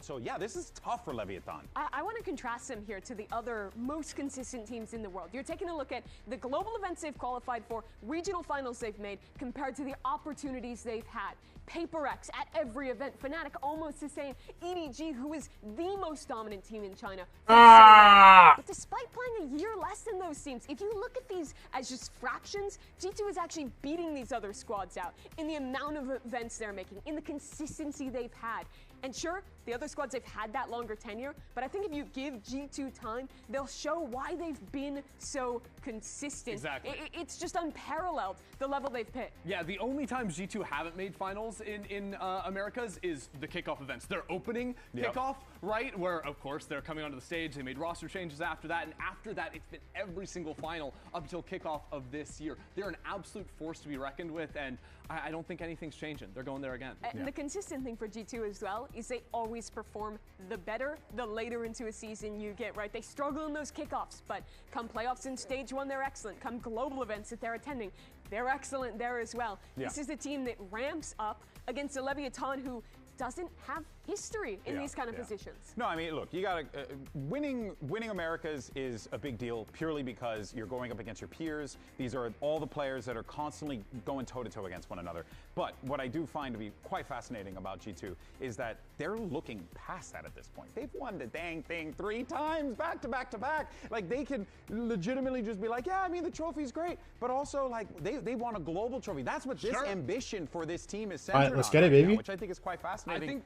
So yeah, this is tough for Leviathan. I want to contrast them here to the other most consistent teams in the world. You're taking a look at the global events they've qualified for, regional finals they've made, compared to the opportunities they've had. Paper X at every event. Fnatic almost the same. EDG, who is the most dominant team in China. But despite playing a year less than those teams, if you look at these as just fractions, G2 is actually beating these other squads out in the amount of events they're making, in the consistency they've had. And sure, the other squads, they've had that longer tenure, but I think if you give G2 time, they'll show why they've been so consistent. Exactly. It's just unparalleled, the level they've hit. Yeah, the only time G2 haven't made finals in Americas is the kickoff events. Their opening kickoff, right, where, of course, they're coming onto the stage. They made roster changes after that, and after that, it's been every single final up until kickoff of this year. They're an absolute force to be reckoned with, and I don't think anything's changing. They're going there again. And the consistent thing for G2 as well is they always perform the better the later into a season you get, right? They struggle in those kickoffs, but come playoffs in stage 1, they're excellent. Come global events that they're attending, they're excellent there as well. This is a team that ramps up against a Leviathan who doesn't have history in these kind of positions. No, I mean, look, you gotta winning Americas is a big deal purely because you're going up against your peers. These are all the players that are constantly going toe-to-toe against one another. But what I do find to be quite fascinating about G2 is that they're looking past that at this point. They've won the dang thing 3 times back to back to back. Like, they can legitimately just be like, yeah, I mean, the trophy's great, but also like they want a global trophy. That's what this ambition for this team is centered on. Let's get it, baby. Now, which I think is quite fascinating. I think,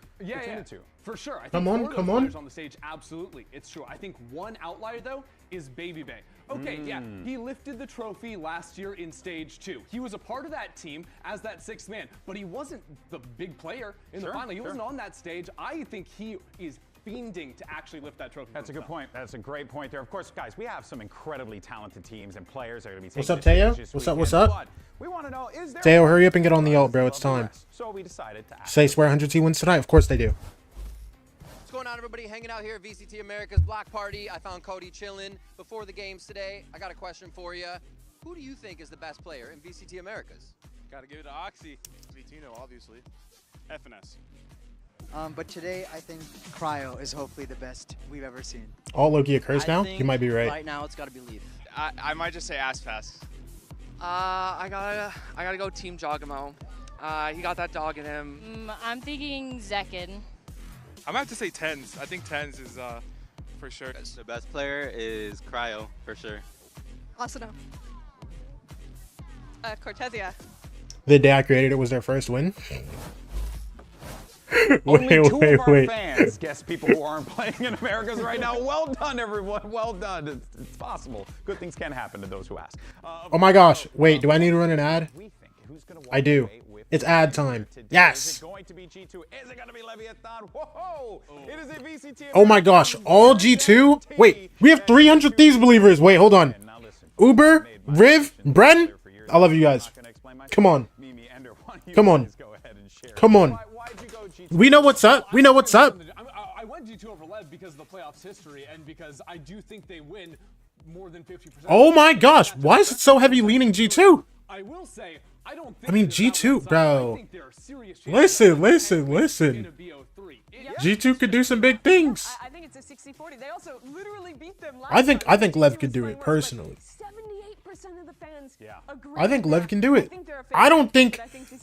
for sure. I think come on. players on the stage, absolutely, it's true. I think one outlier though is Baby Bay. Okay, he lifted the trophy last year in stage 2. He was a part of that team as that 6th man, but he wasn't the big player in the final. He wasn't on that stage. I think he is fiending to actually lift that trophy. That's a good point. That's a great point there. Of course, guys, we have some incredibly talented teams and players that are going to be taking What's up, Teo? What's up? We want to know, is there Teo, hurry up and get on the ult, bro. It's time. So we decided to Say swear 100T wins tonight? Of course they do. What's going on, everybody? Hanging out here at VCT America's Block Party. I found Cody chilling before the games today. I got a question for you. Who do you think is the best player in VCT Americas? Gotta give it to Oxy. Vitino, obviously. FNS. But today, I think Cryo is hopefully the best we've ever seen. All Loki occurs now? You might be right. Right now, it's got to be Leaf. I might just say Aspas. I gotta go Team Jogamo. He got that dog in him. I'm thinking Zekin. I'm gonna have to say Tens. I think Tens is for sure. The best player is Cryo, for sure. Asuna. Cortezia. The day I created it was their first win. Only two of our fans guess people who aren't playing in Americas right now. Well done, everyone. Well done. It's possible. Good things can happen to those who ask. Oh my gosh. Wait, do I need to run an ad? I do. It's ad time. Yes. Is it going to be G2? Is it going to be Leviathan? Whoa! It is a VCT. Oh my gosh. All G2? Wait, we have 300 Thieves Believers. Wait, hold on. Uber, Riv, Bren. I love you guys. Come on. Come on. Come on. We know what's up. We know what's up. I went G2 over LEV because of the playoffs history and because I do think they win more than 50%. Oh my gosh. Why is it so heavy leaning G2? I will say, I don't think G2, bro. Listen. G2 could do some big things. I think it's a 60-40. They also literally beat them last I think LEV could do it personally. 78% of the fans agree. I think LEV can do it. I don't think.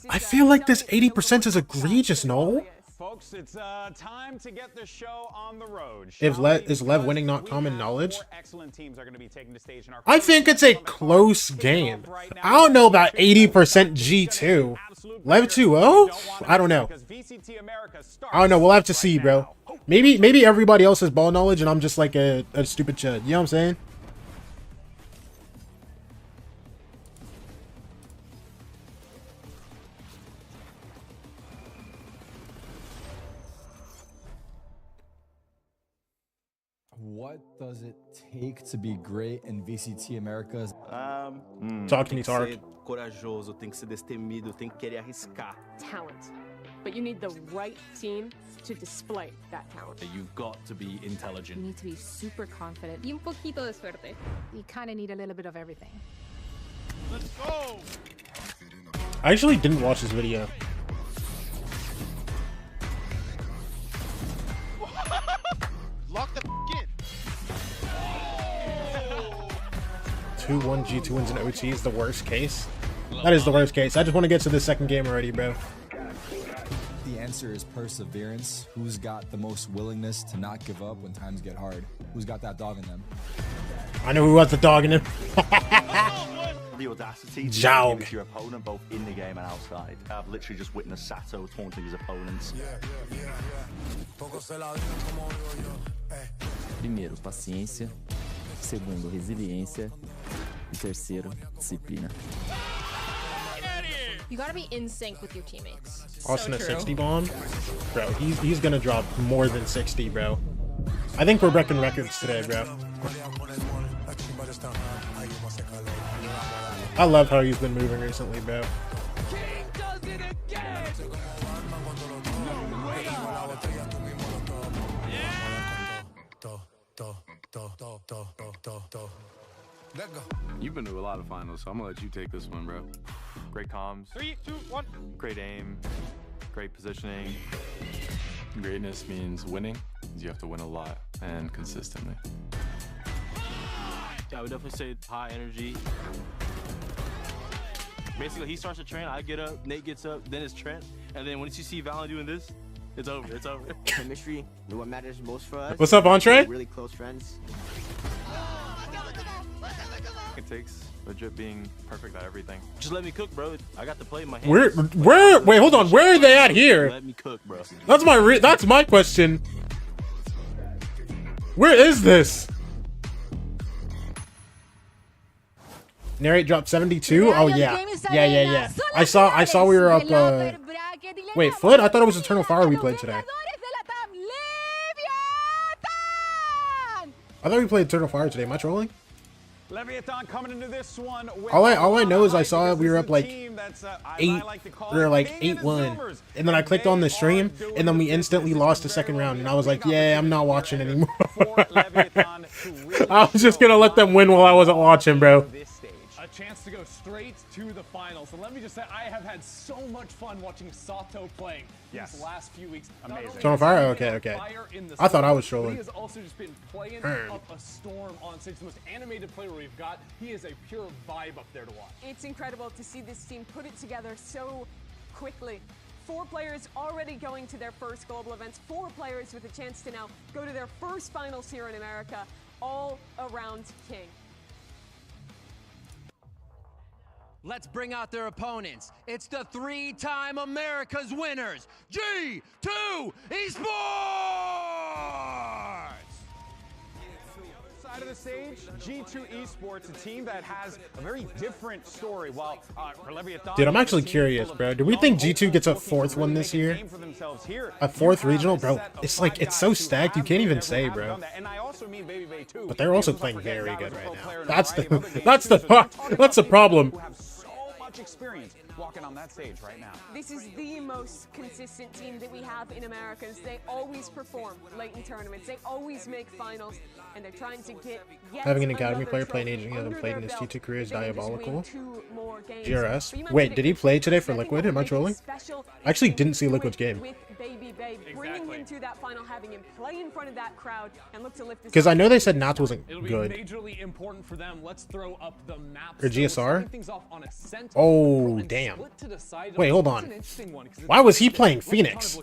I feel like this 80% is egregious, no? Folks, it's time to get the show on the road. Is LEV winning not common knowledge? Excellent teams are going to be taking the stage in our I think it's a close game. I don't know about 80% G2. LEV 2-0? I don't know. I don't know. We'll have to see, bro. Maybe everybody else has ball knowledge and I'm just like a stupid chud. You know what I'm saying? What does it take to be great in VCT Americas? Talk to me, Tark. Corajoso, tem que ser destemido, tem que querer arriscar. Talent. But you need the right team to display that talent. You've got to be intelligent. You need to be super confident. Y un poquito de suerte. You kind of need a little bit of everything. Let's go! I actually didn't watch this video. Walk the in. 2-1 G2 wins in OT is the worst case. That is the worst case. I just want to get to the second game already, bro. The answer is perseverance. Who's got the most willingness to not give up when times get hard? Who's got that dog in them? I know who has the dog in him. The audacity to Jog. give your opponent both in the game and outside. I've literally just witnessed Sato taunting his opponents. Primeiro, paciência. Segundo, resiliência. E terceiro, disciplina. You gotta be in sync with your teammates. Austin at 60 bomb? Bro, he's gonna drop more than 60, bro. I think we're breaking records today, bro. I love how he's been moving recently, bro. You've been to a lot of finals, so I'm gonna let you take this one, bro. Great comms. 3, 2, 1. Great aim. Great positioning. Greatness means winning. You have to win a lot and consistently. I would definitely say high energy. Basically, he starts to train, I get up, Nate gets up, then it's Trent, and then once you see Valen doing this, it's over. It's over. Chemistry, what matters most for us. What's up, Entree? Really close friends. It takes legit being perfect at everything. Just let me cook, bro. I got to play in my hands. Wait, hold on. Where are they at here? Let me cook, bro. That's my question. Where is this? Narrate dropped 72. Oh yeah. Yeah. I saw we were up. Wait, Foot? I thought it was Eternal Fire we played today. I thought we played Eternal Fire today. Am I trolling? Leviathan coming into this one. All I know is I saw we were up like 8-1, and then I clicked on the stream, and then we instantly lost the second round, and I was like, yeah, I'm not watching anymore. I was just gonna let them win while I wasn't watching, bro. A chance to go straight to the finals. And let me just say, I have had so much fun watching Sato playing these last few weeks. It's on fire? Okay. I thought I was trolling. He has also just been playing up a storm on stage. The most animated player we've got. He is a pure vibe up there to watch. It's incredible to see this team put it together so quickly. 4 players already going to their first global events. 4 players with a chance to now go to their first finals here in America. All around King. Let's bring out their opponents. It's the 3-time America's winners, G2 Esports! Side of the stage, G2 Esports, a team that has a very different story. While for Leviathan, Dude, I'm actually curious, bro. Do we think G2 gets a 4th one this year? A 4th regional, bro? It's like, it's so stacked, you can't even say, bro. But they're also playing very good right now. That's the problem. Experience walking on that stage right now. This is the most consistent team that we have in Americas. They always perform late in tournaments. They always make finals, and they're trying to get having an academy player playing aging and played in his T2 career is diabolical. GRS. Wait, did he play today for Liquid? Am I trolling? I actually didn't see Liquid's game. Bringing him to that final, having him play in front of that crowd, and look to lift this. Because I know they said Nats wasn't good. Majorly important for them. Let's throw up the map. Or GSR? Oh, damn. Wait, hold on. Why was he playing Phoenix?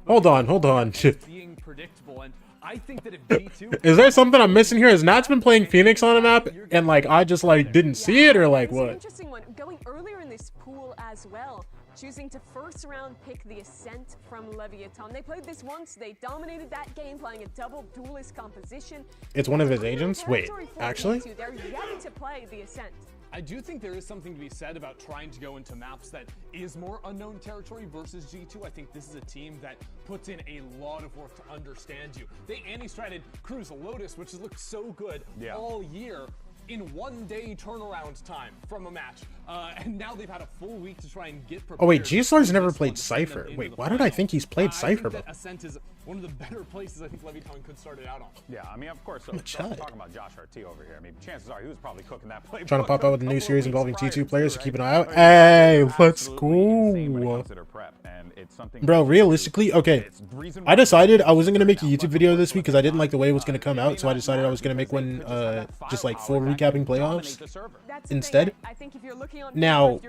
Hold on. Being predictable, and I think that if G2 is there something I'm missing here? Has Nats been playing Phoenix on a map, and like I just like didn't see it, or like what? Interesting one. Going earlier in this pool as well. Choosing to first round pick the Ascent from Leviathan. They played this once, they dominated that game, playing a double duelist composition. It's one of his agents? Wait, actually? They're yet to play the Ascent. I do think there is something to be said about trying to go into maps that is more unknown territory versus G2. I think this is a team that puts in a lot of work to understand you. They anti-stratted Cruise Lotus, which has looked so good all year, in 1 day turnaround time from a match. And now they've had a full week to try and get prepared. Oh wait, G-Star's never played Cypher. Wait, why did I think he's played Cypher? I think that Ascent is one of the better places I think Leviton could start it out on. Yeah, I mean, of course, so talking about Josh RT over here. I mean, chances are he was probably cooking that play. Trying to pop out with a new series involving G2 players, so keep an eye out. Hey, let's go. Bro, realistically, okay. I decided I wasn't going to make a YouTube video this week because I didn't like the way it was going to come out, so I decided I was going to make one just like full recapping playoffs instead. Now,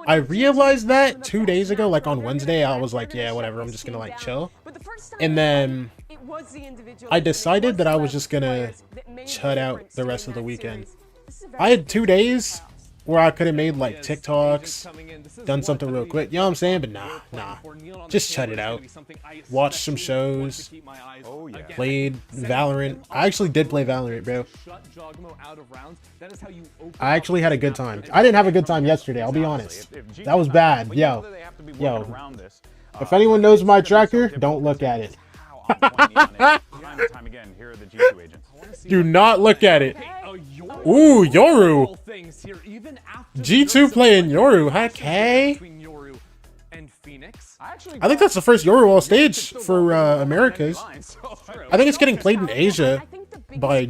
I realized that 2 days ago, like on Wednesday, I was like, yeah, whatever, I'm just going to like chill. And then I decided that I was just going to chut out the rest of the weekend. I had 2 days where I could have made like TikToks, done something real quick, you know what I'm saying? But nah. Just shut it out. Watched some shows. Played Valorant. I actually did play Valorant, bro. I actually had a good time. I didn't have a good time yesterday, I'll be honest. That was bad. Yo. If anyone knows my tracker, don't look at it. Do not look at it. Ooh, Yoru. G2 playing Yoru, okay. I think that's the first Yoru all stage for Americas. I think it's getting played in Asia by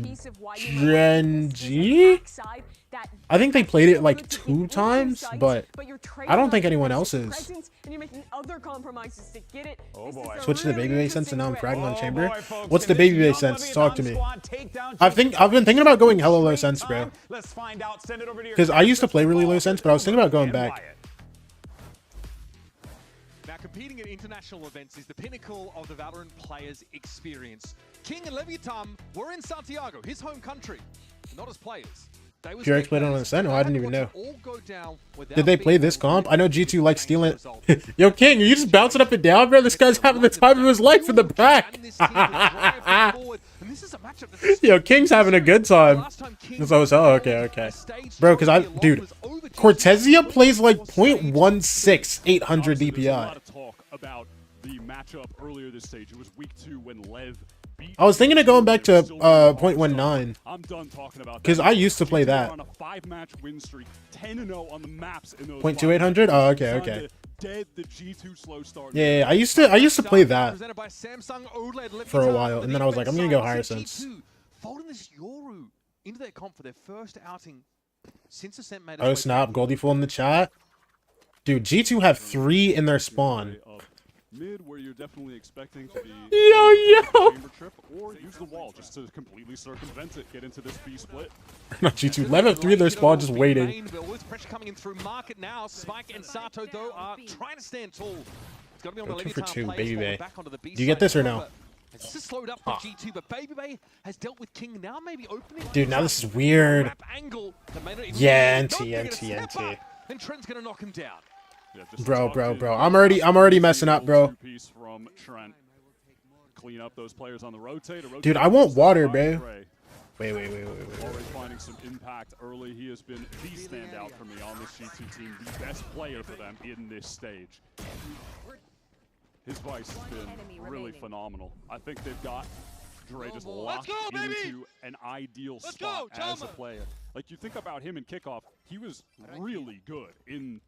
Gen G. I think they played it like 2 times, but I don't think anyone else is. Switch to the baby base sense and now I'm fragging on chamber. What's the baby base sense? Talk to me. I've been thinking about going hella low sense, bro. Because I used to play really low sense, but I was thinking about going back. Now, competing in international events is the pinnacle of the Valorant players' experience. King and Leviton were in Santiago, his home country, not as players. Pure played on Ascent? Oh, I didn't even know. Did they play this comp? I know G2 likes stealing. Yo, King, are you just bouncing up and down, bro? This guy's having the time of his life in the back. Yo, King's having a good time. Oh, okay. Bro, because dude, Cortezia plays like 0.16 800 DPI. The matchup earlier this stage. It was week 2 when LEV beat. I was thinking of going back to 0.19. I'm done talking about because I used to play that. On a 5-match win streak, 10-0 on the maps in those 0.2 800. Oh, okay. Dead the G2 slow start. Yeah, I used to play that for a while, and then I was like, I'm gonna go higher sense. Folding this Yoru into their comp for their first outing since Ascent made. Oh snap! Goldie full in the chat. Dude, G2 have 3 in their spawn. Mid, where you're definitely expecting to be yo chamber trip, or use the wall just to completely circumvent it, get into this B split. Not G2. Level 3 of their spawn just waiting. Pressure coming in through market now. Spike and Sato though are trying to stand tall. It's got to be on the 2 for 2, Baby Bay. Do you get this or no? It's just slowed up for G2, but Baby Bay has dealt with King now, maybe opening. Dude, now this is weird. Yeah, NT. Then Trent's gonna knock him down. Yeah, bro. I'm already messing up, bro. From Trent. Clean up those players on the rotate. Dude, I want water, bro. Wait. Already finding some impact early. He has been the standout for me on this G2 team, the best player for them in this stage. His Vice has been really phenomenal. I think they've got Dre just locked into an ideal spot as a player. Like, you think about him in kickoff, he was really good in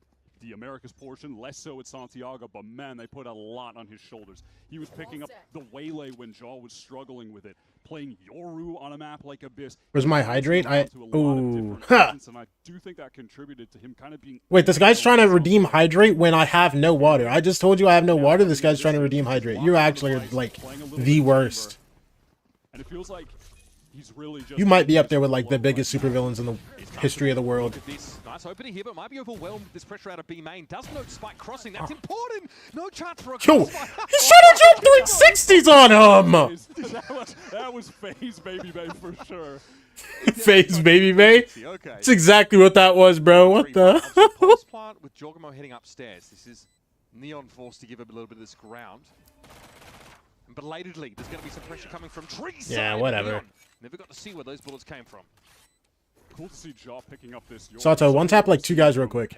the Americas portion, less so at Santiago, but man, they put a lot on his shoulders. He was picking up the waylay when Jaw was struggling with it, playing Yoru on a map like Abyss. Where's my hydrate? Ooh. And I do think that contributed to him kind of being... Wait, this guy's trying to redeem hydrate when I have no water. I just told you I have no water. This guy's trying to redeem hydrate. You're actually like the worst. And it feels like he's really just... You might be up there with like the biggest supervillains in the history of the world. Nice opening here, but might be overwhelmed with this pressure out of B main. Does note Spike crossing. That's important. No chance for a Yo, he shadow jumped 360s on him. That was FaZe Baby Bay for sure. FaZe Baby Bay. That's exactly what that was, bro. What the? Plant with Jorgamo heading upstairs. This is Neon forced to give him a little bit of this ground. And belatedly, there's going to be some pressure coming from trees. Yeah, whatever. Never got to see where those bullets came from. Cool to see Jaw picking up this. Sato, one tap like 2 guys real quick.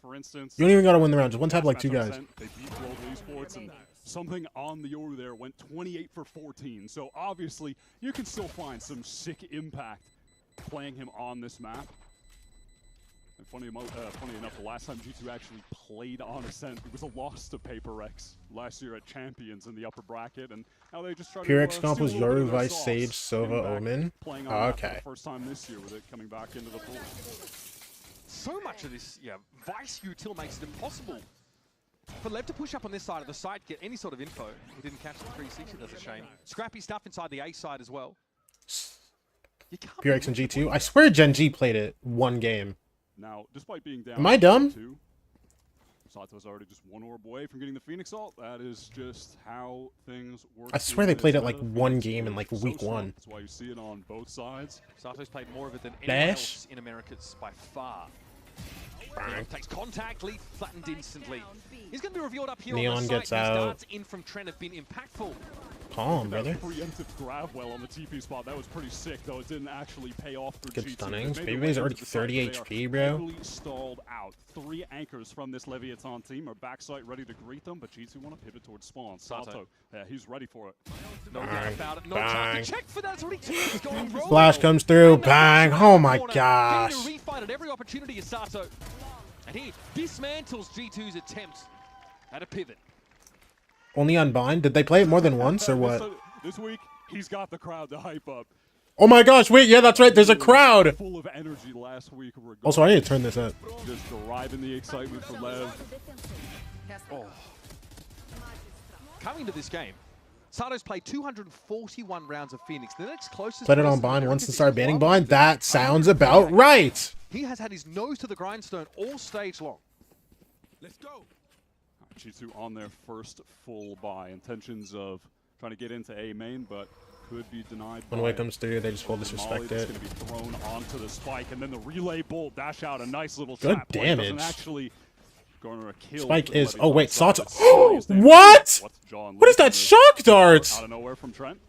For instance, you don't even gotta win the round. Just one tap like 2 guys. They beat Global Esports, and something on the Yoru there went 28 for 14. So obviously, you can still find some sick impact playing him on this map. And funny enough, the last time G2 actually played on Ascent, it was a loss to Paper X last year at Champions in the upper bracket, and now they just try to PRX comp steal was a little bit Yoru, of their Vice, sauce, Sage, Sova, getting back, Omen. playing on Oh, that for okay. the first time this year with it coming back into the pool. So much of this, Vice util makes it impossible for LEV to push up on this side of the site, get any sort of info. He didn't catch the 360, that's a shame. Scrappy stuff inside the A side as well. PRX and G2. I swear Gen G played it one game. Now, despite being down, Am I dumb? Sato's already just one orb away from getting the Phoenix ult. That is just how things work. I swear they played it like one game in like week 1. That's why you see it on both sides. Sato's played more of it than anyone Dash. else in Americas by far. Takes contact, Leaf flattened instantly. He's going to be revealed up here Neon on the site. gets out. His darts in from Trent have been impactful. Calm, That brother. preemptive grab well on the TP spot. That was pretty sick, though. It didn't actually pay off for Good G2. stunnings. They made Baby their Bay's way already into the site, 30 but they HP, are bro. totally stalled out. 3 anchors from this Leviathan team are backside ready to greet them, but G2 want to pivot towards spawn. Sato, yeah, he's ready for it. No doubt Bang, about it. No bang. time to check for that. It's already 2 minutes gone, bro. Flash comes through. Bang. Oh my gosh. Getting a refight at every opportunity is Sato. And he dismantles G2's attempt at a pivot. Only on Bind? Did they play it more than once or what? This week, he's got the crowd to hype up. Oh my gosh, wait, yeah, that's right, there's a crowd! Full of energy last week. Also, I need to turn this up. Just deriving the excitement for Lev. Oh. Coming to this game, Sato's played 241 rounds of Phoenix. The next closest Played it on Bind once and started banning Bind? That sounds about right! He has had his nose to the grindstone all stage long. Let's go. G2 on their first full buy. Intentions of trying to get into A main, but could be denied. When Way comes through, they just full disrespect It's it. going to be thrown onto the spike, and then the relay bolt dash out a nice little Good trap. damage. Doesn't actually garner a kill. Spike for the is. Oh, Leviathan wait, side. Sato. It's serious damage. What? What's John What is Lee that from shock dart? Out of nowhere from Trent.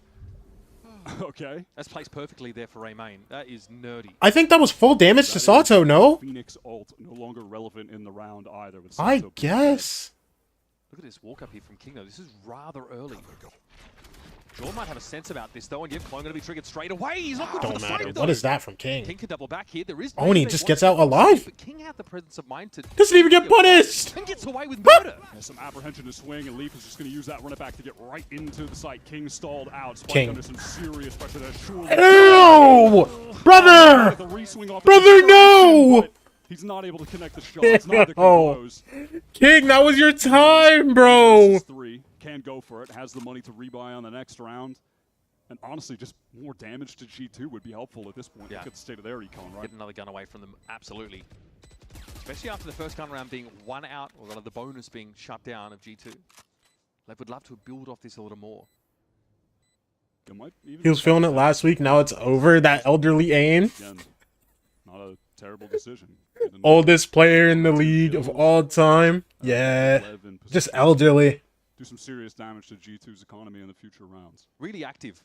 Okay. That's placed perfectly there for A main. That is nerdy. I think that was full damage to Sato, no? Phoenix ult no longer relevant in the round either. With I Sato guess. Look at this walk up here from King, though. This is rather early. Jordan might have a sense about this, though, and Clone going to be triggered straight away. He's not good for Don't the matter. fight, though. What is that from King? King can double back here. There is Oni no just big gets one. out alive. But King had the presence of mind to... Doesn't even get punished! And gets away with murder. Has some apprehension to swing, and Leaf is just going to use that run it back to get right into the site. King stalled out. Spike King. under some serious pressure there. Surely. Ew! Brother! With a re-swing off the Brother, distraction, no! but he's not able to connect the shots. Not the blows. King, that was your time, bro! This is 3. Can go for it. Has the money to rebuy on the next round. And honestly, just more damage to G2 would be helpful at this point. Yeah. Look at the state of their econ, right? Get another gun away from them, absolutely. Especially after the first gun round being 1 out, or the bonus being shut down of G2. Lev would love to build off this a little more. He was feeling it last week, now it's over. That elderly aim. Again, not a terrible decision. Oldest player in the league of all time. Yeah. Just elderly. Do some serious damage to G2's economy in the future rounds. Really active,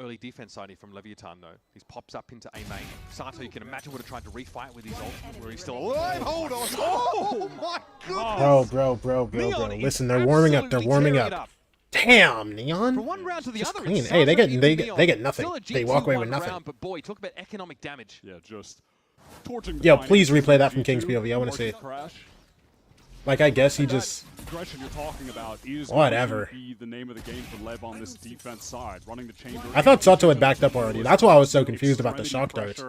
early defense side here from Leviathan, though. He pops up into A main. Sato, you can imagine, would have tried to refight with his ult, where he's still alive. Hold on. Oh my goodness. Bro. Listen, they're warming up. They're warming up. Damn, Neon. From one round to the other, clean. Hey, they get nothing. They walk away with nothing. Round, but boy, talk about economic damage. Yeah, just torching. Yo, please replay that from King's POV. I want to see it. Like, I guess he just... Aggression you're talking about is whatever. going to be the name of the game for Lev on this defense side. Running the chamber. I thought Sato had backed up already. That's why I was so confused about the shock darts.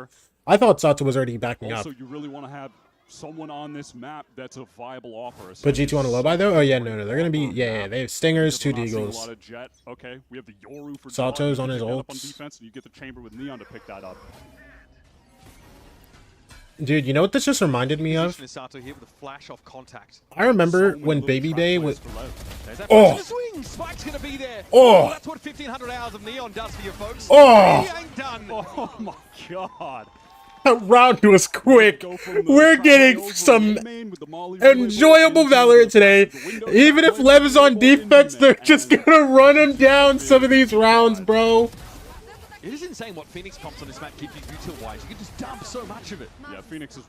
I thought Sato was already backing up. Also, you really want to have someone on this map that's a viable offer. Put G2 on a low buy, though? Oh, yeah, no. They're going to be... Yeah, they have Stingers, 2 A Deagles. lot of jet. Okay, we have the Yoru for Sato's on his on ults. defense, and you get the chamber with Neon to pick that up. Dude, you know what this just reminded me of? Sato here with a flash off contact. I remember when Baby Bay was... Oh! Spike's gonna be there. Oh! That's what 1500 hours of Neon does for you folks. Oh! He ain't done. Oh my god. That round was quick. We're getting some enjoyable Valorant today. Even if Lev is on defense, they're just gonna run him down some of these rounds, bro. It is insane what Phoenix comps on this map give you util-wise. You can just dump so much of it. Yeah, Phoenix is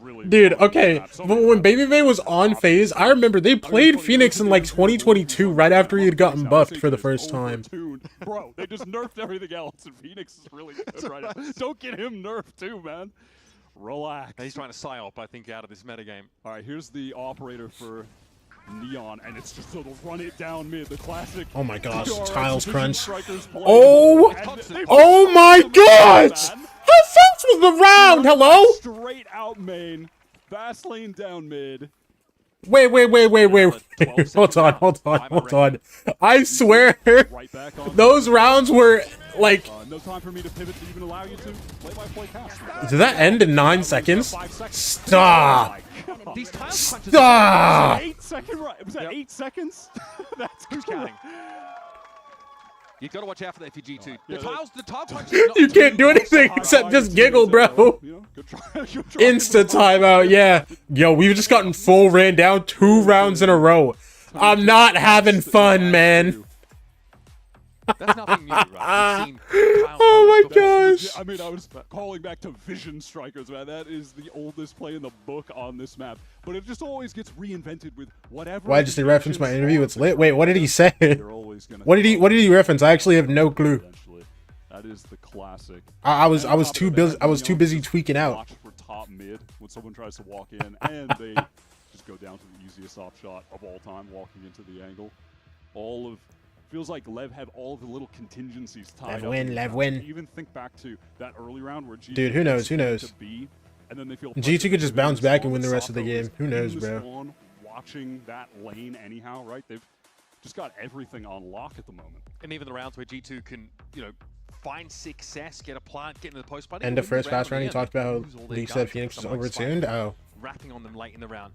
really... Dude, okay, but when Baby Bay was on phase, I remember they played Phoenix in like 2022 right after he had gotten buffed for the first time. Bro, they just nerfed everything else, and Phoenix is really good right now. Don't get him nerfed too, man. Relax. He's trying to psyop, I think, out of this metagame. All right, here's the operator for Neon, and it's just a run it down mid, the classic. Oh my gosh, TRX Tiles Vision crunch. Strikers play. Oh, oh my god! How fast was the round? Hello? Straight out main, fast lane down mid. Wait. Hold on. I swear, those rounds were like. No time for me to pivot to even allow you to play-by-play cast. Did that end in 9 seconds? Stop! Stop! 8 second right. Was that 8 seconds? That's who's counting. You've got to watch out for that for G2. The tile punch. You can't do anything except just giggle, bro. Insta timeout, yeah. Yo, we've just gotten full ran down 2 rounds in a row. I'm not having fun, man. That's nothing new, right? Oh my gosh. I mean, I was calling back to Vision Strikers, man. That is the oldest play in the book on this map. But it just always gets reinvented with whatever. Why just he reference my interview? It's lit. Wait, what did he say? What did he reference? I actually have no clue. That is the classic. I was too busy tweaking out. Watch for top mid when someone tries to walk in, and they just go down to the easiest op shot of all time, walking into the angle. Feels like LEV have all of the little contingencies tied up. Lev win. Even think back to that early round where G2 Dude, who knows? Who knows? And then they feel G2 could just bounce back and win the rest of the game. Who knows, bro? Watching that lane anyhow, right? They've just got everything on lock at the moment. And even the rounds where G2 can, find success, get a plant, get into the post. End of first fast round, he talked about how League said Phoenix was overtuned. Oh. Wrapping on them late in the round.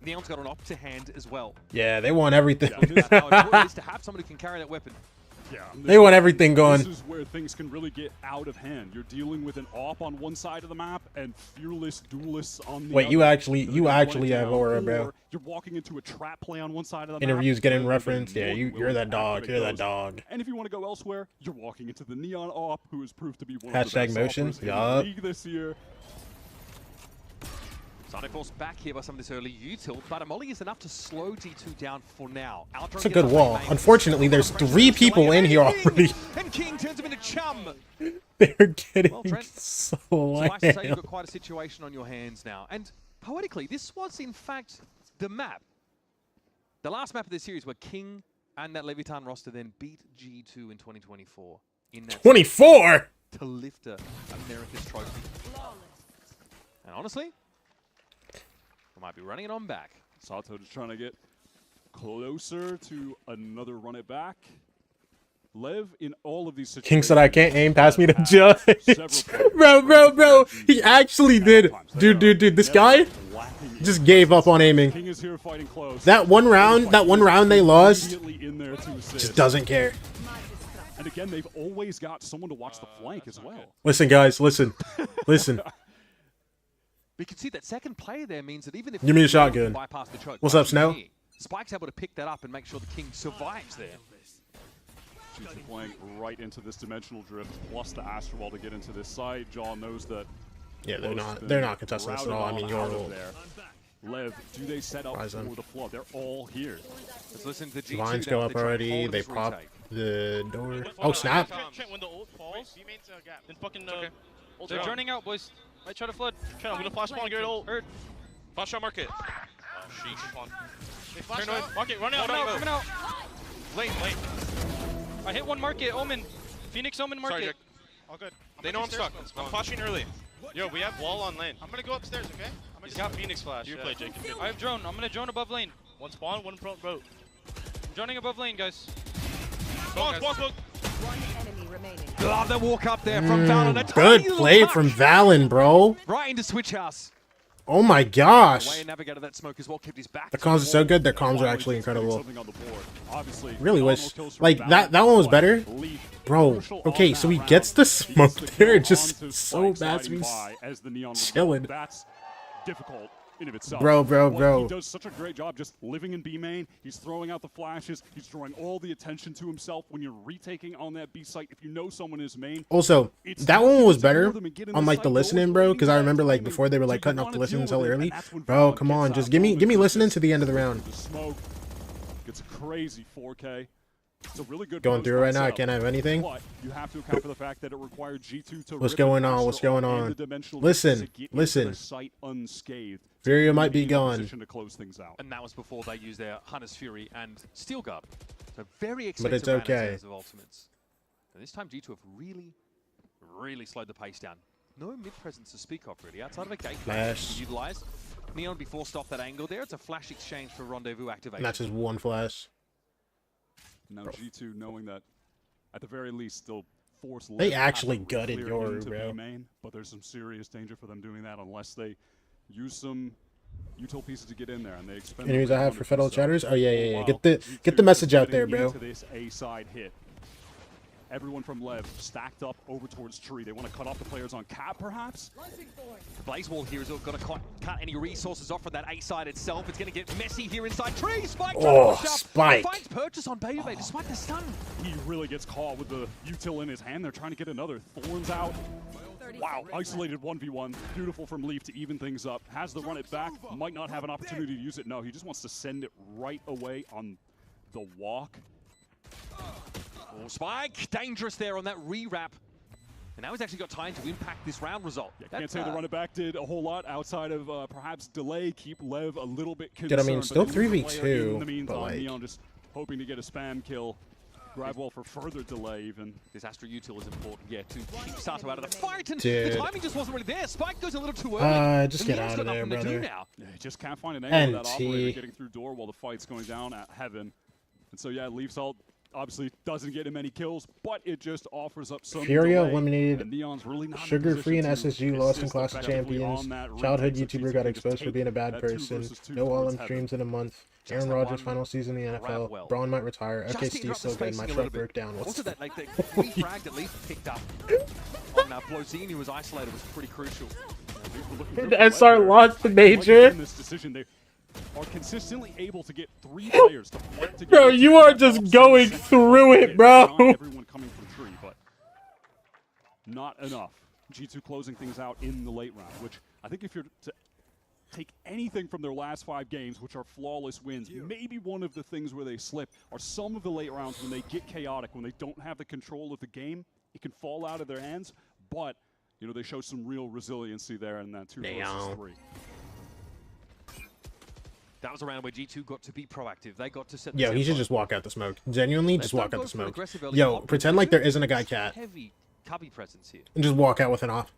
Neon's got an op to hand as well. Yeah, they want everything. That's how important it is to have somebody who can carry that weapon. Yeah, they want everything going. This is where things can really get out of hand. You're dealing with an op on one side of the map and fearless duelists on the other. Wait, you actually have aura, bro. You're walking into a trap play on one side of the Interviews map. getting referenced. Yeah, you're that dog. You're that dog. And if you want to go elsewhere, you're walking into the Neon op, who has proved to be one # of the best motion. operators in the league this year. Sonic forced back here by some of this early util, but a molly is enough to slow G2 down for now. It's a good wall. Unfortunately, there's 3 people in here already. And King turns him into chum. They're getting so lame. You've got quite a situation on your hands now. And poetically, this was in fact the map. The last map of this series where King and that Leviathan roster then beat G2 in 2024. In that 24? To lift America's trophy. And honestly, might be running it on back. Sato just trying to get closer to another run it back. LEV in all of these situations. King said I can't aim, pass me to judge. bro. He actually did. Dude, this guy just gave up on aiming. King is here fighting close. That one round they lost, just doesn't care. And again, they've always got someone to watch the flank as well. Listen, guys, listen. We can see that second player there means that even if give me a shotgun. Bypass the choke, What's up, Snow? Spike's able to pick that up and make sure the King survives there. She's playing right into this dimensional drift, plus the Astro Ball to get into this site. John knows that. Yeah, they're not contesting this at all. I mean, you're LEV, do they set up for the flood? They're all here. Let's listen to G2. Lines go up already. They pop the door. Oh, snap! When the ult falls, then fucking they're joining out, boys. Might try to flood. I'm gonna flash spawn, get ult. Hurt. Flash out market. Oh, sheesh. They flash out. Market, run out, coming out. Lane. I hit one market, Omen. Phoenix Omen market. Sorry, Jack. All good. They know I'm stuck. I'm flashing early. Yo, we have wall on lane. I'm gonna go upstairs, okay? He's got Phoenix flash. You play, Jake. I have drone. I'm gonna drone above lane. One spawn, one front boat. I'm droning above lane, guys. Spawn. One enemy remaining. Love the walk up there from Valen. Good play from Valen, bro. Right into Switch House. Oh my gosh. Navigated that smoke as well, kept his back. The comms are so good. Their comms are actually incredible. Really wish, like that one was better, bro. Okay, so he gets the smoke there, just so bad. He's chilling. That's difficult in of itself. Bro. He does such a great job just living in B main. He's throwing out the flashes. He's drawing all the attention to himself. When you're retaking on that B site, if you know someone is main. Also, that one was better on like the listening, bro, because I remember like before they were like cutting off the listening so early. Bro, come on, just give me listening to the end of the round. The smoke gets a crazy 4K. It's a really good Going through right now. I setup, can't have anything. but you have to account for the fact that it required G2 to What's rip going and on? What's master going all on? in the dimensional Listen, to get into listen. the site unscathed. Furia might be in a gone. position to close things out. And that was before they used their Hunter's Fury and Steel Guard. So very But expensive it's okay. in terms of ultimates. And this time G2 have really slowed the pace down. No mid-presence to speak of, really, outside of a gate Flash. utilized. Neon be forced off that angle there. It's a flash exchange for rendezvous activation. And that's just one flash. Now G2 knowing that at the very least they'll force They Lev actually to gutted clear Yoru, into bro. B main, but there's some serious danger for them doing that unless they use some util pieces to get in there and they expend Any news I have for fellow chatters? Oh yeah. Wow, Get the G2 message out getting there, bro. into this A side hit. Everyone from Lev stacked up over towards Tree. They want to cut off the players on Cap, perhaps? The Blaze Wall here is going to cut any resources off from that A side itself. It's going to get messy here inside Tree. Spike Oh, Spike. Finds purchase on Baby despite the stun. He really gets caught with the util in his hand. They're trying to get another. Thorns out. Wow, isolated 1v1. Beautiful from Leaf to even things up. Has to run it back. Might not have an opportunity to use it. No, he just wants to send it right away on the walk. Oh, Spike, dangerous there on that re-wrap. And now he's actually got time to impact this round result. Yeah, can't say the run it back did a whole lot outside of perhaps delay, keep Lev a little bit concerned. Dude, I mean, still but they lose the player 3v2, in the meantime, but like... Neon just hoping to get a spam kill. Grab well for further delay even. This Astra util is important, yeah, to keep Sato out of the fight. And Dude. the timing just wasn't really there. Spike goes a little too early. Just get out of there, brother. Yeah, just can't find an angle with that NT. operator getting through door while the fight's going down at Heaven. And so yeah, Leaf's ult obviously doesn't get him any kills, but it just offers up some Furia delay. eliminated And Neon's really not in Sugar-Free and position to SSG lost in assist Clash of effectively Champions. on that Childhood retake, so YouTuber G2 got can just exposed for take being a bad that 2 person. versus 2 No towards all-in Heaven. streams in a month. Just Aaron that Rodgers one final season in the grab NFL. well. Braun might retire. Just Okay, to interrupt the Steve's still good. My spacing a little truck bit. broke down. What's Also that, like, the frag that Leaf picked up on Blozini, who was isolated, was pretty crucial. The SR launched the major. In this decision, they are consistently able to get 3 players to fight together. Bro, you are just going through it, bro. Everyone coming from Tree, but not enough. G2 closing things out in the late round, which I think if you're to take anything from their last 5 games, which are flawless wins, maybe one of the things where they slip are some of the late rounds when they get chaotic, when they don't have the control of the game. It can fall out of their hands, but you know they show some real resiliency there in that 2 versus 3. That was a round where G2 got to be proactive. They got to set the Yo, he tempo. should just walk out the smoke. Genuinely, just walk out the Go for an smoke. aggressive early Yo, pop, pretend like there isn't a guy cat. Heavy cubby presence here. And just walk out with an off.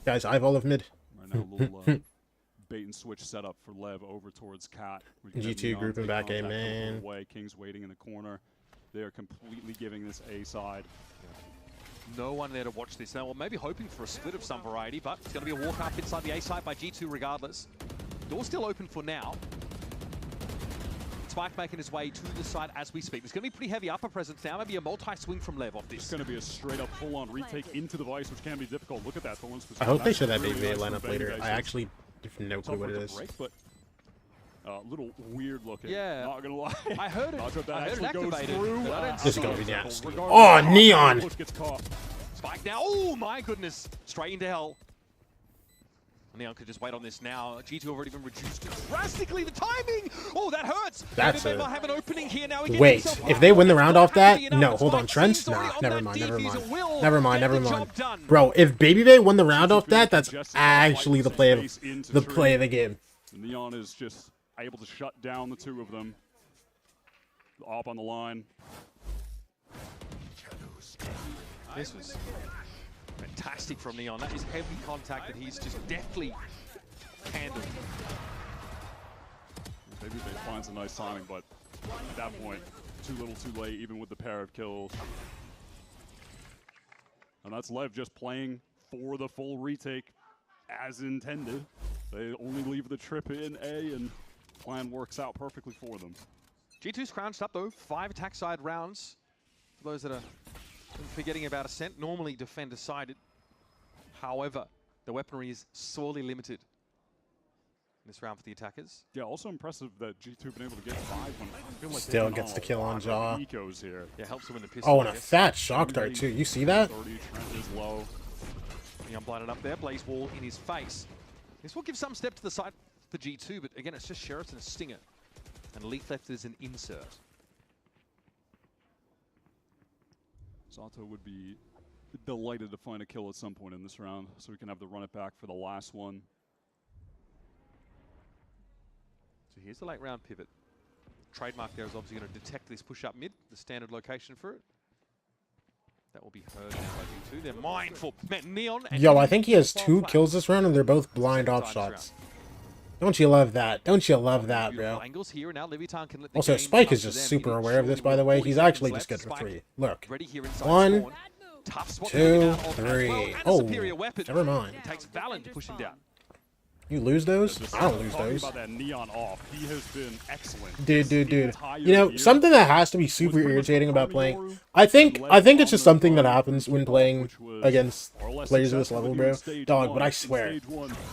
Guys, eyeball of mid. Right now, a little bait and switch setup for Lev over towards Cat. G2 grouping back A, man. Kings waiting in the corner. They are completely giving this A side. No one there to watch this now. Well, maybe hoping for a split of some variety, but it's going to be a walk up inside the A side by G2 regardless. Door's still open for now. Spike making his way to the side as we speak. There's going to be pretty heavy upper presence now. Maybe a multi-swing from Lev off this. It's going to be a straight-up full-on retake into the Vice, which can be difficult. Look at that. Thorns I hope they show that really baby nice lineup from later. Baby I actually have no clue what it is. break, but a little weird looking. Yeah. Not going to lie. I heard it. Not sure if that I heard it actually goes activated, through. but I didn't This is see going it. to be nasty. Regardless, Oh, Neon! Bush gets caught. Spike now. Oh, my goodness. Straight into hell. Neon could just wait on this now. G2 already been reduced drastically. The timing! Oh, that hurts! That's might have an opening here now. Wait, if they win the round off that? No, hold on, Trent? Nah, never mind. Bro, if Baby Bay won the round off that, that's actually the play of the game. Neon is just able to shut down the 2 of them. Up on the line. This was fantastic from Neon. That is heavy contact that he's just deftly handled. Maybe they finds a nice timing, but at that point, too little too late, even with the pair of kills. And that's Lev just playing for the full retake as intended. They only leave the trip in A, and plan works out perfectly for them. G2's crouched up though, 5 attack side rounds. For those that are forgetting about Ascent, normally defender sided. However, the weaponry is sorely limited in this round for the attackers. Yeah, also impressive that G2 have been able to get 5 when I feel like Still gets the kill on Jaw. Ecos here. Yeah, helps him in the pistol. Oh, and a fat shock dart too. You see that? 30, Trent is low. Neon blinded up there, Blaze Wall in his face. This will give some step to the side for G2, but again, it's just Sheriff and a Stinger. And Leaf left as an insert. Sato would be delighted to find a kill at some point in this round, so we can have to run it back for the last one. So here's the late round pivot. Trademark there is obviously going to detect this push up mid, the standard location for it. That will be heard now by G2. They're mindful. Neon. Yo, I think he has 2 kills this round, and they're both blind off shots. Don't you love that? Don't you love that, bro? Also, Spike is just super aware of this, by the way. He's actually just good for 3. Look. 1, 2, 3. Oh, never mind. It takes Valen to push him down. You lose those? I don't lose those. About that Neon off. He has been excellent. Dude. You know, something that has to be super irritating about playing. I think it's just something that happens when playing against players of this level, bro. Dog, but I swear,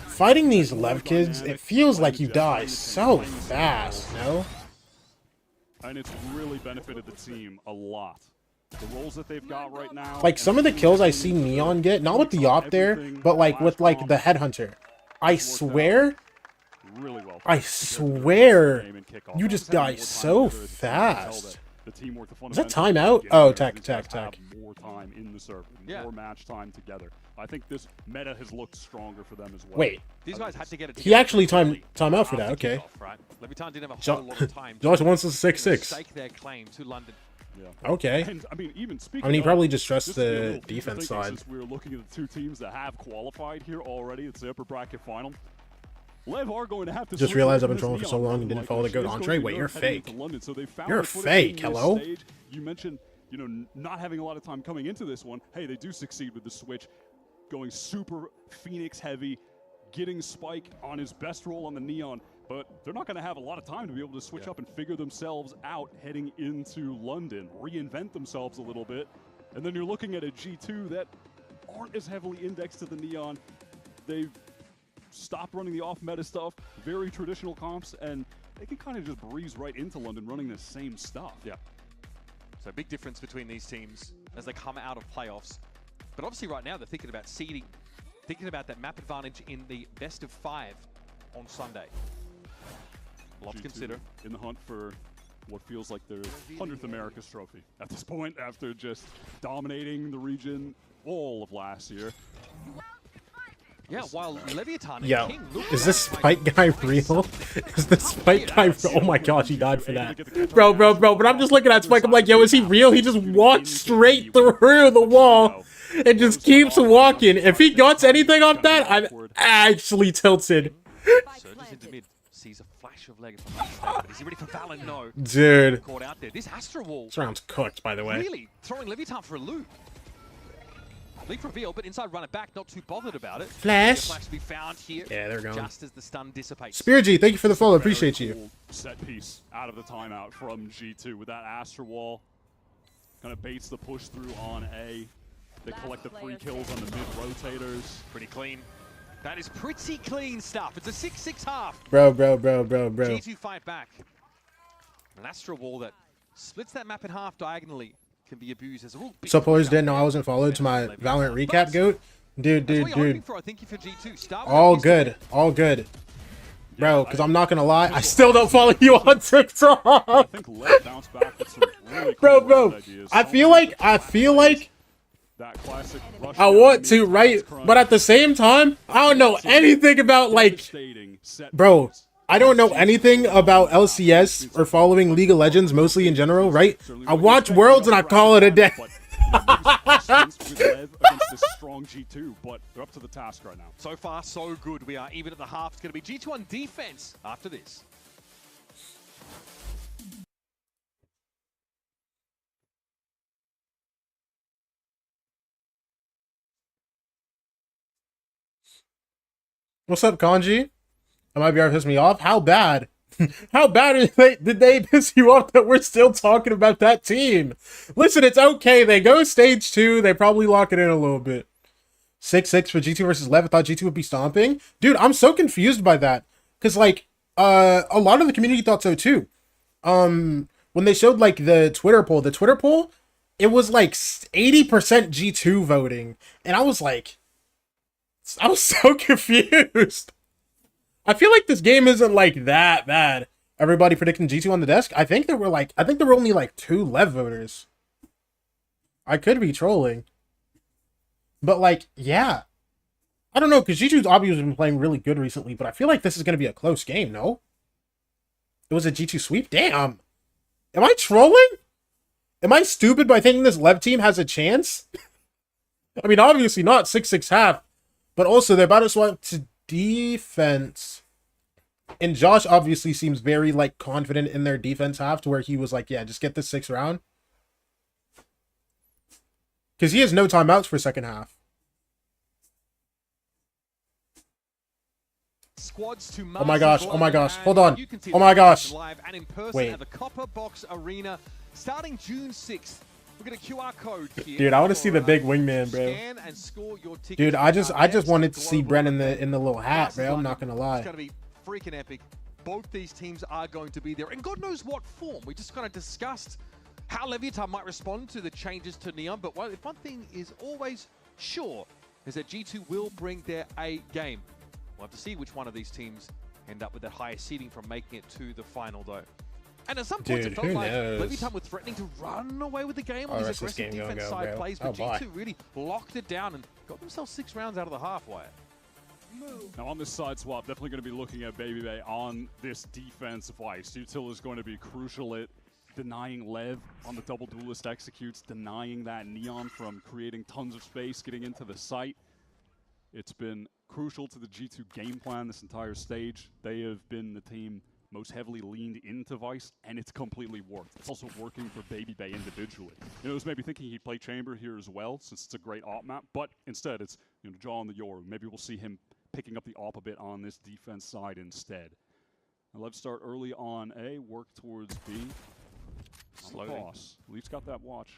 fighting these LEV kids, it feels like you die so fast, no? And it's really benefited the team a lot. The roles that they've got right now. Like some of the kills I see Neon get, not with the op there, but like with like the headhunter. I swear, you just die so fast. Is that timeout? Oh, tech. More time in the server, more match time together. I think this meta has looked stronger for them as well. Wait, these guys had to get it. He actually time out for that. Okay. Josh wants a 6-6. Stake their claim to London. Yeah. Okay. And, he probably just trusts the defense side. Since we're looking at the 2 teams that have qualified here already, it's the upper bracket final. LEV are going to have to just realized I've been trolling for so long and didn't follow the good entree. Wait, you're fake. You're fake. Hello. You mentioned, not having a lot of time coming into this one. Hey, they do succeed with the switch, going super Phoenix heavy, getting Spike on his best role on the Neon. But they're not going to have a lot of time to be able to switch up and figure themselves out heading into London, reinvent themselves a little bit. And then you're looking at a G2 that aren't as heavily indexed to the Neon. They've stopped running the off-meta stuff, very traditional comps, and they can kind of just breeze right into London running the same stuff. Yeah. So big difference between these teams as they come out of playoffs. But obviously right now they're thinking about seeding, thinking about that map advantage in the best of 5 on Sunday. A lot to consider. In the hunt for what feels like their 100th America's trophy at this point, after just dominating the region all of last year. Yeah, while Leviathan Yo, and King look is this Spike guy real? Is this Spike guy real? Oh my gosh, he died for that. Bro, but I'm just looking at Spike, I'm like, yo, is he real? He just walked straight through the wall and just keeps walking. If he guts anything off that, I'm actually tilted. Surges into mid, sees a flash of leg from but is he ready for Valen? No. Dude. Caught out there. This Astra wall. This round's cooked, by the way. Really throwing Leviathan for a loop. Leak reveal, but inside run it back, not too bothered about it. Flash. Flash to be found here. Yeah, they're going. Just as the stun dissipates. Spear G, thank you for the follow. Appreciate you. Set piece out of the timeout from G2 with that Astra wall. Kind of baits the push through on A. They collect the 3 kills on the mid rotators. Pretty clean. That is pretty clean stuff. It's a 6-6 half. Bro. G2 fight back. An Astra wall that splits that map in half diagonally can be abused as a rule. Supporters didn't know I wasn't followed to my Valorant recap goat. Dude. All good. Bro, because I'm not going to lie, I still don't follow you on TikTok. Bro. I feel like I want to, right? But at the same time, I don't know anything about, like, bro, I don't know anything about LCS or following League of Legends, mostly in general, right? I watch Worlds and I call it a day. Strong G2, but they're up to the task right now. So far, so good. We are even at the half. It's going to be G2 on defense after this. What's up, Kanji? That might be already pissed me off. How bad? How bad did they piss you off that we're still talking about that team? Listen, it's okay. They go stage 2. They probably lock it in a little bit. 6-6 for G2 versus LEV. I thought G2 would be stomping. Dude, I'm so confused by that. Because, like, a lot of the community thought so, too. When they showed, like, the Twitter poll, it was, like, 80% G2 voting. And I was so confused. I feel like this game isn't like that bad. Everybody predicting G2 on the desk. I think there were only like 2 LEV voters. I could be trolling. But, like, yeah. I don't know, because G2's obviously been playing really good recently, but I feel like this is going to be a close game, no? It was a G2 sweep? Damn. Am I trolling? Am I stupid by thinking this LEV team has a chance? I mean, obviously not 6-6 half, but also they're about to swap to defense. And Josh obviously seems very, like, confident in their defense half to where he was like, yeah, just get this 6th round. Because he has no timeouts for second half. Oh my gosh, oh my gosh, hold on. Oh my gosh. Wait. At the Copper Box Arena starting June 6th. We're going to QR code here. Dude, I want to see the big wingman, bro. Dude, I just wanted to see Brent in the little hat, bro. I'm not going to lie. It's going to be freaking epic. Both these teams are going to be there. And God knows what form. We just kind of discussed how Leviathan might respond to the changes to Neon. But one thing is always sure is that G2 will bring their A game. We'll have to see which one of these teams end up with that higher seeding from making it to the final, though. And at some points, it felt like Leviathan were threatening to run away with the game on these aggressive defense side plays, but G2 really locked it down and got themselves 6 rounds out of the halfway. Now on this side swap, definitely going to be looking at Baby Bay on this defense vice. Util is going to be crucial at denying Lev on the double duelist executes, denying that Neon from creating tons of space, getting into the site. It's been crucial to the G2 game plan this entire stage. They have been the team most heavily leaned into Vice, and it's completely worked. It's also working for Baby Bay individually. You know, I was maybe thinking he'd play Chamber here as well, since it's a great op map, but instead it's, you know, Jaw on the Yoru. Maybe we'll see him picking up the op a bit on this defense side instead. Now let's start early on A, work towards B. Slowly. Leaf's got that watch.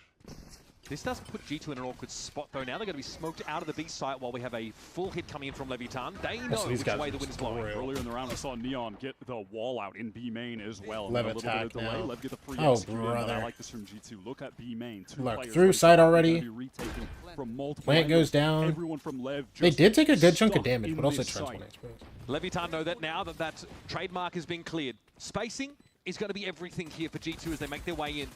This does put G2 in an awkward spot, though. Now they're going to be smoked out of the B site while we have a full hit coming in from Leviathan. They know which way the wind is blowing. Earlier in the round, we saw Neon get the wall out in B main as well. Lev a little attack bit of delay. now. Lev get the free Oh, execute in, but I brother. like this from G2. Look at B main. Look, through side already. Plant goes down. Everyone from Lev They just did take a good chunk of damage, in but also this transform, I site. suppose. Leviathan know that now that trademark has been cleared. Spacing is going to be everything here for G2 as they make their way in.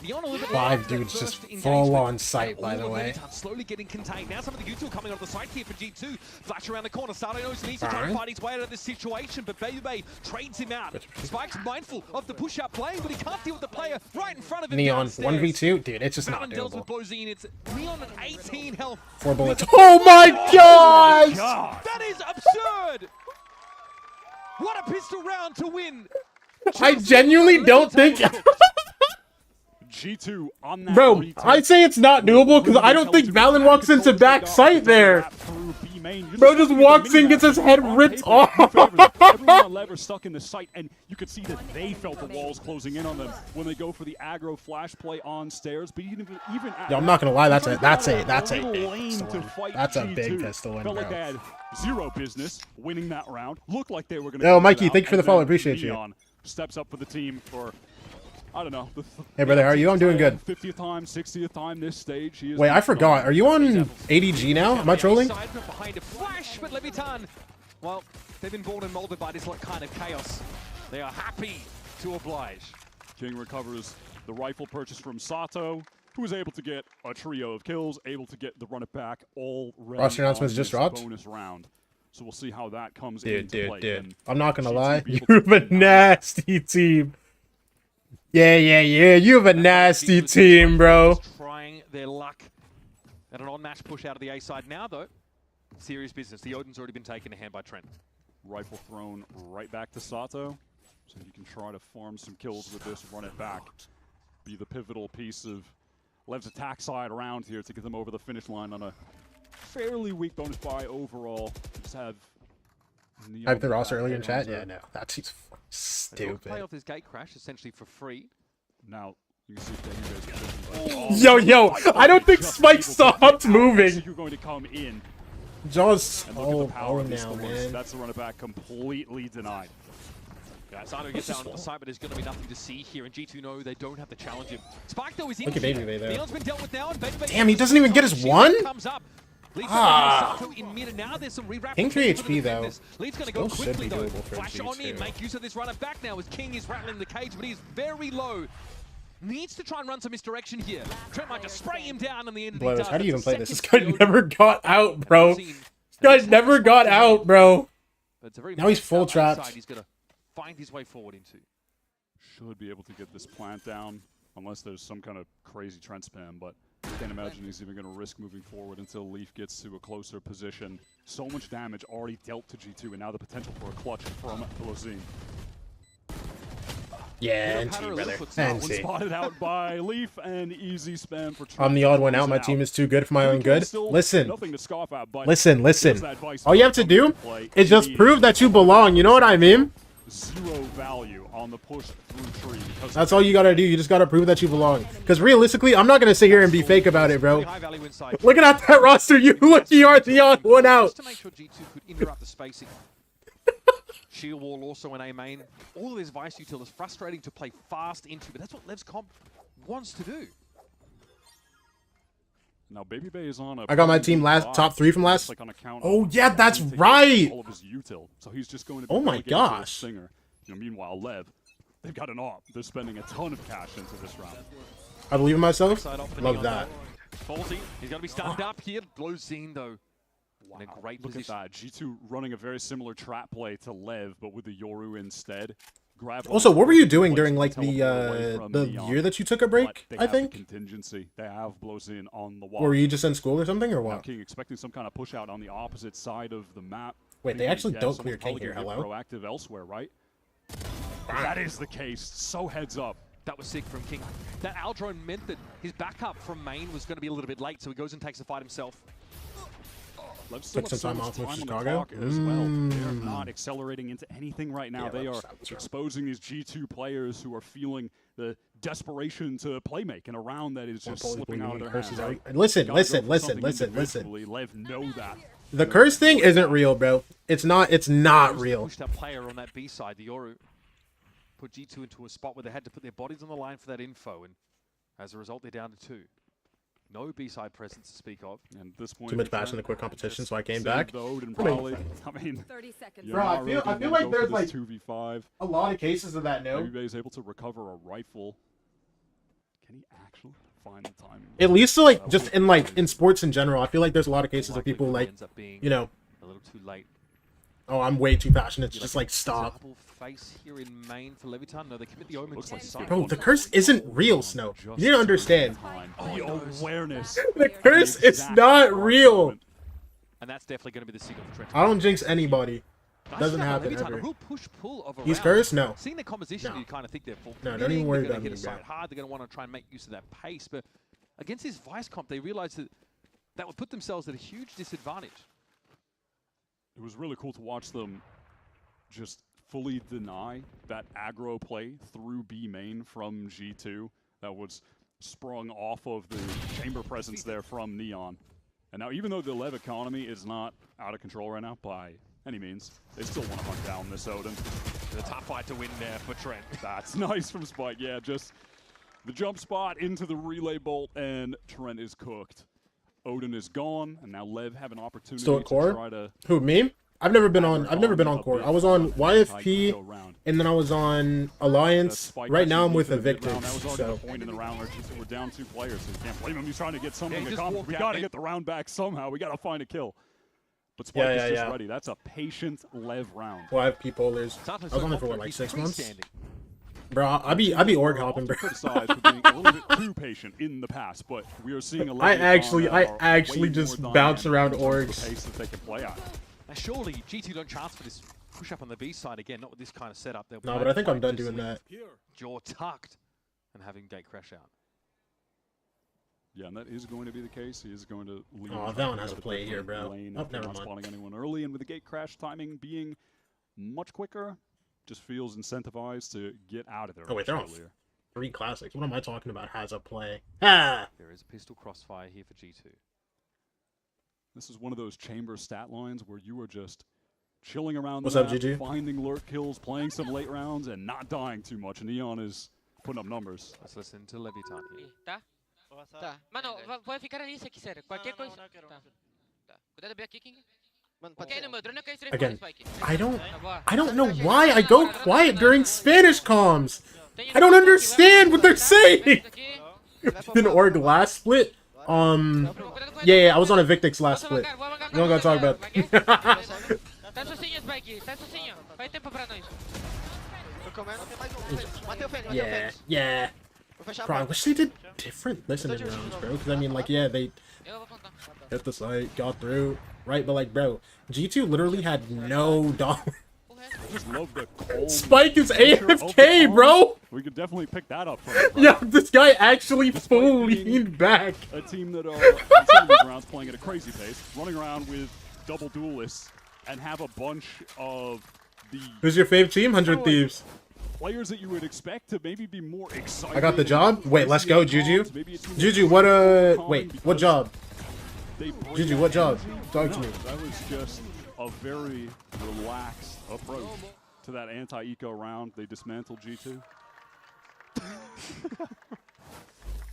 Beyond a little bit 5 later, dudes that just first full on engagement, sight, and by all the of way. Leviathan slowly getting contained. Now some of the util coming onto the side here for G2. Flash around the corner. Sato knows he needs to try to fight his way out of this situation, but Baby Bay trades him out. Spike's mindful of the push-up plane, but he can't deal with the player right in front of him. Neon, downstairs. 1v2? Dude, it's just not Valen deals with doable. blows in. It's Neon at 18 health. 4 bullets. Oh my gosh! That is absurd! What a pistol round to win! I genuinely don't think... G2 on that Bro, retake. I say it's not doable because I don't think Valen walks into back sight there. Bro just walks in, gets his head ripped off. Everyone on Lev are stuck in the site, and you could see that they felt the walls closing in on them when they go for the aggro flash play on stairs. But even Yo, I'm not gonna lie, that's a big lane pistol to win. fight That's a G2. big pistol win, Felt bro. like they had zero business winning that round. Looked like they were gonna. Yo, close it Mikey, out, thank you for the and follow. then Appreciate you. Neon steps up for the team for, I don't know. Hey, brother, how are you? I'm doing good. 50th time, 60th time this stage. He is Wait, I forgot. Are you on ADG now? Am I trolling? Behind a flash, but Leviathan, well, they've been born and molded by this kind of chaos. They are happy to oblige. King recovers the rifle purchase from Sato, who was able to get a trio of kills, able to get the run it back all Roster announcements just dropped? bonus round. So we'll see how that comes into play. Dude. I'm not gonna lie. You have a nasty team. Yeah. You have a nasty team, bro. Trying their luck at an on-match push out of the A side now, though. Serious business. The Odin's already been taken to hand by Trent. Rifle thrown right back to Sato, so he can try to farm some kills with this, run it back. Be the pivotal piece of Lev's attack side around here to get them over the finish line on a fairly weak bonus buy overall. Just have Type the roster earlier in chat? Yeah, no. That's stupid. Play off this gate crash essentially for free. Now, you can see Yo, I don't think Spike stopped moving. You're going to come in. Jaw's so low now, man. That's the run it back completely denied. Yeah, Sato gets out on the side, but there's going to be nothing to see here. And G2 know they don't have to challenge him. Spike, though, is in. Look at Baby Bay there. Neon's been dealt with now, and Baby Bay Damn, he doesn't even get his one? comes up. Ah. In mid, and now there's some King 3 HP though. Lead's going to go Still quickly should be though. doable for Flash on in, G2. make use of this runner back now as King is rattling the cage, but he's very low. needs to try and run some misdirection here. Trent might just spray him down in the end. Blows. How do you even play this? This guy never got out, bro. This guy never got out, bro. Now he's full trapped. He's gonna find his way forward into. Should be able to get this plant down, unless there's some kind of crazy Trent spam, but I can't imagine he's even going to risk moving forward until Leaf gets to a closer position. So much damage already dealt to G2, and now the potential for a clutch from Blazin. Yeah, NT, brother. NT. Spotted out by Leaf and easy spam for Trent. I'm the odd one out. My team is too good for my own good. Listen. Listen. All you have to do is just prove that you belong. You know what I mean? Zero value on the push through tree. That's all you gotta do. You just gotta prove that you belong. Because realistically, I'm not gonna sit here and be fake about it, bro. Looking at that roster, you are the odd one out. Just to make sure G2 could interrupt the spacing. Shield wall also in A main. All of this Vice util is frustrating to play fast into, but that's what Lev's comp wants to do. Now Baby Bay is on a I got my team top 3 from last. Oh yeah, that's right. All of his util, so he's just going to oh my gosh. Singer. You know, meanwhile, Lev, they've got an op. They're spending a ton of cash into this round. I believe in myself. Love that. Faulty, he's going to be stunned up here. Blazin though. Wow. In a great position. At that. G2 running a very similar trap play to Lev, but with the Yoru instead. Also, what were you doing during like the year that you took a break? I think. Contingency. They have Blazin on the wall. Or were you just in school or something, or what? Now King expecting some kind of push out on the opposite side of the map. Wait, they actually don't clear King here. Hello. Proactive elsewhere, right? That is the case. So heads up. That was sick from King. That Aldrone meant that his backup from main was going to be a little bit late, so he goes and takes the fight himself. Took some time off with Chicago as well. They're not accelerating into anything right now. They are exposing these G2 players who are feeling the desperation to play make in a round that is just slipping out of their hands. Right? Listen. Lev know that. The curse thing isn't real, bro. It's not real. Pushed that player on that B side, the Yoru put G2 into a spot where they had to put their bodies on the line for that info, and as a result, they're down to 2. No B-side presence to speak of. And at this point, too much passion in the quick competition, so I came back. Probably, I mean, 30 seconds. Bro, I feel like there's like 2v5. A lot of cases of that. No. Maybe he's able to recover a rifle. Can he actually find the timing? At least to like just in sports in general, I feel like there's a lot of cases of people like, you know, a little too late. Oh, I'm way too passionate to just like stop. Face here in main for Leviton. No, they commit the omen. Bro, the curse isn't real, Snow. You need to understand. The awareness. The curse is not real. And that's definitely going to be the signal for Trent. I don't jinx anybody. Doesn't happen ever. He's cursed? No. Seeing the composition, you kind of think they're full. No, don't even worry about me, bro. Hard. They're going to want to try and make use of that pace, but against this Vice comp, they realized that that would put themselves at a huge disadvantage. It was really cool to watch them just fully deny that aggro play through B main from G2 that was sprung off of the chamber presence there from Neon. And now even though the LEV economy is not out of control right now by any means, they still want to hunt down this Odin. The top fight to win there for Trent. That's nice from Spike. Yeah, just the jump spot into the relay bolt and Trent is cooked. Odin is gone, and now Lev have an opportunity to try to... Who, me? I've never been on Core. I was on YFP, and then I was on Alliance. Right now I'm with Evicted. That was already the point in the round where we're down 2 players, so you can't blame him. He's trying to get something to come. We got to get the round back somehow. We got to find a kill. But Spike is just ready. That's a patient Lev round. YFP Polars. I was on there for what, like 6 months? Bro, I be org hopping, bro. Criticized for being a little bit too patient in the past, but we are seeing a lot. I actually just bounce around orgs. The pace that they can play at. Now surely G2 don't chance for this push up on the B side again, not with this kind of setup. No, but I think I'm done doing that. Jaw tucked and having gate crash out. Yeah, and that is going to be the case. He is going to leave. Oh, that one has a play here, bro. Oh, never mind. Spawning anyone early, and with the gate crash timing being much quicker, just feels incentivized to get out of there. Oh wait, they're on 3 classics. What am I talking about? Has a play. Ah! There is a pistol crossfire here for G2. This is one of those chamber stat lines where you are just chilling around the map, GG? finding lurk kills, playing some late rounds, and not dying too much. Neon is putting up numbers. Let's listen to Leviton here. Tá? Tá. Mano, pode ficar ali se quiser. Qualquer coisa. Tá. Cuidado bem aqui, King. Again, I don't know why I go quiet during Spanish comms. I don't understand what they're saying. An org last split? Yeah, I was on a Victix last split. We don't gotta talk about it. Yeah. Bro, I wish they did different listening rounds, bro. Because I mean, like, yeah, they hit the site, got through, right? But like, bro, G2 literally had no dog. Spike is AFK, bro. We could definitely pick that up from him, Yeah, this guy actually full leaned back. A team that are on some of these rounds playing at a crazy pace, running around with double duelists, and have a bunch of the. Who's your favorite team? 100 Thieves. Players that you would expect to maybe be more excited. I got the job. Wait, let's go, Juju. Juju, what wait, what job? Juju, what job? Talk to me. That was just a very relaxed approach to that anti-eco round. They dismantled G2.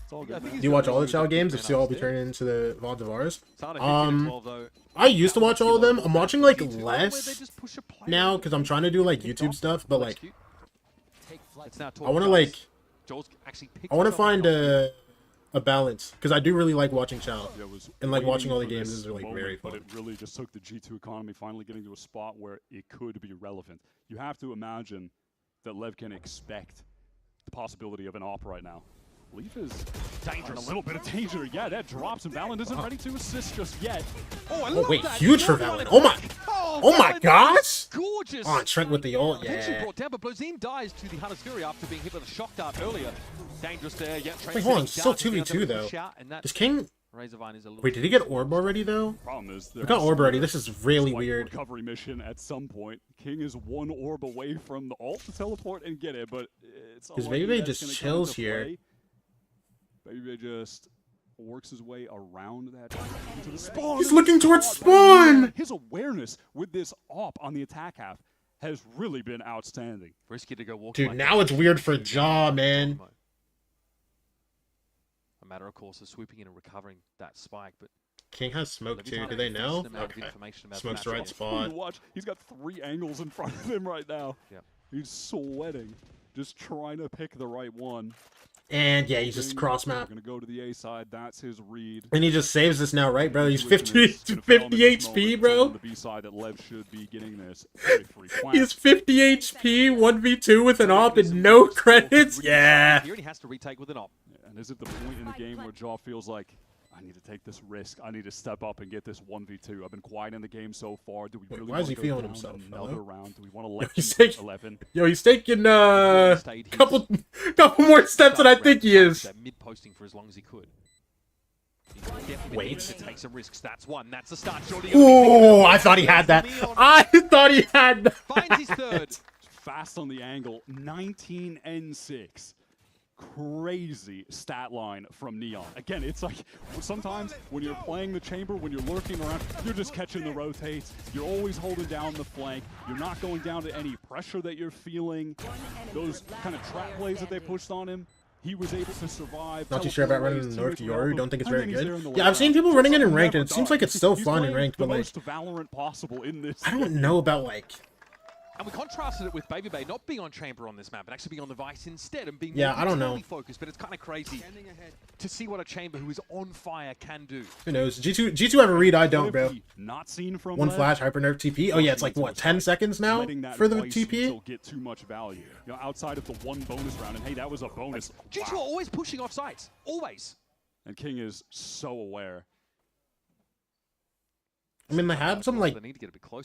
It's all good. Do you watch all the Chow games? If so, I'll be turning into the VODs of ours. I used to watch all of them. I'm watching like less now because I'm trying to do like YouTube stuff, but like I want to find a balance because I do really like watching Chow and like watching all the games is like very fun. But it really just took the G2 economy finally getting to a spot where it could be relevant. You have to imagine that LEV can expect the possibility of an op right now. LEV is dangerous. A little bit of danger. Yeah, that drops and Valen isn't ready to assist just yet. Oh wait, huge for Valen. Oh my gosh! Gorgeous. Oh, Trent with the ult. Eventually Yeah. brought down, but Blozine dies to the Hunter's Fury after being hit with a shock dart earlier. Dangerous there. Yeah, Wait, hold on. It's still 2v2 though. Is King? Wait, did he get orb already though? Problem is, we got orb already. This is really weird. Recovery mission at some point. King is one orb away from the ult to teleport and get it, but it's because Baby just chills here. Baby just works his way around that into the spawn. He's looking towards spawn. His awareness with this op on the attack half has really been outstanding. Risky to go walk. Dude, now it's weird for Jaw, man. A matter, of course, of swooping in and recovering that spike, but King has smoke too. Do they know? Okay. Smoke's the right spot. Watch, he's got 3 angles in front of him right now. Yeah. He's sweating, just trying to pick the right one. And yeah, he's just cross map. Gonna go to the A side. That's his read. And he just saves this now, right, bro? He's 50 HP, bro. The B side that LEV should be getting this. He's 50 HP, 1v2 with an op and no credits. Yeah. He already has to retake with an op. And is it the point in the game where Jaw feels like, I need to take this risk. I need to step up and get this 1v2. I've been quiet in the game so far. Do we really why is he go feeling down himself? Another round? Do we want to let he's him taking 11? Yo, he's taking couple more steps than I think he is. Mid posting for as long as he could. Wait. To take some risks. That's one. That's the start. Oh, I thought he had that. I thought he had that. Finds his third. Fast on the angle. 19 and 6. Crazy stat line from Neon. Again, it's like sometimes when you're playing the chamber, when you're lurking around, you're just catching the rotates. You're always holding down the flank. You're not going down to any pressure that you're feeling. Those kind of trap plays that they pushed on him, he was able to survive. Not too sure about running in North Yoru. Don't think it's very good. Yeah, I've seen people running it in ranked, and it seems like it's still fun in ranked, but like, Valorant possible in this. I don't know about like. And we contrasted it with Baby Bay not being on Chamber on this map, but actually being on the Vice instead and being I don't know. focused. But it's kind of crazy to see what a Chamber who is on fire can do. Who knows? G2 have a read. I don't, bro. Not seen from one flash, hyper nerf TP. Oh yeah, it's like what 10 seconds now for the TP. Will get too much value. You know, outside of the one bonus round, and hey, that was a bonus. G2 are always pushing off sites, always. And King is so aware. I mean, they have some like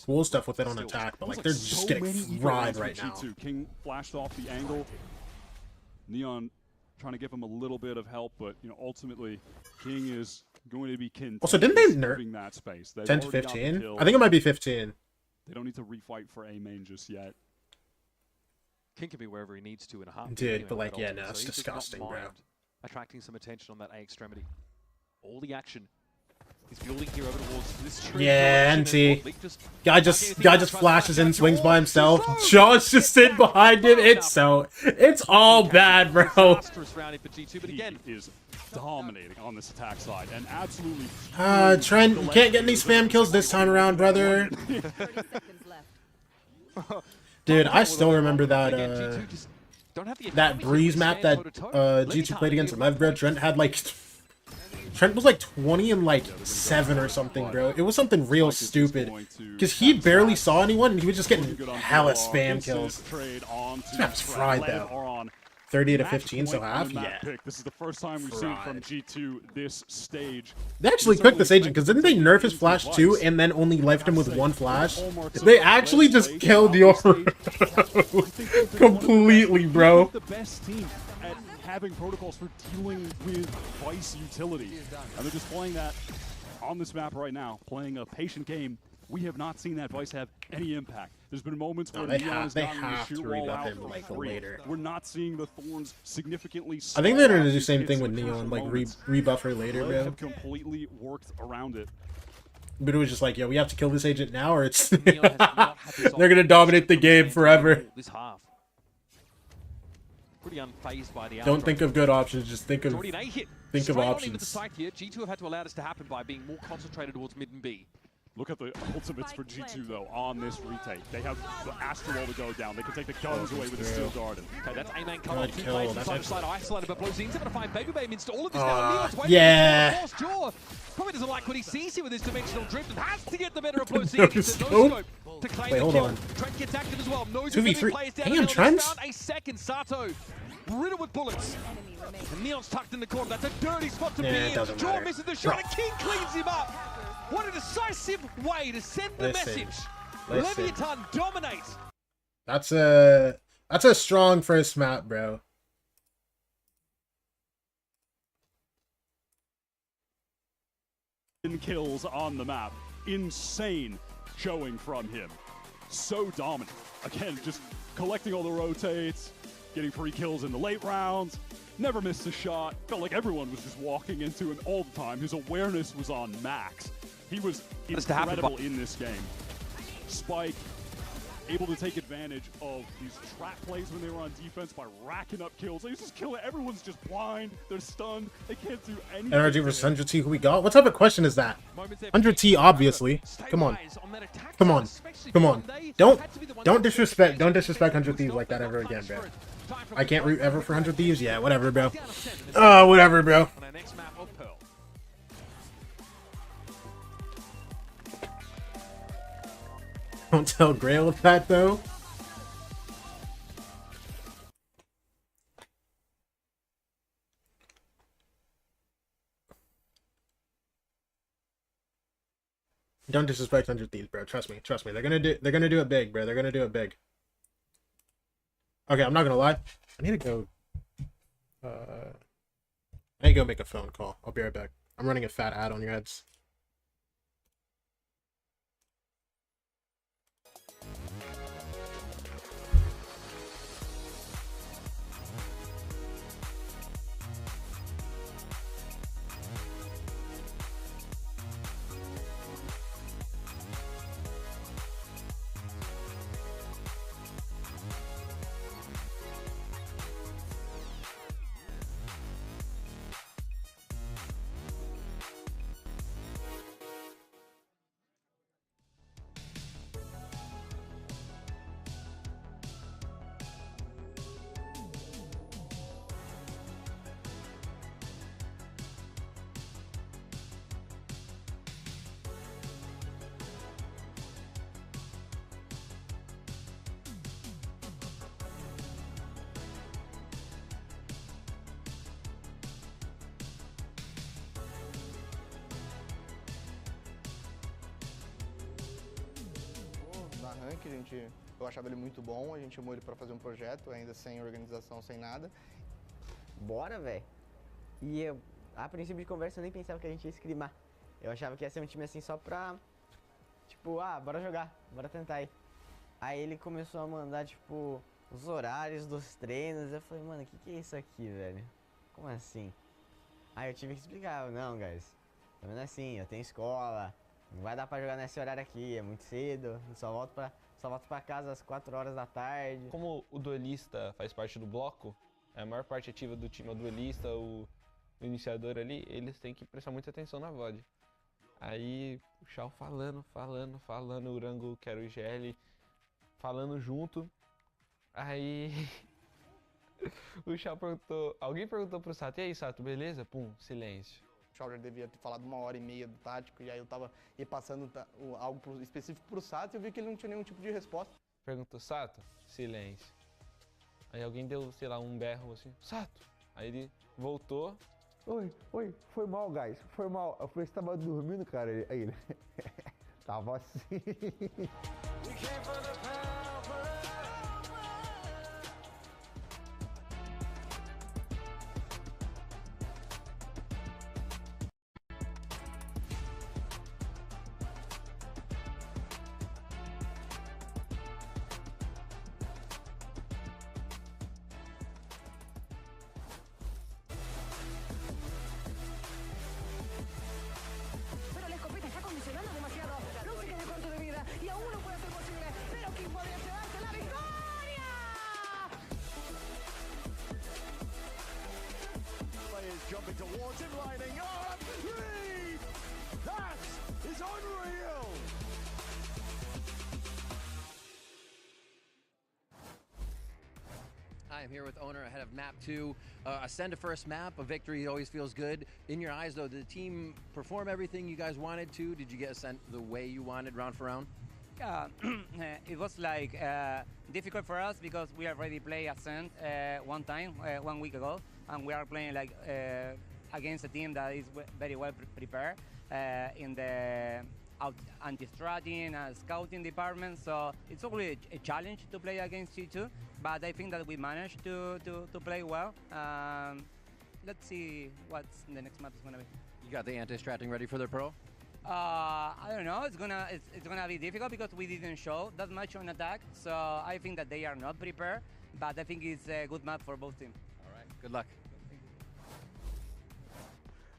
cool stuff with it on attack, but like they're just getting fried right now. King flashed off the angle. Neon trying to give him a little bit of help, but you know, ultimately, King is going to be content. Also, didn't they nerf that space? 10 to 15? I think it might be 15. They don't need to refight for A main just yet. King can be wherever he needs to in a heartbeat. Dude, anyway, but like, yeah, no, so it's he does disgusting, not bro. mind attracting some attention on that A extremity. All the action He's building here over towards this tree. Yeah, NT. Guy just flashes in, swings by himself. John's just sitting behind him. It's all bad, bro. He is dominating on this attack side and absolutely. Trent, you can't get any spam kills this time around, brother. Dude, I still remember that that Breeze map that G2 played against LEV, bro. Trent was like 20 and like 7 or something, bro. It was something real stupid. Because he barely saw anyone and he was just getting hella spam kills. This map's fried though. 30 to 15, so half? Yeah. This is the first time we've seen from G2 this stage. They actually cooked this agent, because didn't they nerf his flash too and then only left him with one flash? They actually just killed your completely, bro. The best team at having protocols for dealing with Vice utility. And they're just playing that on this map right now, playing a patient game. We have not seen that Vice have any impact. There's been moments where they have to rebuff him like later. We're not seeing the Thorns significantly. I think they're gonna do the same thing with Neon, like rebuff her later, bro. Have completely worked around it. But it was just like, yo, we have to kill this agent now, or it's they're gonna dominate the game forever. This half. Pretty unfazed by the Don't think of good options, just think of options. G2 have had to allow this to happen by being more concentrated towards mid and B. Look at the ultimates for G2 though on this retake. They have the Astral to go down. They can take the guns away with the Steel Garden. Okay, that's A-Man cut off. Two players inside side isolated, but blows into to find Baby Bay into all of this now. Yeah. Probably doesn't like what he sees here with his dimensional drift and has to get the better of Blows no scope to claim the kill. Trent gets active as well. Knows 2v3. Damn, Trent. A second. Sato riddled with bullets. And Neon's tucked in the corner. That's a dirty spot to be in. Jaw misses the shot and King cleans him up. What a decisive way to send the message. Leviathan dominates. That's a strong first map, bro. Kills on the map. Insane showing from him. So dominant. Again, just collecting all the rotates, getting free kills in the late rounds. Never missed a shot. Felt like everyone was just walking into him all the time. His awareness was on max. He was incredible in this game. Spike, able to take advantage of these trap plays when they were on defense by racking up kills. They just kill it. Everyone's just blind. They're stunned. They can't do anything. NRG versus 100T, who we got? What type of question is that? 100T, obviously. Come on. Come on. Come on. Don't disrespect 100 Thieves like that ever again, bro. I can't root ever for 100 Thieves? Yeah, whatever, bro. Whatever, bro. Don't tell Grail that, though. Don't disrespect 100 Thieves, bro. Trust me. Trust me. They're gonna do it big, bro. They're gonna do it big. Okay, I'm not gonna lie. I need to go. I need to go make a phone call. I'll be right back. I'm running a fat ad on your heads. Eu achava ele muito bom, a gente chamou ele pra fazer um projeto, ainda sem organização, sem nada. Bora, velho. E eu, a princípio de conversa, eu nem pensava que a gente ia scrimar. Eu achava que ia ser um time assim só pra, tipo, bora jogar, bora tentar aí. Aí ele começou a mandar, tipo, os horários dos treinos. Eu falei, mano, o que é isso aqui, velho? Como assim? Aí eu tive que explicar, não, guys. Pelo menos assim, eu tenho escola, não vai dar pra jogar nesse horário aqui, é muito cedo, eu só volto pra casa às 4 horas da tarde. Como o duelista faz parte do bloco, a maior parte ativa do time é o duelista, o iniciador ali, eles têm que prestar muita atenção na VOD. Aí o Shao falando, o Urango, que era o IGL, falando junto. Aí o Shao perguntou, alguém perguntou pro Sato, e aí Sato, beleza? Pum, silêncio. O Shao já devia ter falado 1h30 do tático, e aí eu tava repassando algo específico pro Sato e eu vi que ele não tinha nenhum tipo de resposta. Perguntou, Sato, silêncio. Aí alguém deu, sei lá, um berro assim, Sato. Aí ele voltou. Oi, foi mal, guys, foi mal. Eu falei, você tava dormindo, cara? Aí ele, tava assim. Pero la escopeta está condicionando demasiado. No se quede corto de vida y aún no puede ser posible. Pero ¿quién podría llevarse la victoria? Players jumping towards him, lining up. Lead! That is unreal! Hi, I'm here with Owner ahead of map 2. Ascend to first map, a victory always feels good. In your eyes, though, did the team perform everything you guys wanted to? Did you get Ascend the way you wanted, round for round? It was like difficult for us because we already played Ascent one time, 1 week ago, and we are playing like against a team that is very well prepared in the anti-stratting and scouting department. So it's always a challenge to play against G2, but I think that we managed to play well. Let's see what's the next map is gonna be. You got the anti-stratting ready for the pro? I don't know. It's gonna be difficult because we didn't show that much on attack. So I think that they are not prepared, but I think it's a good map for both teams. All right. Good luck.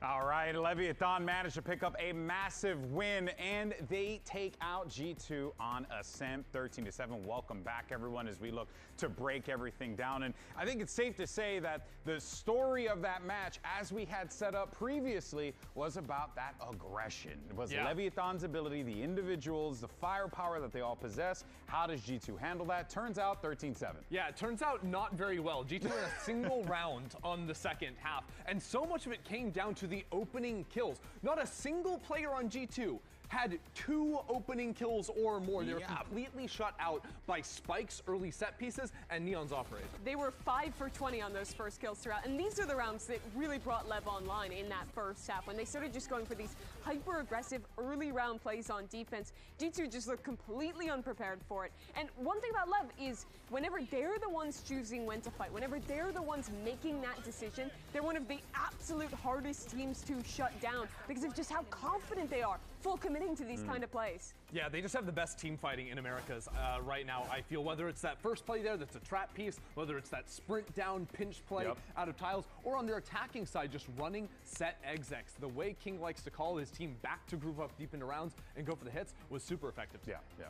All right, Leviathan managed to pick up a massive win, and they take out G2 on Ascent 13-7. Welcome back, everyone, as we look to break everything down. And I think it's safe to say that the story of that match, as we had set up previously, was about that aggression. It was Leviathan's ability, the individuals, the firepower that they all possess. How does G2 handle that? Turns out 13-7. Yeah, it turns out not very well. G2 had a single round on the second half, and so much of it came down to the opening kills. Not a single player on G2 had 2 opening kills or more. They were completely shut out by Spike's early set pieces and Neon's operate. They were 5 for 20 on those first kills throughout, and these are the rounds that really brought LEV online in that first half. When they started just going for these hyper-aggressive early round plays on defense, G2 just looked completely unprepared for it. And one thing about LEV is whenever they're the ones choosing when to fight, whenever they're the ones making that decision, they're one of the absolute hardest teams to shut down because of just how confident they are, full committing to these kind of plays. Yeah, they just have the best team fighting in Americas right now, I feel. Whether it's that first play there that's a trap piece, whether it's that sprint down pinch play out of tiles, or on their attacking side, just running set execs. The way King likes to call his team back to groove up deep into rounds and go for the hits was super effective.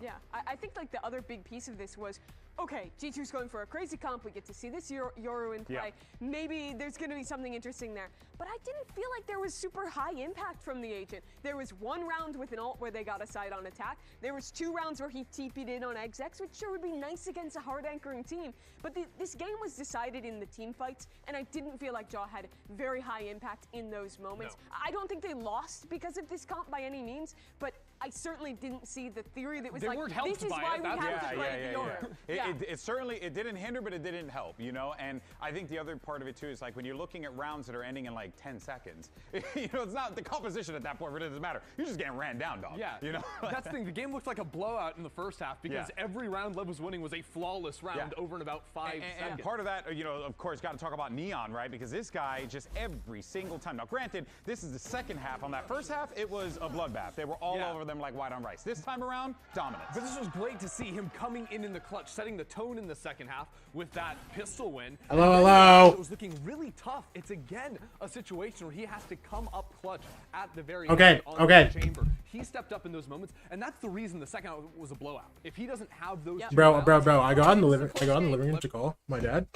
Yeah, I think like the other big piece of this was, okay, G2's going for a crazy comp. We get to see this Yoru in play. Maybe there's going to be something interesting there. But I didn't feel like there was super high impact from the agent. There was 1 round with an ult where they got a side on attack. There was 2 rounds where he TP'd in on execs, which sure would be nice against a hard anchoring team. But this game was decided in the team fights, and I didn't feel like Jaw had very high impact in those moments. No. I don't think they lost because of this comp by any means, but I certainly didn't see the theory that was They like, weren't helped this is by why it. we have to play Yoru. It certainly, it didn't hinder, but it didn't help, you know? And I think the other part of it too is like when you're looking at rounds that are ending in like 10 seconds, you know, it's not the composition at that point, but it doesn't matter. You're just getting ran down, dog. Yeah, you know? That's the thing. The game looked like a blowout in the first half because every round Lev was winning was a flawless round over in about 5 seconds. And part of that, you know, of course, got to talk about Neon, right? Because this guy just every single time. Now, granted, this is the second half. On that first half, it was a bloodbath. They were all over them like white on rice. This time around, dominance. But this was great to see him coming in the clutch, setting the tone in the second half with that pistol win. Hello. It was looking really tough. It's again a situation where he has to come up clutch at the very Okay, end on okay. the chamber. He stepped up in those moments, and that's the reason the second half was a blowout. If he doesn't have those two Bro, rounds, I got in the living room to call my dad.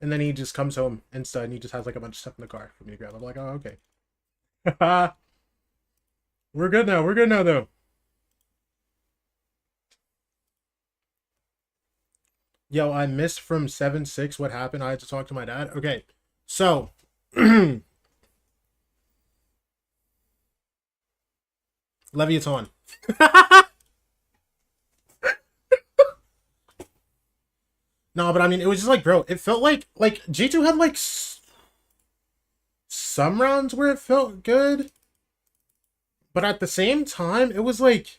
And then he just comes home Insta and he just has like a bunch of stuff in the car for me to grab. I'm like, oh, okay. We're good now. We're good now, though. Yo, I missed from 7-6 what happened. I had to talk to my dad. Okay, so Leviathan. No, but I mean, it was just like, bro, it felt like G2 had like some rounds where it felt good, but at the same time, it was like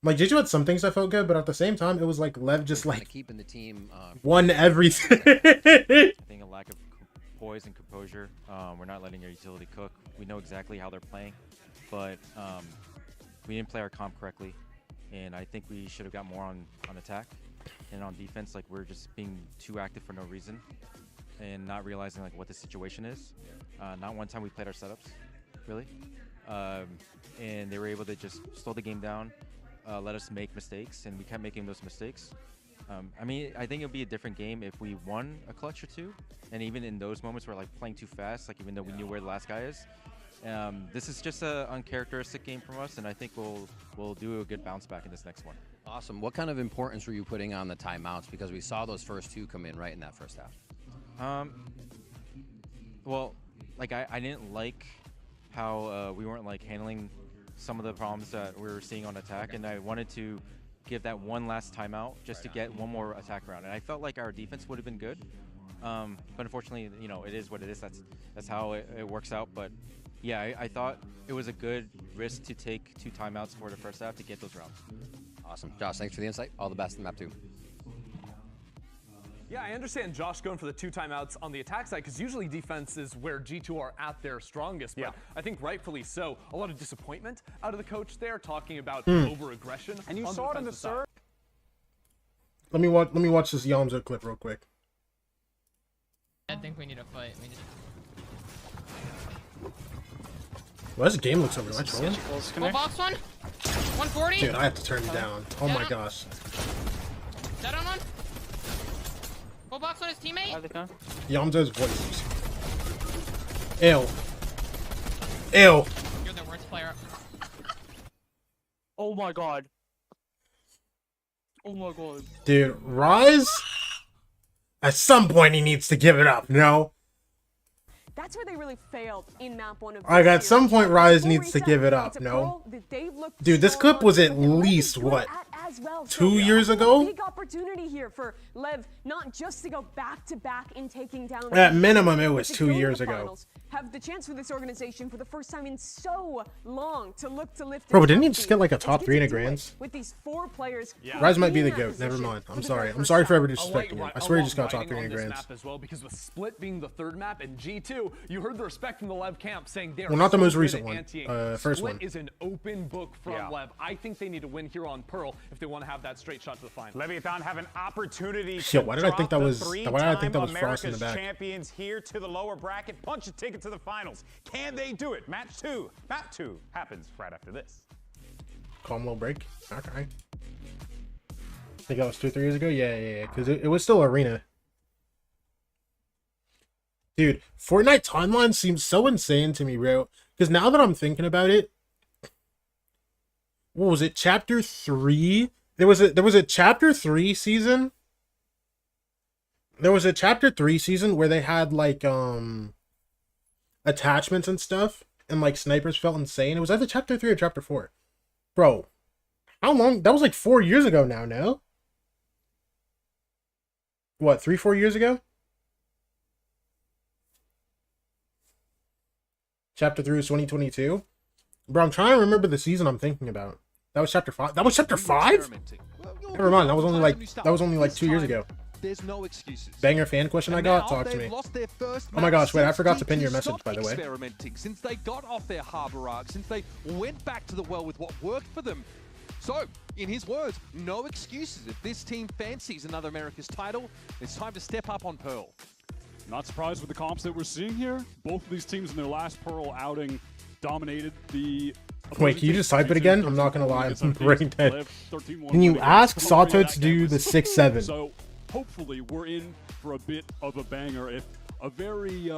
G2 had some things that felt good, but at the same time, it was like Lev just like keeping the team won everything. I think a lack of poise and composure. We're not letting our utility cook. We know exactly how they're playing, but we didn't play our comp correctly, and I think we should have got more on attack and on defense. Like, we're just being too active for no reason and not realizing like what the situation is. Not one time we played our setups, really, and they were able to just slow the game down, let us make mistakes, and we kept making those mistakes. I mean, I think it would be a different game if we won a clutch or two, and even in those moments we're like playing too fast, like even though we knew where the last guy is. This is just an uncharacteristic game from us, and I think we'll do a good bounce back in this next one. Awesome. What kind of importance were you putting on the timeouts? Because we saw those first two come in right in that first half. Well, like I didn't like how we weren't like handling some of the problems that we were seeing on attack, and I wanted to give that one last timeout just to get one more attack round. And I felt like our defense would have been good, but unfortunately, you know, it is what it is. That's how it works out. But yeah, I thought it was a good risk to take 2 timeouts for the first half to get those rounds. Awesome. Josh, thanks for the insight. All the best in map 2. Yeah, I understand Josh going for the 2 timeouts on the attack side, because usually defense is where G2 are at their strongest. But I think rightfully so. A lot of disappointment out of the coach there, talking about over-aggression. And you saw it on the serve. Let me watch this Yamza clip real quick. I think we need a fight. Well, this game looks so much fun. Full box one. 140. Dude, I have to turn it down. Oh my gosh. Dead on one. Full box on his teammate. Yamza's voice. Ew. Ew. You're the worst player. Oh my god. Oh my god. Dude, Rise? At some point he needs to give it up, no? That's where they really failed in map 1 of Like, at some point Rise needs to give it up, no? Dude, this clip was at least, what, 2 years ago? Big opportunity here for Lev, not just to go back-to-back in taking down... At minimum, it was 2 years ago. Have the chance for this organization for the first time in so long to look to lift... Bro, but didn't he just get like a top 3 in a Grands? With these 4 players... Rise might be the GOAT, never mind. I'm sorry. I'm sorry for ever disrespecting him. I swear he just got top 3 in a Grands. As well, because with Split being the 3rd map and G2, you heard the respect from the Lev camp saying they're well, not the most good recent at one. anti-aim. First Split one. is an open book from Lev. I think they need to win here on Pearl if they want to have that straight shot to the final. Leviathan have an opportunity Shit, why did I think that was Frost in the back? Champions here to the lower bracket, punch a ticket to the finals. Can they do it? Match 2. Map 2 happens right after this. Calm little break. Okay. I think that was 2 or 3 years ago. Yeah. Because it was still arena. Dude, Fortnite timeline seems so insane to me, bro. Because now that I'm thinking about it, what was it? Chapter 3. There was a Chapter 3 season. There was a Chapter 3 season where they had like attachments and stuff, and like snipers felt insane. It was either Chapter 3 or Chapter 4. Bro, how long? That was like 4 years ago now, no? What, 3-4 years ago? Chapter 3 was 2022. Bro, I'm trying to remember the season I'm thinking about. That was Chapter 5. That was Chapter 5? Never mind. That was only like 2 years ago. there's no excuses. Banger fan question I got? Talk to me. Oh my gosh, wait, I forgot to pin your message, by the way. Experimenting since they got off their harbor arc, since they went back to the well with what worked for them. So, in his words, no excuses. If this team fancies another America's title, it's time to step up on Pearl. Not surprised with the comps that we're seeing here. Both of these teams in their last Pearl outing dominated the... Wait, can you just type it again? I'm not gonna lie, I'm brain dead. Can you ask Sato to do the 6-7? So, hopefully, we're in for a bit of a banger. If a very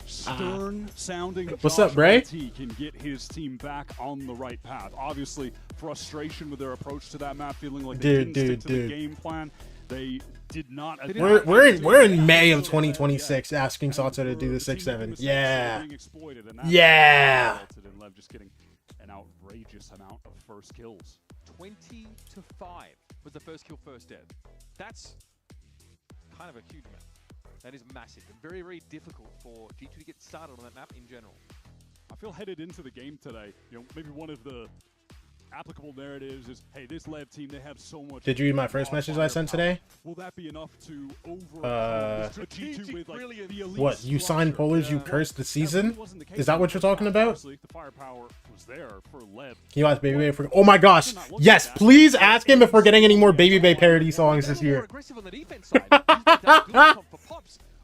stern-sounding What's up, Bray? can get his team back on the right path. Obviously, frustration with their approach to that map, feeling like they didn't stick to the game plan. They did not. We're in May of 2026 asking Sato to do the 6-7. Yeah. Yeah. And Lev just getting an outrageous amount of first kills. 20-5 was the first kill, first dead. That's kind of a huge amount. That is massive and very, very difficult for G2 to get started on that map in general. I feel headed into the game today, you know, maybe one of the applicable narratives is, hey, this LEV team, they have so much. Did you read my first message I sent today? Will that be enough to G2 with like the elite what, you signed Polars, you cursed the season? Is that what you're talking about? The firepower was there for LEV. Can you ask Baby Bay for... Oh my gosh! Yes, please ask him if we're getting any more Baby Bay parody songs this year.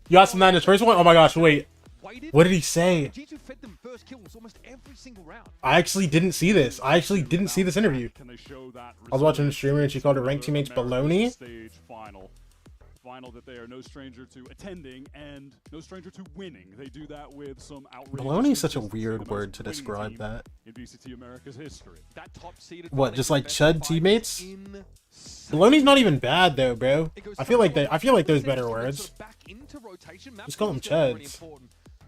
You asked him that in his first one? Oh my gosh, wait. What did he say? I actually didn't see this. I actually didn't see this interview. I was watching a streamer and she called her ranked teammates baloney. Final that they are no stranger to attending and no stranger to winning. They do that with some outrageous. Baloney is such a weird word to describe that. In VCT America's history. What, just like chud teammates? Baloney's not even bad though, bro. I feel like there's better words. Just call them chuds.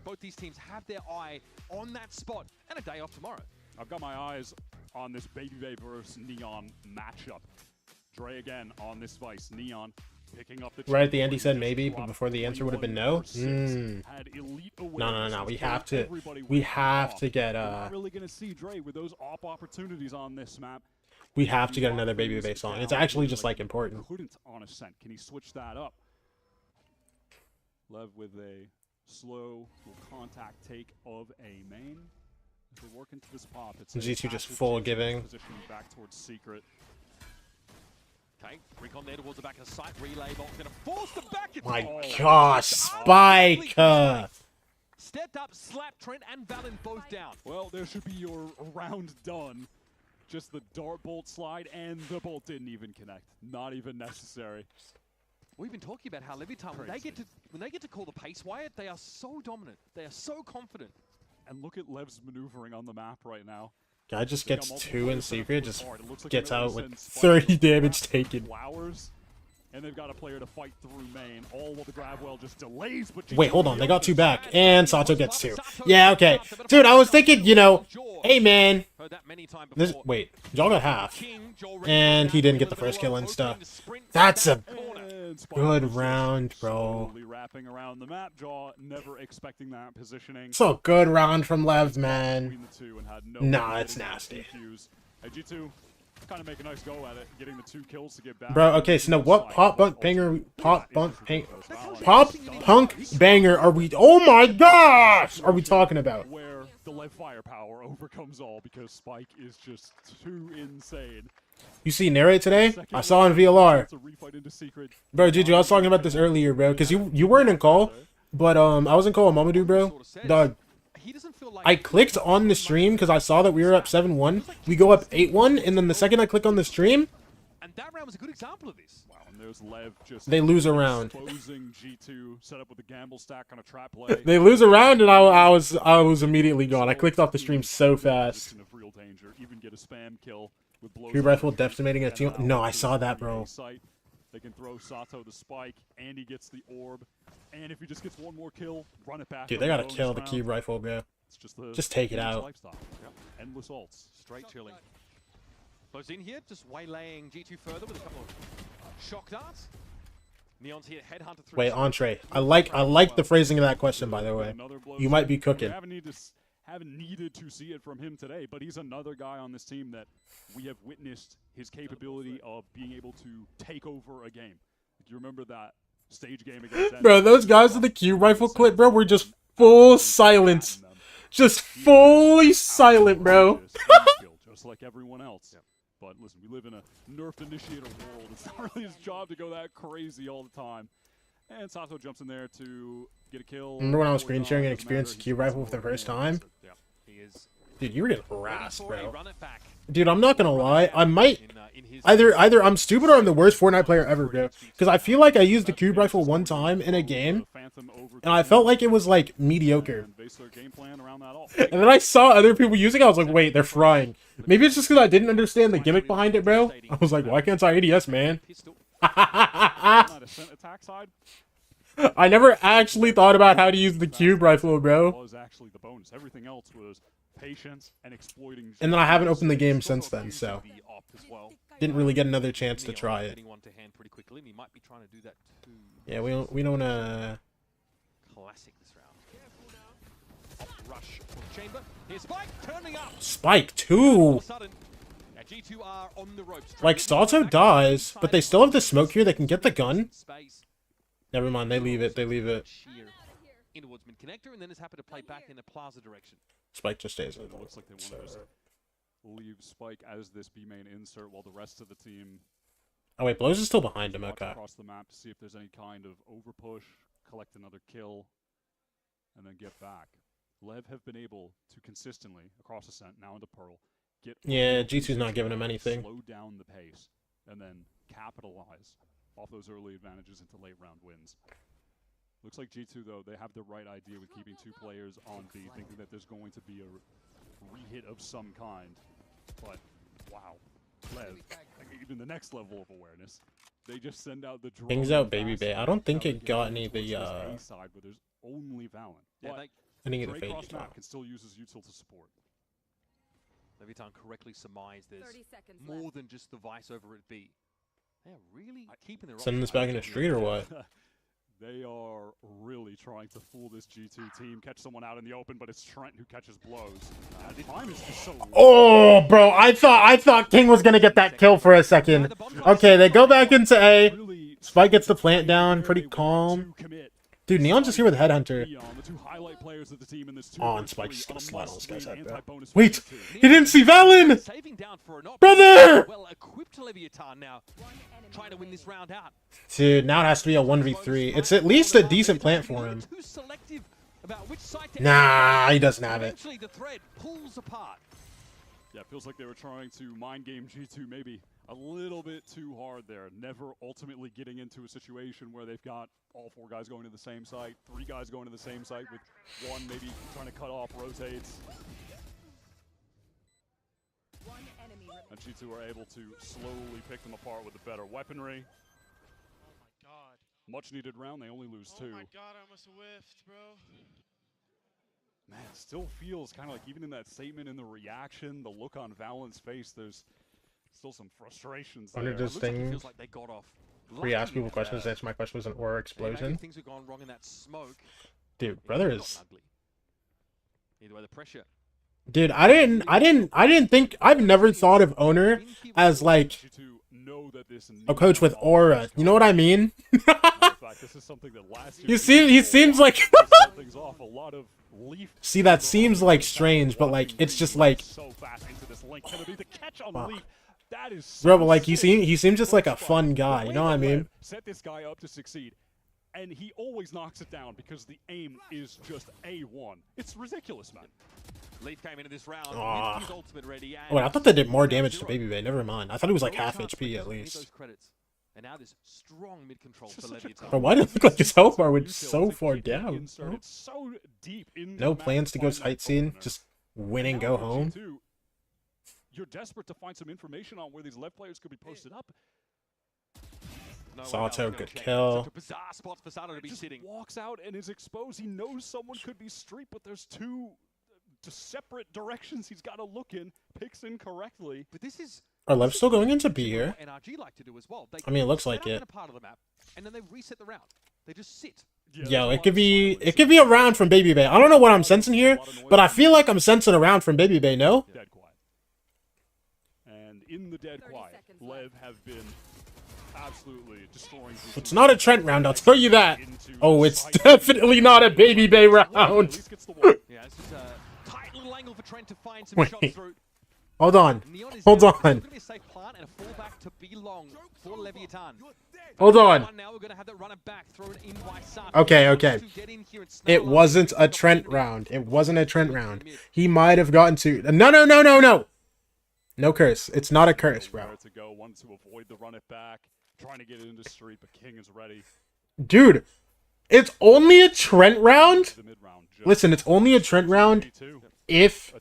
Both these teams have their eye on that spot and a day off tomorrow. I've got my eyes on this Baby Bay versus Neon matchup. Dre again on this Vice. Neon picking up the right at the end he said maybe, but before the answer would have been no. No. We have to get really gonna see Dre with those opportunities on this map. We have to get another Baby Bay song. It's actually just like important. Couldn't on a scent. Can he switch that up? Lev with a slow contact take of a main. As they work into this pop, it's G2 just full giving. Back towards secret. Okay, recon there towards the back of the site. Relay bot's gonna force the back. My gosh, Spike! Stepped up, slapped Trent and Valen both down. Well, there should be your round done. Just the dart bolt slide, and the bolt didn't even connect. Not even necessary. We've been talking about how Leviathan, when they get to call the pace, Wyatt, they are so dominant. They are so confident. And look at Lev's maneuvering on the map right now. Guy just gets 2 in secret, just gets out with 30 damage taken. Flowers, and they've got a player to fight through main, all while the grab well just delays. But wait, hold on, they got 2 back, and Sato gets 2. Yeah, okay. Dude, I was thinking, you know, hey man, wait, y'all got half, and he didn't get the first kill and stuff. That's a good round, bro. Wrapping around the map, Jaw never expecting that positioning. So good round from Lev, man. Nah, it's nasty. G2 kind of make a nice go at it, getting the 2 kills to get back. Bro, okay, so now what pop punk banger are we? Oh my gosh, are we talking about? Where the Lev firepower overcomes all because Spike is just too insane. You see narrate today? I saw in VLR. Bro, Juju, I was talking about this earlier, bro, because you weren't in call, but I was in call with Mamadou, bro. Dog, I clicked on the stream because I saw that we were up 7-1. We go up 8-1, and then the second I click on the stream, and that round was a good example of this. Wow, and there's Lev just they lose a round. G2 set up with a gamble stack on a trap play. They lose a round, and I was immediately gone. I clicked off the stream so fast. Of real danger. Even get a spam kill. True rifle decimating a team. No, I saw that, bro. They can throw Sato the spike, and he gets the orb. And if he just gets one more kill, run it back. Dude, they gotta kill the cube rifle, bro. Just take it out. Endless ults. Straight chilling. Close in here, just waylaying G2 further with a couple of shock darts. Neon's here, headhunter through. Wait, entree. I like the phrasing of that question, by the way. You might be cooking. Haven't needed to see it from him today, but he's another guy on this team that we have witnessed his capability of being able to take over a game. Do you remember that stage game against Bro, those guys in the cube rifle clip, bro, were just full silence. Just fully silent, bro. Just like everyone else. But listen, we live in a nerfed initiator world. It's not really his job to go that crazy all the time. And Sato jumps in there to get a kill. Remember when I was screen sharing and experienced cube rifle for the first time? Dude, you were getting harassed, bro. Dude, I'm not gonna lie. I might either I'm stupid or I'm the worst Fortnite player ever, bro. Because I feel like I used the cube rifle one time in a game, and I felt like it was like mediocre. And then I saw other people using it. I was like, wait, they're frying. Maybe it's just because I didn't understand the gimmick behind it, bro. I was like, why can't I ADS, man? I never actually thought about how to use the cube rifle, bro. Was actually the bonus. Everything else was patience and exploiting. And then I haven't opened the game since then, so didn't really get another chance to try it. Yeah, we don't Classic this round. Rush from chamber. Here's Spike turning up. Spike 2. Like Sato dies, but they still have the smoke here. They can get the gun. Never mind, they leave it. They leave it. Inwardsman connector, and then is happy to play back in the plaza direction. Spike just stays in. It looks like they want to just leave Spike as this B main insert while the rest of the team. Oh wait, Blows is still behind him. Okay. Across the map to see if there's any kind of overpush, collect another kill, and then get back. LEV have been able to consistently across Ascent now into Pearl get. Yeah, G2's not giving him anything. Slow down the pace and then capitalize off those early advantages into late round wins. Looks like G2, though, they have the right idea with keeping 2 players on B, thinking that there's going to be a re-hit of some kind. But, wow. LEV, like, even the next level of awareness, they just send out the drone. Things out Baby Bay. I don't think it got any of the, side where there's only Valen. Yeah, but I think Drake cross map can still use his util to support. Leviathan correctly surmised there's more than just the Vice over at B. They're really keeping their sending this back in the street or what? They are really trying to fool this G2 team, catch someone out in the open, but it's Trent who catches blows. Time is just so Oh, bro, I thought King was gonna get that kill for a second. Okay, they go back into A. Spike gets the plant down, pretty calm. Dude, Neon's just here with Headhunter. Oh, and Spike's just gonna slide on this guy's head, bro. Wait! He didn't see Valen! Brother! Well-equipped Leviathan now, trying to win this round out. Dude, now it has to be a 1v3. It's at least a decent plant for him. Nah, he doesn't have it. The thread pulls apart. Yeah, it feels like they were trying to mind game G2 maybe a little bit too hard there. Never ultimately getting into a situation where they've got all 4 guys going to the same site, 3 guys going to the same site with 1 maybe trying to cut off rotates. And G2 are able to slowly pick them apart with the better weaponry. Oh my god. Much needed round, they only lose 2. Oh my god, I almost whiffed, bro. Man, it still feels kind of like even in that statement, in the reaction, the look on Valen's face, there's still some frustrations there. Under this thing, feels like they got off. we ask people questions. Answer my question was an aura explosion. Things have gone wrong in that smoke. Dude, brother is. Either way, the pressure. Dude, I didn't think. I've never thought of Owner as like a coach with aura. You know what I mean? he seems like. See, that seems like strange, but like it's just like. Wow. Bro, but like he seems just like a fun guy. You know what I mean? Set this guy up to succeed, and he always knocks it down because the aim is just A1. It's ridiculous, man. Leaf came into this round. Wait, Ultimate ready. I thought they did more damage to Baby Bay. Never mind. I thought he was like half HP at least. And now there's strong mid control for Leviathan. But why did it look like his health bar went so far down? So deep in no plans to go sightseeing, just win and go home. You're desperate to find some information on where these left players could be posted up. Sato, good kill. Bizarre spots for Sato to be sitting. Walks out and is exposed. He knows someone could be street, but there's 2 separate directions he's got to look in. Picks incorrectly. But this is. Are LEV still going into B here? NRG like to do as well. I mean, it looks like it. Part of the map, and then they reset the round. They just sit. Yo, it could be a round from Baby Bay. I don't know what I'm sensing here, but I feel like I'm sensing a round from Baby Bay. No? Dead quiet. And in the dead quiet, LEV have been absolutely destroying. It's not a Trent round, I'll tell you that. Oh, it's definitely not a Baby Bay round. Yeah, this is a tight little angle for Trent to find some shots through. Hold on. Hold on. Going to be a safe plant and a fallback to be long for Leviathan. Hold on. Now we're going to have that runner back thrown in by Sat. Okay, okay. It wasn't a Trent round. It wasn't a Trent round. He might have gotten to... No, no, no, no, no. No curse. It's not a curse, bro. To go, wanted to avoid the run it back, trying to get it into the street, but King is ready. Dude, it's only a Trent round? Listen, it's only a Trent round if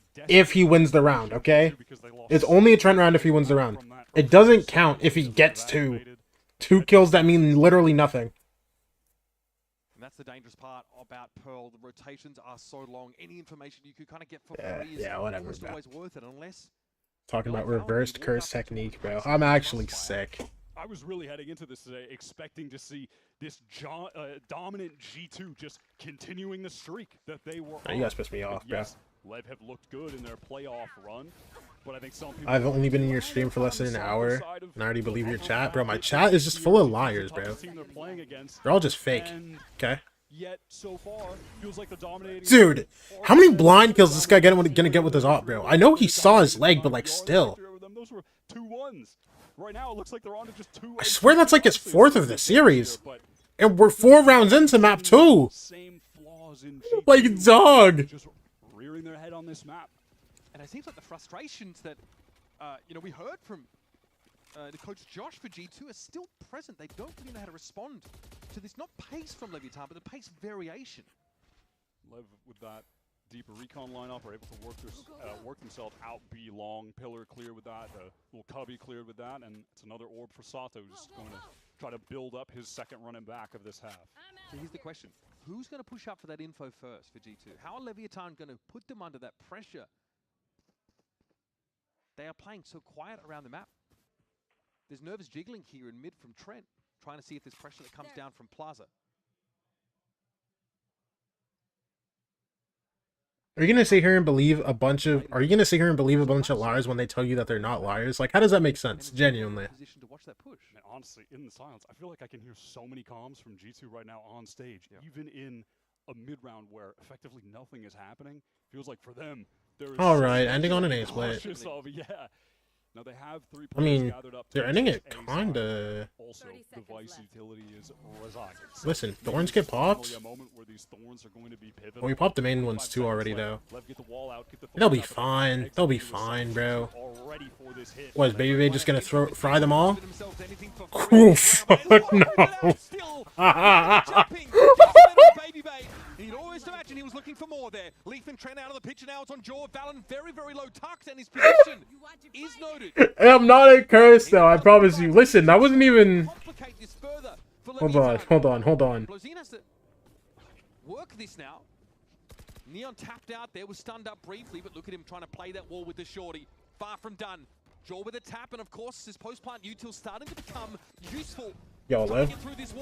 he wins the round, okay? It's only a Trent round if he wins the round. It doesn't count if he gets two. 2 kills that mean literally nothing. And that's the dangerous part about Pearl. The rotations are so long. Any information you could kind of get for free is almost always worth it, unless... Talking about reversed curse technique, bro. I'm actually sick. I was really heading into this today expecting to see this dominant G2 just continuing the streak that they were on. You guys pissed me off, bro. Yes, LEV have looked good in their playoff run, but I think some people... I've only been in your stream for less than an hour, and I already believe your chat. Bro, my chat is just full of liars, bro. They're all just fake, okay? Yet, so far, feels like the dominating... Dude, how many blind kills is this guy gonna get with his op, bro? I know he saw his leg, but like still. Those were 2-1s. Right now, it looks like they're on to just 2. I swear that's like his 4th of the series. And we're 4 rounds into map 2. Like, dog. Just rearing their head on this map. And it seems like the frustrations that, we heard from the coach Josh for G2 are still present. They don't really know how to respond to this, not pace from Leviathan, but the pace variation. LEV with that deeper recon lineup are able to work themselves out B long. Pillar clear with that, little Cubby cleared with that, and it's another orb for Sato, who's going to try to build up his second running back of this half. So here's the question. Who's going to push up for that info first for G2? How are Leviathan going to put them under that pressure? They are playing so quiet around the map. There's nervous jiggling here in mid from Trent, trying to see if there's pressure that comes down from Plaza. Are you gonna sit here and believe a bunch of liars when they tell you that they're not liars? Like, how does that make sense? Genuinely. Position to watch that push. Man, honestly, in the silence, I feel like I can hear so many comms from G2 right now on stage, even in a mid-round where effectively nothing is happening. Feels like for them, there is... All right, ending on an ace play. Yeah. Now they have 3 I mean, gathered up. they're ending it kinda. Also, the Vice utility is residing. Listen, thorns get popped. A moment where these thorns are going to be pivotal. Well, we popped the main ones too already, though. They'll be fine. They'll be fine, bro. What, is Baby Bay just gonna fry them all? Oh, fuck no. He'd always imagine he was looking for more there. Leaf and Trent out of the picture now. It's on Jaw. Valen very, very low tucked, and his position is noted. I'm not a curse, though, I promise you. Listen, that wasn't even... Hold on. Blozine has to work this now. Neon tapped out there, was stunned up briefly, but look at him trying to play that wall with the shorty. Far from done. Jaw with a tap, and of course, his post-plant util starting to become useful. Yo, LEV.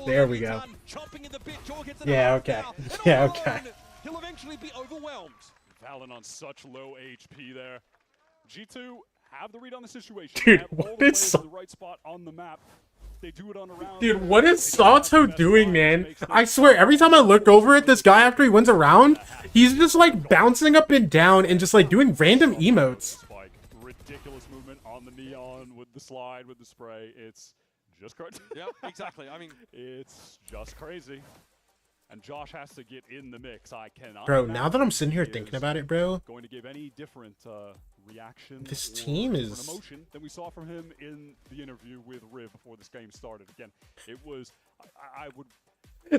There we go. Yeah, okay. Yeah, okay. He'll eventually be overwhelmed. Valen on such low HP there. G2 have the read on the situation. Dude, what is the right spot on the map. They do it on a round. Dude, what is Sato doing, man? I swear, every time I look over at this guy after he wins a round, he's just like bouncing up and down and just like doing random emotes. Ridiculous movement on the neon with the slide, with the spray. It's just crazy. Yep, exactly. I mean, it's just crazy. And Josh has to get in the mix. I cannot. Bro, now that I'm sitting here thinking about it, bro. Going to give any different reaction. This team is emotion than we saw from him in the interview with Riv before this game started. Again, it was. I would.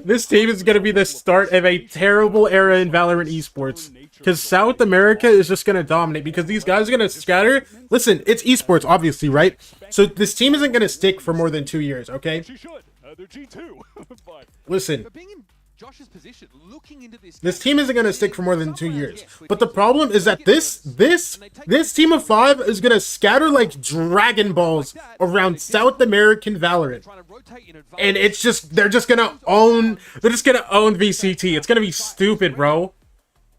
This team is going to be the start of a terrible era in Valorant esports. Because South America is just going to dominate. Because these guys are going to scatter. Listen, it's esports, obviously, right? So this team isn't going to stick for more than 2 years, okay? They're G2. But listen. Josh's position, looking into this team isn't going to stick for more than 2 years. But the problem is that this team of 5 is going to scatter like Dragon Balls around South American Valorant. And it's just, they're just going to own VCT. It's going to be stupid, bro.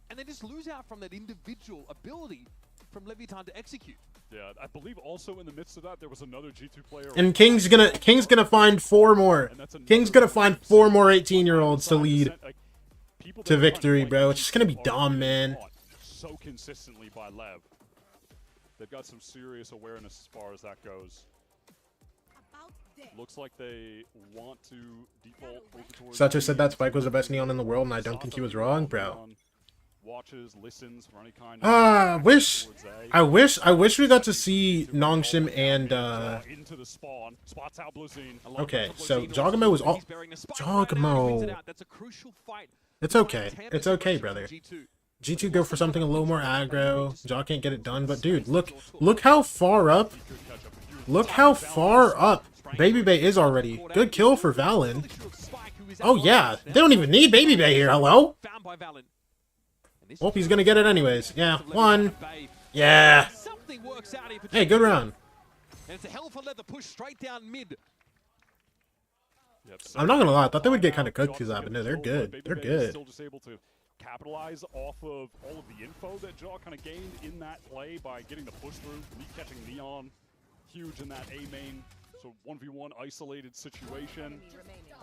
And they just lose out from that individual ability from Leviathan to execute. Yeah, I believe also in the midst of that there was another G2 player. And King's gonna find 4 more. King's gonna find 4 more 18-year-olds to lead to victory, bro. It's just gonna be dumb, man. So consistently by LEV. They've got some serious awareness as far as that goes. Looks like they want to default over towards... Such said that Spike was the best Neon in the world, and I don't think he was wrong, bro. Watches, listens for any kind I wish we got to see Nongshim and okay, so Jogamo was all Jogamo. It's okay. It's okay, brother. G2 go for something a little more aggro. Jog can't get it done, but dude, look how far up. Look how far up Baby Bay is already. Good kill for Valen. Oh yeah, they don't even need Baby Bay here. Hello? Well, he's gonna get it anyways. Yeah, 1. Yeah. Hey, good round. And it's a hell of a leather push straight down mid. I'm not gonna lie, I thought they would get kind of cooked to that, but no, they're good. They're good. Still just able to capitalize off of all of the info that Jaw kind of gained in that play by getting the push through, catching Neon, huge in that A main. So 1v1 isolated situation.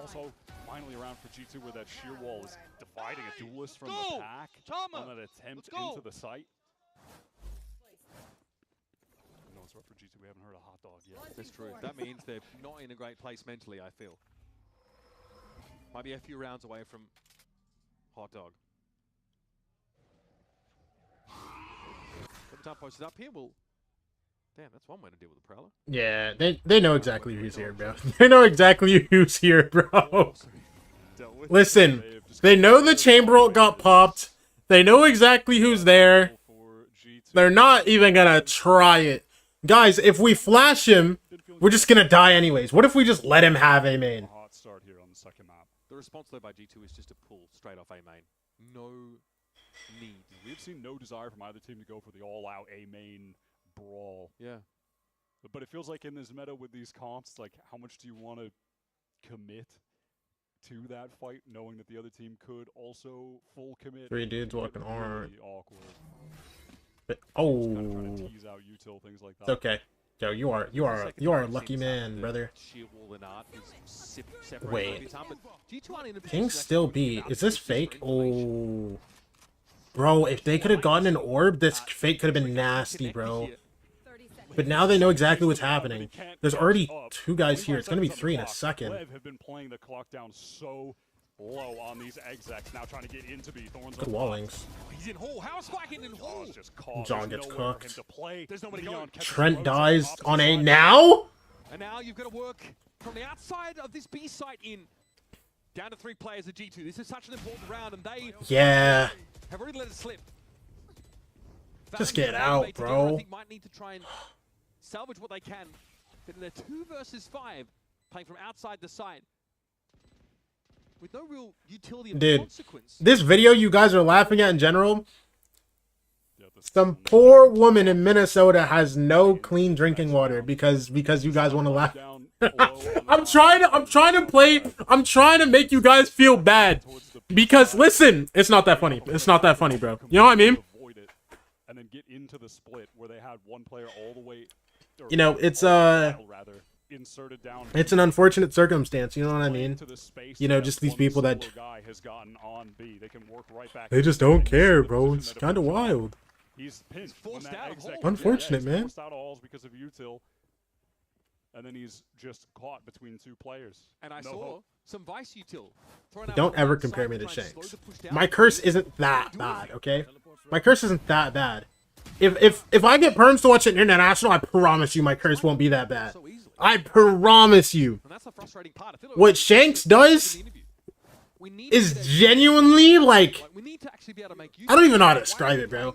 Also, finally around for G2 where that sheer wall is dividing a duelist from the pack on that attempt into the site. I know it's rough for G2. We haven't heard a hot dog yet. That's true. That means they're not in a great place mentally, I feel. Might be a few rounds away from hot dog. Every time posted up here, well, damn, that's one way to deal with the Prowler. Yeah, they know exactly who's here, bro. They know exactly who's here, bro. Listen, they know the chamber ult got popped. They know exactly who's there. They're not even gonna try it. Guys, if we flash him, we're just gonna die anyways. What if we just let him have A main? Hot start here on the second map. The response though by G2 is just to pull straight off A main. No need. We've seen no desire from either team to go for the all-out A main brawl. Yeah. But it feels like in this meta with these comps, like how much do you want to commit to that fight, knowing that the other team could also full commit? 3 dudes walking hard. Really awkward. But, tease out util, things like that. It's okay. Yo, you are a lucky man, brother. Wait. King still B. Is this fake? Oh. Bro, if they could have gotten an orb, this fake could have been nasty, bro. But now they know exactly what's happening. There's already 2 guys here. It's going to be 3 in a second. LEV have been playing the clock down so low on these execs, now trying to get into B. Thorns good wallings. He's in Hall. How is Spiking in Hall? John gets cooked. There's nobody going. Trent dies on A now? And now you've got to work from the outside of this B site in. Down to 3 players at G2. This is such an important round, and they have already let it slip. Just get out, bro. I think might need to try and salvage what they can. But in a 2 versus 5, playing from outside the site, with no real utility of consequence. This video you guys are laughing at in general, some poor woman in Minnesota has no clean drinking water because you guys want to laugh. I'm trying to make you guys feel bad because listen, it's not that funny. It's not that funny, bro. You know what I mean? And then get into the split where they had one player all the way. You know, it's an unfortunate circumstance. You know what I mean? You know, just these people that they just don't care, bro. It's kind of wild. He's pinned. Unfortunate, man. Forced out alls because of util. And then he's just caught between 2 players. And I saw some Vice util. Don't ever compare me to Shanks. My curse isn't that bad, okay? My curse isn't that bad. If I get perms to watch it international, I promise you my curse won't be that bad. I promise you. What Shanks does is genuinely like I don't even know how to describe it, bro.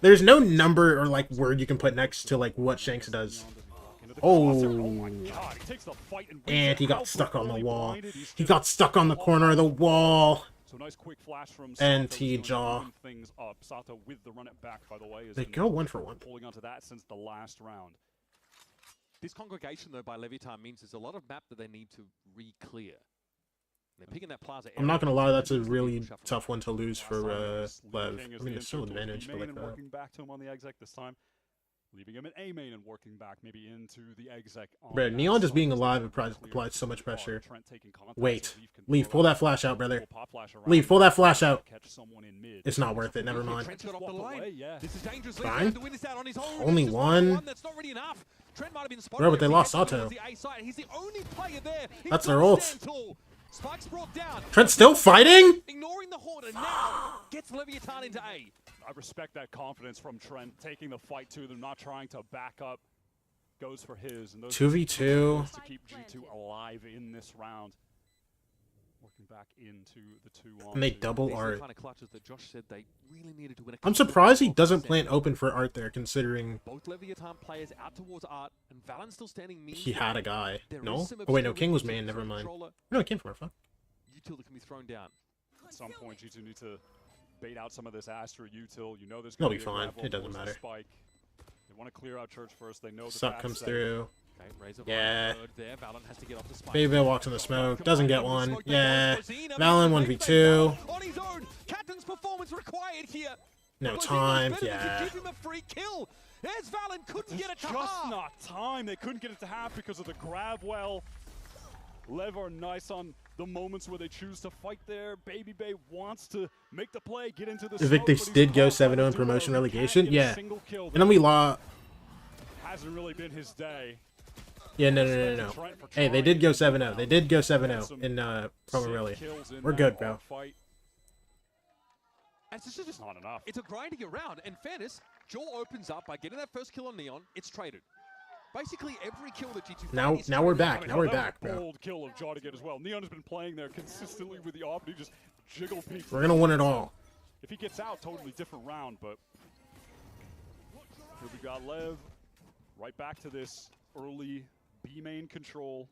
There's no number or like word you can put next to like what Shanks does. Oh, and he got stuck on the wall. He got stuck on the corner of the wall. So nice quick flash from NT Jaw. Things up. Sato with the run it back, by the way. They go 1 for 1. Holding on to that since the last round. This congregation, though, by Leviathan means there's a lot of map that they need to re-clear. They're picking that plaza. I'm not gonna lie, that's a really tough one to lose for Lev. I mean, it's still advantage, but like that. Working back to him on the exec this time, leaving him in A main and working back maybe into the exec. Bro, Neon just being alive applies so much pressure. Wait, leave, pull that flash out, brother. Leave, pull that flash out. It's not worth it. Never mind. Fine. Only one. Bro, but they lost Auto. That's their ult. Trent's still fighting? Ignoring the horde and now gets Leviathan into A. I respect that confidence from Trent, taking the fight to them, not trying to back up. Goes for his. And those 2v2 to keep G2 alive in this round. Working back into the 2-on-2. And they double art. Kind of clutches that Josh said they really needed to win. I'm surprised he doesn't plant open for art there, considering both Leviathan players out towards art and Valen still standing. He had a guy. No? Oh wait, no, King was man. Never mind. No, it came from our phone. Util that can be thrown down. At some point, G2 need to bait out some of this Astra Util. You know there's They'll going be to be fine. It doesn't matter. Spike. They want to clear out Church first. They know the Suck comes through. Okay, yeah. there. Valen has to get off the spike. Baby walks in the smoke. Doesn't get one. Yeah. Valen 1v2. On his own. Captain's performance required here. No time. To Yeah. give him a free kill. There's Valen. Couldn't get it to Just half. not time. They couldn't get it to half because of the grab well. Lev are nice on the moments where they choose to fight there. Baby Bay wants to make the play, get into the Invictus did go 7-0 in promotion relegation. Yeah. And then we lost. Hasn't really been his day. Yeah, no. Hey, they did go 7-0. They did go 7-0 in promo rally. We're good, bro. And it's just not enough. It's a grinding around. In fairness, Jaw opens up by getting that first kill on Neon. It's traded. Basically, every kill that G2 Now we're back. Now we're back, bro. Bold kill of Jaw to get as well. Neon has been playing there consistently with the op. He just jiggle peeks. We're gonna win it all. If he gets out, totally different round. But here we got Lev. Right back to this early B main control.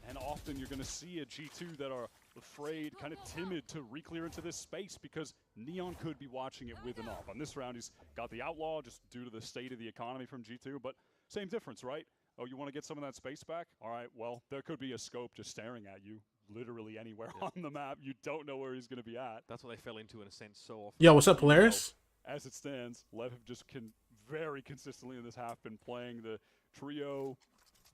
And often you're going to see a G2 that are afraid, kind of timid to re-clear into this space because Neon could be watching it with and off. On this round, he's got the Outlaw just due to the state of the economy from G2, but same difference, right? Oh, you want to get some of that space back? All right, well, there could be a scope just staring at you literally anywhere on the map. You don't know where he's going to be at. That's what they fell into in a sense so often. Yo, what's up, Polaris? As it stands, Lev have just very consistently in this half been playing the trio,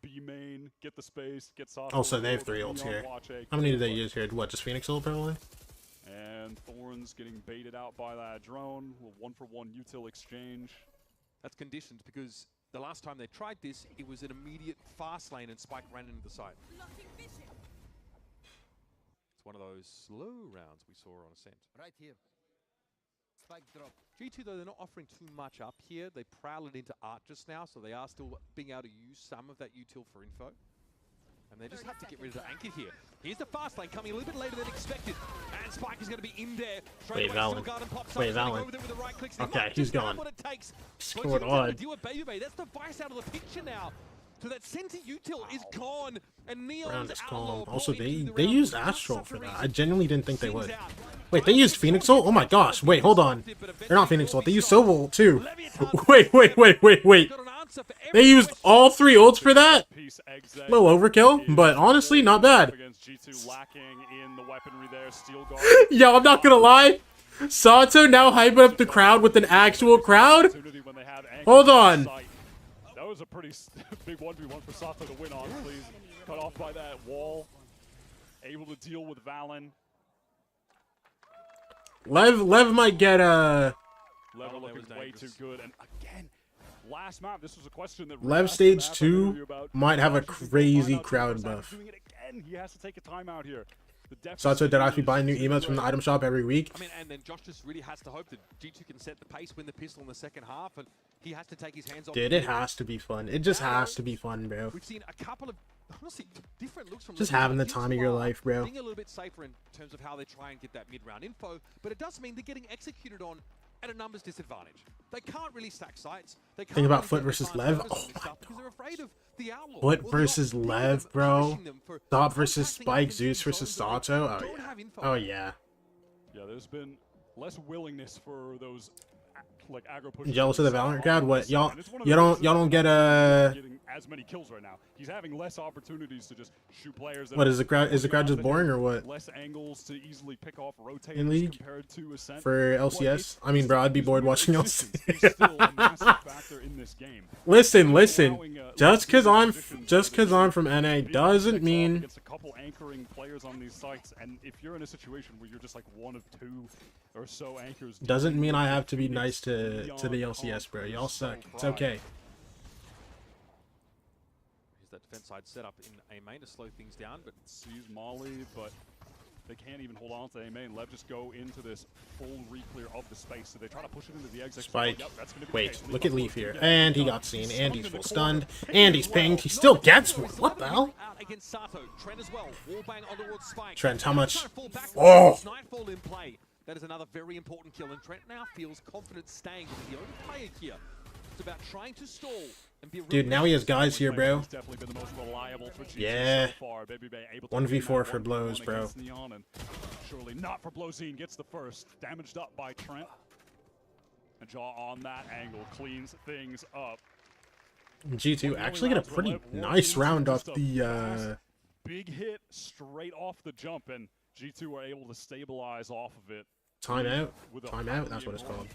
B main, get the space, get soft. Also, they have 3 ults here. How many did they use here? What, just Phoenix ult probably? And Thorns getting baited out by that drone. A 1-for-1 util exchange. That's conditioned because the last time they tried this, it was an immediate fast lane and Spike ran into the side. It's one of those slow rounds we saw on Ascent. Right here. Spike drop. G2, though, they're not offering too much up here. They prowled into art just now, so they are still being able to use some of that util for info. And they just have to get rid of the anchor here. Here's the fast lane coming a little bit later than expected. And Spike is going to be in there. Wait, Valen. Wait, Valen. Okay, he's gone. What's going on? That's the vice out of the picture now. So that center util is gone, and Neon's Round is calm. Outlaw Also, brought into they the round. used Astral for that. I genuinely didn't think they would. Wait, they used Phoenix ult? Oh my gosh! Wait, hold on. They're not Phoenix ult. They used Silver ult too. Wait. They used all 3 ults for that? Little overkill, but honestly, not bad. Yo, I'm not gonna lie. Sato now hyping up the crowd with an actual crowd? Hold on. That was a pretty big 1v1 for Sato to win on, please. Cut off by that wall. Able to deal with Valen. Lev might get Lev are looking way too good. And again, last map, this was a question that Lev stage 2 might have a crazy crowd buff. Doing it again. He has to take a timeout here. Sato did actually buy new emotes from the item shop every week. I mean, and then Josh just really has to hope that G2 can set the pace, win the pistol in the second half, and he has to take his hands off. Dude, it has to be fun. It just has to be fun, bro. We've seen a couple of honestly different looks from just having the time of your life, bro. Being a little bit safer in terms of how they try and get that mid-round info, but it does mean they're getting executed on at a numbers disadvantage. They can't really stack sites. They can't Think about really Foot versus Lev. Oh my god. because they're afraid of the Outlaw. Foot versus Lev, bro. Stop versus Spike. Zeus versus Sato. Oh yeah. Oh yeah. Yeah, there's been less willingness for those like aggro push. Jealous of the Valorant crowd? What y'all? And it's one of You the don't reasons y'all don't get getting as many kills right now. He's having less opportunities to just shoot players. That What are is the crowd? Is the crowd just that boring have or what? Less angles to easily pick off rotators In League compared to Ascent. for LCS? I mean, bro, I'd be bored watching LCS. Is still a massive factor in this game. Listen. Just cause I'm from NA doesn't mean. Against a couple anchoring players on these sites, and if you're in a situation where you're just like one of two or so anchors, Doesn't mean I have to be nice to the LCS, bro. Y'all suck. It's okay. Here's that defense side set up in A main to slow things down, but sees Molly, but they can't even hold on to A main. Lev just go into this full re-clear of the space, so they try to push it into the exit. Spike. Yep, that's gonna be Wait, the case. look at Leaf here. And he got seen. And he's full stunned. And he's pinged. He still gets one. What the hell? Trent, how much? Oh! Nightfall in play. That is another very important kill, and Trent now feels confident staying with the only player here. It's about trying to stall and be. Dude, now he has guys here, bro. Yeah. 1v4 for blows, bro. Surely not for Blozine. Gets the first. Damaged up by Trent. And Jaw on that angle cleans things up. G2 actually get a pretty nice round off the big hit straight off the jump, and G2 were able to stabilize off of it. Timeout? Timeout? That's what it's called.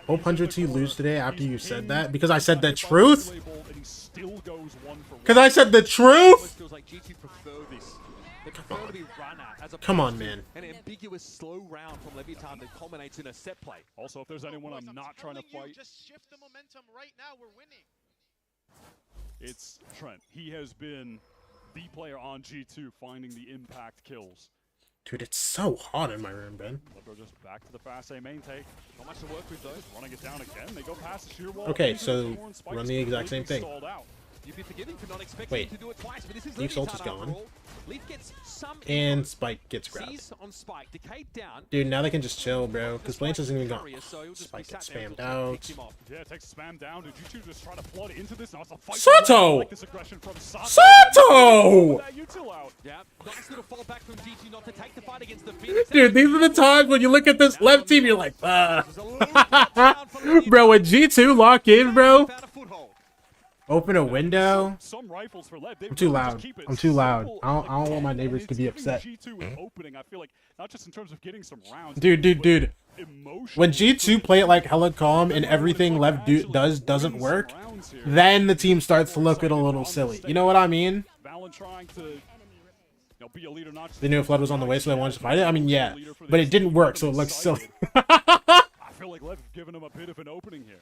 Hope 100T lose today after you said that. Because I said the truth? Because I said the truth? Come on, man. An ambiguous slow round from Leviathan that culminates in a set play. Also, if there's anyone I'm not trying to fight, just shift the momentum right now. We're winning. It's Trent. He has been the player on G2 finding the impact kills. Dude, it's so hot in my room, Ben. They're just back to the fast A main take. Not much to work with though. Running it down again. They go past the sheer wall. Okay, so run the exact same thing. You'd be forgiving for not expecting to do it twice, but this is Leaf Salt is gone. Leaf gets some And Spike gets grabbed. on Spike, decayed down. Dude, now they can just chill, bro. Because Blanche isn't even gone. Spike gets spammed out. Yeah, it takes spam down. Did you two just try to flood into this? Now it's a fight. Sato! Like this aggression from Sato! Sato! Yeah, nice little fallback from G2 not to take the fight against the Phoenix. Dude, these are the times when you look at this left team, you're like, Bro, when G2 lock in, bro. Open a window. I'm too loud. I'm too loud. I don't want my neighbors to be upset. Dude. When G2 play it like hella calm and everything Lev doesn't work, then the team starts to look a little silly. You know what I mean? They knew a flood was on the way, so they wanted to fight it. I mean, yeah, but it didn't work, so it looks silly. I feel like Lev's giving him a bit of an opening here.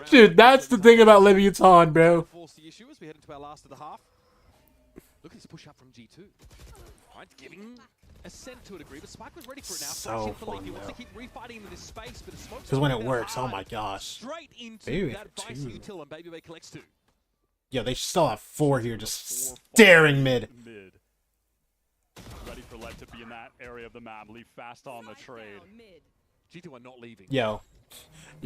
Dude, that's the thing about Leviathan, bro. Force the issue as we head into our last of the half. Look at this push up from G2. Right, giving Ascent to a degree, but Spike was ready for it now. So fun, he wants to keep refighting in this space, but because when it works, oh my gosh. Straight into Baby that Vice util, and Baby Bay collects 2. Yeah, they still have 4 here, just staring mid. Ready for Lev to be in that area of the map. Leave fast on the trade. G2 are not leaving. Yo,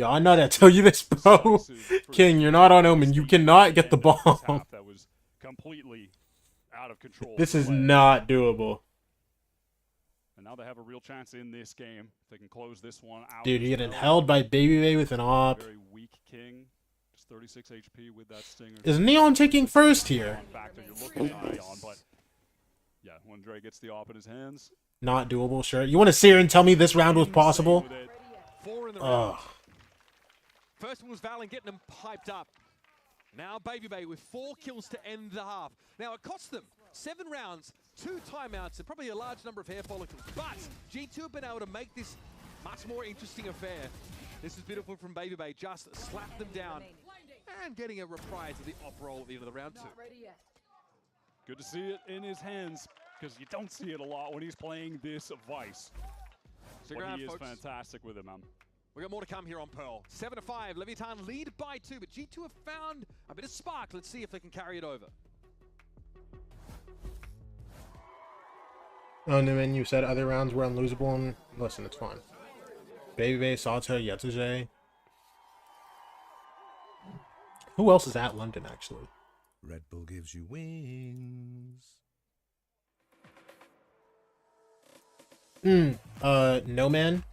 I know that. Tell you this, bro. King, you're not on Omen. You cannot get the bomb. That was completely out of control. This is not doable. And now they have a real chance in this game. They can close this one out. Dude, you're getting held by Baby Bay with an op. Very weak King. Just 36 HP with that stinger. Is Neon taking first here? You're looking at Neon, but yeah, when Dre gets the op in his hands. Not doable, sure. You want to sit here and tell me this round was possible? 4 in the round. First one was Valen getting them piped up. Now Baby Bay with 4 kills to end the half. Now it cost them 7 rounds, 2 timeouts, and probably a large number of hair follicles. But G2 have been able to make this much more interesting affair. This is beautiful from Baby Bay. Just slap them down and getting a reprise of the op roll at the end of the round 2. Good to see it in his hands, because you don't see it a lot when he's playing this Vice. Stick But around, he is folks. fantastic with it, man. We got more to come here on Pearl. 7-5, Leviathan lead by 2, but G2 have found a bit of spark. Let's see if they can carry it over. Oh, and then you said other rounds were unlosable, and listen, it's fine. Baby Bay, Sato, Yetsuge. Who else is at London, actually? Red Bull gives you wings. No Man.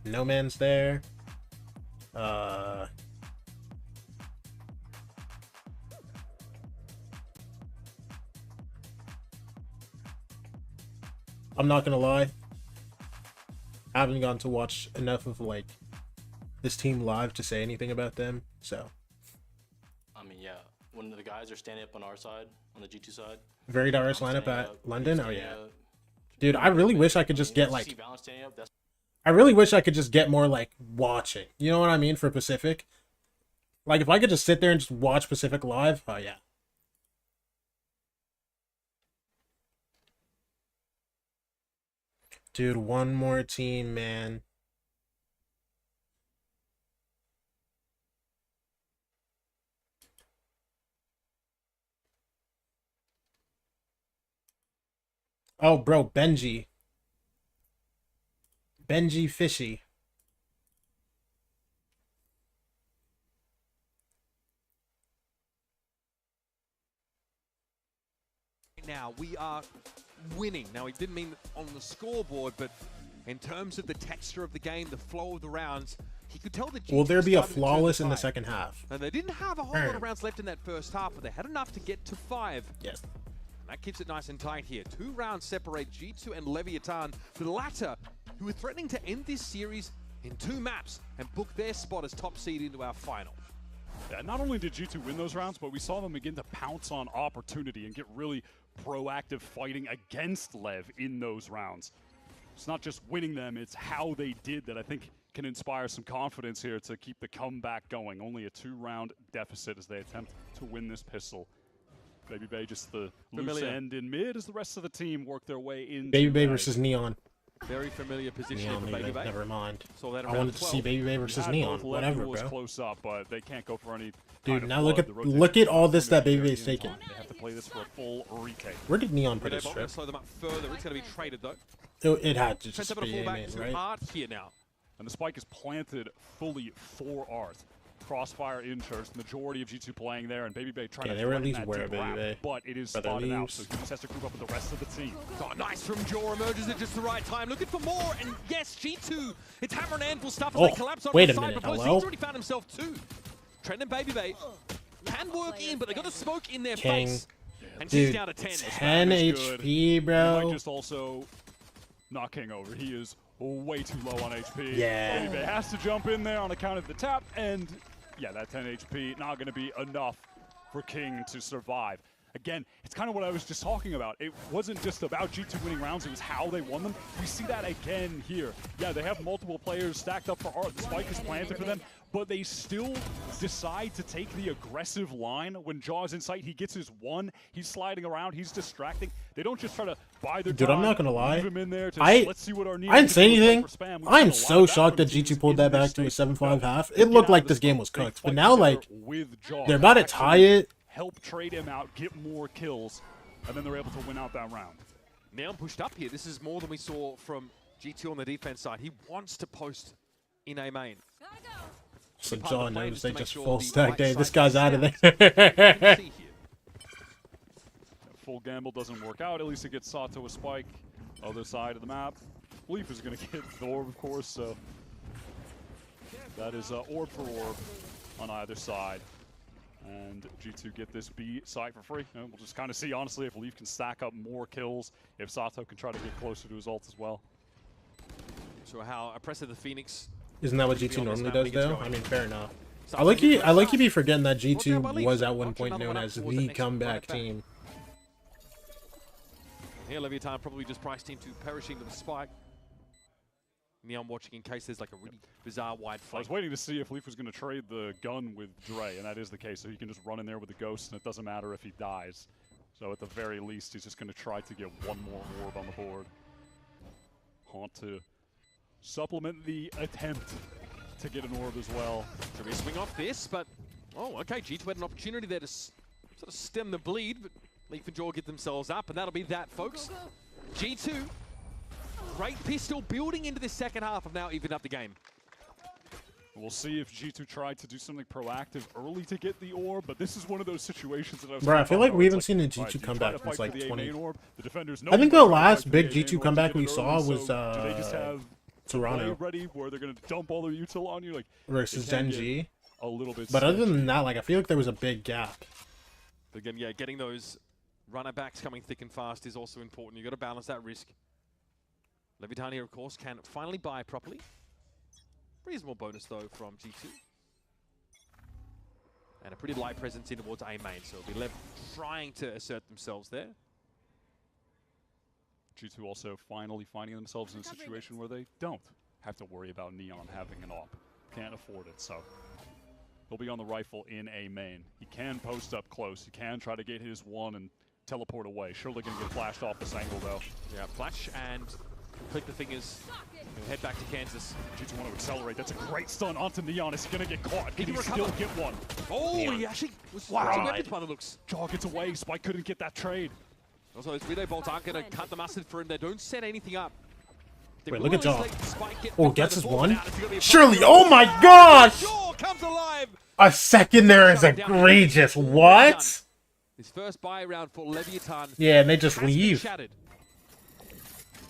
No Man's there. I'm not gonna lie. I haven't gotten to watch enough of like this team live to say anything about them. So. I mean, yeah. When the guys are standing up on our side, on the G2 side. Very diverse lineup at London. Oh yeah. Dude, I really wish I could just get like. I really wish I could just get more like watching. You know what I mean for Pacific. Like if I could just sit there and just watch Pacific live. Oh yeah. Dude, one more team, man. Oh, bro, Benji. Benji Fishy. Now we are winning. Now, it didn't mean on the scoreboard, but in terms of the texture of the game, the flow of the rounds, he could tell that. Will there be a flawless in the second half? And they didn't have a whole lot of rounds left in that first half, but they had enough to get to 5. Yes. And that keeps it nice and tight here. 2 rounds separate G2 and Leviathan, the latter who are threatening to end this series in 2 maps and book their spot as top seed into our final. Yeah, not only did G2 win those rounds, but we saw them begin to pounce on opportunity and get really proactive fighting against LEV in those rounds. It's not just winning them, it's how they did that I think can inspire some confidence here to keep the comeback going. Only a 2-round deficit as they attempt to win this pistol. Baby Bay just the loose end in mid as the rest of the team work their way in. Baby Bay versus Neon. Very familiar position Neon, for Baby Bay. never mind. So that I wanted to see Baby Bay versus Neon. Whatever, was bro. Close up, but they can't go for any. Dude, now look at all this that Baby Bay's taking. They have to play this for a full retake. Where did Neon put his trip? Slow them up further. It's going to be traded though. It had to just be aiming, right? Hard here now. And the spike is planted fully for Art. Crossfire in church, majority of G2 playing there, and Baby Bay trying to they were at threaten least that aware of deep Baby wrap, Bay. but it is spotted out, so he just has to group up with the rest of the team. Oh, nice from Jaw, emerges at just the right time, looking for more, and yes, G2, it's hammer and anvil stuff as they collapse on wait the a side, minute, but Boys, hello? he's already found himself 2. Trent and Baby Bay can work in, but they got the smoke in their face. And she's Dude, down to 10. 10 HP, bro. He might just also knock King over. He is way too low on HP. Yeah. Baby Bay has to jump in there on account of the tap, and yeah, that 10 HP not going to be enough for King to survive. Again, it's kind of what I was just talking about. It wasn't just about G2 winning rounds, it was how they won them. We see that again here. Yeah, they have multiple players stacked up for Art. The spike is planted for them, but they still decide to take the aggressive line. When Jaw's in sight, he gets his 1. He's sliding around, he's distracting. They don't just try to buy their Dude, time, I'm not gonna lie. leave him in there to, let's see what our I didn't say anything. I'm so shocked that G2 pulled that back to a 7-5 half. It looked like this game was cooked, but now like they're about to tie it. Help trade him out, get more kills, and then they're able to win out that round. Neon pushed up here. This is more than we saw from G2 on the defense side. He wants to post in A main. So John knows they just full stack day. This guy's out of there. Full gamble doesn't work out. At least it gets Sato a spike. Other side of the map. Leaf is going to get the orb, of course, so that is orb for orb on either side. And G2 get this B site for free. And we'll just kind of see, honestly, if Leaf can stack up more kills, if Sato can try to get closer to his ult as well. So how oppressive the Phoenix. Isn't that what G2 normally does, though? I mean, fair enough. I like you be forgetting that G2 was at one point known as the comeback team. Here, Leviathan probably just priced him to perishing with a spike. Neon watching in case there's like a really bizarre wide flank. I was waiting to see if Leaf was going to trade the gun with Dre, and that is the case. So he can just run in there with the ghost, and it doesn't matter if he dies. So at the very least, he's just going to try to get one more orb on the board. Haunt to supplement the attempt to get an orb as well. So we swing off this, but oh, okay. G2 had an opportunity there to sort of stem the bleed, but Leaf and Jaw get themselves up, and that'll be that, folks. G2. Great pistol building into the second half of now evened up the game. We'll see if G2 tried to do something proactive early to get the orb, but this is one of those situations that I was Bro, I feel like we haven't seen a G2 comeback since like 20. I think the last big G2 comeback we saw was Toronto ready where they're gonna dump all their util on you, like versus Gen G. A little bit. But other than that, like I feel like there was a big gap. But again, yeah, getting those runner backs coming thick and fast is also important. You've got to balance that risk. Levitan here, of course, can finally buy properly. Reasonable bonus, though, from G2. And a pretty light presence in towards A main, so it'll be LEV trying to assert themselves there. G2 also finally finding themselves in a situation where they don't have to worry about Neon having an AWP. Can't afford it, so he'll be on the rifle in A main. He can post up close. He can try to get his one and teleport away. Surely going to get flashed off this angle, though. Yeah, flash and click the fingers. Head back to Kansas. G2 want to accelerate. That's a great stun onto Neon. Is he going to get caught? Can he still get one? Oh, Neon. he actually was Wow. by the looks. Jaw gets away. Spike couldn't get that trade. Also, those relay bolts aren't going to cut the mustard for him. They don't set anything up. They Wait, will look at always Jaw. let Spike get Oh, knocked gets out his before, one? but now it's gonna be a Surely, problem. oh my gosh! Jaw comes alive! A second there is egregious. What? His first buy round for Leviathan. Yeah, and they just has been leave. shattered.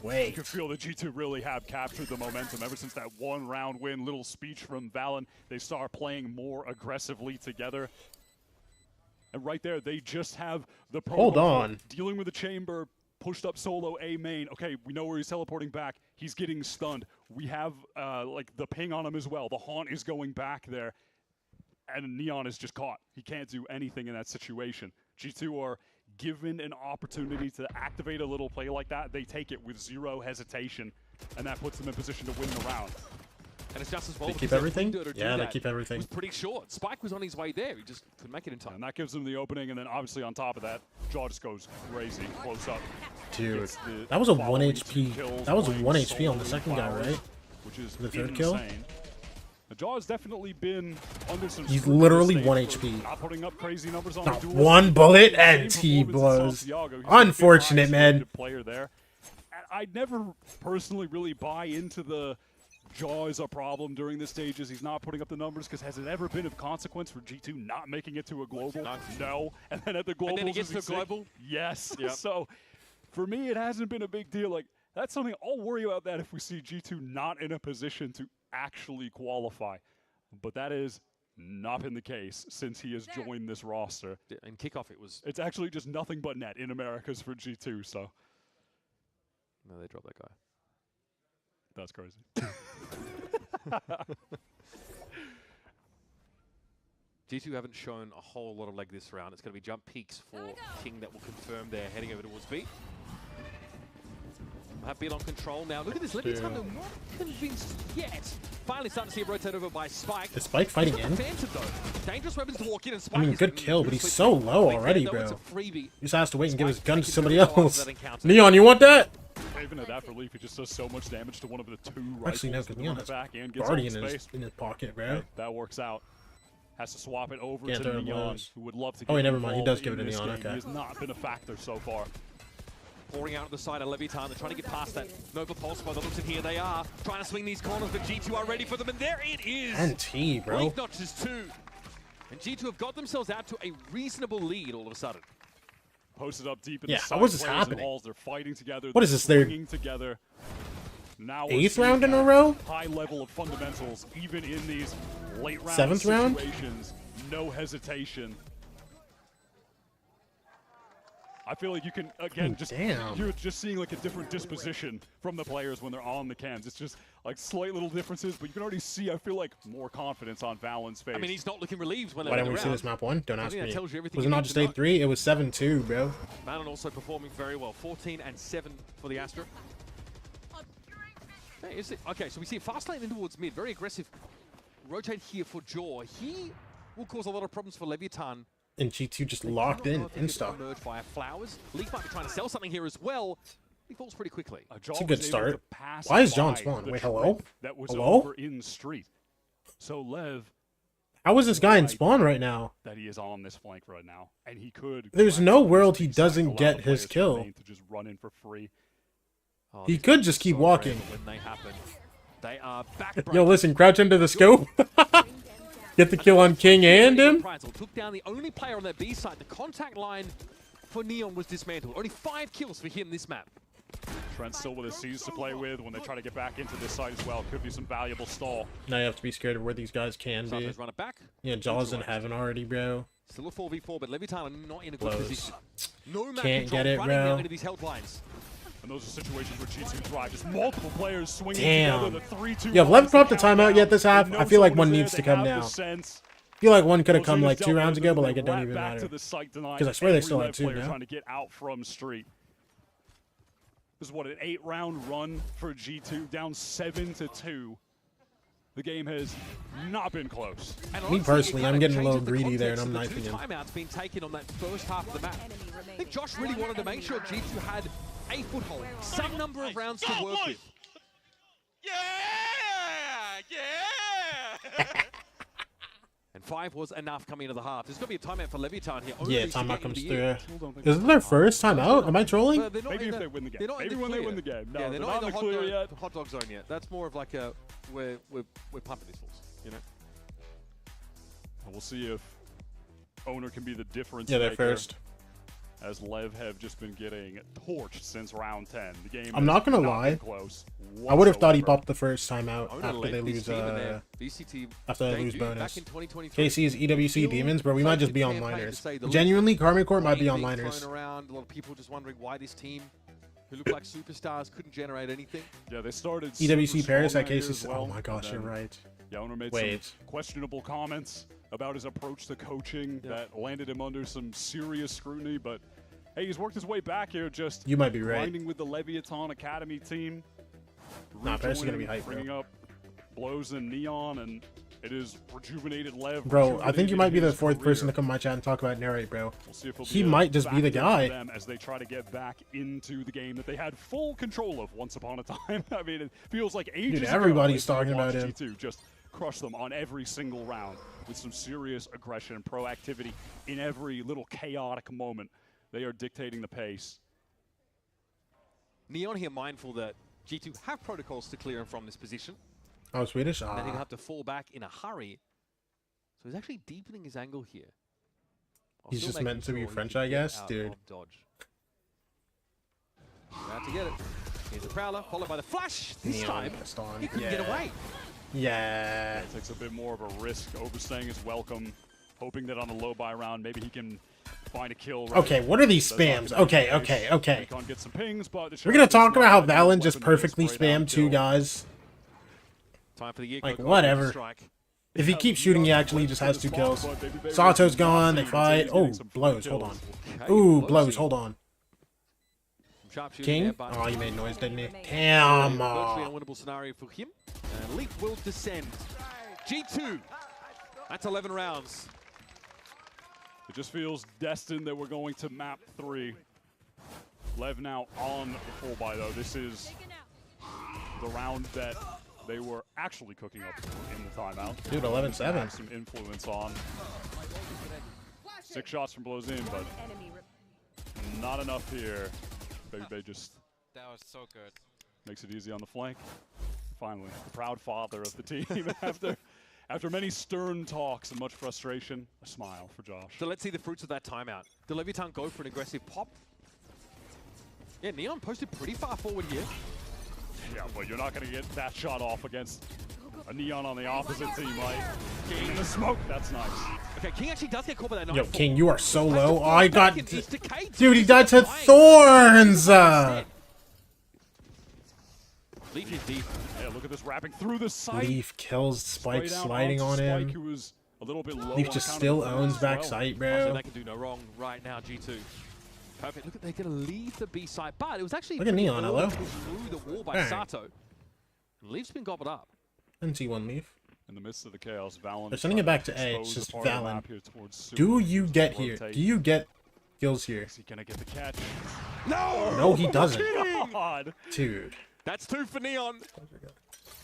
You Wait. can feel that G2 really have captured the momentum ever since that one round win. Little speech from Valen. They start playing more aggressively together. And right there, they just have the Hold on. dealing with the chamber, pushed up solo A main. Okay, we know where he's teleporting back. He's getting stunned. We have like the ping on him as well. The haunt is going back there. And Neon is just caught. He can't do anything in that situation. G2 are given an opportunity to activate a little play like that. They take it with zero hesitation, and that puts them in position to win the round. And it's just as well. They keep because everything? window to do Yeah, they that keep everything. was pretty short. Spike was on his way there. He just couldn't make it in time. And that gives them the opening, and then obviously on top of that, Jaw just goes crazy, close up. Dude, that was a 1 HP. That was 1 HP on the second guy, right? Which is The third insane. kill? The Jaw has definitely been under some He's scrutiny literally this 1 stage for HP. Not putting up crazy numbers on Not the duels. one bullet and Same T performance as blows. Santiago. He's a big, Unfortunate, man. high-spirited player there. And I'd never personally really buy into the Jaw is a problem during the stages. He's not putting up the numbers because has it ever been of consequence for G2 not making it to a global? No. And then at the globals, And then he gets is to a global? Yes. Yep. So for me, it hasn't been a big deal. Like that's something I'll worry about that if we see G2 not in a position to actually qualify. But that is not been the case since he has joined this roster. In kickoff, it's actually just nothing but net in Americas for G2. So no, they dropped that guy. That's crazy. G2 haven't shown a whole lot of leg this round. It's going to be jump peaks for King that will confirm they're heading over towards B. Have been on control now. Look at this. Leviathan, they're not convinced yet. Finally starting to see a rotate over by Spike. Is Spike fighting in? Phantom, though. Dangerous weapons to walk in, and Spike I mean, is good kill, but he's so low already, bro. It's a freebie. He just has to wait and give his gun to Spike somebody taking else. that encounter. Neon, you want that? Even at that relief, he just does so much damage to one of the two rifles. Actually, no, because Neon the has back and gets Guardian all in the his, space. in his pocket, bro. Yeah, that works out. Has to swap it over Can't to throw Neon, blows. who would love to Oh, get wait, never mind. He does involved give it in to this Neon, game. okay. He has not been a factor so far. Pouring out the side of Leviathan. They're trying to get past that Nova Pulse by the looks of here. They are trying to swing these corners, but G2 are ready for them, and there it is. And T, bro. League notches 2. And G2 have got themselves out to a reasonable lead all of a sudden. Posted up deep in Yeah, the how side is this players and happening? halls. They're fighting together. What is this, they're swinging together. Now we're 8th seeing round in a that row? High level of fundamentals, even in these late round 7th round? situations. No hesitation. I feel like you can, again, you're just seeing like a different disposition from the players when they're on the cans. It's just like slight little differences, but you can already see, I feel like, more confidence on Valen's face. I mean, he's not looking relieved when Why they're didn't we see around. this map 1? Don't I ask think me. that tells you everything Was you it not need just to know. 8-3? It was 7-2, bro. Manon also performing very well. 14 and 7 for the Astra. Hey, is it? Okay, so we see a fast lane in towards mid. Very aggressive. Rotate here for Jaw. He will cause a lot of problems for Leviathan. And G2 just locked in, insta. Emerged via Flowers. Leaf might be trying to sell something here as well. He falls pretty quickly. It's a good start. Why is John spawn? Wait, hello? That was Hello? over in street. So Lev, How is this guy in spawn right now? that he is on this flank right now, and he could. There's no world he doesn't allow get the his players kill. to just run in for free. Oh, He these could guys just are keep so walking. rare when they happen. They are back. Yo, listen, crouch into the scope. Get the kill on King and him. Pratzel took down the only player on their B side. The contact line for Neon was dismantled. Only 5 kills for him this map. Trent still with a C's to play with when they try to get back into this side as well. Could be some valuable stall. Now you have to be scared of where these guys can be. Run it back. Yeah, Jaws in heaven already, bro. Still a 4v4, but Levitan are not in a good Close. position. No map Can't control get it, running bro. now into these held lines. And those are situations where G2 thrive. Just multiple players swinging Damn. together. The 3-2. Yo, have Lev dropped the timeout yet this half? I feel like one needs to come now. I feel like one could have come like 2 rounds ago, but like it don't even matter. Because I swear they still had 2 now. Trying to get out from street. This is what, an 8-round run for G2, down 7-2. The game has not been close. Me personally, I'm getting a little greedy there, and I'm knifing him. Timeouts being taken on that first half of the map. I think Josh really wanted to make sure G2 had a foothold, some number of rounds to work with. Yeah! And 5 was enough coming into the half. There's got to be a timeout for Levitan here. Yeah, timeout comes through. Is it their first timeout? Am I trolling? Maybe if they win the game. Maybe when they win the game. No, yeah, they're not in the clear yet. Hot dog zone yet. That's more of like a we're pumping these fools, you know. And we'll see if Owner can be the difference. Yeah, they're maker, first. As Lev have just been getting torched since round 10. The game. I'm not gonna lie. Close I would have thought he popped the first time out Owner after led they this lose team in their VCT after they lose debut bonus. back in 2023. KC's EWC Demons, bro. We might just be campaign to onliners. say the Genuinely, Karma Court might be being onliners. thrown around. A lot of people just wondering why this team, who looked like superstars, couldn't generate anything. Yeah, they started. EWC Paris at KC. KC's. Oh my gosh, you're right. Yeah, Owner made some questionable comments about his approach to coaching that landed him under some serious scrutiny, but hey, he's worked his way back here, just You might be right. grinding with the Leviathan Academy team. Nah, Paris is gonna be rejoining, hyped, bro. bringing up Blows and Neon, and it is rejuvenated Lev. Bro, I think you might be the his 4th career. person to come to my chat and talk about Narrate, bro. We'll see if he'll He be a might just be the factor for guy. them as they try to get back into the game that they had full control of once upon a time. I mean, it feels like ages Dude, ago everybody's they talking about watched him. G2 just crush them on every single round with some serious aggression and proactivity in every little chaotic moment. They are dictating the pace. Neon here mindful that G2 have protocols to clear him from this position. Oh, Swedish? And then he'll Ah. have to fall back in a hurry. So he's actually deepening his angle here. while He's still just making meant to be sure he French, can I get guess, out dude. of dodge. About to get it. Here's the Prowler, followed by the Flash. This Neon time, missed on. he couldn't get away. Yeah. It takes a bit more of a risk, overstaying his welcome, hoping that on a low buy round, maybe he can find a kill. Right? Okay, what are these That's not spams? gonna be Okay, the case. okay. Recon gets some pings, but the We're gonna shot talk is about how not a Valen just weapon to perfectly spray down spammed 2 kill. guys. Time for the Like, Eco whatever. strike. If he keeps shooting, he actually just has 2 kills. Sato's gone, they fight. Oh, blows, hold on. Ooh, blows, hold on. King? Oh, he made noise, didn't he? Damn. Virtually unwinnable scenario for him. And Leaf will descend. G2. That's 11 rounds. It just feels destined that we're going to map 3. Lev now on the full buy, though. This is the round that they were actually cooking up in the timeout. Dude, 11-7. Have some influence on. 6 shots from blows in, but not enough here. Baby Bay just That was so good. makes it easy on the flank. Finally, the proud father of the team after many stern talks and much frustration, a smile for Josh. So let's see the fruits of that timeout. The Levitan go for an aggressive pop. Yeah, Neon posted pretty far forward here. Yeah, but you're not going to get that shot off against a Neon on the opposite team, right? King in the smoke, that's nice. Okay, King actually does get caught by that Yo, knife. King, you are so low. Oh, I got... He's decayed. Dude, he died to Thorns! Leaf is deep. Yeah, look at this wrapping through the sight. Leaf kills Spike Straight out sliding on onto him. Spike, who was a little bit low Leaf on just account still of the owns as back well. sight, So bro. they can do no wrong right now, G2. Perfect. Look at, they're going to leave the B side, but it was actually Look at pretty Neon, well hello. pushed through the wall by Dang. Sato. Leaf's been gobbled up. Didn't see one Leaf. In the midst of the chaos, Valen. They're sending it back to A. It's expose just the part of the Valen. map here towards Super. Do you get Rotate. here? Do you get kills here? Is he gonna get the catch? No! No, he doesn't. God. Dude. That's 2 for Neon.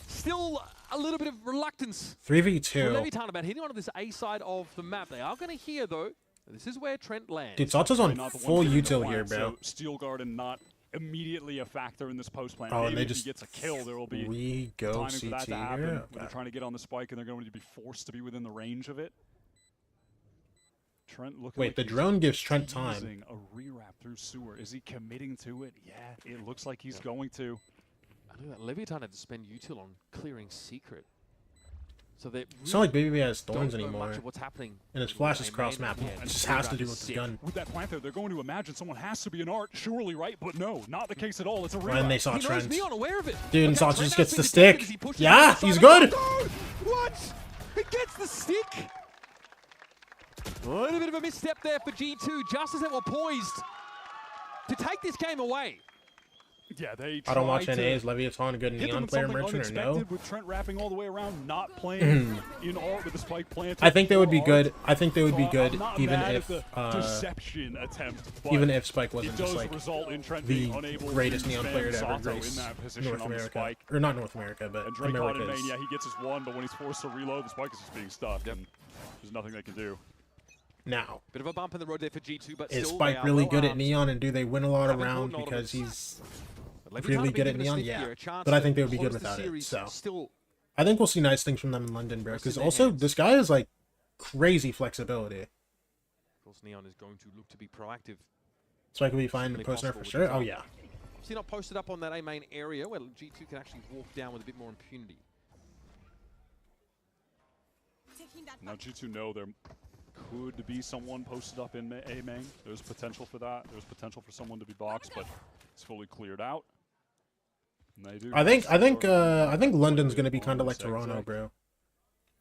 Still a little bit of reluctance. 3v2. For Levitan about hitting onto this A side of the map. They are going to hear, though, this is where Trent lands. Dude, Sato's on Not the one full getting the util plant, here, bro. So Steel Garden not immediately a factor in this post plan. Oh, and Maybe they if just he gets a kill, there will be re-go timing for that CT to happen. here? When they're trying to get on the spike and they're going to be forced to be within the range of it. Trent looking Wait, like the he's drone gives Trent time. using a rewrap through sewer. Is he committing to it? Yeah, it looks like he's going to. I know that Leviathan had to spend util on clearing secret. So they It's not like Baby has thorns don't know anymore. much of what's happening. And his flash is cross map. Yeah, It just has to do with the sick. gun. With that plant there, they're going to imagine someone has to be an art, surely, right? But no, not the case at all. It's a rewrap. And they saw He knows Trent. Neon aware of it. Dude, and Okay, Sacha Trent just now gets the being detected stick. as he pushes Yeah, inside he's the good. zone. What? He gets the stick. A little bit of a misstep there for G2, just as they were poised to take this game away. Yeah, they I don't watch tried to NA. Is Leviathan a good hit them Neon with player something merchant or no? unexpected with Trent wrapping all the way around, not playing in art with the spike planted. I think they would be for good. art. I think they would be So good I'm not even mad if at the deception attempt, but even if Spike wasn't it just does like result in Trent the being unable greatest to Neon spam player to ever Sato grace in that position North on the America, spike. or not North America, but And Drake on in America's. main, yeah, he gets his one, but when he's forced to reload, the spike is just being stuck, and there's nothing they can do. Now, Bit of a bump in the road there for G2, but is still Spike they are really well good at armed. Neon, and do they win a lot of Having rounds caught because Nautilus. he's But Leviathan really have good been at given a Neon? sniff Yeah, here, a chance but I to think they would be close good the without it. series So still I think we'll see nice things from them in London, bro. Rest Because in their also hands. this guy is like crazy flexibility. Of course, Neon is going to look to be proactive. Spike will be fine in Certainly post nerf possible for with sure. this Oh one. yeah. Obviously not posted up on that A main area where G2 can actually walk down with a bit more impunity. Now G2 know there could be someone posted up in A main. There's potential for that. There's potential for someone to be boxed, but it's fully cleared out. And they do. I think London's gonna be kind of like Toronto, bro.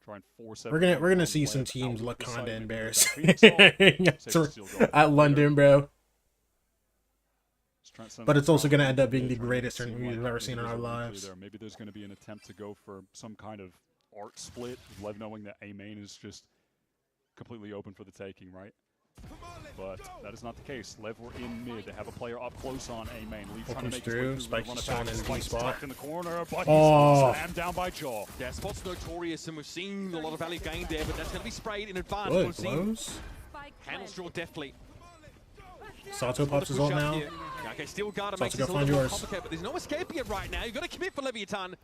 Try and force We're gonna everything see on some Lev teams out look the kinda site, maybe embarrassed with that Phoenix ult. Safe to steal goal. at London, bro. Trent sends But it's also the gonna end up being the trying to greatest seem tournament we've like ever maybe seen in there's our a replay lives. there. Maybe there's going to be an attempt to go for some kind of art split, with Lev knowing that A main is just completely open for the taking, right? But that is not the case. Lev were in mid. They have a player up close on A main. Leaf trying to Comes make his through. way Spike's run just attack. on in the Spike's spot. tucked in the corner, but Oh. he's slammed down by Jaw. Yeah, Spot's notorious, and we've seen a lot of value gained there, but that's going to be sprayed in advance. Good We've seen blows. handles Jaw deftly. Sato pops his ult now. Yeah, okay, still guard Sato, makes go this a find little more yours. complicated, but there's no escaping it right now. You've got to commit for Leviathan. And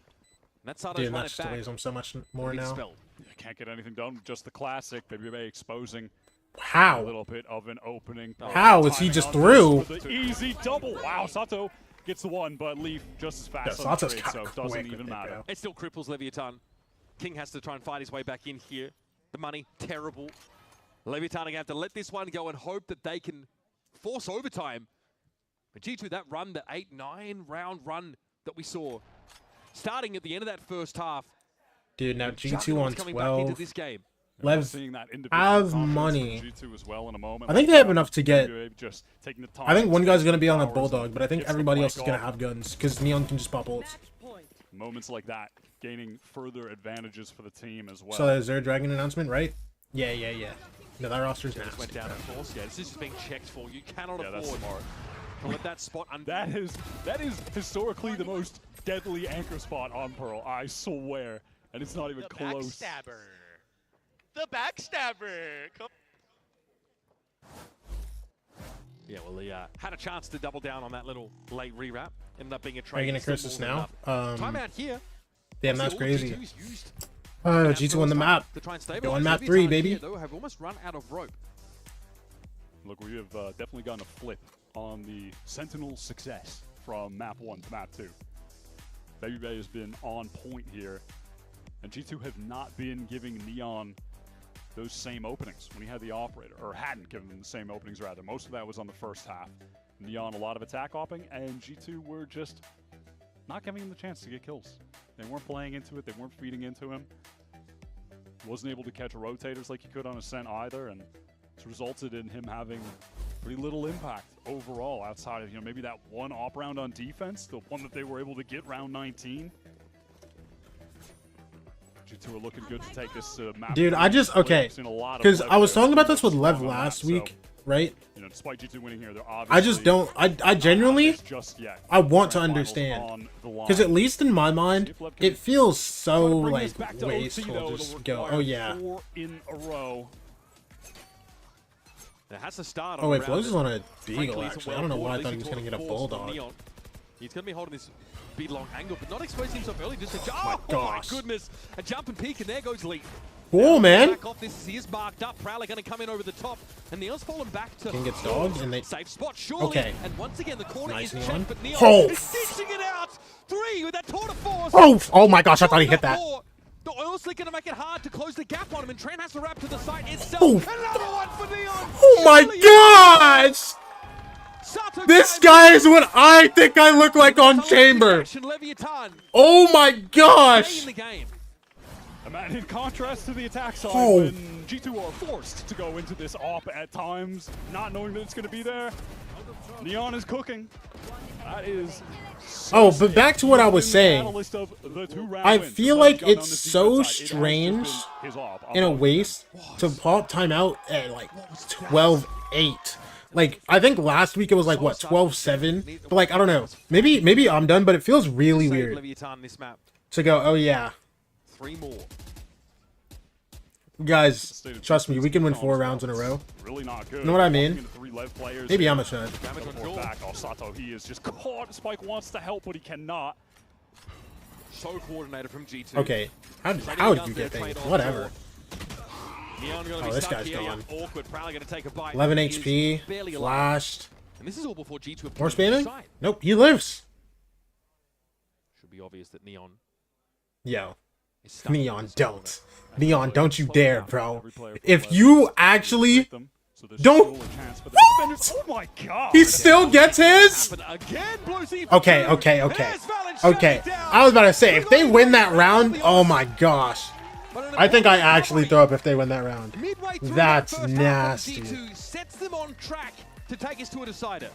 that's Sato's Dude, run that it just back. delays him so much more Big now. spell. Yeah, can't get anything done with just the classic. Baby Bay exposing How? a little bit of an opening. How is he Timing just on through? this for the easy double. Wow, Sato gets the one, but Leaf just as fast Yeah, on the Sato's trade, kinda so it quick doesn't with even it, matter. bro. It still cripples Leviathan. King has to try and fight his way back in here. The money, terrible. Leviathan are going to have to let this one go and hope that they can force overtime. But G2, that run, that 8-9 round run that we saw, starting at the end of that first half. Dude, now G2 on Juggernauts coming back into 12. this game. Lev Seeing that individual have confidence money. from G2 as well in a moment. I think they have enough to get. Maybe just taking the time I think one to guy's get gonna be on a powers bulldog, and but I think gets the everybody else is flank gonna off. have guns because Neon can just pop ults. Moments like that, gaining further advantages for the team as well. So is there a Dragon announcement, right? Yeah. No, that roster's Just nasty. went down, of course. Yeah, this is just being checked for. You cannot Yeah, that's afford smart. to let that spot under. That is historically the most deadly anchor spot on Pearl, I swear. And it's not even close. Backstabber. The backstabber. Come Yeah, well, he had a chance to double down on that little late rewrap. Ended up being a Are trade. you gonna Still curse this more than now? enough. Timeout here. Damn, that's Obviously, crazy. all G2's used G2 on the map. to try and Go stabilize. on map Leviathan 3, here, baby. though, have almost run out of rope. Look, we have definitely gotten a flip on the Sentinel success from map 1 to map 2. Baby Bay has been on point here, and G2 have not been giving Neon those same openings when he had the operator, or hadn't given them the same openings rather. Most of that was on the first half. Neon a lot of attack opping, and G2 were just not giving him the chance to get kills. They weren't playing into it, they weren't feeding into him. Wasn't able to catch rotators like he could on Ascent either, and it's resulted in him having pretty little impact overall outside of, maybe that one op round on defense, the one that they were able to get round 19. G2 are looking good to take this map. Dude, I just okay, because I was talking about this with Lev last week, right? Despite G2 winning here, they're I just don't. I genuinely. just yet. I want to understand, because at least in my mind, it feels so like wasteful. Just go. Oh yeah. 4 in a row. It has to start. Oh wait, round Flows is that, on a frankly, Beagle isn't actually. well I don't know fought, why I at thought he least was gonna he get a took the force from bulldog. Neon. He's going to be holding this big long angle, but not exposing himself early. Just a my oh my gosh. goodness! A jump and peek, and there goes Lee. cool, man. Back off this, he is marked up. Prowler going to come in over the top, and Neon's fallen back to King gets dogged, and they safe spot. Surely. Okay. And once again, the corner Nice, is Neon. checked, but Neon Oh. is stitching it out. 3 with that tour de force. Oh my gosh, I thought he hit that. They're honestly going to make it hard to close the gap on him, and Trent has to wrap to the side itself. Oh. Another one for Neon. Oh my gosh! This guy is what I think I look like on Chamber. Oh my gosh! And in contrast to the attack side, Oh. when G2 are forced to go into this op at times, not knowing that it's going to be there, Neon is cooking. That is... Oh, but back to what I was saying. Catalyst of the 2-round I win. feel The like gun on it's this so defense side, it has strange just been his op in a on both waste to pop timeout at like 12-8. Like, I think last week it was like, what, 12-7? But like, I don't know. Maybe I'm done, but it feels really weird to go, oh yeah. 3 more. Guys, trust me, we can win 4 rounds in a row. Really not good. You know what I mean? Maybe I'm a shut. Back off Sato, he is just caught. Spike wants to help, but he cannot. So coordinated from G2. Okay, how did you get things? Whatever. Oh, this guy's gone. 11 HP, flashed. And this is all before G2 have More come into spamming? sight. Nope, he lives. Should be obvious that Neon. Yo, Neon, don't. Neon, don't you dare, bro. If you actually don't... What? Oh my god! He still gets his? Okay. Okay. I was about to say, if they win that round, oh my gosh. I think I actually throw up if they win that round. That's nasty. G2 sets them on track to take us to a decider.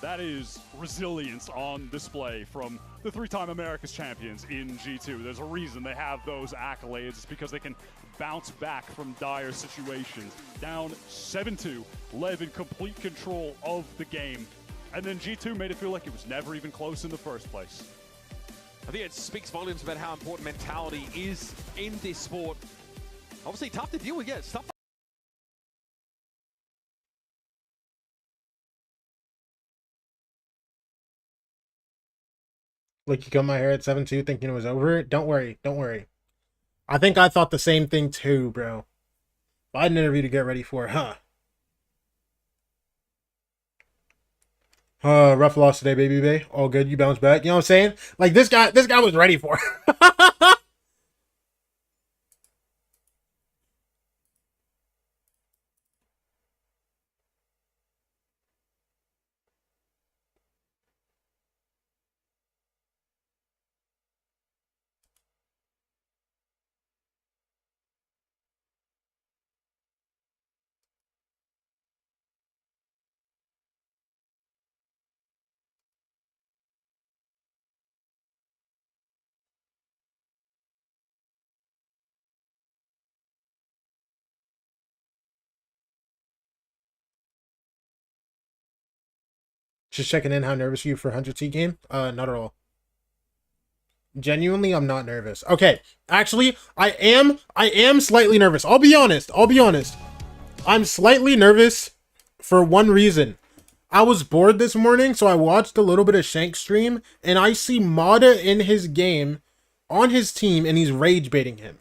That is resilience on display from the 3-time America's champions in G2. There's a reason they have those accolades. It's because they can bounce back from dire situations. Down 7-2, LEV in complete control of the game. And then G2 made it feel like it was never even close in the first place. I think it speaks volumes about how important mentality is in this sport. Obviously tough to deal with, yeah, it's tough. Like, you cut my hair at 7-2 thinking it was over? Don't worry. I think I thought the same thing too, bro. I had an interview to get ready for, huh? Rough loss today, baby bay. All good, you bounce back. You know what I'm saying? Like, this guy was ready for it. Just checking in. How nervous are you for 100T game? Not at all. Genuinely, I'm not nervous. Okay, actually, I am slightly nervous. I'll be honest. I'm slightly nervous for one reason. I was bored this morning, so I watched a little bit of Shank stream, and I see Mada in his game, on his team, and he's rage baiting him.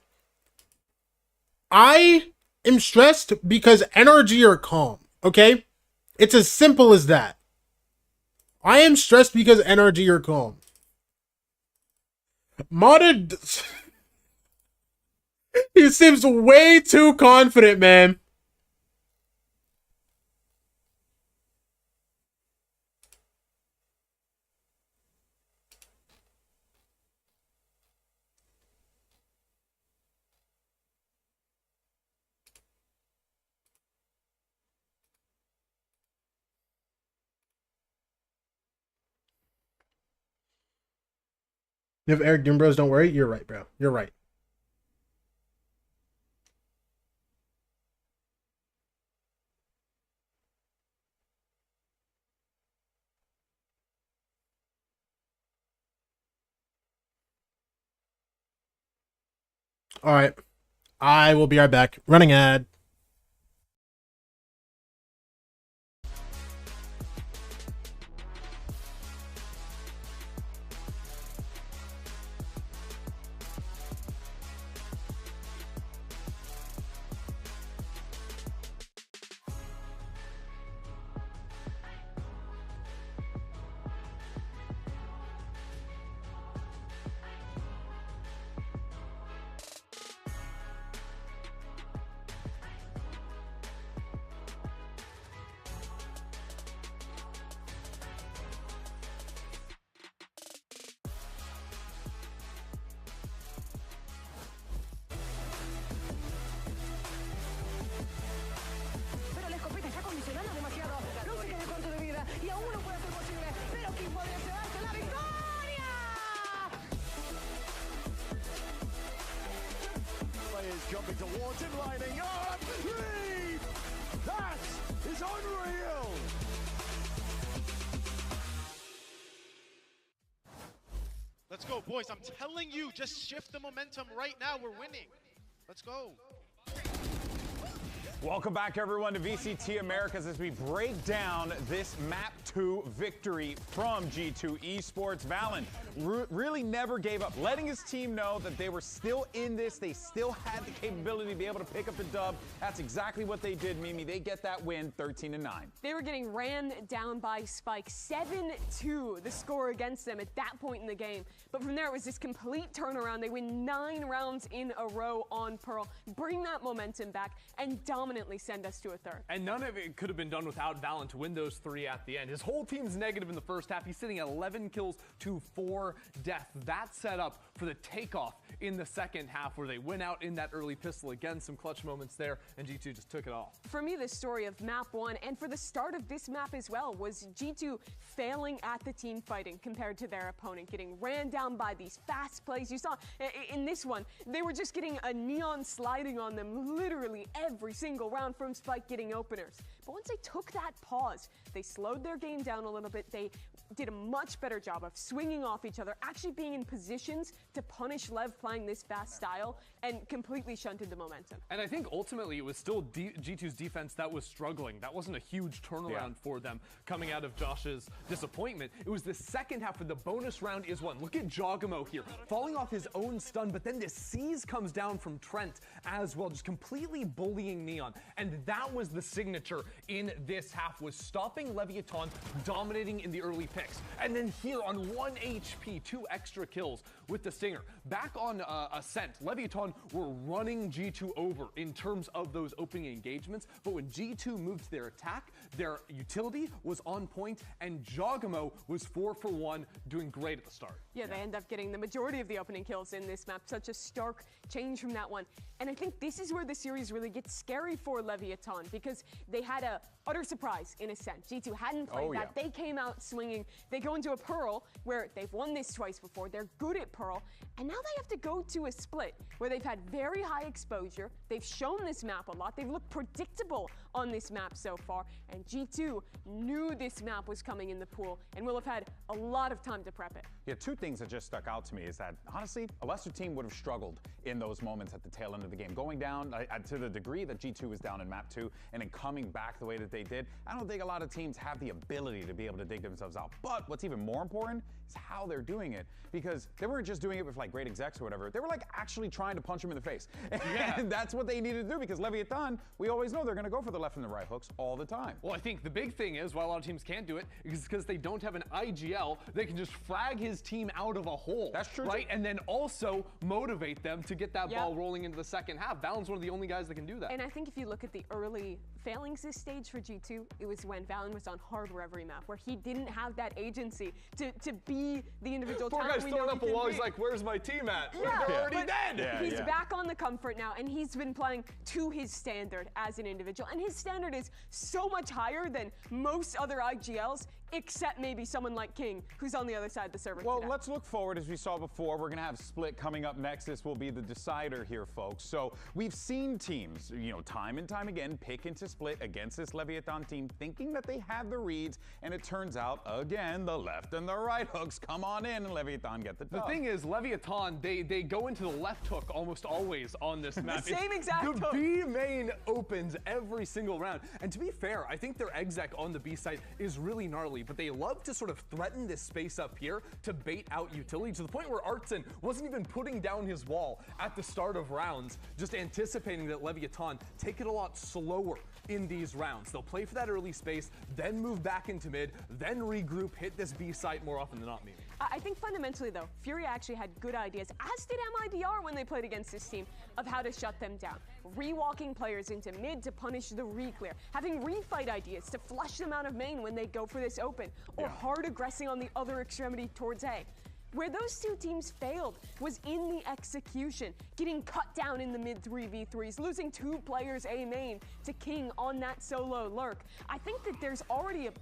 I am stressed because NRG are calm, okay? It's as simple as that. I am stressed because NRG are calm. Modded. He seems way too confident, man. You have Eric Gimbros, don't worry. You're right, bro. You're right. All right. I will be right back. Running ad. Jumping towards him, lining up. LEV! That is unreal! Let's go, boys. I'm telling you, just shift the momentum right now. We're winning. Let's go. Welcome back, everyone, to VCT Americas as we break down this Map 2 victory from G2 Esports. Valen really never gave up, letting his team know that they were still in this. They still had the capability to be able to pick up the dub. That's exactly what they did, Mimi. They get that win, 13-9. They were getting ran down by Spike. 7-2, the score against them at that point in the game. But from there, it was this complete turnaround. They win 9 rounds in a row on Pearl, bring that momentum back, and dominantly send us to a third. And none of it could have been done without Valen to win those 3 at the end. His whole team's negative in the first half. He's sitting at 11 kills to 4 deaths. That set up for the takeoff in the second half, where they went out in that early pistol. Again, some clutch moments there, and G2 just took it all. For me, the story of map 1, and for the start of this map as well, was G2 failing at the team fighting compared to their opponent, getting ran down by these fast plays. You saw in this one, they were just getting a neon sliding on them literally every single round from Spike getting openers. But once they took that pause, they slowed their game down a little bit. They did a much better job of swinging off each other, actually being in positions to punish LEV playing this fast style, and completely shunted the momentum. And I think ultimately it was still G2's defense that was struggling. That wasn't a huge turnaround for them coming out of Josh's disappointment. It was the second half where the bonus round is won. Look at Jogamo here, falling off his own stun, but then this seize comes down from Trent as well, just completely bullying Neon. And that was the signature in this half, was stopping Leviathan dominating in the early picks. And then here on 1 HP, 2 extra kills with the Stinger. Back on Ascent, Leviathan were running G2 over in terms of those opening engagements, but when G2 moved to their attack, their utility was on point, and Jogamo was 4 for 1, doing great at the start. Yeah, they end up getting the majority of the opening kills in this map. Such a stark change from that one. And I think this is where the series really gets scary for Leviathan, because they had a utter surprise in Ascent. G2 hadn't played that. They came out swinging. They go into a Pearl where they've won this twice before. They're good at Pearl. And now they have to go to a split where they've had very high exposure. They've shown this map a lot. They've looked predictable on this map so far. And G2 knew this map was coming in the pool and will have had a lot of time to prep it. Yeah, 2 things that just stuck out to me is that, honestly, a lesser team would have struggled in those moments at the tail end of the game. Going down to the degree that G2 was down in map 2 and then coming back the way that they did, I don't think a lot of teams have the ability to be able to dig themselves out. But what's even more important is how they're doing it, because they weren't just doing it with like great execs or whatever. They were like actually trying to punch him in the face. And that's what they needed to do, because Leviathan, we always know they're going to go for the left and the right hooks all the time. Well, I think the big thing is, why a lot of teams can't do it, is because they don't have an IGL. They can just frag his team out of a hole. That's true. Right? And then also motivate them to get that ball rolling into the second half. Valen's one of the only guys that can do that. And I think if you look at the early failings this stage for G2, it was when Valen was on hardware every map, where he didn't have that agency to be the individual Poor talent guy's throwing up a wall. He's like, where's my team at? They're already dead. He's back on the comfort now, and he's been playing to his standard as an individual. And his standard is so much higher than most other IGLs, except maybe someone like King, who's on the other side of the server Well, today. let's look forward. As we saw before, we're going to have Split coming up next. This will be the decider here, folks. So we've seen teams, time and time again, pick into Split against this Leviathan team, thinking that they have the reads, and it turns out, again, the left and the right hooks come on in, and Leviathan get the dub. The thing is, Leviathan, they go into the left hook almost always on this map. The same exact hook. hook. The B main opens every single round. And to be fair, I think their exec on the B side is really gnarly, but they love to sort of threaten this space up here to bait out utility, to the point where Artson wasn't even putting down his wall at the start of rounds, just anticipating that Leviathan take it a lot slower in these rounds. They'll play for that early space, then move back into mid, then regroup, hit this B site more often than not, Mimi. I think fundamentally, though, Fury actually had good ideas, as did MIBR when they played against this team, of how to shut them down. Rewalking players into mid to punish the re-clear, having refight ideas to flush them out of main when they go for this open, or hard aggressing on the other extremity towards A. Where those 2 teams failed was in the execution, getting cut down in the mid 3v3s, losing 2 players A main to King on that solo lurk. I think that there's already a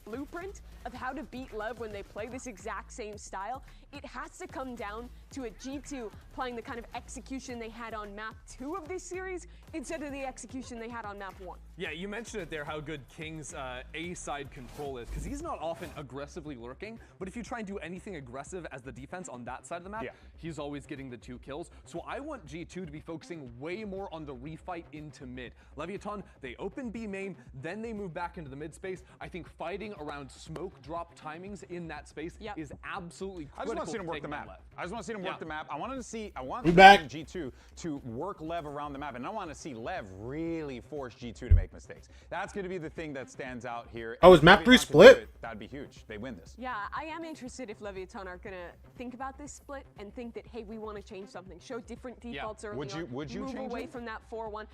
blueprint of how to beat LEV when they play this exact same style. it has to come down to a G2 playing the kind of execution they had on map 2 of this series instead of the execution they had on map 1. Yeah, you mentioned it there, how good King's A-side control is, because he's not often aggressively lurking, but if you try and do anything aggressive as the defense on that side of the map, he's always getting the 2 kills. So I want G2 to be focusing way more on the refight into mid. Leviathan, they open B main, then they move back into the mid space. I think fighting around smoke drop timings in that space is absolutely critical. I just want to see them work the map. I just want to see them work the map. I want G2 to work Lev around the map, and I want to see Lev really force G2 to make mistakes. That's going to be the thing that stands out here. Oh, is map 3 split? That'd be huge. They win this. Yeah, I am interested if Leviathan are going to think about this split and think that, hey, we want to change something, show different defaults early Would you move change away it? from that 4-1.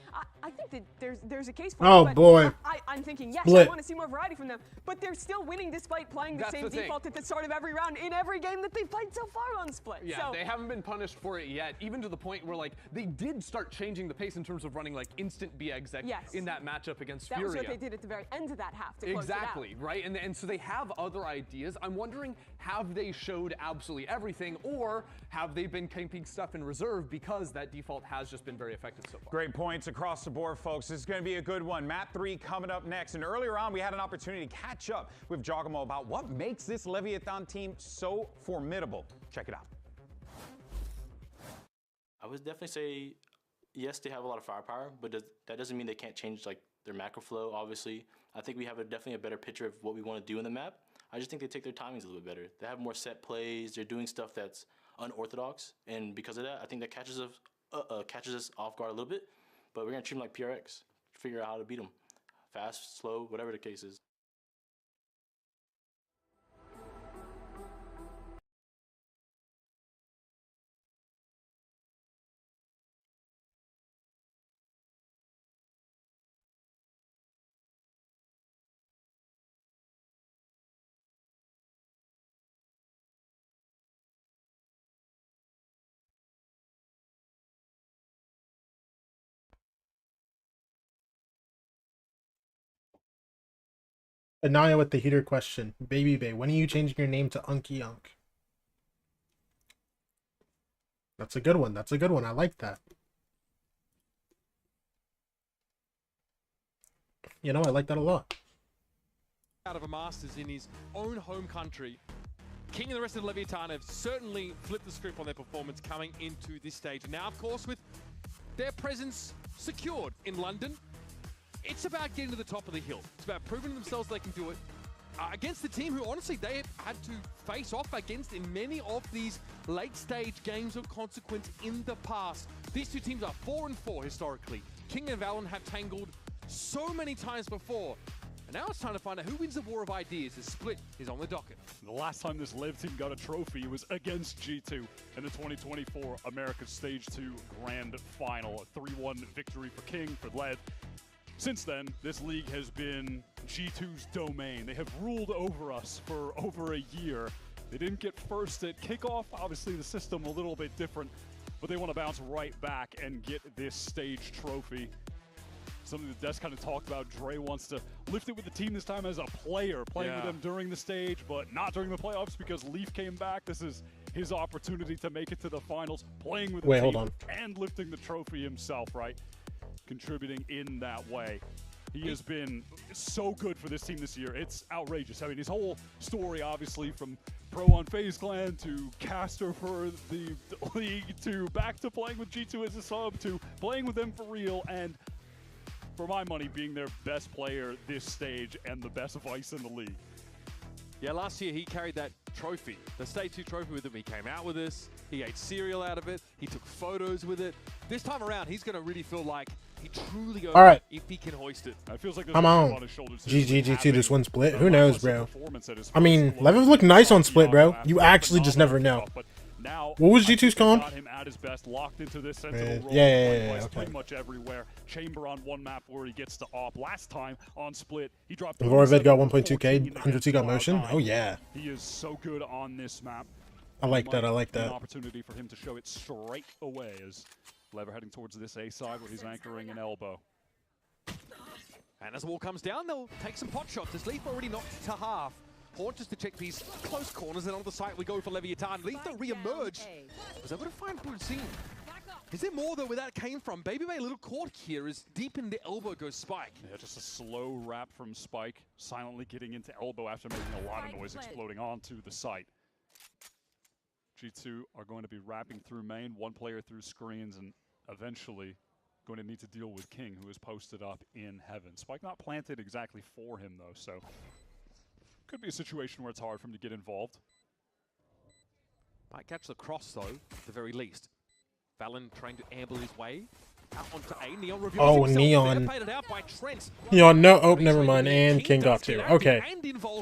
I think that there's a case for Oh, it, but boy. I'm thinking, yes, Split. I want to see more variety from them, but they're still winning despite playing the That's same the thing. default at the start of every round in every game that they've played so far on Split. Yeah, so, they haven't been punished for it yet, even to the point where, like, they did start changing the pace in terms of running, like, instant B-exec in that matchup against that Furia. was what they did at the very end of that half to close it out. Exactly, right? And so they have other ideas. I'm wondering, have they showed absolutely everything, or have they been keeping stuff in reserve because that default has just been very effective so far? Great points across the board, folks. This is going to be a good one. Map 3 coming up next. And earlier on, we had an opportunity to catch up with Giacomo about what makes this Leviathan team so formidable. Check it out. I would definitely say, yes, they have a lot of firepower, but that doesn't mean they can't change like their macro flow, obviously. I think we have definitely a better picture of what we want to do in the map. I just think they take their timings a little bit better. They have more set plays. They're doing stuff that's unorthodox, and because of that, I think that catches us off guard a little bit. But we're gonna treat them like PRX, figure out how to beat them, fast, slow, whatever the case is. Anaya with the heater question. Baby Bay, when are you changing your name to Unky Unk? That's a good one. That's a good one. I like that. You know, I like that a lot. Out of a Masters in his own home country, King and the rest of the Leviathan have certainly flipped the script on their performance coming into this stage. Now, of course, with their presence secured in London, it's about getting to the top of the hill. It's about proving to themselves they can do it against the team who, honestly, they have had to face off against in many of these late-stage games of consequence in the past. These two teams are 4-4 historically. King and Valen have tangled so many times before. And now it's time to find out who wins the war of ideas. The split is on the docket. The last time this LEV team got a trophy was against G2 in the 2024 America's Stage 2 Grand Final. A 3-1 victory for King, for LEV. Since then, this league has been G2's domain. They have ruled over us for over a year. They didn't get first at kickoff. Obviously, the system a little bit different, but they want to bounce right back and get this stage trophy. Something that Des kind of talked about. Dre wants to lift it with the team this time as a player, playing with them during the stage, but not during the playoffs because Leaf came back. This is his opportunity to make it to the finals, playing with the team hold on. and lifting the trophy himself, right? Contributing in that way. He has been so good for this team this year. It's outrageous. I mean, his whole story, obviously, from pro on FaZe Clan to caster for the league to back to playing with G2 as a sub to playing with them for real, and for my money, being their best player this stage and the best Vice in the league. Yeah, last year he carried that trophy, the Stage 2 trophy with him. He came out with us, he ate cereal out of it, he took photos with it. This time around, he's going to really feel like he truly owns it if he can hoist it. It feels like Come on. GG2 just won Split. Who knows, bro? I mean, Lev looked nice on Split, bro. You actually just never know. What was G2's con? Got him at his best, locked into this sentinel role. Yeah, okay. Pretty much everywhere. Chamber on one map where he gets to op. Last time on Split, he dropped. Vorvid got 1.2k, 100C got motion. Oh yeah. He is so good on this map. I like that. I like An that. opportunity for him to show it straight away as Lever heading towards this A side where he's anchoring an elbow. And as the wall comes down, they'll take some pot shots. As Leaf already knocked to half. Haunt just to check these close corners, and on the site we go for Leviathan. Leitha re-emerge. Was able to find Bruzine. Is there more though where that came from? Babybay a little caught here as deep into elbow goes Spike. Yeah, just a slow wrap from Spike, silently getting into elbow after making a lot of noise exploding onto the site. G2 are going to be wrapping through main, one player through screens, and eventually going to need to deal with King, who is posted up in heaven. Spike not planted exactly for him though, so could be a situation where it's hard for him to get involved. Might catch the cross though, at the very least. Valen trying to amble his way out onto A. Neon reveals Oh, himself Neon. there, out by Trent. Neon, no. Oh, never mind. And King got 2. Okay.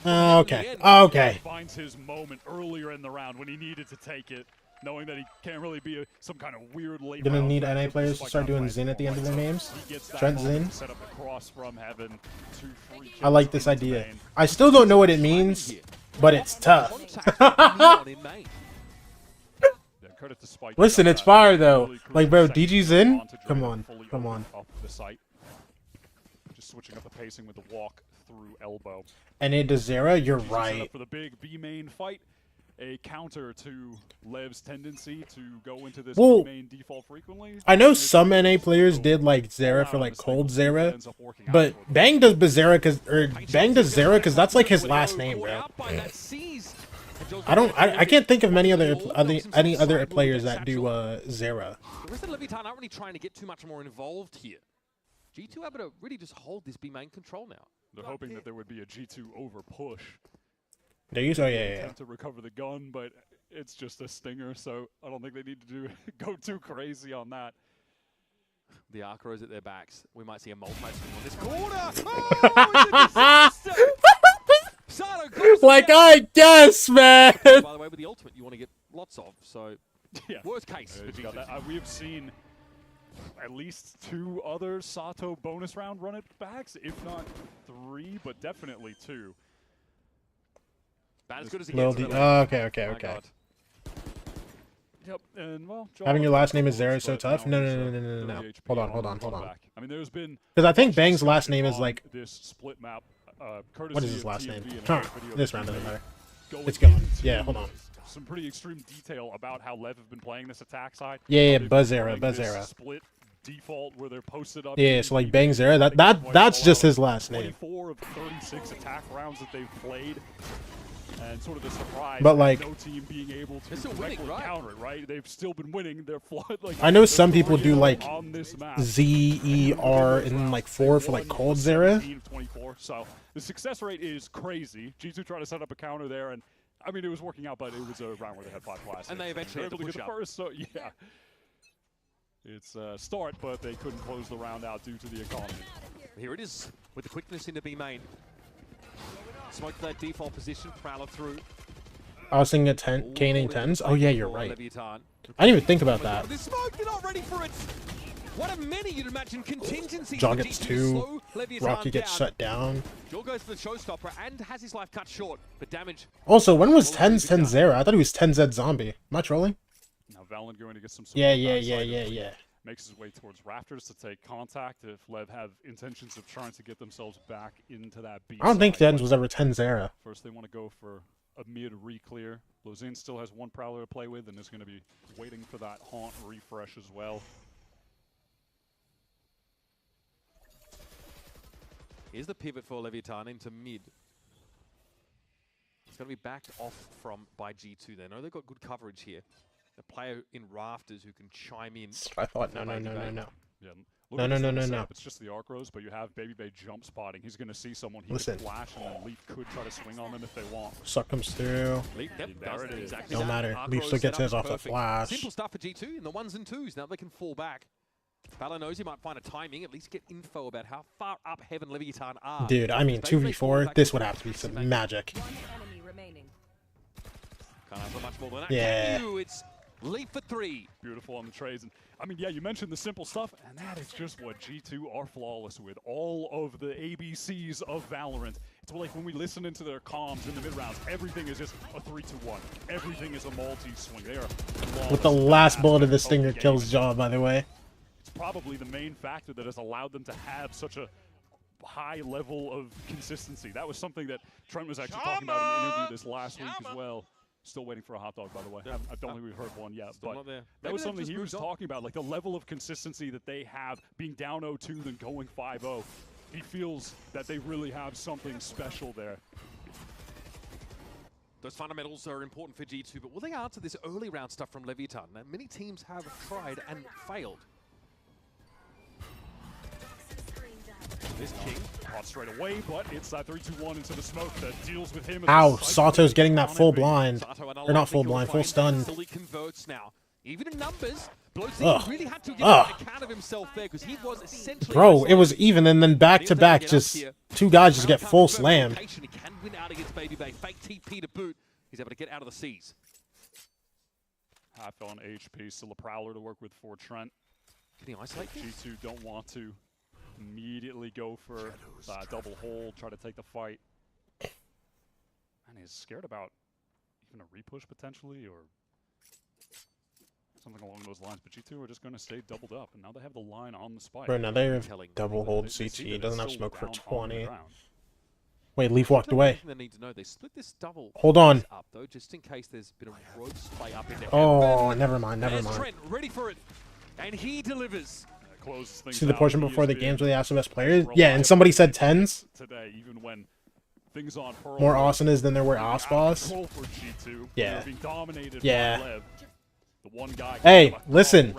Okay. Okay. Finds his moment earlier in the round when he needed to take it, knowing that he can't really be some kind of weird late. Gonna need NA players to start doing Zin at the end of their names. Trent Zin. Set up the cross from heaven. I like this idea. I still don't know what it means, but it's tough. Listen, it's fire though. Like, bro, DG's in. Come on, come on. Just switching up the pacing with the walk through elbow. NA to Zera, you're right. For the big B main fight, a counter to Lev's tendency to go into this B main default frequently. I know some NA players did like Zera for like cold Zera, but Bang does Zera because that's like his last name, bro. I can't think of any other players that do Zera. The rest of Leviathan aren't really trying to get too much more involved here. G2 able to really just hold this B main control now. They're hoping that there would be a G2 over push. They use yeah. To recover the gun, but it's just a stinger, so I don't think they need to go too crazy on that. The Arcros at their backs. We might see a multi-swing on this corner. Oh, like I guess, man. By the way, with the ultimate, you want to get lots of. So, yeah. Worst case. We have seen at least 2 other Sato bonus round run it backs, if not 3, but definitely 2. About as good as it gets. Okay. Yep, and well, having your last name is Zera is so tough. No. Hold on. I mean, there's been because I think Bang's last name is like this split map. What is his last name? This round doesn't matter. It's gone. Yeah, hold on. Some pretty extreme detail about how Lev have been playing this attack side. Yeah, Buzzera. Split default where they're posted up. Yeah, so like Bang Zera, that's just his last name. 24 of 36 attack rounds that they've played. And sort of the surprise, but like no team being able to directly counter it, right? They've still been winning their flood. Like, I know some people do like ZER and like 4 for like cold Zera. 24, so the success rate is crazy. G2 tried to set up a counter there, and I mean it was working out, but it was a round where they had 5 classics. And they eventually were able to get the first. So yeah, it's a start, but they couldn't close the round out due to the economy. Here it is with the quickness into B main. Smoke to that default position, Prowler through. I was thinking caning 10s. Oh yeah, you're right. I didn't even think about that. The smoke, you're not ready for it. What a many you'd imagine contingencies. Jaw gets 2. Rocky gets shut down. Jaw goes for the showstopper and has his life cut short, but damage. Also, when was 10's 10 Zera? I thought he was 10Z Zombie. Am I trolling? Now Valen going to get some. Yeah. Makes his way towards Rafters to take contact if Lev have intentions of trying to get themselves back into that B. I don't think Dens was ever 10 Zera. First, they want to go for a mid re-clear. Lozin still has 1 Prowler to play with and is going to be waiting for that Haunt refresh as well. Here's the pivot for Leviathan into mid. It's going to be backed off from by G2. They know they've got good coverage here. A player in Rafters who can chime in. I thought, no. Yeah, No. It's just the Arcros, but you have Babybay jump spotting. He's going to see someone he can flash, and then Leaf could try to swing on them if they want. Suck comes through. Leaf, there it is. Exactly no matter. Leaf still gets his off the flash. Simple stuff for G2 in the 1s and 2s. Now they can fall back. Bala knows he might find a timing, at least get info about how far up Heaven Leviathan are. Dude, I mean, 2v4, this would have to be some magic. Can't ask for much more than that. Yeah. It's Leap for 3. Beautiful on the trades. And I mean, yeah, you mentioned the simple stuff, and that is just what G2 are flawless with. All of the ABCs of Valorant. It's like when we listen into their comms in the mid-rounds, everything is just a 3-2-1. Everything is a multi-swing. They are flawless. With the last bullet of the stinger kills Jaw, by the way. It's probably the main factor that has allowed them to have such a high level of consistency. That was something that Trent was actually talking about in an interview this last week as well. Still waiting for a hot dog, by the way. I don't think we've heard one yet, but that was something he was talking about, like the level of consistency that they have, being down 0-2 then going 5-0. He feels that they really have something special there. Those fundamentals are important for G2, but will they answer this early round stuff from Leviathan? Now, many teams have tried and failed. This King caught straight away, but it's that 3-2-1 into the smoke that deals with him. Ow, Sato's getting that full blind. Or not full blind, full stun. Converts now. Even in numbers, really had to get an account of himself there because he was essentially bro, it was even, and then back to back, just two guys just get full slammed. He can win out against Baby Bay. Fake TP to boot. He's able to get out of the seas. Half on HP, still a Prowler to work with for Trent. Can he isolate G2 don't want to immediately go for double hold, try to take the fight. And he's scared about even a repush potentially, or something along those lines. But G2 are just going to stay doubled up, and now they have the line on the spike. Bro, now they have double hold CT. Doesn't have smoke for 20. Wait, Leaf walked away. They need to know they split this double hold on. Up, though, just in case there's a bit of road play up in there. Oh, never mind, never mind. Trent ready for it, and he delivers. See the portion before the games where they asked the best players? Yeah, and somebody said 10s. Today, even when things on Pearl more Asanas than there were Ospas. Yeah. Yeah. Hey, listen.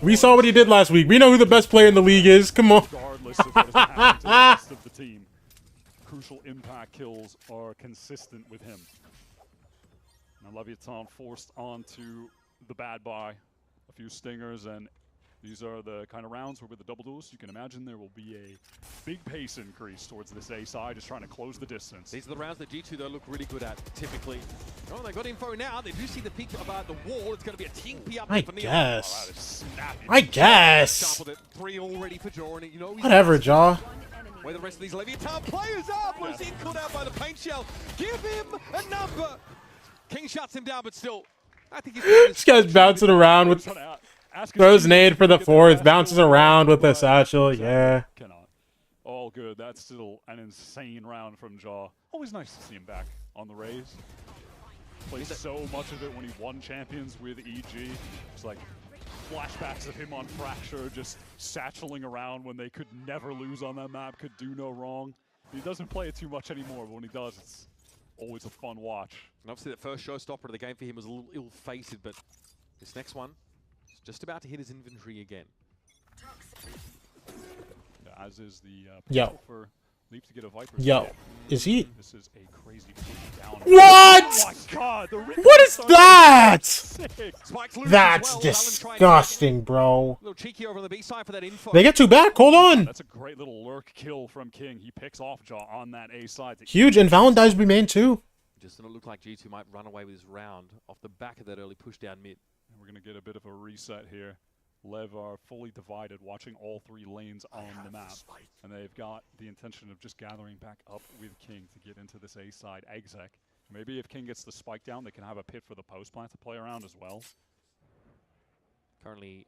We saw what he did last week. We know who the best player in the league is. Come on. Regardless of what is happening to the rest of the team, crucial impact kills are consistent with him. Now Leviathan forced onto the bad buy. A few stingers, and these are the kind of rounds where with the double duels, you can imagine there will be a big pace increase towards this A side, just trying to close the distance. These are the rounds that G2 though look really good at, typically. Oh, they got info now. They do see the peak about the wall. It's going to be a TP up I for Neon. guess. I guess. Three already for Jaw, and you know whatever, Jaw. Where the rest of these Leviathan players are. Blue Scene called out by the paint shell. Give him a number. King shuts him down, but still, I think he's this guy's bouncing around with throws nade for the fourth, bounces around with the satchel. Yeah. Cannot. All good. That's still an insane round from Jaw. Always nice to see him back on the Rays. Played so much of it when he won champions with EG. It's like flashbacks of him on Fracture, just satcheling around when they could never lose on that map, could do no wrong. He doesn't play it too much anymore, but when he does, it's always a fun watch. And obviously the first showstopper of the game for him was a little ill-fated, but this next one is just about to hit his inventory again. Yeah, as is the yo. For Leap to get a Viper. Yo, is he? This is a crazy down. What? Oh my God, what is that? That's well. disgusting, bro. A little cheeky over on the B side for that info. They get two back. Hold on. That's a great little lurk kill from King. He picks off Jaw on that A side. Huge, and Valentine's remain too. Just gonna look like G2 might run away with this round off the back of that early push down mid. And we're gonna get a bit of a reset here. LEV are fully divided, watching all three lanes on the map. And they've got the intention of just gathering back up with King to get into this A side exec. Maybe if King gets the spike down, they can have a pit for the post plant to play around as well. Currently,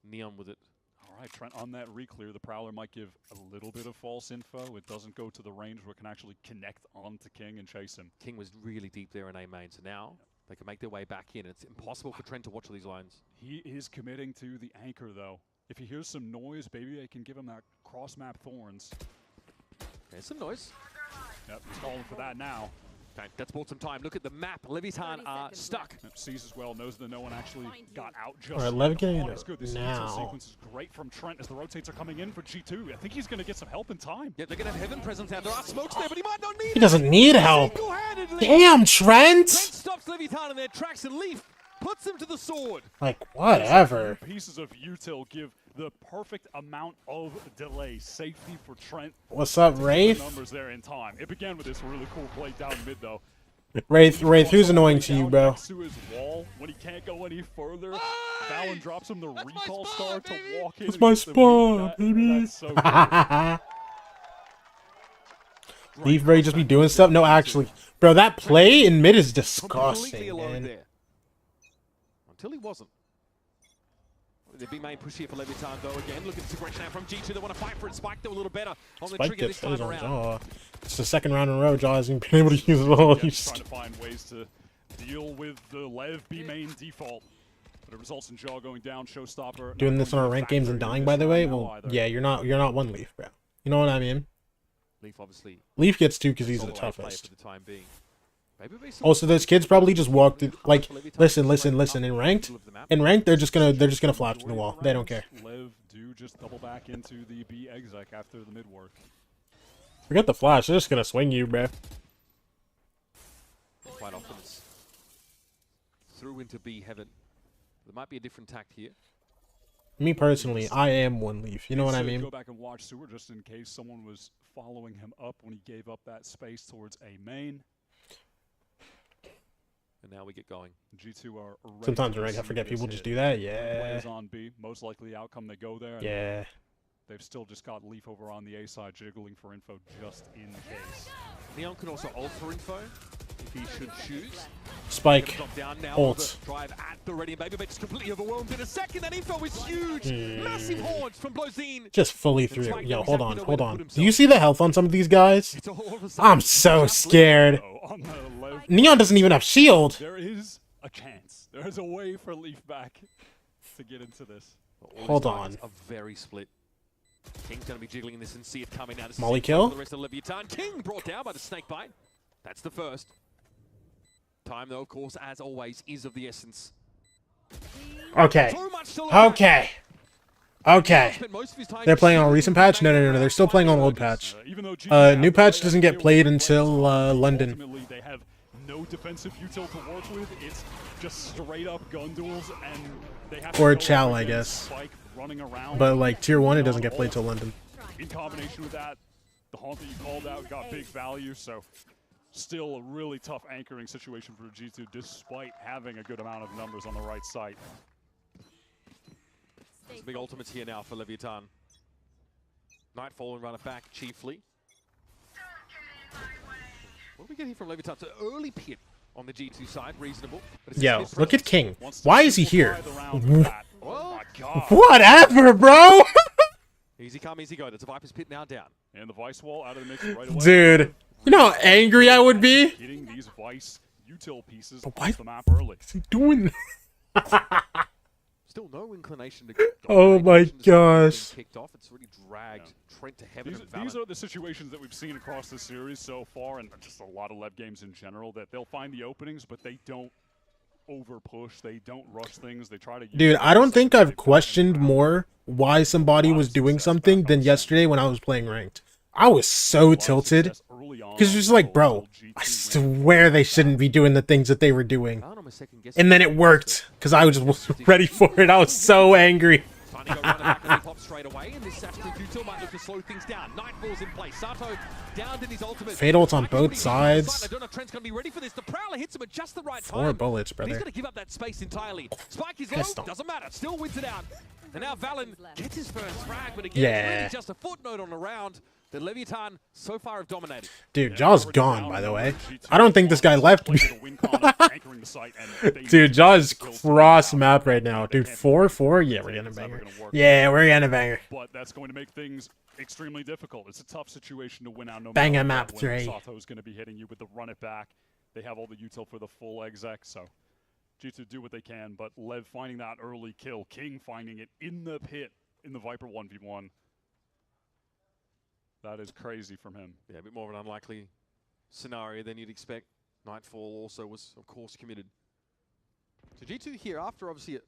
Neon with it. All right, Trent on that reclear. The Prowler might give a little bit of false info. It doesn't go to the range where it can actually connect onto King and chase him. King was really deep there in A main, so now they can make their way back in. It's impossible for Trent to watch all these lines. He is committing to the anchor, though. If he hears some noise, maybe they can give him that cross-map thorns. There's some noise. Yep, he's calling for that now. Okay, that's bought some time. Look at the map. Leviathan are stuck. Yep, sees as well, knows that no one actually got out just all right, Lev getting it good. This now. sequence is great from Trent as the rotates are coming in for G2. I think he's going to get some help in time. Yeah, they're going to have Heaven presence out. There are smokes there, but he might not need it. He doesn't need help. Damn, Trent! Trent stops Leviathan in their tracks, and Leaf puts him to the sword. Like, whatever. Pieces of util give the perfect amount of delay, safety for Trent. What's up, Wraith? Numbers there in time. It began with this really cool play down mid, though. Wraith, who's annoying to you, bro? To his wall when he can't go any further. Valen drops him the recall star to walk in. That's my spawn, baby. So Leaf Ray just be doing stuff? No, actually. Bro, that play in mid is disgusting, man. Until he wasn't. The big main push here for Levitan, though, again. Look at this aggression out from G2. They want to fight for it. Spike, though, a little better on the Spike trigger this time gets on around. Jaw. It's the second round in a row. Jaw hasn't been able to use it all. Trying to find ways to deal with the LEV B main default. But it results in Jaw going down, Showstopper. Doing this on our ranked games and dying, by the way. Well, yeah, you're not one Leaf, bro. You know what I mean? Leaf, obviously. Leaf gets 2 because he's the toughest. For the time being. Also, those kids probably just walked in, like, listen. In ranked, they're just gonna flash to the wall. They don't care. LEV do just double back into the B exec after the mid work. Forget the flash. They're just gonna swing you, bro. Quite often it's through into B heaven. There might be a different tact here. Me personally, I am one Leaf. You know what I mean? Go back and watch Sewer just in case someone was following him up when he gave up that space towards A main. And now we get going. G2 are ready. Sometimes I forget people just do that. Yeah. Players on B, most likely the outcome they go there. Yeah. They've still just got Leaf over on the A side, jiggling for info just in case. Neon can also ult for info if he should choose. Spike. Ult. Drive at the ready, and Baby just completely overwhelmed in a second. That info is huge. Massive horns from Blozine. Just fully through. Yo, hold on. Do you see the health on some of these guys? I'm so scared. Neon doesn't even have shield. There is a chance. There is a way for Leaf back to get into this. Hold on. A very split. King's going to be jiggling in this and see it coming now. Molly kill? The rest of Leviathan. King brought down by the snake bite. That's the first. Time, though, of course, as always, is of the essence. Okay. Okay. Okay. They're playing on a recent patch? No. They're still playing on old patch. New patch doesn't get played until London. Ultimately, they have no defensive util to work with. It's just straight up gun duels, and they have Or to Chow, I guess. But like tier 1, it doesn't get played till London. In combination with that, the haunt that you called out got big value, so still a really tough anchoring situation for G2, despite having a good amount of numbers on the right side. Some big ultimates here now for Leviathan. Nightfall and run it back chiefly. What do we get here from Leviathan? It's an early pit on the G2 side, reasonable. But Yo, look at King. Why is he here? Oh my God. Whatever, bro. Easy come, easy go. That's a Viper's pit now down. And the Vice wall out of the mix right away. Dude, you know how angry I would be? Hitting these Vice util pieces Why off the map early. is he doing that? Still no inclination to Oh my gosh. kicked off. It's really dragged Trent to heaven. These are the situations that we've seen across the series so far, and just a lot of LEV games in general, that they'll find the openings, but they don't over push. They don't rush things. They try to. Dude, I don't think I've questioned more why somebody was doing something than yesterday when I was playing ranked. I was so tilted because it's just like, bro, I swear they shouldn't be doing the things that they were doing. And then it worked because I was just ready for it. I was so angry. Fatal's on both sides. 4 bullets, brother. He's going to give up that space entirely. Spike is low, doesn't matter, still wins it out. And now Valen gets his first frag, but again, it's really just a footnote on the round. The Leviathan so far have dominated. Dude, Jaw's gone, by the way. I don't think this guy left me. Dude, Jaw's cross map right now. Dude, 4-4? Yeah, we're getting a banger. Yeah, we're getting a banger. But that's going to make things extremely difficult. It's a tough situation to win out no Banger matter map what. 3. Sato's going to be hitting you with the run it back. They have all the util for the full exec, so G2 do what they can, but Lev finding that early kill. King finding it in the pit in the Viper 1v1. That is crazy from him. Yeah, a bit more of an unlikely scenario than you'd expect. Nightfall also was, of course, committed. So G2 here, after obviously a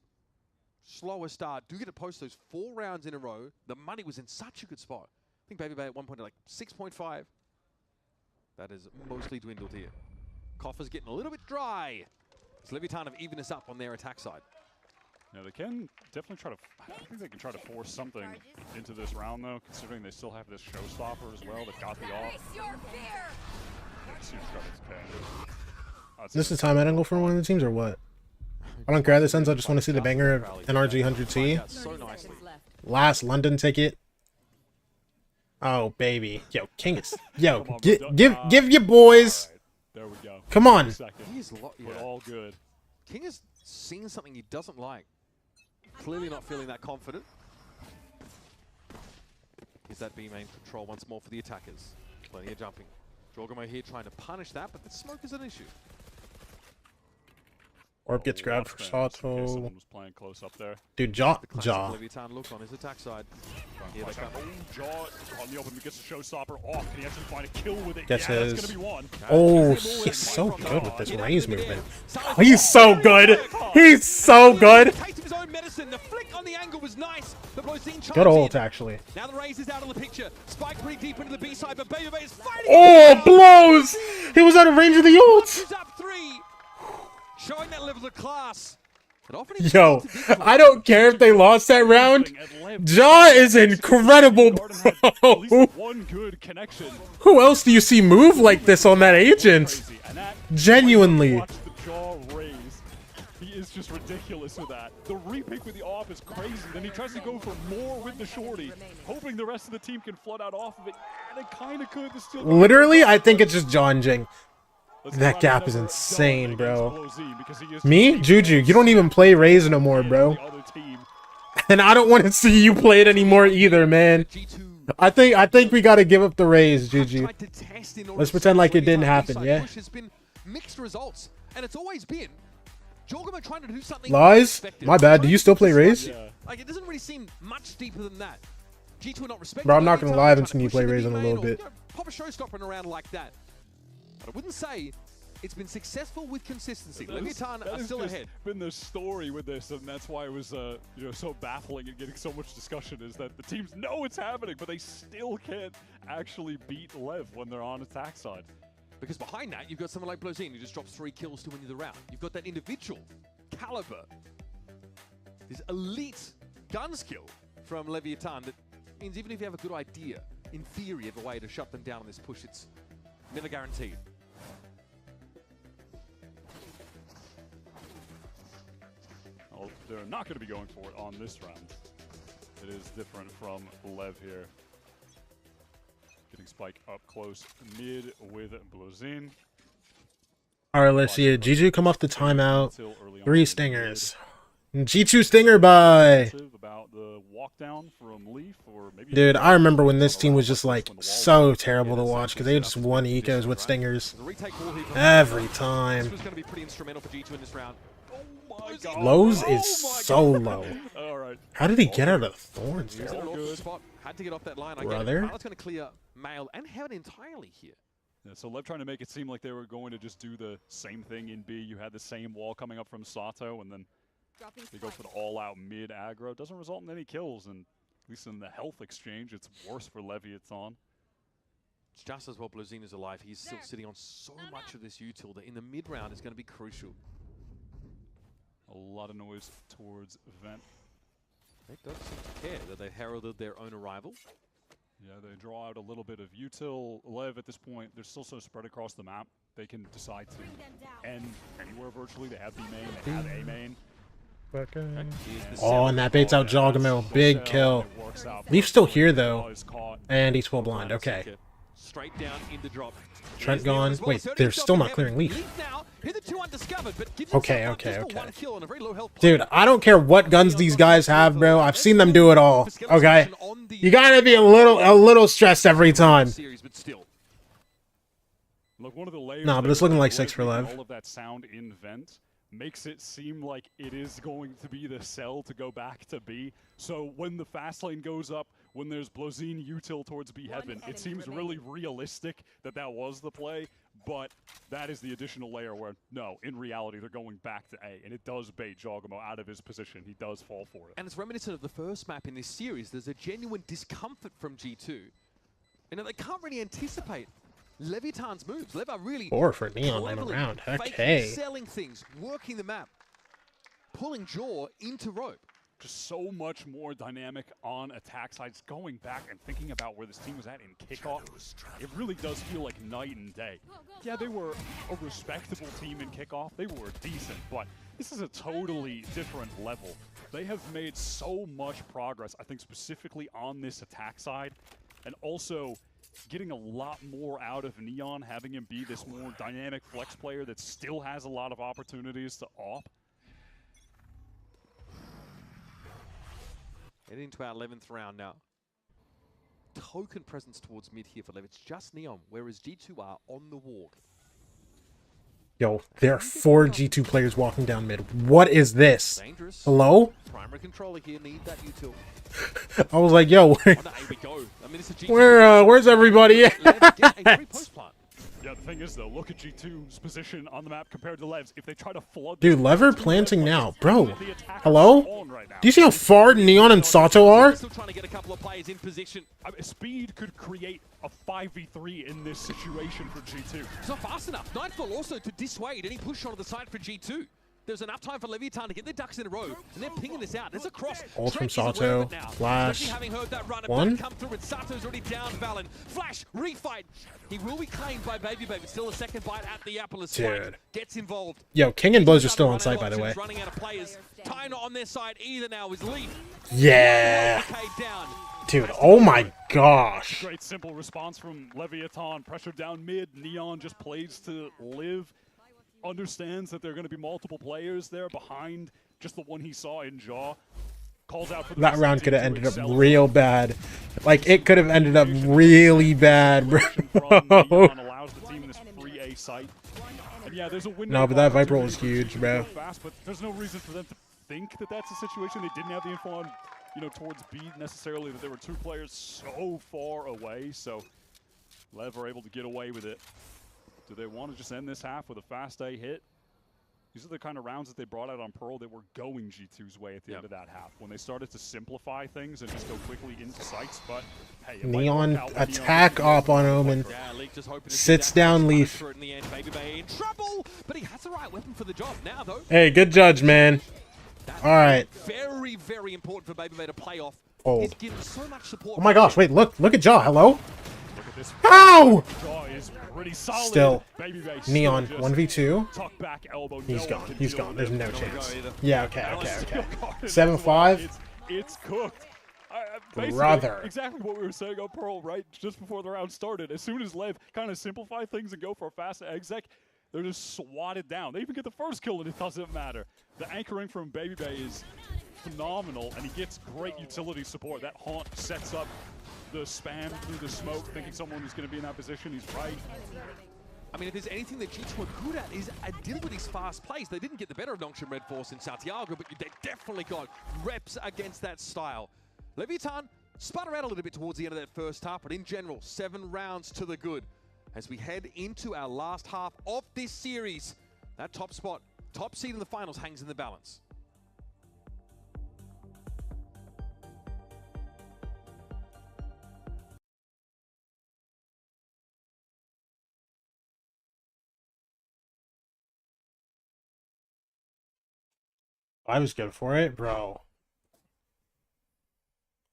slower start, do get to post those 4 rounds in a row. The money was in such a good spot. I think Baby Bay at one point at like 6.5. That is mostly dwindled here. Coffer's getting a little bit dry. So Leviathan have evened us up on their attack side. Yeah, they can definitely try to. I think they can try to force something into this round, though, considering they still have this showstopper as well. They've got the off. Is this the time angle for one of the teams or what? I don't care how this ends. I just want to see the banger of NRG 100T. So nicely. Last London ticket. Oh baby, yo, King is give your boys. Right, there we go. Come on. We're all good. King has seen something he doesn't like. clearly not feeling that confident. Is that B main control once more for the attackers? Plenty of jumping. Jorgamo here trying to punish that, but the smoke is an issue. Orb gets grabbed for Sato. Someone was playing close up there. Dude, Jaw. Leviathan look on his attack side. Here they come. Jaw on the open, gets a showstopper off. Can he actually find a kill with it? Gets yeah, his. that's gonna be one. Oh, he's so good with this raise movement. He's so good. He's so good. Good ult, actually. Now the raise is out of the picture. Spike pretty deep into the B side, but Baby is fighting. Oh, blows! He was out of range of the ult. Up 3. Showing that level of class. Yo, I don't care if they lost that round. Jaw is incredible, bro. One good connection. Who else do you see move like this on that agent? Genuinely. Jaw raise. He is just ridiculous with that. The repick with the off is crazy. Then he tries to go for more with the shorty, hoping the rest of the team can flood out off of it. And it kind of could. Literally, I think it's just John Jing. That gap is insane, bro. Me? Juju, you don't even play Raze no more, bro. And I don't want to see you play it anymore either, man. I think we gotta give up the Raze, Juju. Let's pretend like it didn't happen, yeah? Mixed results, and it's always been Jorgamo trying to do something. Lies? My bad. Do you still play Raze? Yeah. Like, it doesn't really seem much deeper than that. G2 are not respecting. Bro, I'm not gonna lie, I haven't seen you play Raze in a little bit. Pop a showstopper in a round like that. But I wouldn't say it's been successful with consistency. Leviathan are still ahead. Been the story with this, and that's why it was you know, so baffling and getting so much discussion, is that the teams know it's happening, but they still can't actually beat LEV when they're on attack side. Because behind that, you've got someone like Blozine who just drops 3 kills to win you the round. You've got that individual caliber, this elite gun skill from Leviathan that means even if you have a good idea, in theory, of a way to shut them down on this push, it's never guaranteed. Well, they're not going to be going for it on this round. It is different from LEV here. Getting Spike up close mid with Blozine. Alright, let's see it. G2 come off the timeout. 3 stingers. G2 stinger by. Dude, I remember when this team was just like so terrible to watch because they just won ecos with stingers every time. Lowe's is so low. How did he get out of thorns there? Had to get off that line. Brother? That's going to clear Mail and Heaven entirely here. Yeah, so LEV trying to make it seem like they were going to just do the same thing in B. You had the same wall coming up from Sato, and then they go for the all-out mid aggro. Doesn't result in any kills, and at least in the health exchange, it's worse for Leviathan. It's just as well Blozine is alive. He's still sitting on so much of this util that in the mid-round is going to be crucial. A lot of noise towards Vent. They don't seem to care that they heralded their own arrival. Yeah, they draw out a little bit of util. LEV at this point, they're still so spread across the map. They can decide to end anywhere virtually. They have B main, they have A main. Oh, and that baits out Joggamil. Big kill. Leaf's still here though. And he's full blind. Okay. Straight down in the drop. Trent gone. Wait, they're still not clearing Leaf. Okay. Dude, I don't care what guns these guys have, bro. I've seen them do it all. Okay. You gotta be a little stressed every time. Look, one of the layers but it's looking like 6 for LEV. All of that sound in Vent makes it seem like it is going to be the sell to go back to B. So when the fast lane goes up, when there's Blozine util towards B heaven, it seems really realistic that that was the play, but that is the additional layer where, no, in reality, they're going back to A, and it does bait Jogamo out of his position. He does fall for it. And it's reminiscent of the first map in this series. There's a genuine discomfort from G2. And they can't really anticipate Leviathan's moves. Lev are really 4 for Neon in a round. Okay. Selling things, working the map, pulling Jaw into rope. Just so much more dynamic on attack sides. Going back and thinking about where this team was at in kickoff, it really does feel like night and day. Yeah, they were a respectable team in kickoff. They were decent, but this is a totally different level. They have made so much progress, I think, specifically on this attack side, and also getting a lot more out of Neon, having him be this more dynamic flex player that still has a lot of opportunities to op. Heading into our 11th round now. Token presence towards mid here for LEV. It's just Neon, whereas G2 are on the walk. Yo, there are 4 G2 players walking down mid. What is this? Dangerous. Hello? Primary controller here, need that util. I was like, yo, Here we go. I mean, this is G2. where's everybody at? Yeah, the thing is though, look at G2's position on the map compared to LEV's. If they try to flood, Dude, Lever planting now, bro. Hello? Do you see how far Neon and Sato are? Still trying to get a couple of players in position. Speed could create a 5v3 in this situation for G2. It's not fast enough. Nightfall also to dissuade any push onto the side for G2. There's enough time for Leviathan to get their ducks in a row, and they're pinging this out. There's a cross. Ult from Sato. Flash. Having heard that run, One. come through, and Sato's already down Valen. Flash, refight. He will be claimed by Baby. Still a second bite at the apple as Spike gets involved. Yo, King and Blizz are still on site, by the way. Running out of players. Tyna on their side either now is LEV. Yeah. Dude, oh my gosh. Great simple response from Leviathan. Pressure down mid. Neon just plays to live. Understands that there are going to be multiple players there behind just the one he saw in Jaw. Calls out for the That round could have ended up real bad. Like, it could have ended up really bad, bro. Allows the team in this free A site. And yeah, there's a window. No, but that Viper was huge, bro. Fast, but there's no reason for them to think that that's a situation. They didn't have the info on, towards B necessarily, that there were 2 players so far away. So Lev are able to get away with it. Do they want to just end this half with a fast A hit? These are the kind of rounds that they brought out on Pearl that were going G2's way at the end of that half, when they started to simplify things and just go quickly into sights. But hey, Neon attack op on Omen. Sits down Leaf. But he has the right weapon for the job now, though. Hey, good judge, man. All right. Very, very important for Baby to play off. Old. He's given so much support. Oh my gosh, wait, look at Jaw. Hello? Look at this. Ow! Jaw is pretty solid. Still. Baby Neon, 1v2. Tuck back elbow. He's no gone. He's gone. There's no Don't chance. go either. Yeah, okay. 7-5. It's cooked. Brother. Exactly what we were saying on Pearl, right? Just before the round started. As soon as Lev kind of simplify things and go for a fast exec, they're just swatted down. They even get the first kill and it doesn't matter. The anchoring from Baby is phenomenal, and he gets great utility support. That haunt sets up the spam through the smoke, thinking someone is going to be in that position. He's right. I mean, if there's anything that G2 are good at, is Agility's fast pace. They didn't get the better of Nongshan Red Force in Santiago, but they definitely got reps against that style. Leviathan sputter out a little bit towards the end of that first half, but in general, 7 rounds to the good. As we head into our last half of this series, that top spot, top seed in the finals hangs in the balance. I was good for it, bro.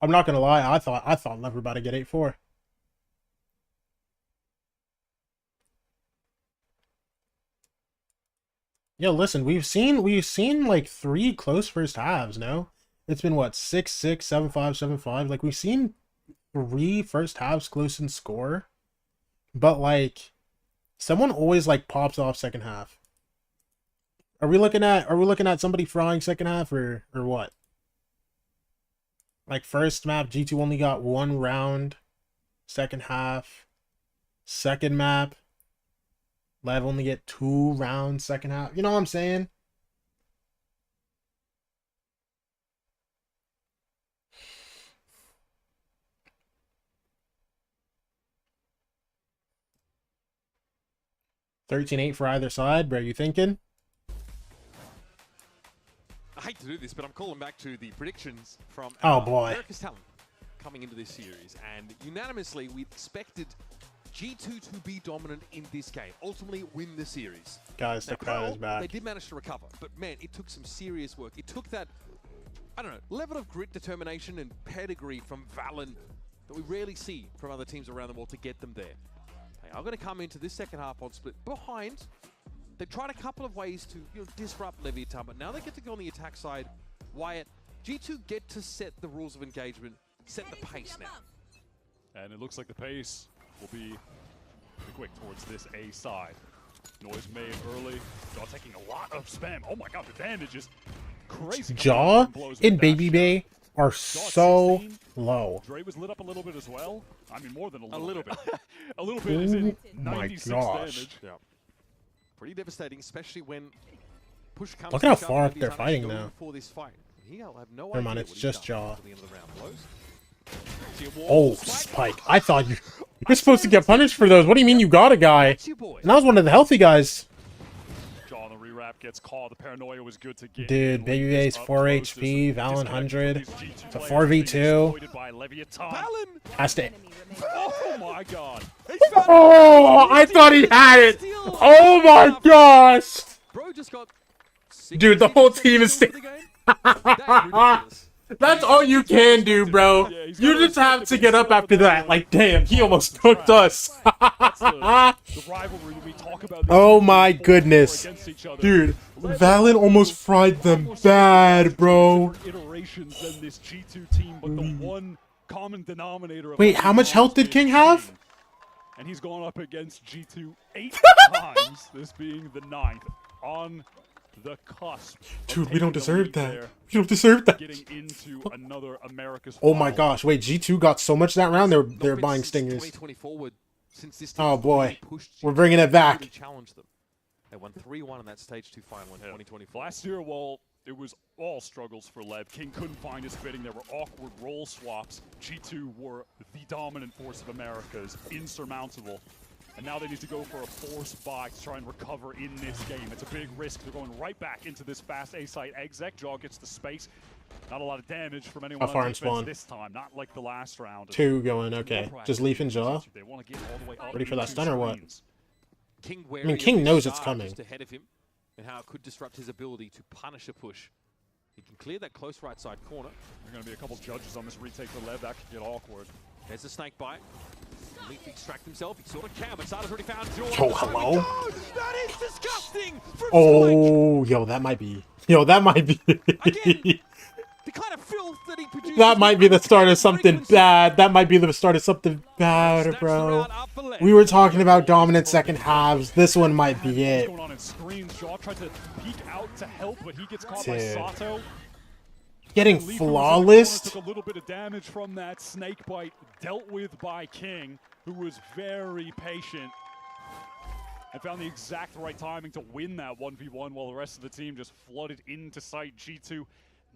I'm not gonna lie, I thought Lev were about to get 8-4. Yo, listen, we've seen like 3 close first halves, no? It's been what, 6-6, 7-5, 7-5. Like, we've seen 3 first halves close in score. But like, someone always like pops off second half. Are we looking at somebody frying second half or what? Like, first map, G2 only got 1 round. Second half. Second map, Lev only get 2 rounds second half. You know what I'm saying? $13-8 for either side, bro. You thinking? I hate to do this, but I'm calling back to the predictions from America's Talent coming into this series. And unanimously, we expected G2 to be dominant in this game, ultimately win the series. Guys, the crowd is back. They did manage to recover, but man, it took some serious work. It took that, I don't know, level of grit, determination, and pedigree from Valen that we rarely see from other teams around the world to get them there. They are going to come into this second half on split behind. They tried a couple of ways to disrupt Leviathan, but now they get to go on the attack side. Wyatt, G2 get to set the rules of engagement, set the pace now. And it looks like the pace will be quick towards this A side. Noise made early. Jaw taking a lot of spam. Oh my god, the damage is crazy. Jaw in Baby Bay are so low. Dre was lit up a little bit as well. I mean, more than a little bit. A little bit is Oh in my 96 gosh. Yeah. Pretty devastating, especially when push comes. Look at how to shove far and they're he's fighting unable to now. go for this fight. He'll have no Never mind, idea it's what just he's done Jaw. until the end of the round blows. Oh, Spike. I thought you're supposed to get punished for those. What do you mean you got a guy? And that was one of the healthy guys. Jaw on the rewrap gets caught. The paranoia was good to get. Dude, Babyface 4 HP, Valen 100. It's a 4v2. Has to. Oh my god. Oh, I thought he had it. Oh my gosh. Bro just got Dude, the whole team is standing. That's all you can do, bro. You just have to get up after that. Like, damn, he almost cooked us. Oh my goodness. Dude, Valen almost fried them bad, bro. Wait, how much health did King have? And he's gone up against G2 8 times, this being the 9th on the cusp. Dude, we don't deserve that. We don't deserve that. Getting into another America's Oh my gosh, wait, G2 got so much that round, they're buying Stingers. Oh boy, we're bringing it back. They won 3-1 in that stage 2 final in 2024. Last year, well, it was all struggles for LEV. King couldn't find his fitting. There were awkward role swaps. G2 were the dominant force of America's, insurmountable. And now they need to go for a forced buy to try and recover in this game. It's a big risk. They're going right back into this fast A-site exec. Jaw gets the space. Not a lot of damage from anyone How far on in defense spawn? this time. Not like the last round. 2 going, okay. Just Leaf and Jaw. They want to get all the way up Ready for that into stun or what? screens. King I mean, King knows it's coming. Just ahead of him and how it could disrupt his ability to punish a push. He can clear that close right side corner. There are going to be a couple judges on this retake for LEV. That could get awkward. There's a snake bite. Leaf extract himself. He sort of can, but Sada's already found Jaw. Oh, hello? God, that is disgusting! Oh, yo, that might be. Yo, that might be. The kind of filth that he produces. That might be the start of something bad. That might be the start of something bad, bro. We were talking about dominant second halves. This one might be it. Going on in screens. Jaw tried to peek out to help, but he gets caught by Dude. Sato. Getting Leaf, who was in the flawless. corner, took a little bit of damage from that snake bite, dealt with by King, who was very patient and found the exact right timing to win that 1v1 while the rest of the team just flooded into site. G2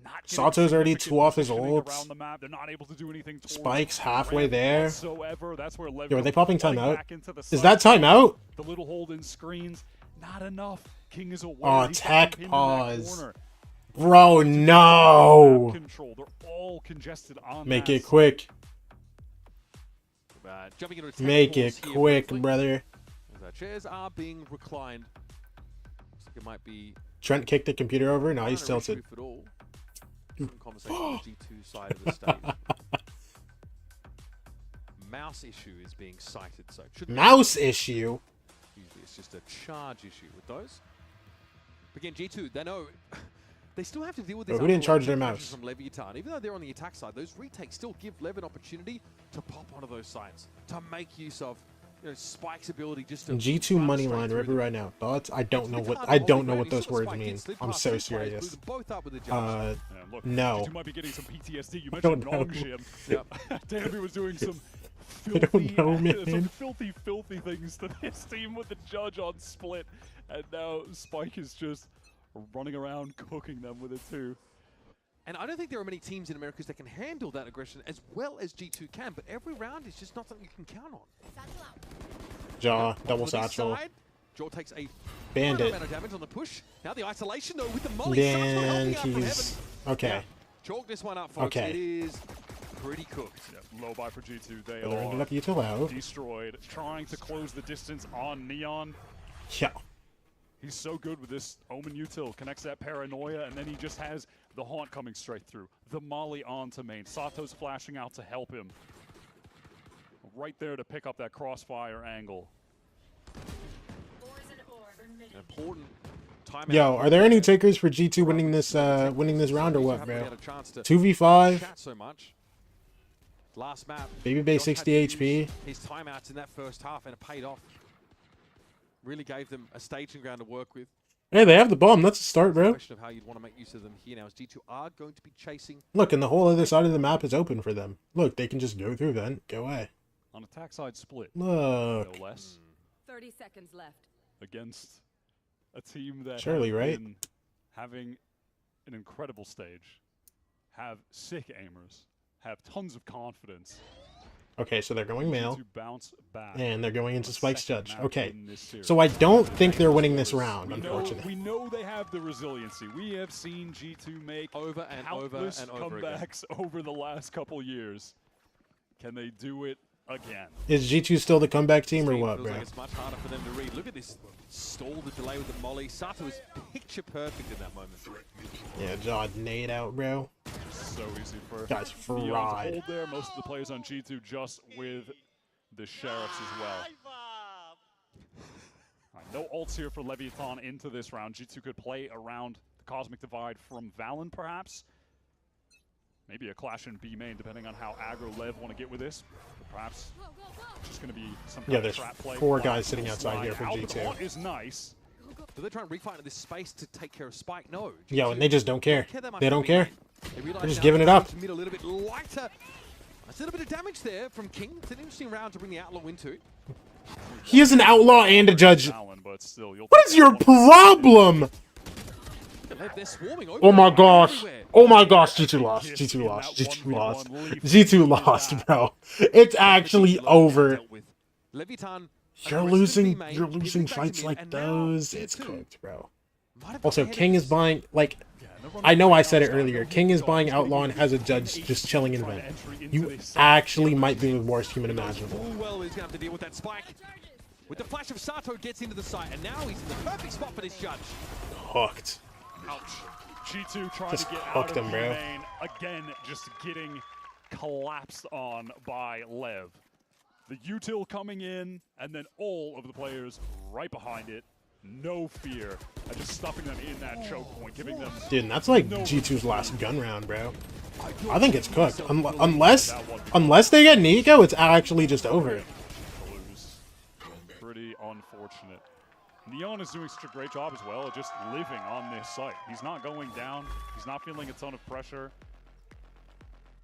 not getting Sato's already 2 off his positioning ults. around the map. They're not able to do anything towards Spike's the halfway ramp there. whatsoever. That's where Lev Yo, are they goes popping right timeout? back into the Is site. that timeout? The little hold in screens, not enough. King is aware. Oh, He's tech pinned in that pause. corner. Bro, no. Control. They're all congested on Make that it quick. Jumping into a Make pause it here quick, briefly, brother. as our chairs are being reclined. Looks like it might be Trent kicked the computer over. Now he's minor issue, tilted. if at all. Some conversation on the G2 side of the stage. Mouse issue is being cited, so it shouldn't be- Mouse issue. Usually it's just a charge issue with those. But again, G2, they know they still have to deal with this. Who didn't charge their unfortunate mouse? From Leviathan. Even though they're on the attack side, those retakes still give Lev an opportunity to pop onto those sites, to make use of Spike's ability just to G2 run money straight line through River them. right now. Thoughts? I don't know It's what hard I to don't hold know their what ground. You those saw the words Spike mean. get slid I'm past so two players, blew serious. them both up with a judge. Yeah, look, No. You might be getting some PTSD. You I mentioned don't know. Nongjin. Yep. Damn, he was doing some I don't know, some man. filthy things to this team with the judge on split, and now Spike is just running around cooking them with it too. And I don't think there are many teams in Americas that can handle that aggression as well as G2 can, but every round is just not something you can count on. Jaw, double On the satchel. side, Jaw takes a Bandit. amount of damage on the push. Now the isolation though with the molly. Then Sato helping out from he's heaven. okay. Yeah, chalk this one up, folks. Okay. It is pretty cooked. Yeah, low buy for G2. They They're are lucky to allow. destroyed. Trying to close the distance on Neon. Yeah. He's so good with this Omen util. Connects that paranoia, and then he just has the haunt coming straight through. The molly onto main. Sato's flashing out to help him. Right there to pick up that crossfire angle. An important timeout. Yo, are there any takers for G2 winning this round or what, bro? 2v5. Chat so much. Last map. Baby Bay Josh had 60 to HP. use his timeouts in that first half, and it paid off. Really gave them a staging ground to work with. Hey, they have the bomb. That's a start, bro. Question of how you'd want to make use of them here now, as G2 are going to be chasing. Look, and the whole other side of the map is open for them. Look, they can just go through vent, go away. On attack side split. Look. No less. 30 seconds left. Against a team that Surely, have right? been having an incredible stage, have sick aimers, have tons of confidence. Okay, so they're going male. To bounce back And they're going into Spike's Judge. Okay. in this series. So I don't think they're winning this round, We unfortunately. know they have the resiliency. We have seen G2 make over and countless over and over again. comebacks over the last couple years. Can they do it again? Is G2 still the comeback team or what, Feels bro? like it's much harder for them to read. Look at this stall, the delay with the molly. Sato is picture perfect in that moment. Yeah, Jod nade out, bro. So easy for Guys, Neon to fried. hold there. Most of the players on G2 just with the Sheriffs as well. Alright, no ults here for Leviathan into this round. G2 could play around the Cosmic Divide from Valen, perhaps. Maybe a clash in B main, depending on how aggro Lev want to get with this. But perhaps just going to be some kind Yeah, of there's trap play. 4 guys sitting outside here for Out. The G2. bot is nice. Do they try and refight in this space to take care of Spike? No. Yo, and they just don't care. that much They don't about care. B-main. They realise They're just now giving it they're up. to mid a little bit lighter. That's a little bit of damage there from King. It's an interesting round to bring the Outlaw into. He is an outlaw and a judge. But still, you'll What is your problem? They're swarming over Oh my gosh. everywhere. Oh my gosh, G2 lost. G2 lost. G2 lost. G2 lost, bro. It's actually over. Leviathan You're losing fights like those. It's cooked, bro. Also, King is buying, like, I know I said it earlier. King is buying Outlaw and has a judge just chilling in vent. You actually might be the worst human imaginable. Well, he's going to have to deal with that Spike. With the flash of Sato gets into the site, and now he's in the perfect spot for this judge. Hooked. Ouch. G2 trying Just to get hooked out of him, bro. B-main. Again, just getting collapsed on by Lev. The util coming in, and then all of the players right behind it. No fear. And just stuffing them in that choke point, giving them... Dude, and that's like G2's last gun round, bro. I think it's cooked. Unless they get Nico, it's actually just over. Pretty unfortunate. Neon is doing such a great job as well of just living on this site. He's not going down. He's not feeling a ton of pressure.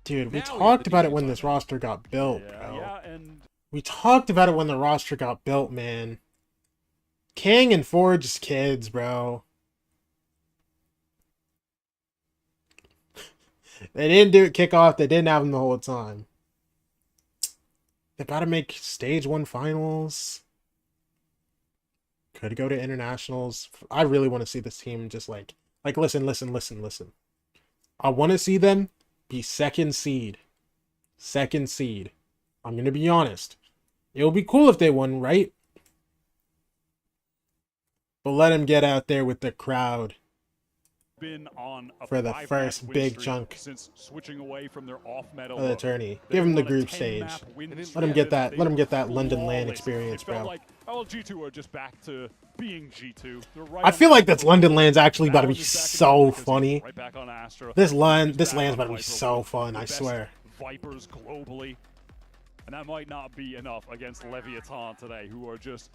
Dude, we talked about it when this roster got built, bro. Yeah, and We talked about it when the roster got built, man. King and Ford just kids, bro. They didn't do it kickoff. They didn't have him the whole time. They gotta make stage 1 finals. Could go to internationals. I really want to see this team just like listen. I want to see them be second seed. Second seed. I'm gonna be honest. It would be cool if they won, right? But let them get out there with the crowd. Been on a For the 5-match first win big streak chunk since switching away from their off-meta of the look. tourney. They Give them the won a group 10-map stage. win Let streak. them get that. They Let them get that were London LAN flawless. experience, It felt bro. like, oh, G2 are just back to being G2. They're right I on feel the like that's level. London LAN's actually about to be Valve is back so again because he's funny. right back on Astra. This He's land's back about on to be Viper so with fun, the I best swear. Vipers globally. And that might not be enough against Leviathan today, who are just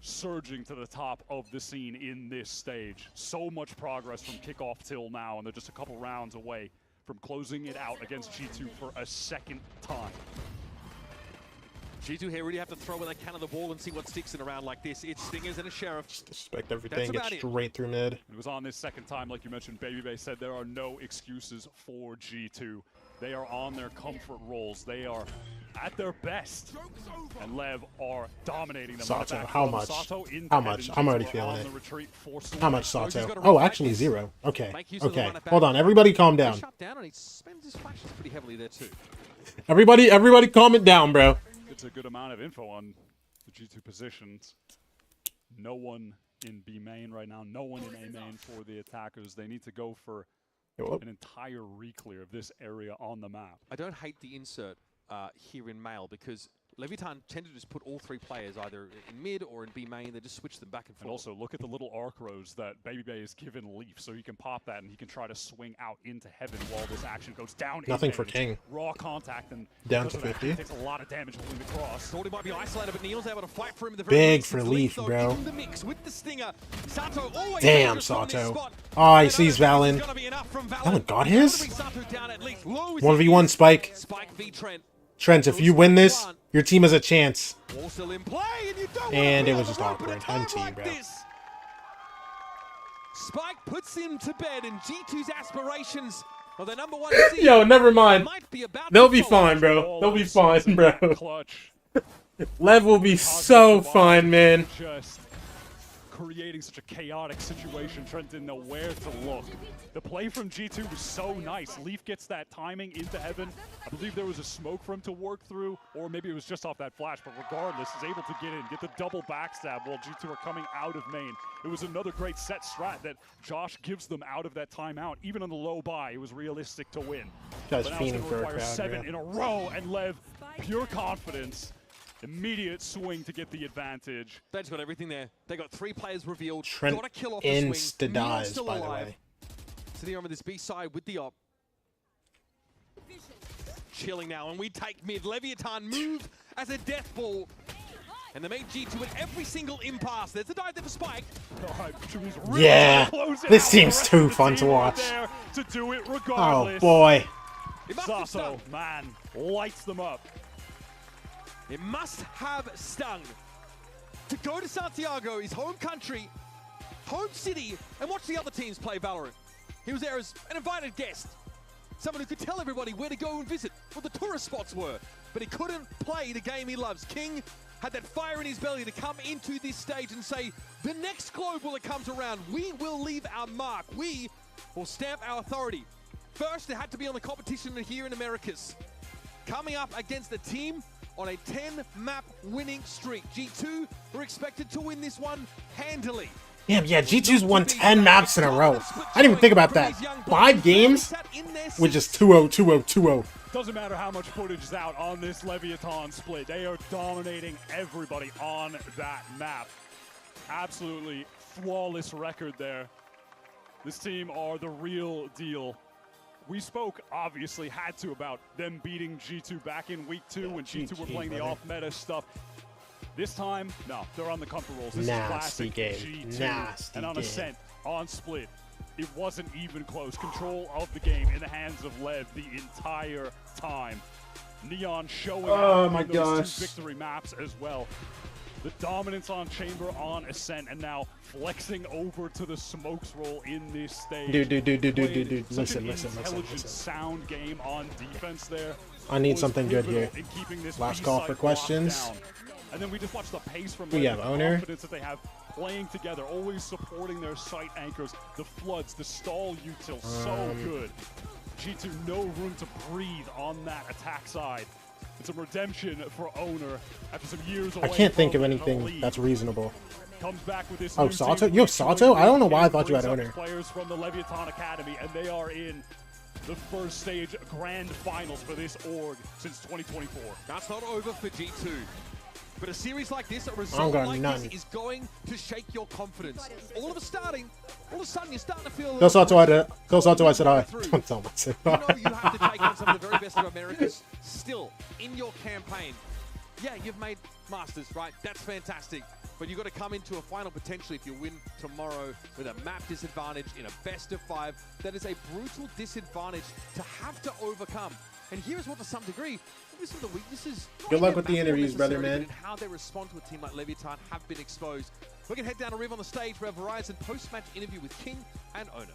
surging to the top of the scene in this stage. So much progress from kickoff till now, and they're just a couple rounds away from closing it out against G2 for a second time. G2 here really have to throw what they can at the ball and see what sticks in a round like this. It's Stingers and a Sheriff. Expect everything. That's Get about it. straight through mid. It was on this second time, like you mentioned, Babybay said there are no excuses for G2. They are on their comfort roles. They are at their best. And Lev are dominating them. Sato, Back how from much? Sato into How head, much? and I'm G2 already are feeling on it. the retreat, forcing How them. much He's Sato? gotta Oh, refight actually this. 0. Okay. Make use of the Okay. one at Hold back. on. Everybody calm He's down. shut down and he spends his flashes pretty heavily there too. Everybody calm it down, bro. It's a good amount of info on the G2 positions. No one in B main right now. No one in A main for the attackers. They need to go for an entire re-clear of this area on the map. I don't hate the insert here in male because Leviathan tend to just put all three players either in mid or in B main. They just switch them back and forth. And also, look at the little arc rows that Baby Bay has given Leaf, so he can pop that and he can try to swing out into heaven while this action goes down. Nothing for King. Raw contact and down to 50. Takes a lot of damage holding the cross. Thought he might be isolated, but Neil's able to fight for him. In the Big for Leaf, bro. In the mix with the stinger. Sato always damn, Sato. Oh, he sees Valen. Valen got his? 1v1 Spike. Spike v Trent. Trent, if you win this, your team has a chance. And it was just awkward. Hunty, bro. Spike puts him to bed in G2's aspirations. Well, the number one Yo, never mind. They'll be fine, bro. They'll be fine, bro. Lev will be so fine, man. Just creating such a chaotic situation. Trent didn't know where to look. The play from G2 was so nice. Leaf gets that timing into heaven. I believe there was a smoke for him to work through, or maybe it was just off that flash, but regardless, is able to get in, get the double backstab while G2 are coming out of main. It was another great set strat that Josh gives them out of that timeout. Even on the low buy, it was realistic to win. Guys but now it's fiending gonna for a require crowd, 7 bro. in a row, and Lev, pure confidence. Immediate swing to get the advantage. They just got everything there. They got 3 players revealed. Trent got a kill off the swing. insta-dies, still by the alive. way. Sitting over this B side with the op. Chilling now, and we take mid. Leviathan move as a death ball. And they made G2 at every single impasse. There's a dive there for Spike. Really yeah, this out. seems too fun to watch. To do it Oh boy. Sasso, man, lights them up. It must have stung to go to Santiago, his home country, home city, and watch the other teams play Valorant. He was there as an invited guest, someone who could tell everybody where to go and visit, what the tourist spots were, but he couldn't play the game he loves. King had that fire in his belly to come into this stage and say, the next global that comes around, we will leave our mark. We will stamp our authority. First, it had to be on the competition here in Americas. Coming up against a team on a 10-map winning streak. G2 were expected to win this one handily. Damn, yeah, G2's won 10 maps in a row. I didn't even think about that. 5 games with just 2-0, 2-0, 2-0. Doesn't matter how much footage is out on this Leviathan split. They are dominating everybody on that map. Absolutely flawless record there. This team are the real deal. We spoke, obviously, had to, about them beating G2 back in week 2 when G2 were playing the off-meta stuff. This time, no, they're on the comfort rolls. This Nasty is classic game. G2. Nasty and on game. Ascent, on split, it wasn't even close. Control of the game in the hands of Lev the entire time. Neon showing out my in those gosh. 2 victory maps as well. The dominance on Chamber, on Ascent, and now flexing over to the smokes roll in this stage. Dude. Such Listen. an intelligent, sound game on defense there. I need Was something good here. pivotal in keeping this Last call B-side for questions. locked down. And then we just watch the pace from We Lev, have the Owner. confidence that they have playing together, always supporting their site anchors, the floods, the stall util, so good. G2, no room to breathe on that attack side. It's a redemption for Owner after some years away. I can't think of from anything the league. that's reasonable. Comes back with this Oh, new Sato? team. Yo, Sato? I don't know why I thought you had Brings up Owner. Players from the Leviathan Academy, and they are in the first stage grand finals for this org since 2024. That's not over for G2. But a series like this, a I'm result going like none. this is going to shake your confidence. All of a sudden you're starting to feel... Tell Sato I said hi. Don't tell him I said hi. You know you have to take on some of the very best of Americas still in your campaign. Yeah, you've made Masters, right? That's fantastic. But you've got to come into a final potentially if you win tomorrow with a map disadvantage in a best of 5. That is a brutal disadvantage to have to overcome. And here is what, to some degree, this is the weaknesses. Good luck with the interviews, brother, man. And how they respond to a team like Leviathan have been exposed. We can head down to Riv on the stage for our Verizon post-match interview with King and Owner.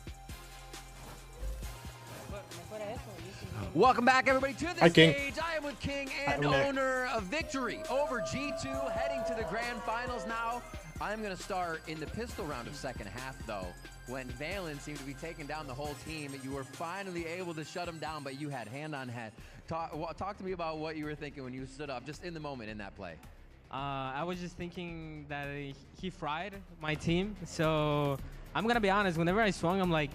Welcome back, everybody, to the Hi, King. stage. I am with King and Hi, Owner. A victory over G2, heading to the grand finals now. I'm going to start in the pistol round of second half, though. When Valen seemed to be taking down the whole team, you were finally able to shut him down, but you had hand on head. Talk to me about what you were thinking when you stood up, just in the moment in that play. I was just thinking that he fried my team. So I'm going to be honest, whenever I swung, I'm like,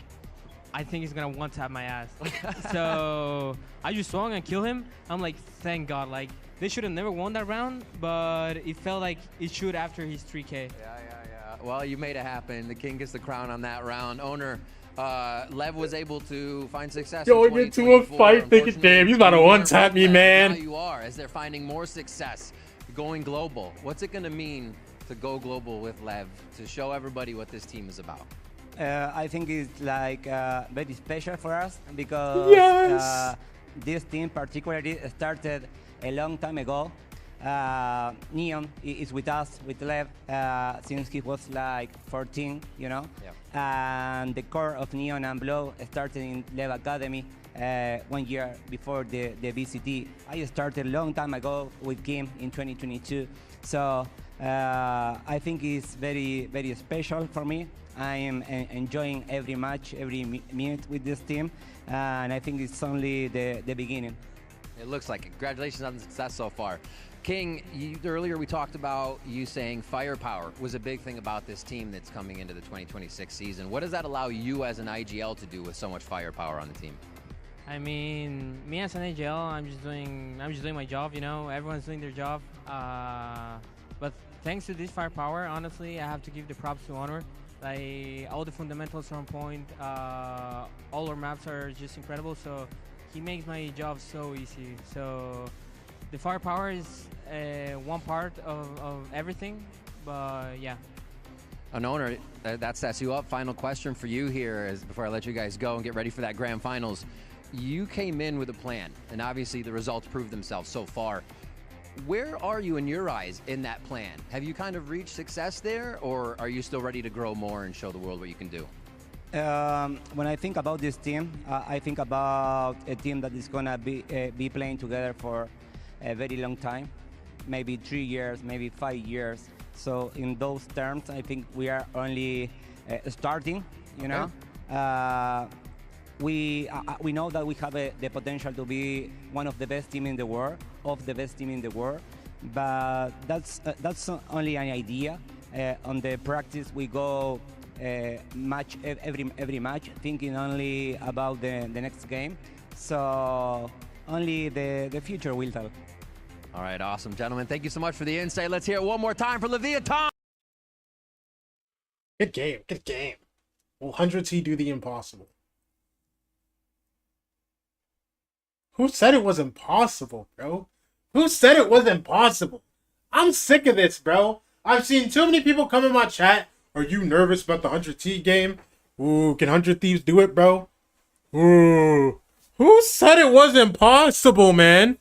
I think he's going to one-tap my ass. So I just swung and killed him. I'm like, thank God. Like, they should have never won that round, but it felt like it should after his 3K. Yeah. Well, you made it happen. The king gets the crown on that round. Owner, Lev was able to find success. Going into a fight thinking, damn, he's about to one-tap me, man. Now you are, as they're finding more success, going global. What's it going to mean to go global with Lev, to show everybody what this team is about? I think it's like very special for us because this team particularly started a long time ago. Neon is with us, with Lev, since he was like 14, you know. And the core of Neon and Blow started in Lev Academy 1 year before the VCT. I started a long time ago with Kim in 2022. So I think it's very, very special for me. I am enjoying every match, every minute with this team, and I think it's only the beginning. It looks like it. Congratulations on the success so far. King, earlier we talked about you saying firepower was a big thing about this team that's coming into the 2026 season. What does that allow you as an IGL to do with so much firepower on the team? I mean, me as an IGL, I'm just doing my job. You know, everyone's doing their job. But thanks to this firepower, honestly, I have to give the props to Honor. Like, all the fundamentals are on point. All our maps are just incredible. So he makes my job so easy. So the firepower is one part of everything. But yeah. An Owner, that sets you up. Final question for you here, before I let you guys go and get ready for that grand finals. You came in with a plan, and obviously the results proved themselves so far. Where are you in your eyes in that plan? Have you kind of reached success there, or are you still ready to grow more and show the world what you can do? When I think about this team, I think about a team that is gonna be playing together for a very long time, maybe 3 years, maybe 5 years. So in those terms, I think we are only starting. You know, we know that we have the potential to be one of the best team in the world, but that's only an idea. On the practice, we go match every match, thinking only about the next game. So only the future will tell. All right, awesome, gentlemen. Thank you so much for the insight. Let's hear it one more time for Leviathan. Good game, good game. Will 100T do the impossible? Who said it was impossible, bro? Who said it was impossible? I'm sick of this, bro. I've seen too many people come in my chat. Are you nervous about the 100T game? Ooh, can 100 Thieves do it, bro? Ooh. Who said it was impossible, man?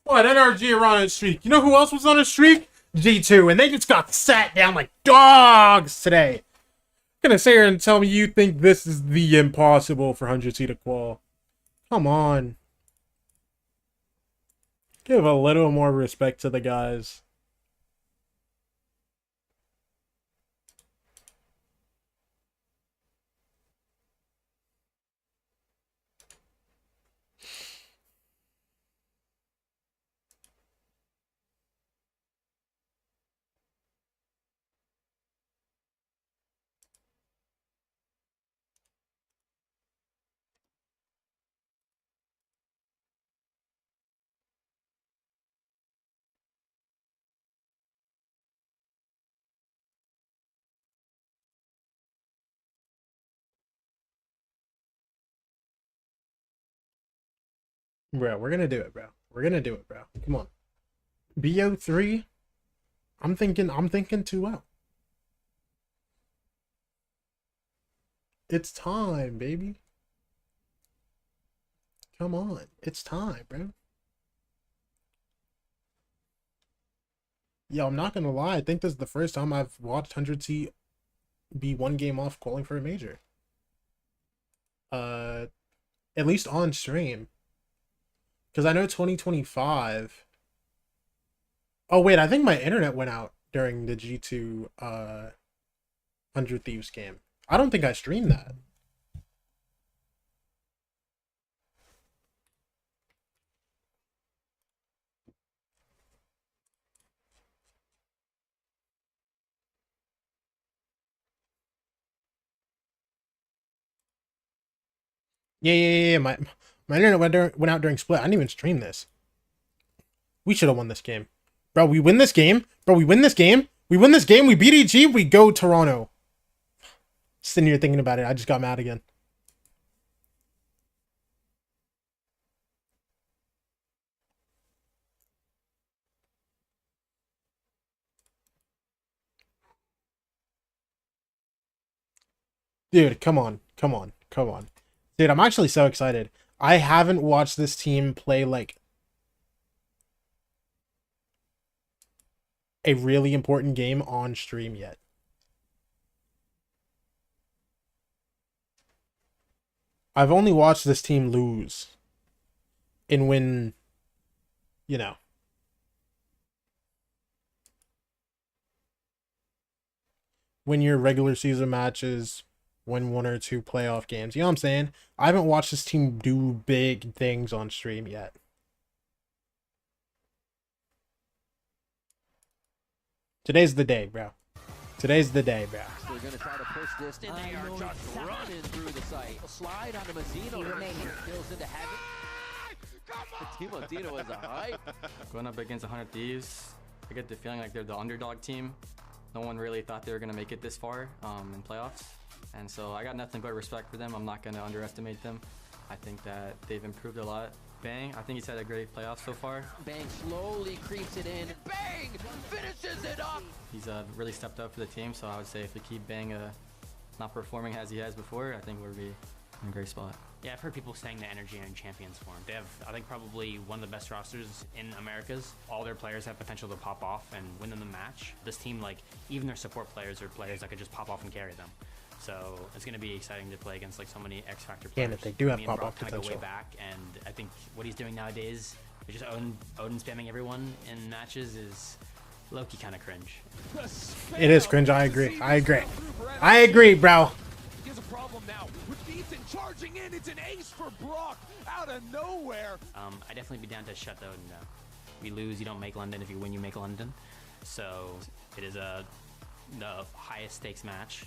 What, NRG are on a streak. You know who else was on a streak? G2, and they just got sat down like dogs today. Gonna sit here and tell me you think this is the impossible for 100T to qual. Come on. Give a little more respect to the guys. Bro, we're gonna do it, bro. We're gonna do it, bro. Come on. BO3. I'm thinking 2-0. It's time, baby. Come on. It's time, bro. Yo, I'm not gonna lie. I think this is the first time I've watched 100T be one game off calling for a major. At least on stream. Because I know 2025... Oh, wait, I think my internet went out during the G2 100 Thieves game. I don't think I streamed that. Yeah. My internet went out during split. I didn't even stream this. We should have won this game. Bro, we win this game. Bro, we win this game. We win this game. We beat EG. We go Toronto. Sitting here thinking about it. I just got mad again. Dude, come on. Come on. Come on. Dude, I'm actually so excited. I haven't watched this team play like a really important game on stream yet. I've only watched this team lose and win, you know, win your regular season matches, win 1 or 2 playoff games. You know what I'm saying? I haven't watched this team do big things on stream yet. Today's the day, bro. Today's the day, bro. They're going to try to push this, and they are just running through the site. A slide onto Mazzino. Kills into heaven. Timo was a hype. Going up against 100 Thieves, I get the feeling like they're the underdog team. No one really thought they were going to make it this far in playoffs. And so I got nothing but respect for them. I'm not going to underestimate them. I think that they've improved a lot. Bang, I think he's had a great playoff so far. Bang slowly creeps it in. Bang finishes it up. He's really stepped up for the team, so I would say if we keep Bang not performing as he has before, I think we'll be in a great spot. Yeah, I've heard people saying the NRG are in champions form. They have, I think, probably one of the best rosters in Americas. All their players have potential to pop off and win them the match. This team, like, even their support players are players that could just pop off and carry them. So it's going to be exciting to play against like so many X Factor players. And if they do have Me and pop-off Brock kinda potential. go way back, and I think what he's doing nowadays is just Odin spamming everyone in matches is low-key kind of cringe. It is cringe. I agree. I agree. I agree, bro. Here's a problem now. With Ethan charging in, it's an ace for Brock out of nowhere. I definitely be down to shut the Odin down. We lose, you don't make London. If you win, you make London. So it is the highest stakes match.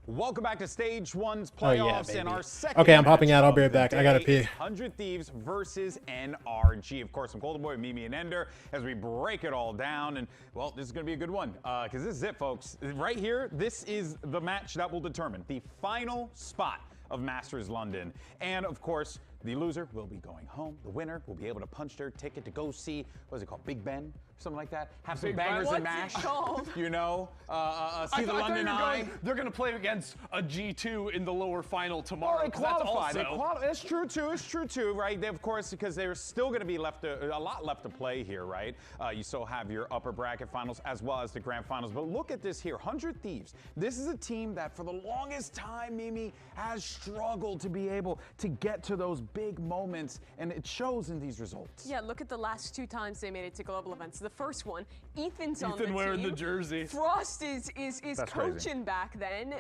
Welcome back to Stage 1's Oh, yeah, playoffs baby. and our second Okay, I'm popping out. I'll be match right back. of I gotta the pee. day is 100 Thieves versus NRG. Of course, I'm Golden Boy, Mimi, and Ender as we break it all down. And, well, this is going to be a good one because this is it, folks. Right here, this is the match that will determine the final spot of Masters London. And, of course, the loser will be going home. The winner will be able to punch their ticket to go see, what is it called, Big Ben? Something like that. Have some Big bangers Ben? and mash. You know, see the I thought London you were Eye. going, they're going to play against a G2 in the lower final tomorrow. Well, they 'cause that's qualify. They also- qualify. It's true too. It's true too, right? They, of course, because there's still going to be a lot left to play here, right? You still have your upper bracket finals as well as the grand finals. But look at this here, 100 Thieves. This is a team that, for the longest time, Mimi, has struggled to be able to get to those big moments, and it shows in these results. Yeah, look at the last 2 times they made it to global events. The first one, Ethan's on the Ethan wearing team. the jersey. Frost is That's coaching crazy. back then,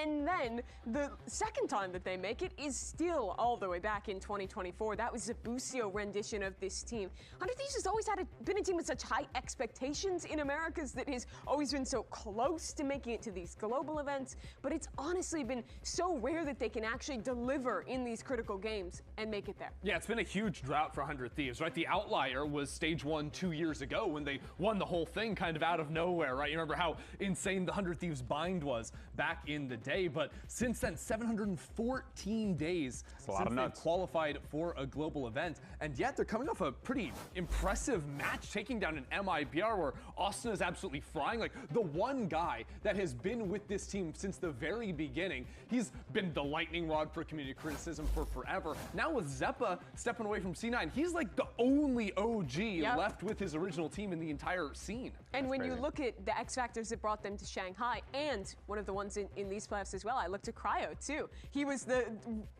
and then the second time that they make it is still all the way back in 2024. That was a Busio rendition of this team. 100 Thieves has always been a team with such high expectations in Americas that has always been so close to making it to these global events, but it's honestly been so rare that they can actually deliver in these critical games and make it there. Yeah, it's been a huge drought for 100 Thieves, right? The outlier was Stage 1 2 years ago when they won the whole thing kind of out of nowhere, right? You remember how insane the 100 Thieves bind was back in the day, but since then, 714 days a lot since of they've nuts. qualified for a global event, and yet they're coming off a pretty impressive match, taking down an MIBR where Austin is absolutely frying. Like, the one guy that has been with this team since the very beginning, he's been the lightning rod for community criticism for forever. Now with Zeppa stepping away from C9, he's like the only OG left with his original team in the entire scene. And when you look at the X factors that brought them to Shanghai, and one of the ones in these playoffs as well, I looked at Cryo too. He was the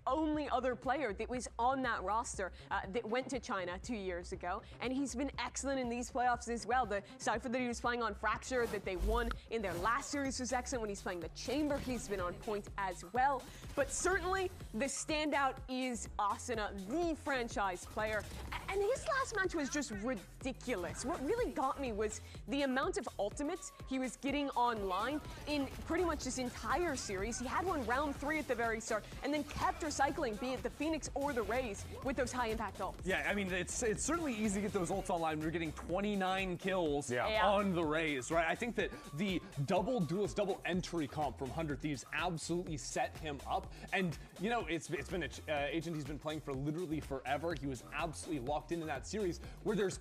only other player that was on that roster that went to China 2 years ago, and he's been excellent in these playoffs as well. The Cypher that he was playing on Fracture that they won in their last series was excellent. When he's playing the Chamber, he's been on point as well. But certainly the standout is Asuna, the franchise player, and his last match was just ridiculous. We're what really got me was the amount of ultimates he was getting online in pretty much this entire series. He had one round 3 at the very start, and then kept recycling, be it the Phoenix or the Rays, with those high impact ults. Yeah, I mean, it's certainly easy to get those ults online. We're getting 29 kills on the Rays, right? I think that the double duelist, double entry comp from 100 Thieves absolutely set him up. And, you know, it's been an agent he's been playing for literally forever. He was absolutely locked into that series where there's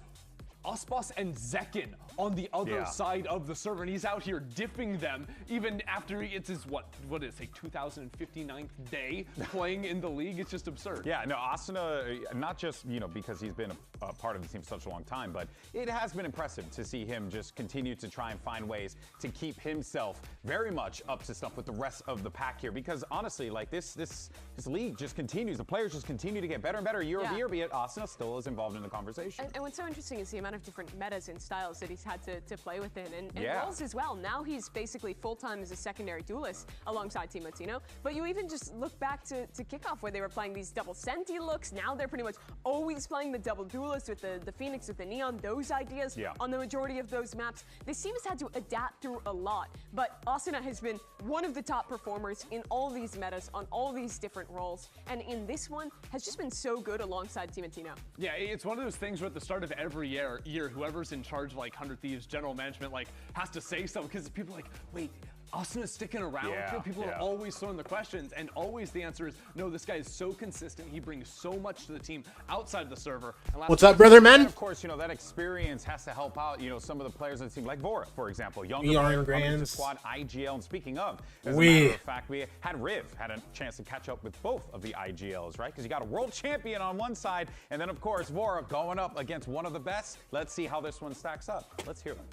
Ospas and Zekin on the other side of the server, and he's out here diffing them even after it's his, what is it, 2059th day playing in the league. It's just absurd. Yeah, no, Asuna, not just, you know, because he's been a part of the team for such a long time, but it has been impressive to see him just continue to try and find ways to keep himself very much up to stuff with the rest of the pack here, because honestly, like this league just continues, the players just continue to get better and better year over year, but yet Asuna still is involved in the conversation. And what's so interesting is the amount of different metas and styles that he's had to play within, and roles as well. Now he's basically full-time as a secondary duelist alongside Team Latino, but you even just look back to kickoff where they were playing these double Senti looks. Now they're pretty much always playing the double duelist with the Phoenix, with the Neon, those ideas on the majority of those maps. This team has had to adapt through a lot, but Asuna has been one of the top performers in all these metas on all these different roles, and in this one has just been so good alongside Team Latino. Yeah, it's one of those things where at the start of every year whoever's in charge of like 100 Thieves general management like has to say something, because people are like, wait, Asuna's sticking around here? People are always throwing the questions, and always the answer is, no, this guy is so consistent. He brings so much to the team outside of the server. What's up, brother, man? And of course, you know, that experience has to help out, you know, some of the players on the team, like Vora, for example. Younger player coming to the squad, IGL. And speaking of, as a matter of fact, we had Riv had a chance to catch up with both of the IGLs, right? Because you got a world champion on one side, and then, of course, Vora going up against one of the best. Let's see how this one stacks up. Let's hear them.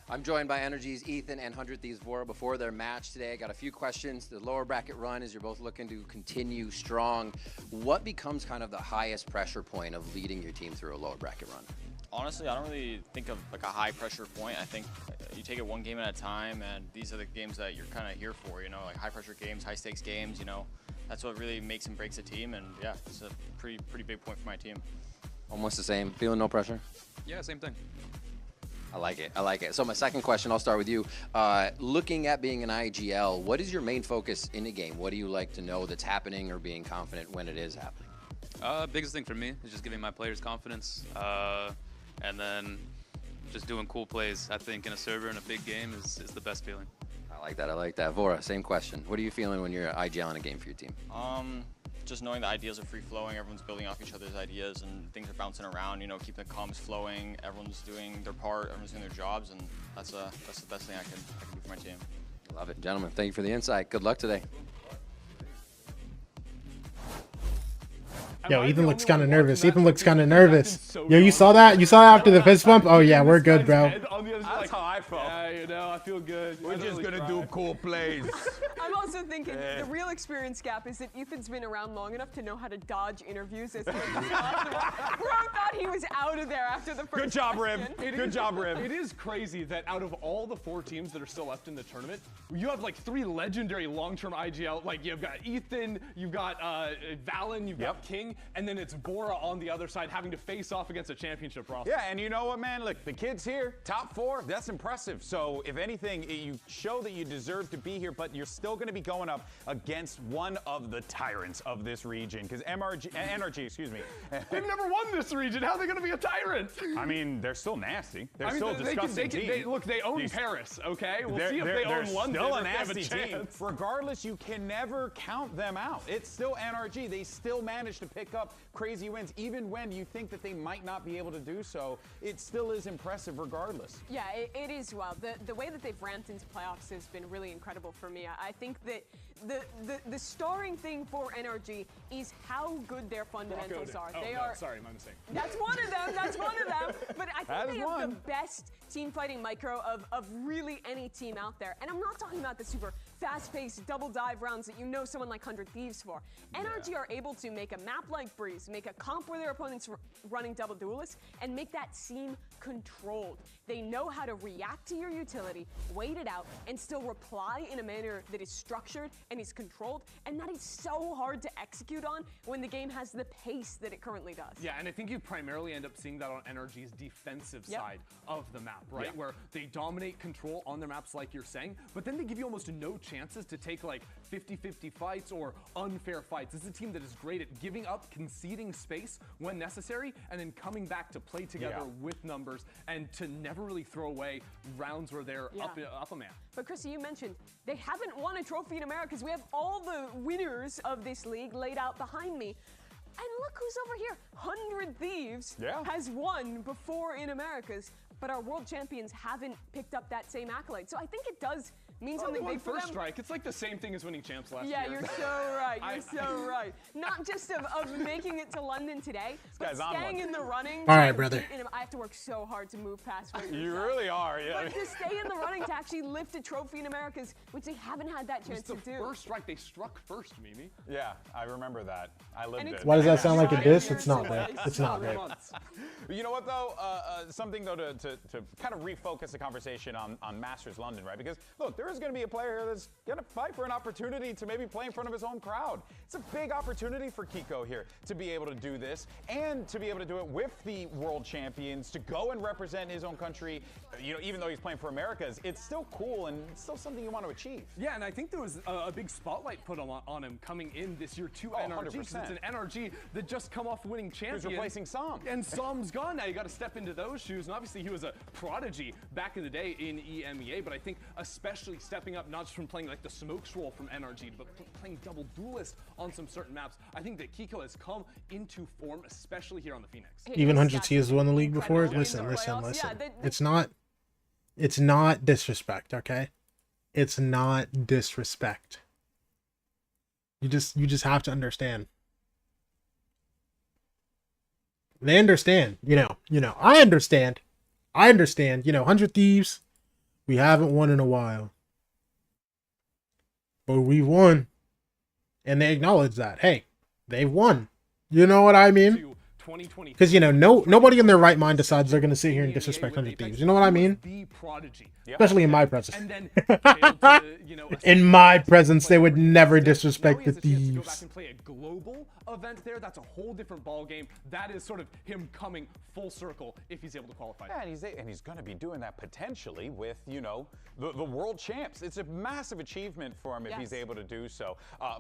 I'm joined by NRG's Ethan and 100 Thieves Vora before their match today. I got a few questions. The lower bracket run is you're both looking to continue strong. What becomes kind of the highest pressure point of leading your team through a lower bracket run? Honestly, I don't really think of like a high pressure point. I think you take it one game at a time, and these are the games that you're kind of here for, you know, like high pressure games, high stakes games, you know. That's what really makes and breaks a team, and yeah, it's a pretty big point for my team. Almost the same. Feeling no pressure? Yeah, same thing. I like it. I like it. So my second question, I'll start with you. Looking at being an IGL, what is your main focus in the game? What do you like to know that's happening or being confident when it is happening? Biggest thing for me is just giving my players confidence, and then just doing cool plays. I think in a server in a big game is the best feeling. I like that. I like that. Vora, same question. What are you feeling when you're IGL in a game for your team? Just knowing the ideas are free flowing, everyone's building off each other's ideas, and things are bouncing around. You know, keeping the comms flowing. Everyone's doing their part. Everyone's doing their jobs, and that's the best thing I can do for my team. Love it, gentlemen. Thank you for the insight. Good luck today. Yo, Ethan looks kind of nervous. Ethan looks kind of nervous. Yo, you saw that? You saw that after the fist bump? Oh yeah, we're good, bro. That's how I felt. Yeah, you know, I feel good. We're just gonna do cool plays. I'm also thinking the real experience gap is that Ethan's been around long enough to know how to dodge interviews as quick as possible. Bro thought he was out of there after the first Good job, Rib. Good job, Rib. It is crazy that out of all the 4 teams that are still left in the tournament, you have like 3 legendary long-term IGL. Like you've got Ethan, you've got Valen, you've got King, and then it's Vora on the other side having to face off against a championship roster. Yeah, and you know what, man? Look, the kid's here, top 4, that's impressive. So if anything, you show that you deserve to be here, but you're still going to be going up against one of the tyrants of this region, because NRG, excuse me. They've never won this region. How are they going to be a tyrant? I mean, they're still nasty. They're still a disgusting team. Look, they own Paris, okay? We'll see if they own London. Still a if they have nasty a team. Regardless, you can never count them out. It's still NRG. They still manage to pick up crazy wins, even when you think that they might not be able to do so. It still is impressive regardless. Yeah, it is wild. The way that they've ramped into playoffs has been really incredible for me. I think that the starring thing for NRG is how good their fundamentals are. Oh, they no, are. Sorry, my mistake. That's one of them. That's one of them. But I think they have the best team fighting micro of really any team out there. And I'm not talking about the super fast-paced double dive rounds that you know someone like 100 Thieves for. NRG are able to make a map like Breeze, make a comp where their opponent's running double duelists, and make that seem controlled. They know how to react to your utility, wait it out, and still reply in a manner that is structured and he's controlled, and that is so hard to execute on when the game has the pace that it currently does. Yeah, and I think you primarily end up seeing that on NRG's defensive side of the map, right? Where they dominate control on their maps like you're saying, but then they give you almost no chances to take like 50-50 fights or unfair fights. This is a team that is great at giving up, conceding space when necessary, and then coming back to play together with numbers and to never really throw away rounds where they're up a man. But Chrissy, you mentioned they haven't won a trophy in Americas. We have all the winners of this league laid out behind me. And look who's over here. 100 Thieves has won before in Americas, but our world champions haven't picked up that same accolade. So I think it does mean something big for them. First strike. It's like the same thing as winning champs last year. Yeah, you're so right. You're so right. Not just of making it to London today, but staying in the running. All right, brother. I have to work so hard to move past. You really are, yeah. But to stay in the running to actually lift a trophy in Americas, which they haven't had that chance to do. The first strike, they struck first, Mimi. Yeah, I remember that. I lived it. Why does that sound like a diss? It's not there. It's not there. You know what, though? Something, though, to kind of refocus the conversation on Masters London, right? Because, look, there is going to be a player that's going to fight for an opportunity to maybe play in front of his home crowd. It's a big opportunity for Kiko here to be able to do this and to be able to do it with the world champions, to go and represent his own country. You know, even though he's playing for Americas, it's still cool and it's still something you want to achieve. Yeah, and I think there was a big spotlight put on him coming in this year to NRG. 100%. It's an NRG that just come off winning champion. He's replacing Som. And Som's gone now. You got to step into those shoes. And obviously he was a prodigy back in the day in EMEA, but I think especially stepping up, not just from playing like the smokes role from NRG, but playing double duelist on some certain maps. I think that Kiko has come into form, especially here on the Phoenix. Even 100T has won the league before. Listen. It's not disrespect, okay? It's not disrespect. You just have to understand. They understand, you know. I understand. You know, 100 Thieves, we haven't won in a while. But we've won. And they acknowledge that. Hey, they've won. You know what I mean? Because, you know, nobody in their right mind decides they're going to sit here and disrespect 100 Thieves. You know what I mean? Especially in my presence. In my presence, they would never disrespect the Thieves. Global event there, that's a whole different ball game. That is sort of him coming full circle if he's able to qualify. Yeah, and he's going to be doing that potentially with, you know, the world champs. It's a massive achievement for him if he's able to do so.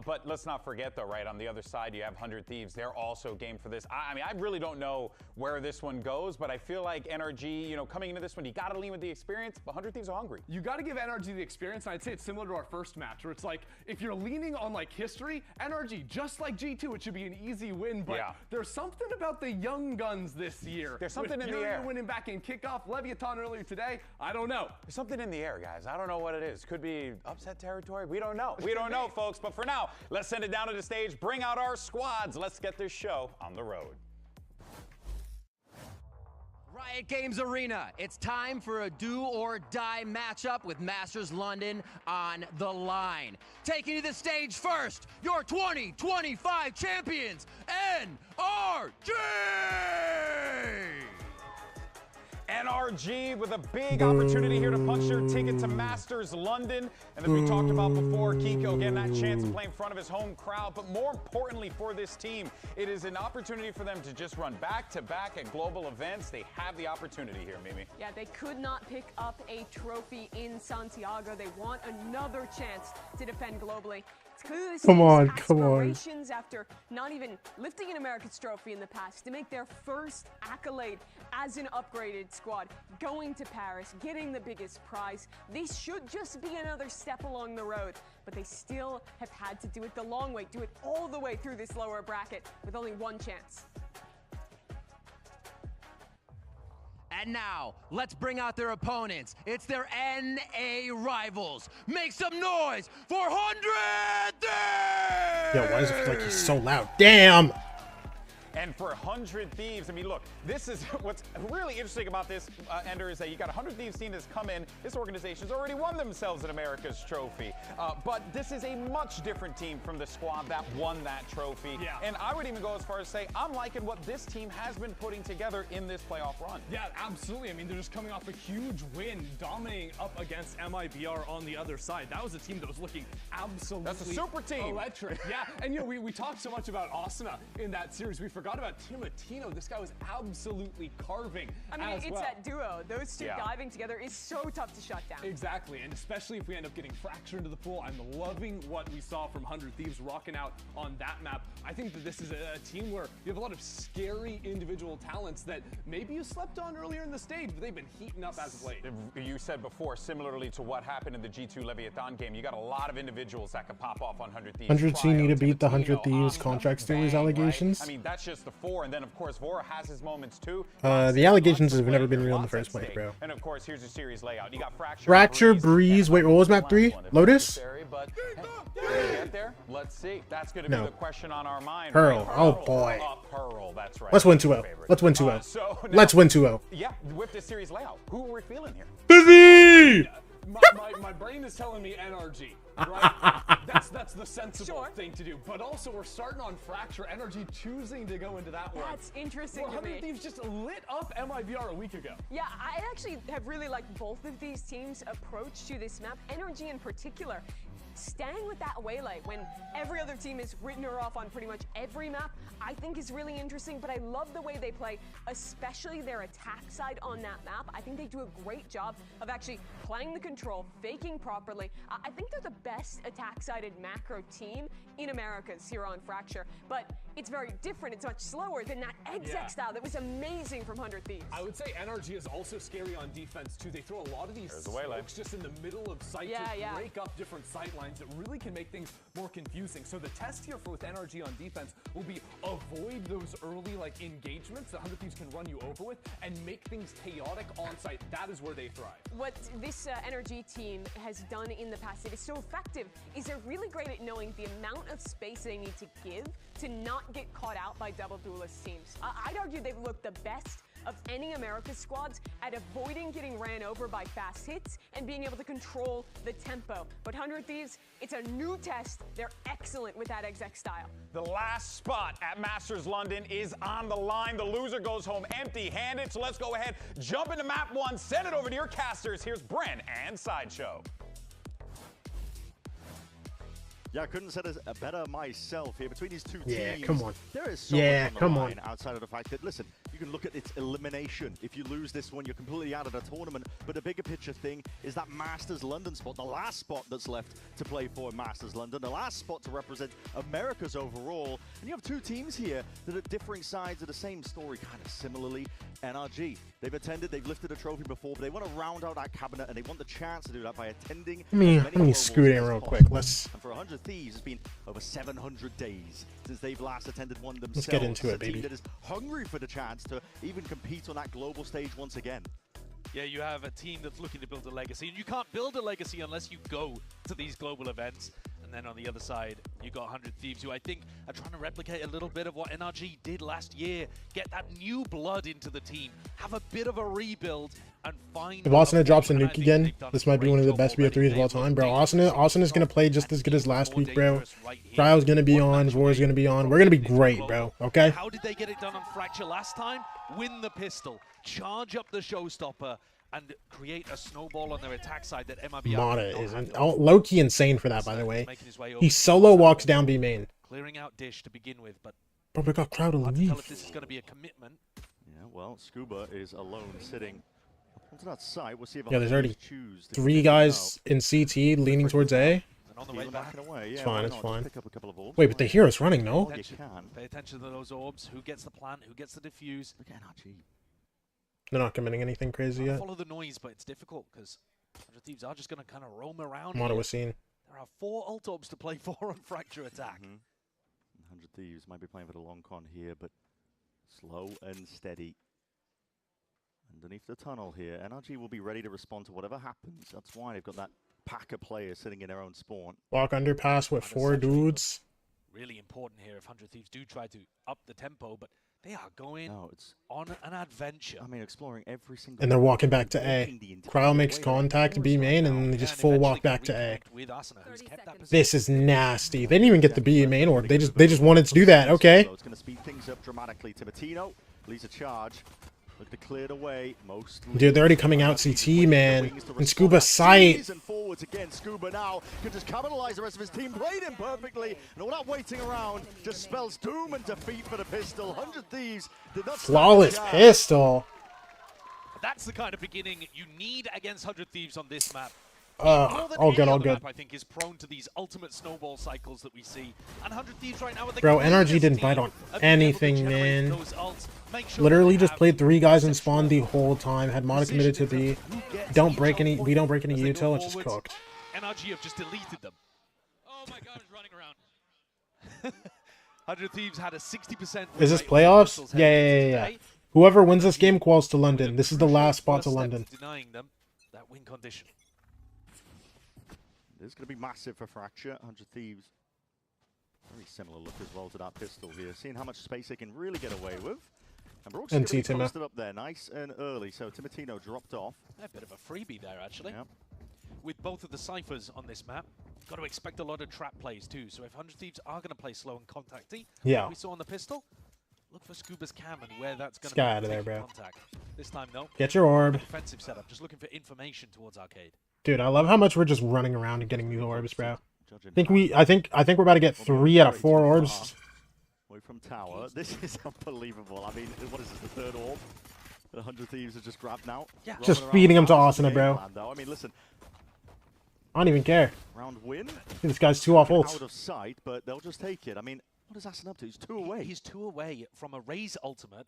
But let's not forget, though, right, on the other side, you have 100 Thieves. They're also game for this. I mean, I really don't know where this one goes, but I feel like NRG, you know, coming into this one, you got to lean with the experience, but 100 Thieves are hungry. You got to give NRG the experience, and I'd say it's similar to our first match, where it's like, if you're leaning on, like, history, NRG, just like G2, it should be an easy win, but there's something about the young guns this year. There's something in the air. Winning back in kickoff, Leviathan earlier today, I don't know. There's something in the air, guys. I don't know what it is. Could be upset territory. We don't know. We don't know, folks. But for now, let's send it down to the stage, bring out our squads. Let's get this show on the road. Riot Games Arena, it's time for a do-or-die matchup with Masters London on the line. Taking to the stage first, your 2025 champions, NRG! NRG with a big opportunity here to punch their ticket to Masters London. And as we talked about before, Kiko getting that chance to play in front of his home crowd. But more importantly for this team, it is an opportunity for them to just run back-to-back at global events. They have the opportunity here, Mimi. Yeah, they could not pick up a trophy in Santiago. They want another chance to defend globally. Come on. Aspirations after not even lifting an America's trophy in the past to make their first accolade as an upgraded squad, going to Paris, getting the biggest prize. This should just be another step along the road, but they still have had to do it the long way, do it all the way through this lower bracket with only one chance. And now, let's bring out their opponents. It's their NA rivals. Make some noise for 100 Thieves! Yo, why does it feel like he's so loud? Damn! And for 100 Thieves, I mean, look, this is what's really interesting about this, Ender, is that you got 100 Thieves team that's come in. This organization's already won themselves an America's trophy. But this is a much different team from the squad that won that trophy. Yeah. And I would even go as far as say, I'm liking what this team has been putting together in this playoff run. Yeah, absolutely. I mean, they're just coming off a huge win, dominating up against MIBR on the other side. That was a team that was looking absolutely That's a super team. Electric. Yeah, and you know, we talked so much about Asuna in that series. We forgot about Timatino. This guy was absolutely carving. I mean, it's that duo. Those two diving together is so tough to shut down. Exactly, and especially if we end up getting Fracture into the pool. I'm loving what we saw from 100 Thieves rocking out on that map. I think that this is a team where you have a lot of scary individual talents that maybe you slept on earlier in the stage, but they've been heating up as of late. You said before, similarly to what happened in the G2 Leviathan game, you got a lot of individuals that could pop off on 100 Thieves. 100 T need to beat the 100 Thieves contract stealers allegations. Right? I mean, that's just the 4, and then of course Vora has his moments too. The allegations have never been real in the first place, bro. And of course, here's your series layout. You got Fracture, Breeze. Wait, what was map 3? Lotus? But hey, get there? Let's see. That's going to be the question on our mind. Pearl. Right? Oh boy. Pearl. That's right. Let's win 2-0. Let's win 2-0. Let's win 2-0. Yeah, with this series layout, who are we feeling here? Busy. My brain is telling me NRG. Right? that's the sensible thing to do. But also, we're starting on Fracture. NRG choosing to go into that one. That's interesting to me. 100 Thieves just lit up MIBR a week ago. Yeah, I actually have really liked both of these teams' approach to this map. NRG in particular, staying with that away leg when every other team has written her off on pretty much every map, I think is really interesting, but I love the way they play, especially their attack side on that map. I think they do a great job of actually playing the control, faking properly. I think they're the best attack-sided macro team in Americas here on Fracture, but it's very different. It's much slower than that exec style that was amazing from 100 Thieves. I would say NRG is also scary on defense too. They throw a lot of these smokes just in the middle of sight to break up different sight lines that really can make things more confusing. So the test here with NRG on defense will be avoid those early engagements that 100 Thieves can run you over with and make things chaotic on site. That is where they thrive. What this NRG team has done in the past that is so effective is they're really great at knowing the amount of space they need to give to not get caught out by double duelist teams. I'd argue they've looked the best of any America's squads at avoiding getting ran over by fast hits and being able to control the tempo. But 100 Thieves, it's a new test. They're excellent with that exec style. The last spot at Masters London is on the line. The loser goes home empty-handed. So let's go ahead, jump into map 1, send it over to your casters. Here's Bren and Sideshow. Yeah, I couldn't have said it better myself here. Between these two teams, Yeah, come on. there is so Yeah, much on the come line on. outside of the fact that, listen, you can look at its elimination. If you lose this one, you're completely out of the tournament. But the bigger picture thing is that Masters London spot, the last spot that's left to play for in Masters London, the last spot to represent America's overall. And you have two teams here that are differing sides of the same story, kind of similarly. NRG, they've attended, they've lifted a trophy before, but they want to round out that cabinet, and they want the chance to do that by attending. Let me scoot in real quick. Let's. And for 100 Thieves, it's been over 700 days since they've last attended one themselves. Let's get into it, a team baby. that is hungry for the chance to even compete on that global stage once again. Yeah, you have a team that's looking to build a legacy, and you can't build a legacy unless you go to these global events. And then on the other side, you got 100 Thieves, who I think are trying to replicate a little bit of what NRG did last year. Get that new blood into the team, have a bit of a rebuild, and find... If Asuna drops a nuke again, this might be one of the best BO3s of all time, bro. Asuna is going to play just as good as last week, bro. Cryo's going to be on, Vor's going to be on. We're going to be great, bro, okay? How did they get it done on Fracture last time? Win the pistol, charge up the showstopper, and create a snowball on their attack side that MIBR Mata is low-key insane for that, by the way. He solo walks down B main. Clearing out Dish to begin with, but Bro, we got crowd hard to tell elite. if this is going to be a commitment. Yeah, well, Scuba is alone sitting onto that side. We'll see if Yeah, there's already choose to 3 get guys in CT leaning towards A. And on the way back, away. It's Yeah, fine, why it's not? fine. Pick up a couple of orbs. Wait, but they hear us running, no? You can. Pay attention to those orbs. Who gets the plant? Who gets the diffuse? Look at NRG. They're not committing anything crazy yet. Follow the noise, but it's difficult because 100 Thieves are just going to kind of roam around. Mata here. was seen. There are 4 ult orbs to play for on Fracture Attack. 100 Thieves might be playing for the long con here, but slow and steady. Underneath the tunnel here, NRG will be ready to respond to whatever happens. That's why they've got that pack of players sitting in their own spawn. Walk underpass with 4 dudes. Really important here if 100 Thieves do try to up the tempo, but They are going on an adventure. I mean, exploring every single. And they're walking back to A. Cryo makes contact B main, and they just full walk back to A. This is nasty. They didn't even get the B main orb. They just wanted to do that. Okay. It's going to speed things up dramatically. Timatino leads a charge. Look to clear away most. Dude, they're already coming out CT, man. And Scuba sight. And forwards again. Scuba now can just capitalize. The rest of his team played him perfectly, and all that waiting around just spells doom and defeat for the pistol. 100 Thieves did not. Flawless pistol. That's the kind of beginning you need against 100 Thieves on this map. All good, all good. Map, I think, is prone to these ultimate snowball cycles that we see. And 100 Thieves right now, Bro, NRG didn't bite on anything, man. Literally just played 3 guys in spawn the whole time. Had Mata committed to B. We don't break any util. It's just cooked. NRG have just deleted them. Oh my god, it's running around. 100 Thieves had a 60%. Is this playoffs? Yeah. Whoever wins this game quals to London. This is the last spot to London. Denying them that win condition. This is going to be massive for Fracture. 100 Thieves. Very similar look as well to that pistol here. Seeing how much space they can really get away with. And Brooks is going to be posted up there nice and early. So Timatino dropped off. A bit of a freebie there, actually. Yep. With both of the ciphers on this map, got to expect a lot of trap plays too. So if 100 Thieves are going to play slow and contacty, like we saw on the pistol, look for Scuba's cam and where that's going to be out of there, bro. Contact. This time, though. Get your orb. Defensive setup, just looking for information towards Arcade. Dude, I love how much we're just running around and getting these orbs, bro. I think we're about to get 3 out of 4 orbs. Away from tower. This is unbelievable. I mean, what is this, the 3rd orb? The 100 Thieves have just grabbed now. Yeah. Just feeding them to Asuna, bro. I mean, listen. I don't even care. Round win. This guy's 2 off ults. Out of sight, but they'll just take it. I mean, what is Asuna up to? He's 2 away. He's 2 away from a Raze ultimate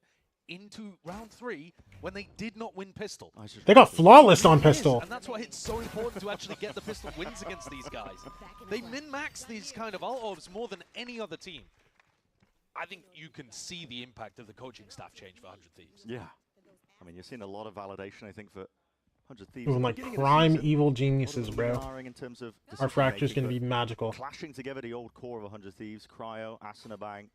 into round 3 when they did not win pistol. They got flawless on pistol. And that's why it's so important to actually get the pistol wins against these guys. They min-max these kind of ult orbs more than any other team. I think you can see the impact of the coaching staff change for 100 Thieves. Yeah. I mean, you're seeing a lot of validation, I think, for 100 Thieves. Even like prime evil geniuses, bro. In terms of our Fracture's going to be magical. Clashing together the old core of 100 Thieves, Cryo, Asuna Bang,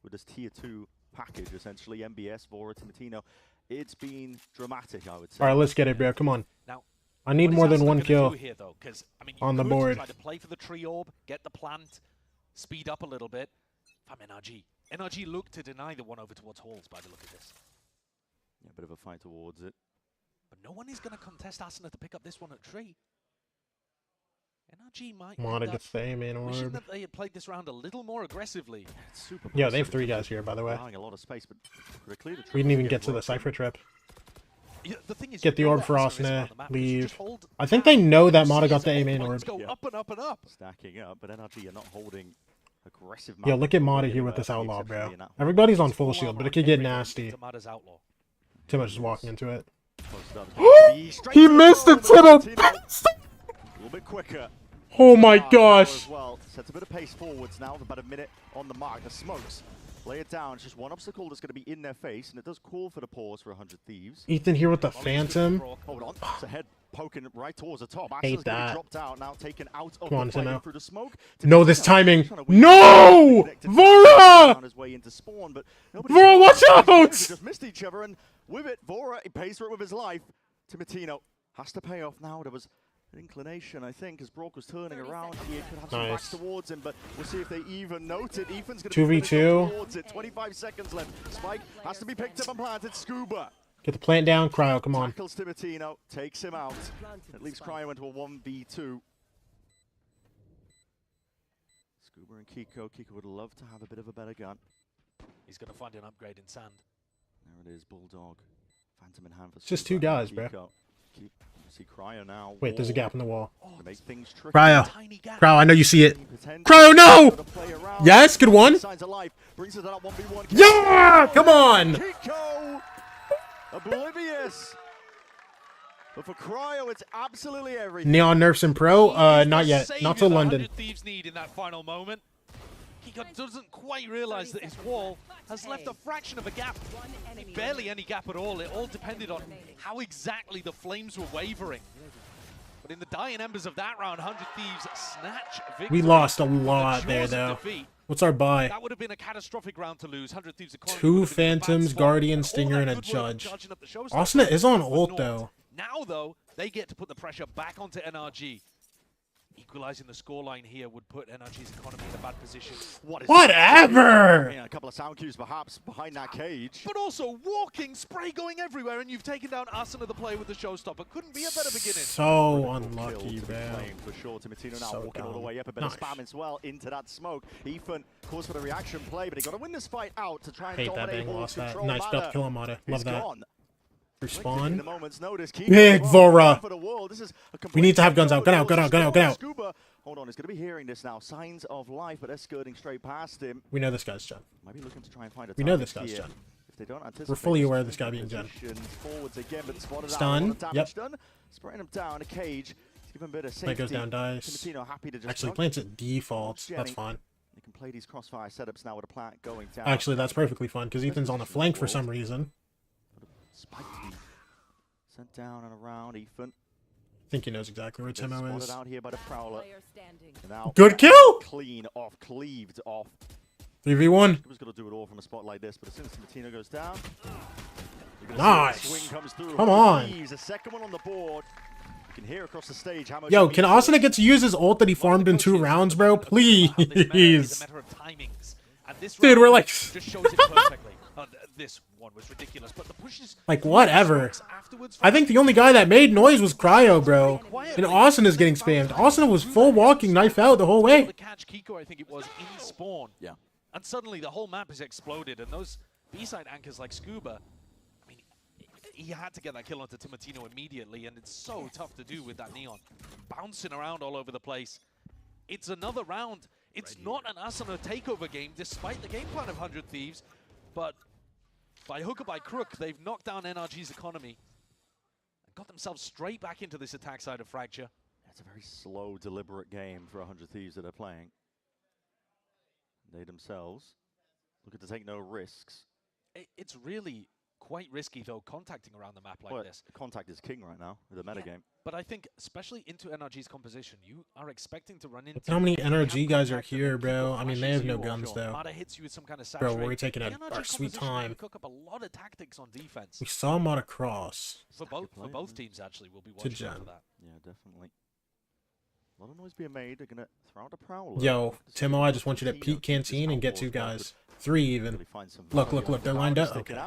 with this tier 2 package, essentially, MBS, Vora, Timatino. It's been dramatic, I would say. All right, let's get it, bro. Come on. Now, I need more than 1 kill here, though, I mean, on the board. Try to play for the tree orb, get the plant, speed up a little bit. If I'm NRG. NRG look to deny the one over towards Halls by the look of this. Yeah, a bit of a fight towards it. But no one is going to contest Asuna to pick up this one at tree. NRG might wanted to stay main orb. Wishing that they had played this round a little more aggressively. Yeah, they have 3 guys here, by the way. A lot of space, but we didn't even get to the Cypher trip. Yeah, the thing is, get the orb for Asuna, leave. I think they know that Mata got the A main orb. Go up and up and up. Stacking up, but NRG are not holding aggressive. Yo, look at Mata here with this outlaw, bro. Everybody's on full shield, but it could get nasty. Too much is walking into it. He missed it to the best. A little bit quicker. Oh my gosh. Well, sets a bit of pace forwards now, about a minute on the mark. The smokes lay it down. It's just one obstacle that's going to be in their face, and it does call for the pause for 100 Thieves. Ethan here with the Phantom. Hold on. It's a head poking right towards the top. Hate that. Dropped out, now taken out of Come on, the through the smoke. No, this timing. No! Vora! On his way into spawn, but Vora, watch out! They just missed each other, and with it, Vora, he pays for it with his life. Timatino has to pay off now. There was an inclination, I think, as Brock was turning around. He could have some backs towards him, but we'll see if they even note it. Ethan's going to 2v2 towards it. 25 seconds left. Spike has to be picked up and planted. Scuba. Get the plant down, Cryo, come on. Tackles Timatino, takes him out. It leaves Cryo into a 1v2. Scuba and Kiko. Kiko would love to have a bit of a better gun. He's going to find an upgrade in sand. There it is, Bulldog. Phantom in hand for It's just 2 guys, bro. See Cryo now. Wait, there's a gap in the wall. Make things tricky. Cryo. Cryo, I know you see it. Cryo, no! Yes, good one. Yeah! Come on! Kiko! Oblivious! But for Cryo, it's absolutely everything. Neon nerfs in pro? Not yet. Not till London. Thieves need in that final moment. Kiko doesn't quite realize that his wall has left a fraction of a gap. Barely any gap at all. It all depended on how exactly the flames were wavering. But in the dying embers of that round, 100 Thieves snatch victory. We lost a lot there, though. What's our buy? That would have been a catastrophic round to lose. 100 Thieves economy 2 would have been in a bad Phantoms, spot. Guardian, And all Stinger, that and a good work of Judge. charging up the showstopper Asuna is on for ult, naught. though. Now, though, they get to put the pressure back onto NRG. Equalizing the scoreline here would put NRG's economy in a bad position. Whatever! Yeah, a couple of sound cues perhaps behind that cage. But also walking, spray going everywhere, and you've taken down Asuna, the player with the showstopper. Couldn't be a better beginning. So unlucky, bro. For sure, Timatino now So walking all the dumb. way up, a bit of spam as well into that smoke. Ethan calls for the reaction play, but he got to win this fight out to try and Hate that dominate bang, ball, lost that. control Nice matter. belt, kill Amada. Love He's that. gone. In Respawn. a moment's notice, Big Vora. for the wall. This is a We need to have guns out. Gun out, complete gun out, gun out, gun out. Scuba. Hold on, he's going to be hearing this now. Signs of life, but they're skirting straight past him. We know this guy's Jen. Might be looking to try and find a We know target this guy's here. Jen. If they don't anticipate We're fully this, aware of this guy being Jen. positions forwards again, but spotted Stun. out. A lot of damage Yep. done. Spraying him down. A cage. Give him a bit of safety. That goes down, dies. Timatino happy to just Actually, knock. plants at default. That's Jamming. fine. They can play these crossfire setups now with a plant going down. Actually, that's perfectly fine because Ethan's on the flank for some reason. Spike to be sent down and around. Ethan. I think he knows exactly where Timo Spotted is. out here by the Prowler. And now Good kill! Clean off, cleaved off. 3v1. Scuba's got to do it all from a spot like this, but as soon as Timatino goes down, you're gonna see Nice. the swing comes through. Come on. Thieves, a second one on the board. You can hear across the stage how much. Yo, can Asuna get to use his ult that he farmed in 2 rounds, bro? Please. Dude, we're like... Just shows it perfectly. This one was ridiculous, but the pushes. Like, whatever. I think the only guy that made noise was Cryo, bro. And Austin is getting spammed. Austin was full walking knife out the whole way. To catch Kiko, I think it was in spawn. Yeah. And suddenly the whole map has exploded, and those B-side anchors like Scuba, I mean, he had to get that kill onto Timatino immediately, and it's so tough to do with that Neon. Bouncing around all over the place. It's another round. It's not an Asuna takeover game, despite the game plan of 100 Thieves, but by hook or by crook, they've knocked down NRG's economy and got themselves straight back into this attack side of Fracture. It's a very slow, deliberate game for 100 Thieves that are playing. They themselves looking to take no risks. It's really quite risky, though, contacting around the map like this. Contact is king right now with the metagame. But I think, especially into NRG's composition, you are expecting to run into... Look how many NRG guys are here, bro. I mean, they have no guns, though. Mata hits you with some kind of Bro, saturate. we're taking The our NRG sweet composition time. will cook up a lot of tactics on defense. We saw Mata cross. For both teams, actually, will be To watching out Jen. for that. Yeah, definitely. A lot of noise being made. They're going to throw out a Prowler. Yo, Timo, I just want you to peek Canteen and get 2 guys. 3 even. Look, look, look. They're lined up. Okay.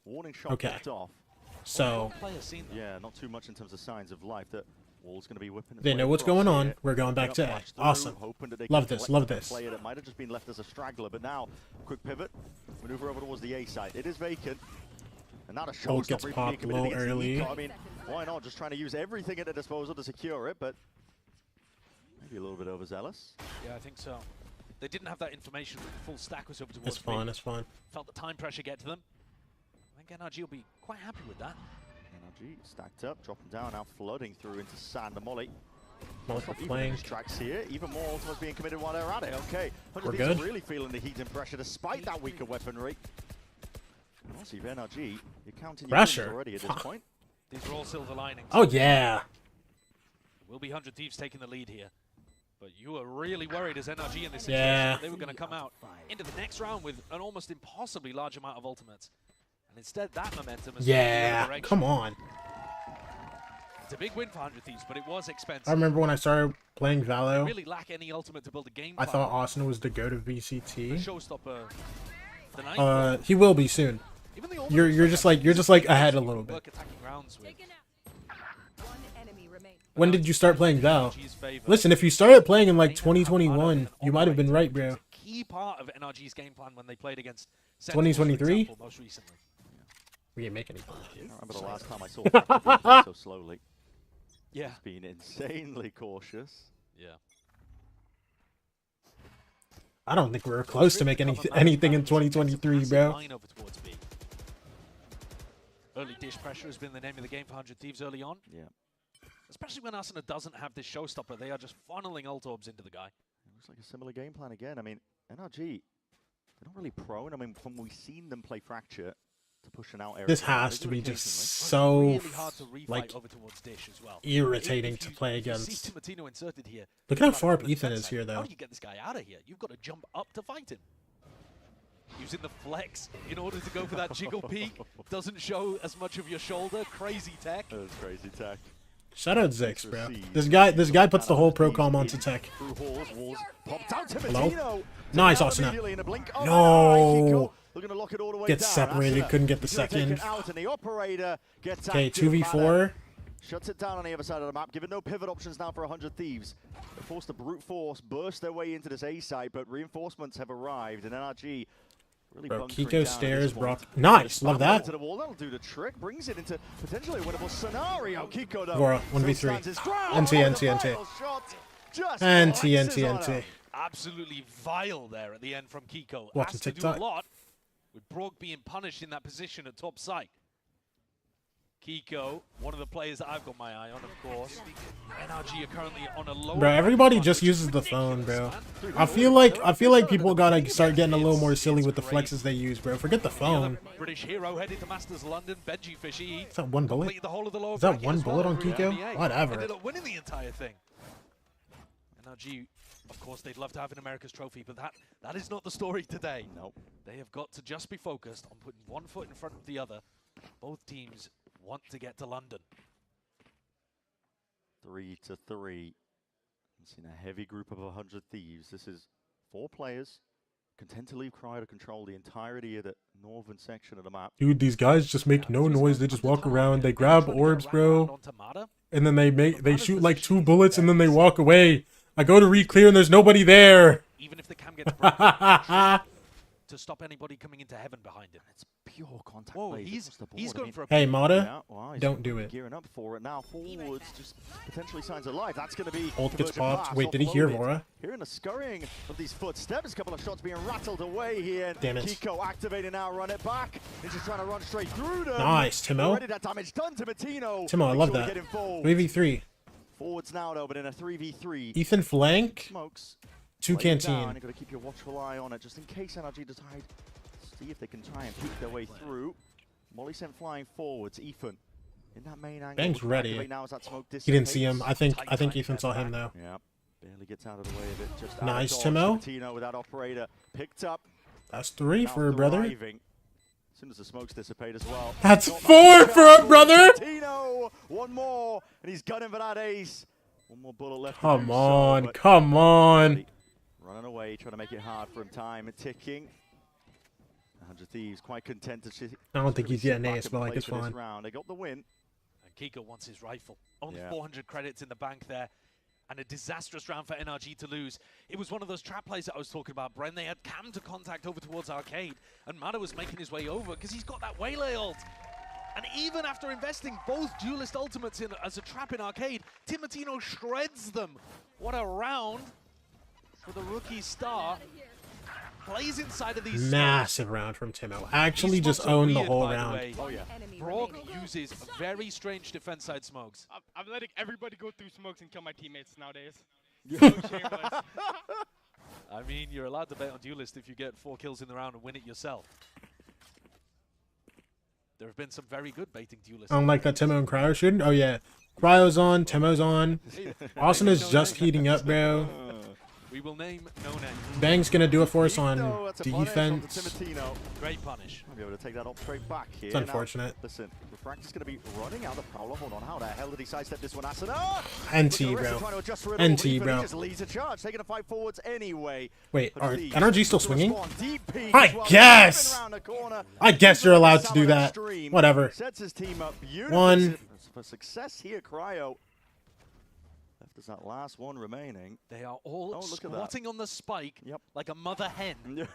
Warning shot Okay. picked off. So, Yeah, not too much in terms of signs of life. That Wall's going to be whipping. its they way know what's across going on. here. We're going back to Gonna A. flash through, Awesome. hoping that they Love can this, collect love the this. Player that might have just been left as a straggler, but now quick pivot, maneuver over towards the A side. It is vacant, and now the Ult gets showstopper popped low early. I mean, why not? Just trying to use everything at their disposal to secure it, but maybe a little bit overzealous. Yeah, I think so. They didn't have that information when the full stack was over towards It's fine, it's fine. Felt the time pressure get to them. I think NRG will be quite happy with that. NRG stacked up, dropping down, now flooding through into Sand and Molly. Multiple Even flank. tracks here, even more ultimates being committed while they're at it. Okay, 100 We're Thieves good. are really feeling the heat and pressure despite that weaker weaponry. And also, you've NRG, you're counting your wins Pressure. already at this point. These are all silver linings. Oh, yeah. It will be 100 Thieves taking the lead here. But you were really worried as NRG in this situation. Yeah. They were going to come out into the next round with an almost impossibly large amount of ultimates. And instead, that momentum has Yeah, direction. come on. It's a big win for 100 Thieves, but it was expensive. I remember when I started playing They Valo, really lack any ultimate to build a game I plan. thought Austin was the go to The VCT. showstopper tonight. He will be soon. Even the You're just like ahead a little bit. work attacking rounds with. When did you start playing Val? Listen, if you started playing in like 2021, you might have been right, bro. Key part of NRG's game plan when they played against 2023? most recently. We ain't making any. I don't remember the last time I saw Fracture play so slowly. Yeah. It's been insanely cautious. Yeah. I don't think we're close to making anything in 2023, bro. Line over towards B. Early dish pressure has been the name of the game for 100 Thieves early on. Yeah. Especially when Asuna doesn't have this showstopper, they are just funneling ult orbs into the guy. It looks like a similar game plan again. I mean, NRG, they're not really prone. I mean, when we've seen them play Fracture, to pushing out area. This has to be just so like irritating to play against. Look at how far up Ethan is here, though. How do you get this guy out of here? You've got to jump up to fight him. Using the flex in order to go for that jiggle peek. Doesn't show as much of your shoulder. Crazy tech. That was crazy tech. Shout out Zix, bro. This guy puts the whole Procom onto tech. Hello? Nice, Asuna. No! Gets separated, couldn't get the second. Okay, 2v4. Shuts it down on the other side of the map, given no pivot options now for 100 Thieves. They're forced to brute force, burst their way into this A site, but reinforcements have arrived, and NRG really Bro, bunkering Kiko down stairs, this Brock. one. Nice, love that. To the wall. That'll do the trick, brings it into potentially a winnable scenario. Kiko, though, Vora, 1v3. NT. Absolutely vile there at the end from Kiko. Watching Has to TikTok. do a lot with Brog being punished in that position at top site. Kiko, one of the players that I've got my eye on, of course. NRG are currently on a low. Bro, everybody just uses the phone, bro. I feel like people gotta start getting a little more silly with the flexes they use, bro. Forget the phone. British hero headed to Masters London. Benji Fishy. Is that one bullet? The whole of the lower Is that bracket one as well bullet on through Kiko? NBA. Whatever. Ended up winning the entire thing. NRG, of course, they'd love to have an America's trophy, but that is not the story today. Nope. They have got to just be focused on putting one foot in front of the other. Both teams want to get to London. 3-3. Seen a heavy group of 100 Thieves. This is 4 players. Content to leave Cryo to control the entirety of the northern section of the map. Dude, these guys just make no noise. They just walk around. They grab orbs, bro. And then they shoot like 2 bullets and then they walk away. I go to re-clear and there's nobody there. Even if the cam gets broken, to stop anybody coming into heaven behind him. It's pure contact. Whoa, he's going for a Hey, Mata, Yeah, well, don't do it. Gearing up for it now. Forwards, just potentially signs of life. That's going to be Ult gets conversion popped. blast, Wait, did he hear offloaded. Vora? Hearing the scurrying of these footsteps, a couple of shots being rattled away here. Damn it. Kiko activating now, run it back. He's just trying to run straight through them. Nice, Timo. Already that damage done to Matino. Timo, I love Make sure that. we get involved. 3v3. Forwards now though, but in a 3v3. Ethan flank. Smokes. 2 Laying down. canteen. You've got to keep your watchful eye on it, just in case NRG decide. See if they can try and peek their way through. Molly sent flying forwards. Ethan in that main angle. Bang's ready. Now as that smoke He didn't see him. dissipates. I think Ethan saw him though. Yeah, barely gets out of the way of it. Just Nice, out of dodge. Timo. Tino with that operator picked up. That's 3 Now for a brother. thriving. As soon as the smokes dissipate as well. That's Got 4 for a brother. Tino, one more, and he's gunning for that ace. One more bullet left. to Come do on, so, but come on. running away, trying to make it hard for him. Time ticking. 100 Thieves quite content to I don't think he's sit getting back ace, and but like play it's for this fine. round. They got the win. And Kiko wants his rifle. Only Yeah. 400 credits in the bank there. And a disastrous round for NRG to lose. It was one of those trap plays that I was talking about, Bren. They had Cam to contact over towards Arcade. And Mata was making his way over because he's got that Waylay ult. And even after investing both Duelist ultimates in as a trap in Arcade, Timotino shreds them. What a round for the rookie star. Plays inside of these Massive round from Timo. Actually just owned the whole round. Oh yeah. Brog uses very strange defense side smokes. I'm letting everybody go through smokes and kill my teammates nowadays. I mean, you're allowed to bet on Duelist if you get 4 kills in the round and win it yourself. There have been some very good baiting Duelists. I don't like that Timo and Cryo shooting. Oh yeah. Cryo's on, Timo's on. Austin is just heating up, bro. We will name no name. Bang's gonna do it for us on That's a punish on the defense. Timotino. Great punish. I'll be able to take that up straight back here. It's unfortunate. Now, listen, Refract is going to be running out the Prowler. Hold on, how the hell did he sidestep this one? Asuna! NT, bro. NT, bro. He just leads a charge, taking a fight forwards anyway. Wait, But are Lee NRG still to swinging? respond. Deep peek I as well. guess! Spin around the corner. I guess you're allowed to do that. Extreme. Whatever. Sets his team up beautifully. 1. For success here, Cryo. Left us that last one remaining. They are all look at that. squatting on the spike like a mother hen.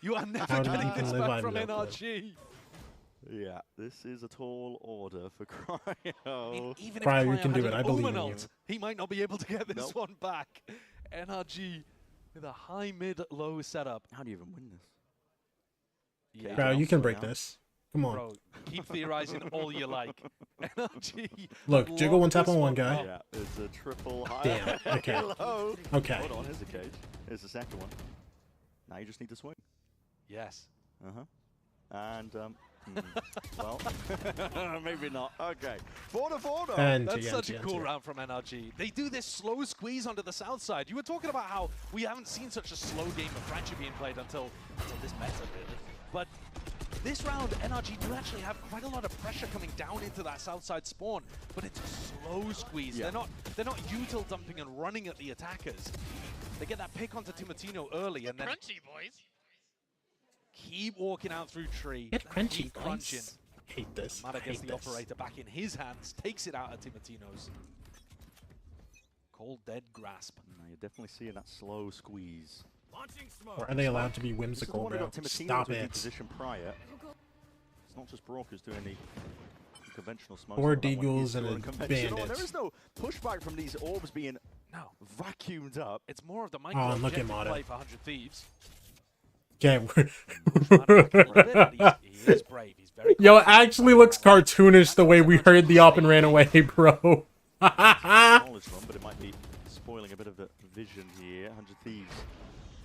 You are never How did getting Ethan this live? back I from have no clue. NRG. Yeah, this is a tall order for Cryo. Even Cryo, if you Cryo can had do it. an I believe Omen in you. ult, he might not be able to get this Nope. one back. NRG with a high, mid, low setup. How do you even win this? Yeah. Cryo, you can break this. Come on. Bro, keep theorizing all you like. NRG. Look, jiggle one tap on one guy. Yeah, it's a triple high. Damn, okay. Hello. Okay. Hold on, here's the cage. Here's the second one. Now you just need to swing. Yes. Uh-huh. And Well, maybe not. Okay. 4-4 though. That's such a cool round from NRG. They do this slow squeeze onto the south side. You were talking about how we haven't seen such a slow game of Fracture being played until this meta, really. But this round, NRG do actually have quite a lot of pressure coming down into that south side spawn, but it's a slow squeeze. Yeah. They're not util dumping and running at the attackers. They get that pick onto Timatino early and then Crunchy, boys. Keep walking out through tree. Get crunchy, keep crunching. boys. Hate this. Mada gets Hate the this. operator back in his hands, takes it out of Timatino's. Cold dead grasp. No, you're definitely seeing that slow squeeze. Or are they allowed to be whimsical, bro? Stop it. Position prior. It's not just Brock who's doing the conventional smoke. 4 Deagles and a Bandit. Oh, There is no pushback from these orbs being vacuumed up. It's more of the micro look at objective Mada. play for 100 Thieves. Okay. He is brave. He's very Yo, it actually looks cartoonish the way we heard the op and ran away, bro. Knowledge run, but it might be spoiling a bit of the vision here. 100 Thieves.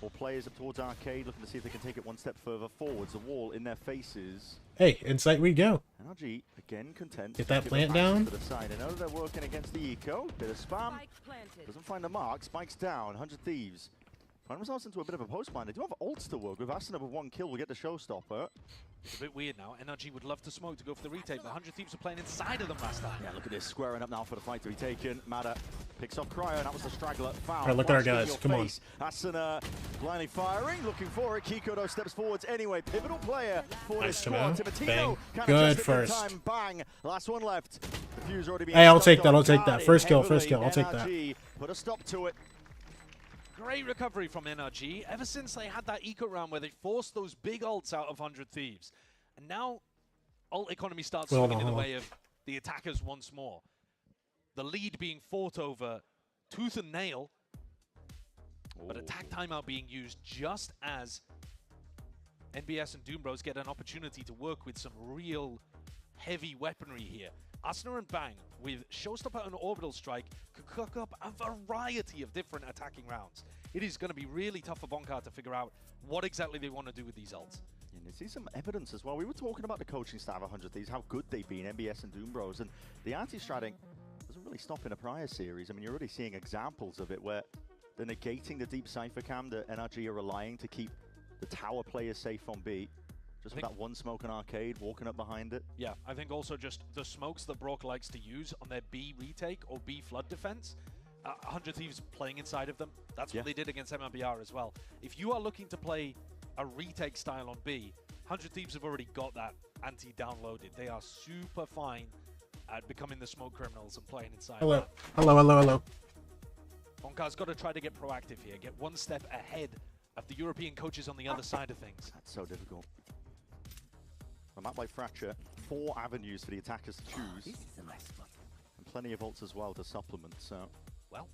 4 players up towards Arcade, looking to see if they can take it one step further forwards. A wall in their faces. Hey, insight we go. NRG again content. Get that to plant give a down. To the side. I know they're working against the eco. Bit of spam. Doesn't find the mark. Spikes down. 100 Thieves. Find themselves into a bit of a post mine. They do have ults to work with. Asuna with 1 kill will get the showstopper. It's a bit weird now. NRG would love to smoke to go for the retake, but 100 Thieves are playing inside of them last time. Yeah, look at this. Squaring up now for the fight to be taken. Mada picks off Cryo, and that was the straggler foul. All right, look at our guys. Come on. Asuna blindly firing, looking for it. Kiko though steps forwards anyway. Pivotal player for this squad. Timatino Good first. Time. Bang. Last one left. The fuse already being Hey, I'll take stuck that. on. I'll take that. First kill. First Heavily. kill. I'll take that. NRG put a stop to it. Great recovery from NRG. Ever since they had that eco round where they forced those big ults out of 100 Thieves. And now ult economy starts swinging in the way of the attackers once more. The lead being fought over tooth and nail, but attack timeout being used just as NBS and Doom Bros get an opportunity to work with some real heavy weaponry here. Asuna and Bang, with Showstopper and Orbital Strike, could cook up a variety of different attacking rounds. It is going to be really tough for Bonkar to figure out what exactly they want to do with these ults. And you see some evidence as well. We were talking about the coaching staff of 100 Thieves, how good they've been, NBS and Doom Bros, and the anti-stratting doesn't really stop in a prior series. I mean, you're already seeing examples of it where they're negating the deep Cypher cam that NRG are relying to keep the tower players safe on B. Just with that one smoke on Arcade, walking up behind it. Yeah, I think also just the smokes that Brock likes to use on their B retake or B flood defense. 100 Thieves playing inside of them. That's what they did against MMBR as well. If you are looking to play a retake style on B, 100 Thieves have already got that anti-downloaded. They are super fine at becoming the smoke criminals and playing inside. Hello. Hello, hello, hello. Bonkar's got to try to get proactive here, get one step ahead of the European coaches on the other side of things. That's so difficult. A map like Fracture, 4 avenues for the attackers to choose. And plenty of ults as well to supplement, so. Well,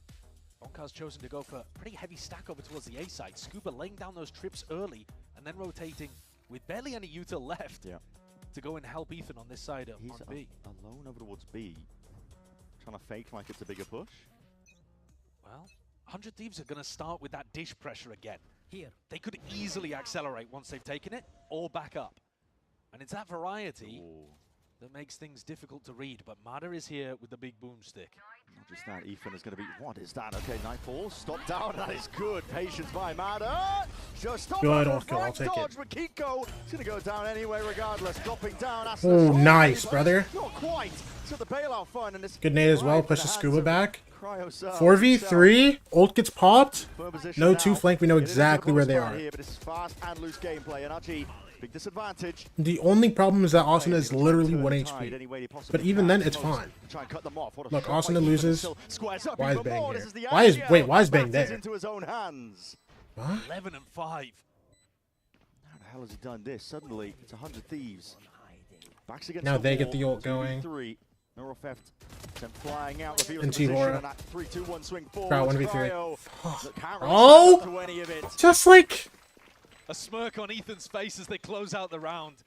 Bonkar's chosen to go for a pretty heavy stack over towards the A side. Scuba laying down those trips early and then rotating with barely any util left to go and help Ethan on this side on B. Alone over towards B, trying to fake like it's a bigger push. Well, 100 Thieves are going to start with that dish pressure again. Here, they could easily accelerate once they've taken it or back up. And it's that variety that makes things difficult to read. But Mada is here with the big boomstick. Not just that, Ethan is going to be, what is that? Okay, Nightfall, stop down, that is good. Patience by Mada. Just stop. Good, I'll take it. Dodge, but Kiko is going to go down anyway regardless. Dropping down. Oh, nice, brother. Not quite. So the bailout fun and this Good nade as well. Push the Scuba back. Cryo 4v3. Ult gets popped. No 2 flank. We know exactly where they are. Here, but it's fast and loose gameplay. NRG, big disadvantage. The only problem is that Asuna is literally 1 HP. But even then, it's fine. Look, Asuna loses. Why is Bang there? Why is Bang there? Into his own hands. What? 11 and 5. How the hell has he done this? Suddenly, it's 100 Thieves. Backs against Now the they wall. get the ult going. 2v3. Neural Theft sent flying out. And T-Laura. 3-2-1 swing forward. Crowd 1v3. Oh! Just like... A smirk on Ethan's face as they close out the round.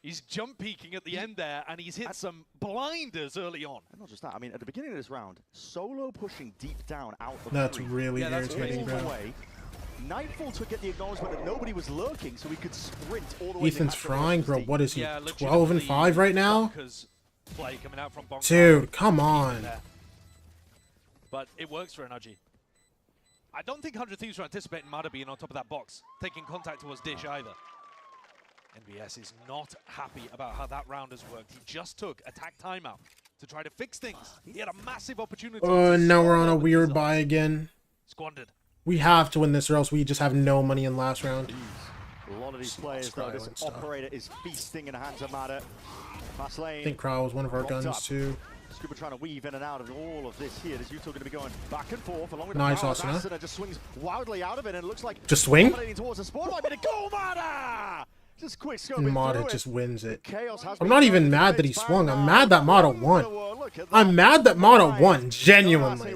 He's jump peeking at the end there, and he's hit some blinders early on. And not just that, I mean, at the beginning of this round, solo pushing deep down out of That's three. really irritating, bro. Nightfall to get the acknowledgement that nobody was lurking, so he could sprint all the way. Ethan's frying, bro. What is he? Yeah, 12 and 5 right now? Play coming out from Bonk Dude, come on. But it works for NRG. I don't think 100 Thieves were anticipating Mada being on top of that box, taking contact towards Dish either. NBS is not happy about how that round has worked. He just took attack timeout to try to fix things. He had a massive opportunity. Oh, now we're on a weird buy again. Squandered. We have to win this or else we just have no money in last round. A lot of these players, though, this operator is feasting in the hands of Mada. Fast lane. I think Crow was one of our guns too. Scuba trying to weave in and out of all of this here. There's Yuto going to be going back and forth along with nice, the Asuna. Asuna just swings wildly out of it and it looks like just swing? Towards the spotlight, but go Mada! Just quick scoping And Mada through just wins it. I'm I'm not even mad that he swung. I'm mad that Mada won. I'm mad that Mada won, genuinely.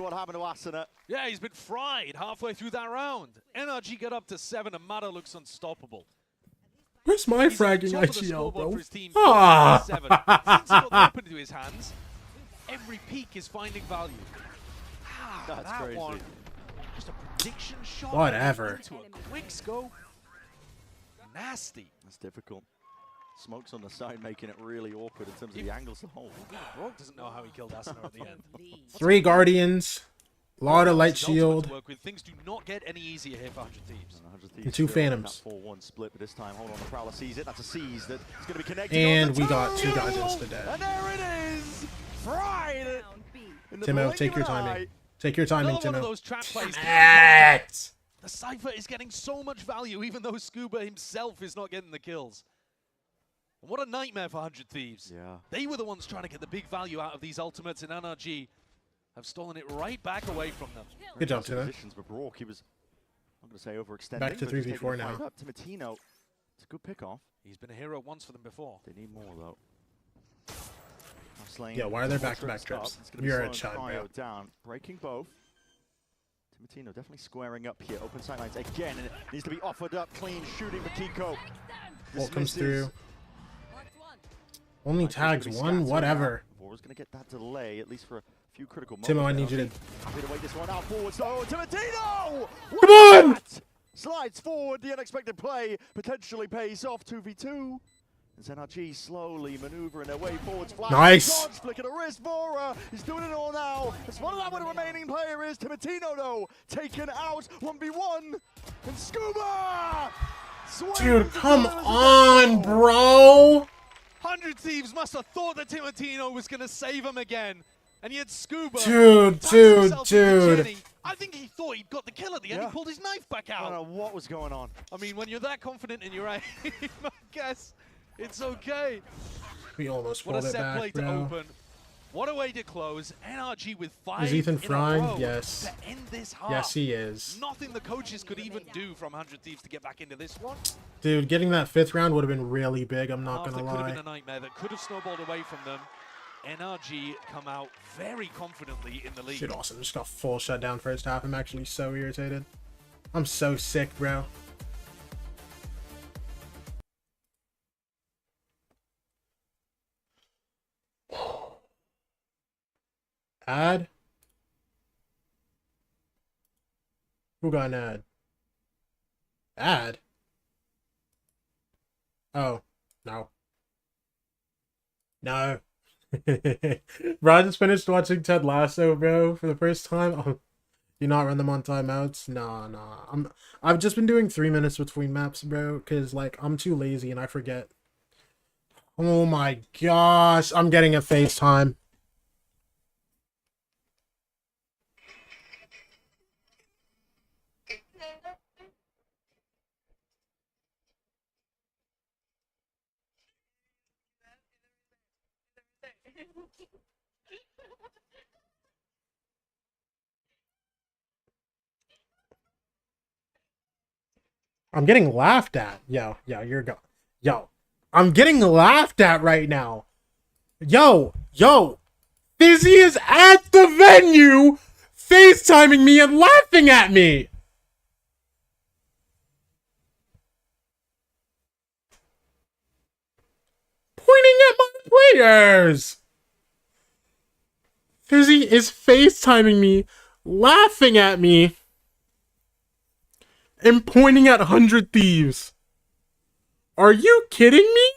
Yeah, he's been fried halfway through that round. NRG got up to 7 and Mada looks unstoppable. Where's my fragging IGL, bro? Things he got the open to his hands. Every peak is finding value. That's that crazy. One, just a prediction shot. Whatever. Into a quick scope. Nasty. That's difficult. Smokes on the side making it really awkward in terms of the angles to hold. Brock doesn't know how he killed Asuna at the end. 3 Guardians. A lot of light shield. Things do not get any easier here for 100 Thieves. And 2 Phantoms. 4-1 split, but this time, hold on, the Prowler sees it. That's a seize that's going to be connected. And we got 2 Guardians to dead. And there it is! Fried! Timo, take your timing. Take your timing, Another one of Timo. those trap plays. The Cypher is getting so much value, even though Scuba himself is not getting the kills. And what a nightmare for 100 Thieves. Yeah. They were the ones trying to get the big value out of these ultimates, and NRG have stolen it right back away from them. Good job, Timo. But Brock, he was, I'm going to say overextending. Back to 3v4 now. Timatino, it's a good pick-off. He's been a hero once for them before. They need more, though. Yeah, why are there back-to-back trips? You're a chud, bro. Down, breaking both. Timatino definitely squaring up here. Open sidelines again, and it needs to be offered up clean. Shooting for Kiko. What comes through? Only tags 1, whatever. Vora's going to get that delay, at least for a few critical moments. Timo, I need you to... Happy to wait this one out forwards, though. Timatino! Come on! Slides forward, the unexpected play potentially pays off 2v2. As NRG slowly maneuvering their way forwards. Nice. Dodge, flick of the wrist. Vora is doing it all now. It's one of that where the remaining player is. Timatino, though, taken out 1v1. And Scuba! Dude, come on, bro. 100 Thieves must have thought that Timatino was going to save him again. And yet Scuba... Dude. I think he thought he'd got the kill at the end. Yeah. He pulled his knife back out. I don't know what was going on. I mean, when you're that confident in your aim, I guess it's okay. We almost What a pulled it set back, play to bro. open. What a way to close. NRG with 5 Is Ethan in a frying? row Yes. to end this half. Yes, he is. Nothing the coaches could even do from 100 Thieves to get back into this one. Dude, getting that 5th round would have been really big, I'm not Half gonna that could have lie. been a nightmare that could have snowballed away from them. NRG come out very confidently in the league. Dude, awesome. Just got full shutdown first half. I'm actually so irritated. I'm so sick, bro. Ad? Who got an ad? Ad? Oh, no. No. Bro, I just finished watching Ted Lasso, bro, for the first time. Oh, do not run them on timeouts. Nah. I've just been doing 3 minutes between maps, bro, because, like, I'm too lazy and I forget. Oh my gosh, I'm getting a FaceTime. I'm getting laughed at. Yo, you're go. Yo, I'm getting laughed at right now. Yo, Fizzy is at the venue, FaceTiming me and laughing at me. Pointing at my players. Fizzy is FaceTiming me, laughing at me. am pointing at 100 Thieves. Are you kidding me?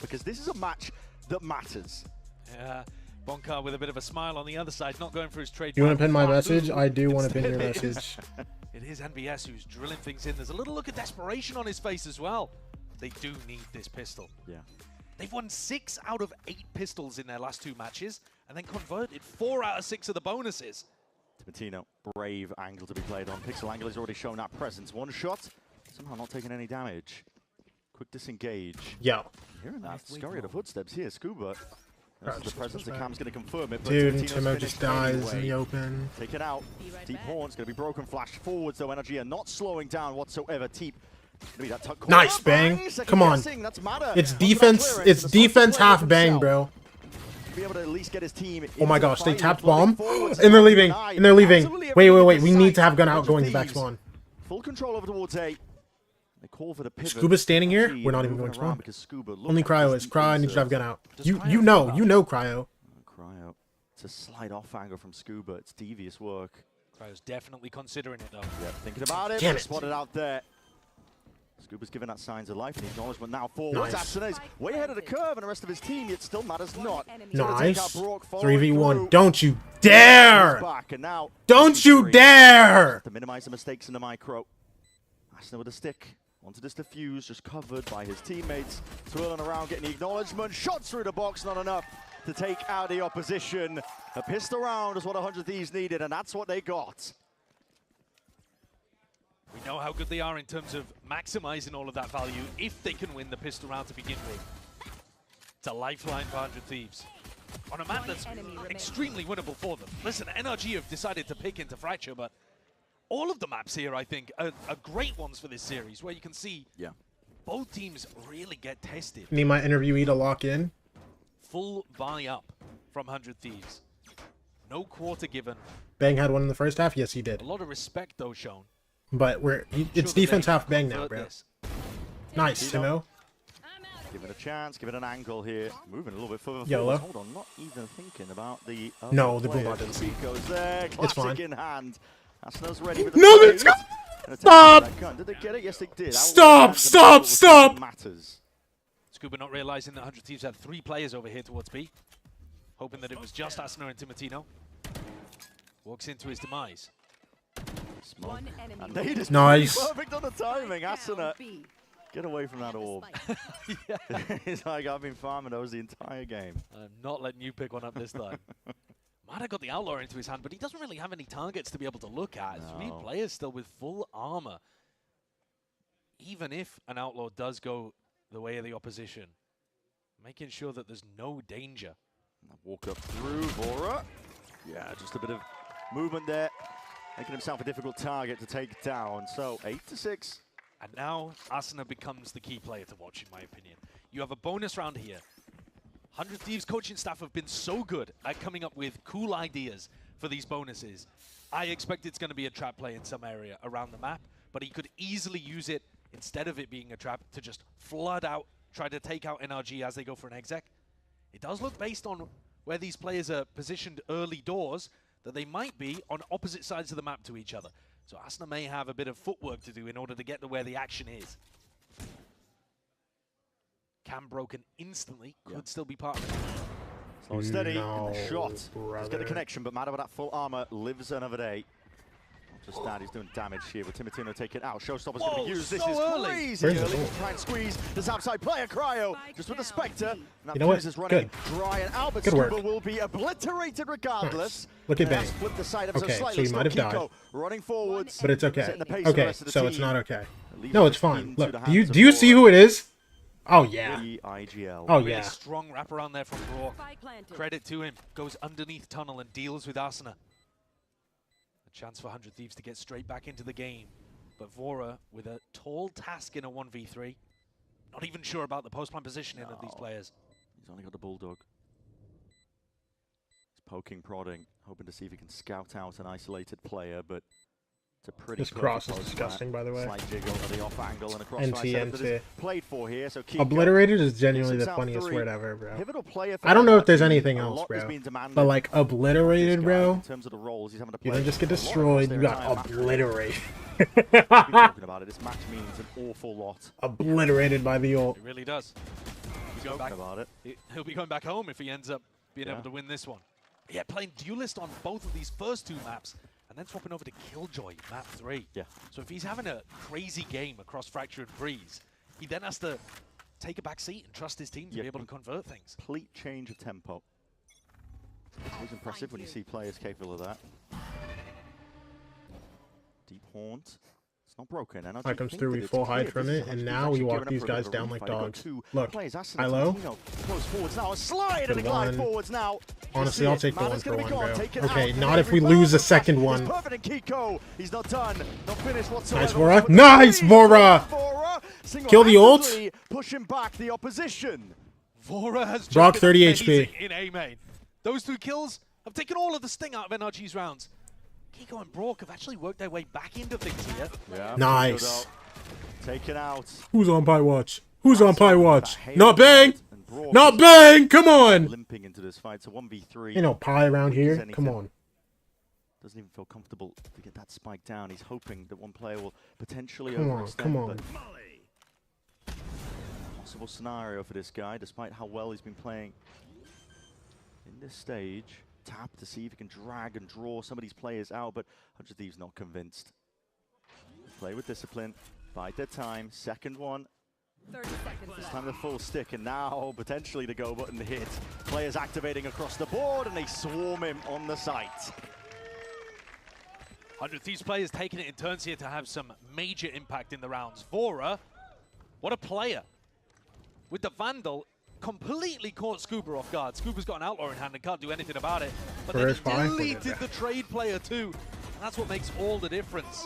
Because this is a match that matters. Yeah, Bonkar with a bit of a smile on the other side, not going for his trade. You want to pin my message? I do want to pin your message. It is NBS who's drilling things in. There's a little look of desperation on his face as well. They do need this pistol. Yeah. They've won 6 out of 8 pistols in their last 2 matches, and then converted 4 out of 6 of the bonuses. Timatino, brave angle to be played on. Pixel Angle has already shown that presence. One shot, somehow not taking any damage. Quick disengage. Yeah. Hearing that scurry of the footsteps here, Scuba. This is the presence. The cam's going to confirm it. But Dude, Timatino's Timo just dies anyway. in the open. Take it out. Deep Horn's going to be broken. Flash forwards, though. NRG are not slowing down whatsoever. Teep. Nice, Bang. Come on. It's defense. It's defense half Bang, bro. Be able to at least get his team. Oh my gosh, they tapped bomb. And they're leaving. And they're leaving. Wait. We need to have gun out going to back spawn. Full control over towards A. They call for the pivot. Scuba's standing here. We're not even going spawn. Only Cryo is. Cryo needs to have gun out. You know Cryo. Cryo. It's a slight off angle from Scuba. It's devious work. Cryo's definitely considering it though. Yeah, thinking about it. Damn it. Spotted out there. Scuba's giving that signs of life and acknowledgement now forwards. Asuna is way ahead of the curve and the rest of his team, yet still matters not. Nice. 3v1. Don't you dare! Don't you dare! To minimize the mistakes in the micro. Asuna with a stick. Wanted this defuse, just covered by his teammates. Swirling around, getting the acknowledgement. Shot through the box, not enough to take out the opposition. A pistol round is what 100 Thieves needed, and that's what they got. We know how good they are in terms of maximizing all of that value if they can win the pistol round to begin with. It's a lifeline for 100 Thieves. On a map that's extremely winnable for them. Listen, NRG have decided to pick into Fracture, but all of the maps here, I think, are great ones for this series, where you can see both teams really get tested. Need my interviewee to lock in. Full buy up from 100 Thieves. No quarter given. Bang had one in the first half. Yes, he did. A lot of respect, though, shown. But it's defense half Bang now, bro. Nice, Timo. Give it a chance, give it an angle here. Moving a little bit further Yellow. forward. Hold on, not even thinking about the No, the boom bot didn't see. Goes there, It's fine. classic in hand. Asno's ready with the No, let's go! Stop! Did they get it? Yes, they did. Stop! Matters. Scuba not realizing that 100 Thieves had 3 players over here towards B. Hoping that it was just Asno and Timatino. Walks into his demise. Smoke. And Nate is nice. Perfect on the timing. Asuna, get away from that orb. He's like, I've been farming those the entire game. I'm not letting you pick one up this time. Might have got the Outlaw into his hand, but he doesn't really have any targets to be able to look at. No. 3 players still with full armor. Even if an Outlaw does go the way of the opposition, making sure that there's no danger. Walk up through Vora. Yeah, just a bit of movement there. Making himself a difficult target to take down. So 8-6. And now Asuna becomes the key player to watch, in my opinion. You have a bonus round here. 100 Thieves coaching staff have been so good at coming up with cool ideas for these bonuses. I expect it's going to be a trap play in some area around the map, but he could easily use it, instead of it being a trap, to just flood out, try to take out NRG as they go for an exec. It does look, based on where these players are positioned early doors, that they might be on opposite sides of the map to each other. So Asuna may have a bit of footwork to do in order to get to where the action is. Cam broken instantly, could still be part of it. Slow and steady, and the shot. Let's get the connection, but matter with that full armor, lives another day. Just that, he's doing damage here, with Timatino taking it out. Showstopper's going to be used. This is crazy early. Try and squeeze this outside player, Cryo, just with the Spectre. You know what? Is running Good. dry and out, but Good Scuba work. will be obliterated regardless. Look at Bang. Okay, so he might have died. Running forwards, but it's okay. Okay, so it's not okay. Leaves No, it's it fine. into Look, the do you hands of see who it is? Oh yeah. IGL. Oh Really yeah. strong wraparound there from Rourke. Credit to him. Goes underneath tunnel and deals with Asuna. A chance for 100 Thieves to get straight back into the game. But Vora with a tall task in a 1v3. Not even sure about the post-plan positioning of these players. He's only got a Bulldog. He's poking, prodding, hoping to see if he can scout out an isolated player, but it's a pretty This cross is disgusting, by the way. Slight jiggle to the off angle and a crossfire NT, setup that is NT. played for here. So Kiko Obliterated is genuinely picks the himself funniest three. word ever, bro. Pivotal player for I don't know if there's NRG. anything A else, lot has bro. been demanded But like of this obliterated, guy bro. In terms of the roles he's having to play. You don't just get a lot across destroyed, their you got entire map. obliterated. We've been talking about it. This match means an awful lot. Obliterated by the ult. It really does. He'll Talking about it. He'll be going back home if he ends up being able to win this one. Yeah, playing Duelist on both of these first two maps, and then swapping over to Killjoy, map 3. Yeah. So if he's having a crazy game across Fracture and Breeze, he then has to take a back seat and trust his team to be able to convert things. Complete change of tempo. It's always impressive when you see players capable of that. Deep haunt. It's not broken. NRG That comes think through, that we it's full clear. hide from This it, is and NRG now we actually walk gearing up these for a bit guys of a down like refight. They've got dogs. two Look, players. Aston high and low. Tino close forwards now. A slide Good and a glide one. forwards now. Honestly, You I'll see take it. the one Mana's for gonna one, be gone. bro. Take it Okay, out. not if we lose the second one. It's perfect in Kiko. He's not done. Not finished whatsoever. Nice, Vora. Nice, Vora! Kill the ult. Single-handedly pushing back the opposition. Vora has just Brock been 30 amazing HP. in A main. Those 2 kills have taken all of the sting out of NRG's rounds. Kiko and Brock have actually worked their way back into things here. Yeah, Nice. Taken out. Who's on Pie Watch? Who's on Pie Watch? Not Bang! Not Bang! Come on! Limping into this fight. It's a 1v3. Ain't no pie around here. Come on. Doesn't even feel comfortable to get that spike down. He's hoping that one player will potentially Come on, overextend. come on. But possible scenario for this guy, despite how well he's been playing in this stage. Tap to see if he can drag and draw some of these players out, but 100 Thieves not convinced. Play with discipline, bide their time. Second one. 30 seconds This left. time the full stick, and now potentially the go button hit. Players activating across the board, and they swarm him on the site. 100 Thieves players taking it in turns here to have some major impact in the rounds. Vora, what a player. With the Vandal, completely caught Scuba off guard. Scuba's got an Outlaw in hand and can't do anything about it. But then First he five. deleted the trade player too. And that's what makes all the difference.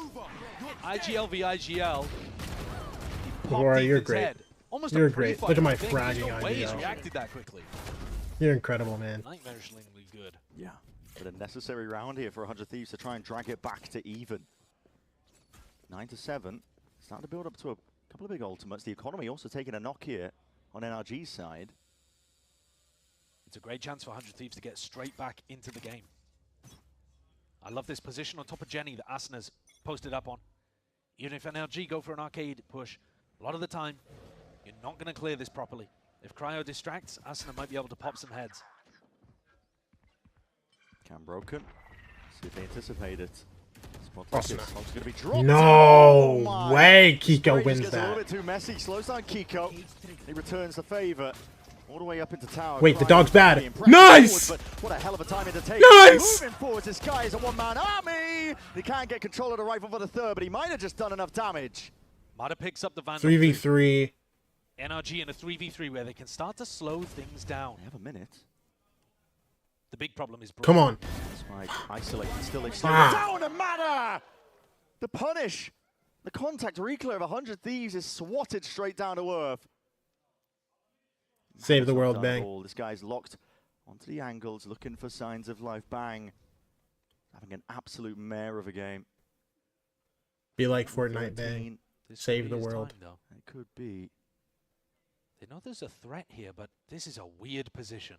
IGL v IGL. Vora, you're Ethan's great. head. Almost a You're great. pre-fight, Look at my I think. There's fragging no way he's IGL. reacted that quickly. You're incredible, man. Nightmarishly good. Yeah, but a necessary round here for 100 Thieves to try and drag it back to even. 9-7, starting to build up to a couple of big ultimates. The economy also taking a knock here on NRG's side. It's a great chance for 100 Thieves to get straight back into the game. I love this position on top of Jenny that Asna's posted up on. Even if NRG go for an arcade push, a lot of the time, you're not going to clear this properly. If Cryo distracts, Asna might be able to pop some heads. Cam broken. See if they anticipate it. Spot like Asna. this. Smoke's gonna be dropped. No Oh my. way Kiko Spray wins just gets a little that. bit too messy. Slows down Kiko. He returns the favor. All the way up into tower. Wait, the Cryo dog's bad. really impressive Nice! forwards, but what a hell of a timing to take. Nice! Moving forwards, this guy is a one-man army. He can't get control of the rifle for the third, but he might have just done enough damage. Mata picks up the Vandal. 3v3. NRG in a 3v3 where they can start to slow things down. They have a minute. The big problem is Come on. Spike isolated, still they slow Ah. down and Mata! The punish. The contact reclear of 100 Thieves is swatted straight down to earth. Save the It's not world, done Bang. at all. This guy's locked onto the angles, looking for signs of life. Bang. Having an absolute mare of a game. Be like Fortnite, 13. Bang. This Save could the be his world. time, though. It could be. They know there's a threat here, but this is a weird position.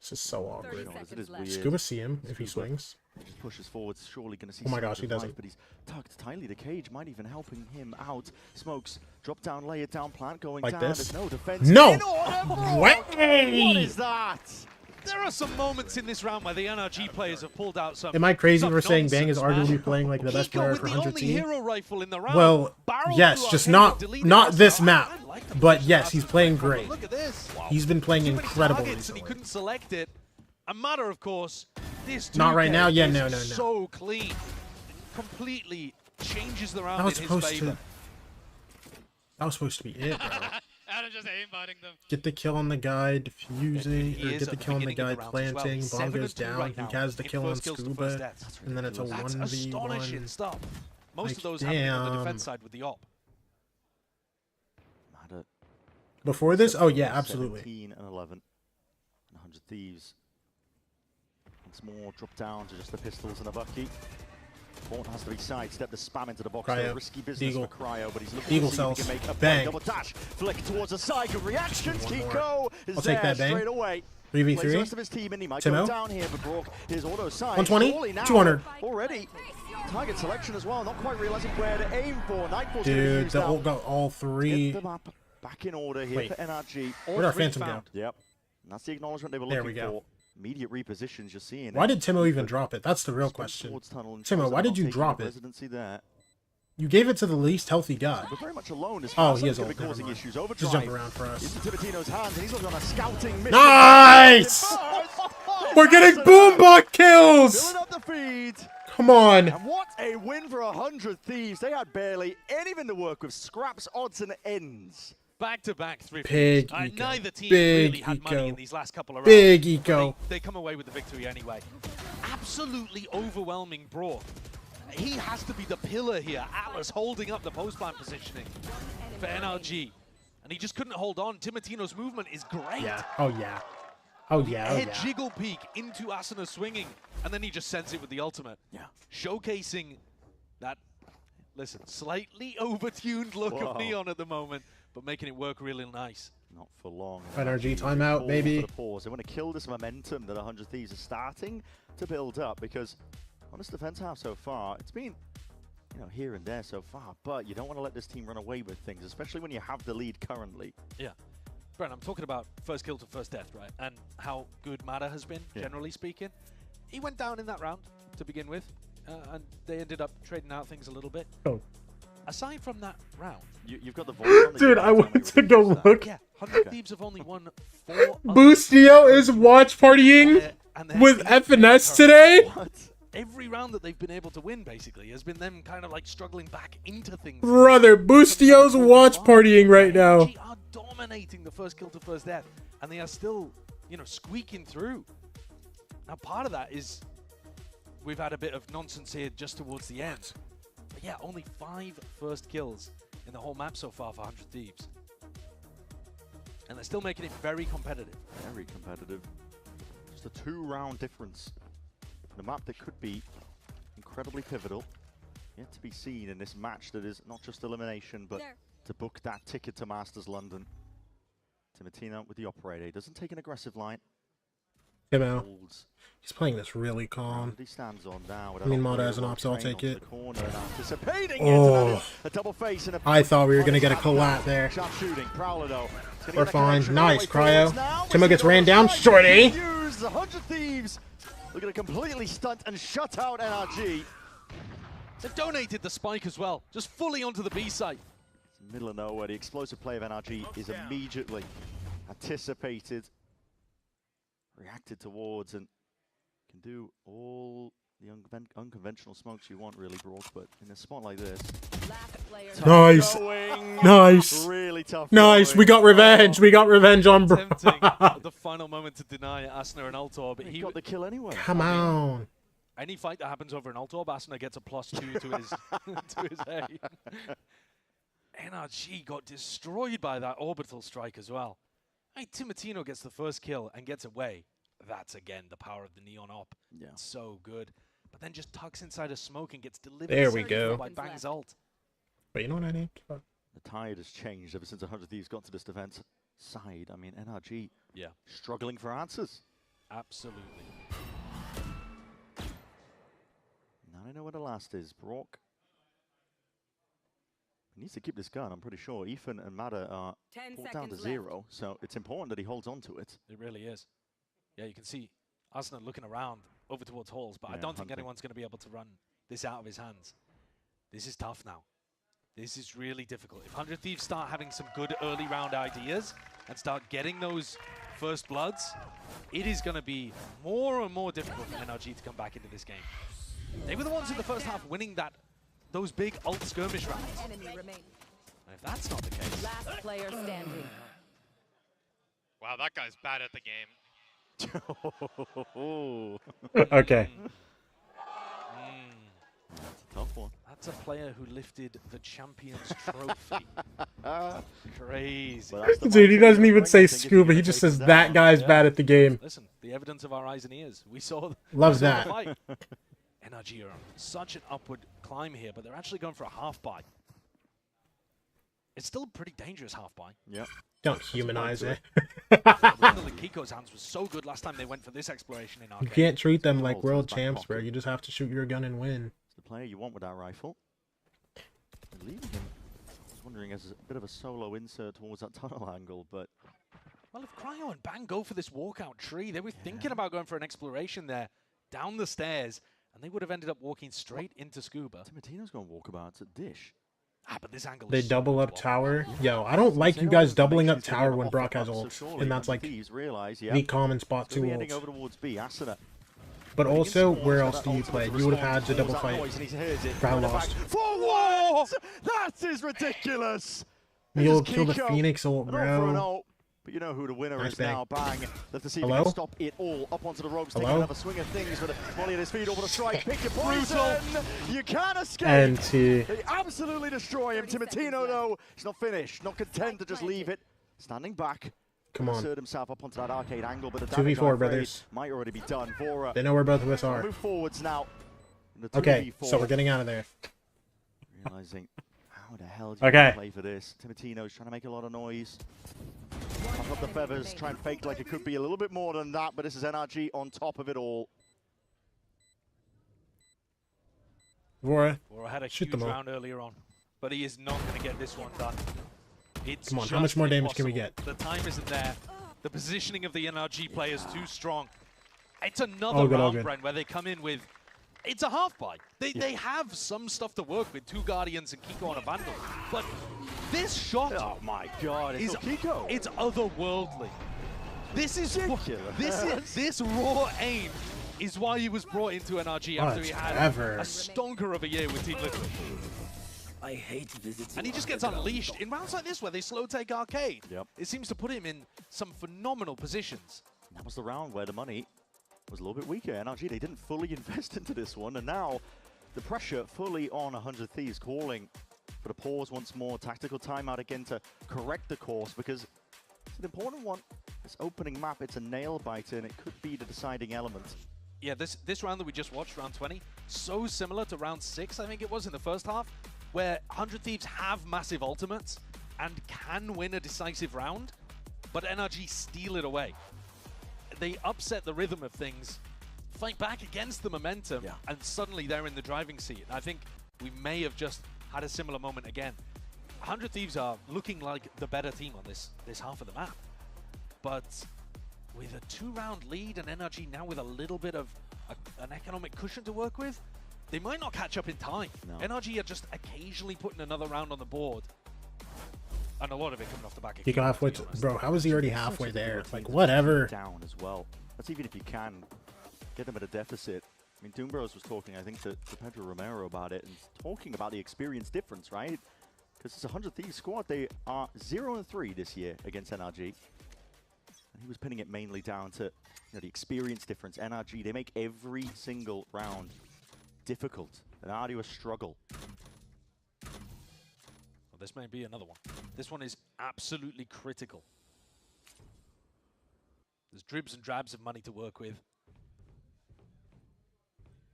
This is so awkward. It is weird. Scuba see him if he swings. He just pushes forwards, surely going to see Oh my signs gosh, of he doesn't. life, but he's tucked tightly. The cage might even helping him out. Smokes, drop down, lay it down, plant going Like down. this? There's no defense. No! In order, What? What is that? There are some moments in this round where the NRG players have pulled out some. Am I crazy some for saying Bang is nonsense, man. arguably playing like the best Kiko player with for the 100 only team? hero rifle in the round. Well, Barreled yes, through just arcade, not deleted not us. this I map. like the But position yes, Asna's he's playing from. great. Look at this. He's been playing Too many incredible targets and he recently. couldn't select it. A matter, of course. This Not 2K right now. Yeah, is no. So clean, completely changes the round That was in his supposed favor. to. That was supposed to be it, bro. Adam just aimbotting them. Get the kill on the guy defusing, He or is get the at the kill on the beginning guy of the rounds as well. planting. Bomb 7 goes and 2 down. right now He has the in kill on first kills to first Scuba, deaths. and then it's a That's 1v1. astonishing stuff. Most Like, of those happening on the damn. defense side with the op. Mata, Before this, oh yeah, absolutely. 17 and 11. 100 Thieves. once more. Drop down to just the pistols and a bucky. Born has to be sidestepped the spam into the box. Cryo. So risky business Eagle. for Cryo, but he's looking Eagle to see if he cells. can make a Bang. double dash. Flick towards the side. Good reactions. One more. Kiko is I'll take there that bang. straight away. 3v3. Plays the rest of his team in. He might Timo. go down here, but Brock, his auto side. 120, Surely now 200. Already. Target selection as well. Not quite realizing where to aim for. Nightfall's Dude, they all got all three. Get the map back in order here Wait. for NRG. Where'd our Phantom go? Yep. And that's the acknowledgement they were There looking we go. for. Immediate repositions you're seeing. Why did Timo even drop it? That's the real question. Timo, why did you drop it? Residency there. You gave it to the least healthy guy. But very much alone. As Oh, far he as is could be old. causing issues. Overdrive. Just jump around for us. Into Tibertino's hands, and he's looking on a scouting mission. Nice! We're getting boombot kills! Filling up the feed. Come on. And what a win for 100 Thieves. They had barely anything to work with. Scraps, odds, and ends. Back-to-back 3 Big finishes. eco. Neither team Big really had eco. money in these last couple of rounds. Big but eco. They come away with the victory anyway. Absolutely overwhelming Brawl. He has to be the pillar here. Atlas holding up the post-plant positioning for NRG. And he just couldn't hold on. Tibertino's movement is great. Yeah. Oh, yeah. Oh, yeah. Oh, Head yeah. jiggle peek into Asuna swinging, and then he just sends it with the ultimate. Yeah. Showcasing that, listen, slightly overtuned look Whoa. of Neon at the moment, but making it work really nice. Not for long. NRG timeout, All baby. for the pause. They want to kill this momentum that 100 Thieves are starting to build up, because on this defense half so far, it's been, you know, here and there so far, but you don't want to let this team run away with things, especially when you have the lead currently. Yeah. Brent, I'm talking about first kill to first death, right? And how good Mada has been, generally speaking. He went down in that round to begin with, and they ended up trading out things a little bit. Oh. Aside from that round, you've got the voice on the Dude, I went to go look. Yeah, 100 Thieves have only won 4. Boostio is watch partying with FNS today? Every round that they've been able to win, basically, has been them kind of like struggling back into things. Brother, Boostio's watch partying right now. They are dominating the first kill to first death, and they are still, you know, squeaking through. Now, part of that is we've had a bit of nonsense here just towards the end. But yeah, only 5 first kills in the whole map so far for 100 Thieves. And they're still making it very competitive. Very competitive. Just a 2-round difference. The map that could be incredibly pivotal. Yet to be seen in this match that is not just elimination, but to book that ticket to Masters London. Tibertino with the operator. He doesn't take an aggressive line. Timo. He's playing this really calm. He stands on now. I mean, Mada has an op, so I'll take it. Oh, I thought we were going to get a collat there. We're fine. Nice, Cryo. Timo gets ran down. Shorty. 100 Thieves. We're going to completely stunt and shut out NRG. They've donated the spike as well, just fully onto the B site. Middle of nowhere. The explosive play of NRG is immediately anticipated, reacted towards, and can do all the unconventional smokes you want, really, Brock, but in a spot like this. Nice. Nice. Really tough. Nice. Going. We got revenge. We got revenge on bro. Tempting at the final moment to deny Asuna and Altor, but he got the kill anyway. Come on. Any fight that happens over an Altor, Asuna gets a +2 to his to his A. NRG got destroyed by that orbital strike as well. Hey, Tibertino gets the first kill and gets away. That's again the power of the Neon op. Yeah. It's so good. But then just tucks inside a smoke and gets delivered. There we go. By Bang's ult. But you know what I need? The tide has changed ever since 100 Thieves got to this defense side. I mean, NRG struggling for answers. Absolutely. Now I know where the last is. Brock. He needs to keep this gun, I'm pretty sure. Ethan and Mada are pulled down to 0, so it's important that he holds on to it. It really is. Yeah, you can see Asuna looking around over towards Halls, but I don't think anyone's going to be able to run this out of his hands. This is tough now. This is really difficult. If 100 Thieves start having some good early round ideas and start getting those first bloods, it is going to be more and more difficult for NRG to come back into this game. They were the ones in the first half winning those big ult skirmish rounds. And if that's not the case... Last player standing. Wow, that guy's bad at the game. Okay. That's a tough one. That's a player who lifted the Champions Trophy. Crazy. Dude, he doesn't even say scuba. He just says that guy's bad at the game. Listen, the evidence of our eyes and ears. We saw. Loves we saw that. The fight. NRG are on such an upward climb here, but they're actually going for a half buy. It's still a pretty dangerous half buy. Yep. Don't humanize it. Kiko's hands was so good last time they went for this exploration in You arcade. can't treat them like world champs, bro. You just have to shoot your gun and win. It's the player you want with that rifle. And leaving him, I was wondering, as a bit of a solo insert towards that tunnel angle, but... Well, if Cryo and Bang go for this walkout tree, they were thinking about going for an exploration there, down the stairs, and they would have ended up walking straight into Scuba. Timatino's going walkabouts at Dish. Ah, but this angle They is double up tower. Yo, I don't like you guys doubling up tower when Brock has ult. And that's like the common spot to ult. Over towards B, Asuna. But also, where else do you play? You would have had to double fight. Probably lost. For what? That is ridiculous! You'll kill the Phoenix ult, bro. But you know who the winner Nice is bang. now. Bang. Let's see if he Hello? can stop it all. Up onto the ropes, taking Hello? another swing of things with a volley at his feet over the strike. Pick your poison. You can't escape. NT. They absolutely destroy him. Timatino, though, he's not finished. Not content to just leave it. Standing back. Come on. Insert himself up onto that arcade angle, but the 2v4, damage, I'm afraid, brothers. might already be done. Vora. They know where both of us are. Move forwards now. Okay, so we're getting out of there. Realizing how the hell do you Okay. play for this? Timatino's trying to make a lot of noise. Puff up the feathers, try and fake like it could be a little bit more than that, but this is NRG on top of it all. Vora, had a shoot huge them all. round earlier on, but he is not going to get this one done. It's Come on, how just much more damage can we impossible. get? The time isn't there. The positioning of the NRG player is too strong. It's another All good, all round, good. Brent, where they come in with... It's a half buy. They have some stuff to work with, 2 Guardians and Kiko on a Vandal. But this shot... Oh my god, it's Kiko. It's otherworldly. This is ridiculous. This raw aim is why he was brought into NRG after he had Whatever. a stonker of a year with Team Liquid. I hate visiting. And he just gets unleashed in rounds like this where they slow take arcade. Yep. It seems to put him in some phenomenal positions. That was the round where the money was a little bit weaker. NRG, they didn't fully invest into this one, and now the pressure fully on 100 Thieves, calling for the pause once more. Tactical timeout again to correct the course, because it's an important one. This opening map, it's a nail biter, and it could be the deciding element. Yeah, this round that we just watched, round 20, so similar to round 6, I think it was in the first half, where 100 Thieves have massive ultimates and can win a decisive round, but NRG steal it away. They upset the rhythm of things, fight back against the momentum, and suddenly they're in the driving seat. I think we may have just had a similar moment again. 100 Thieves are looking like the better team on this half of the map. But with a 2-round lead and NRG now with a little bit of an economic cushion to work with, they might not catch up in time. No. NRG are just occasionally putting another round on the board. And a lot of it coming off the back of Kiko halfway, bro. How is he already halfway there? Like, whatever. Down as well. That's even if you can get them at a deficit. I mean, Doombros was talking, I think, to Pedro Romero about it, and talking about the experience difference, right? Because it's a 100 Thieves squad. They are 0-3 this year against NRG. And he was pinning it mainly down to the experience difference. NRG, they make every single round difficult, an arduous struggle. Well, this may be another one. This one is absolutely critical. There's dribs and drabs of money to work with.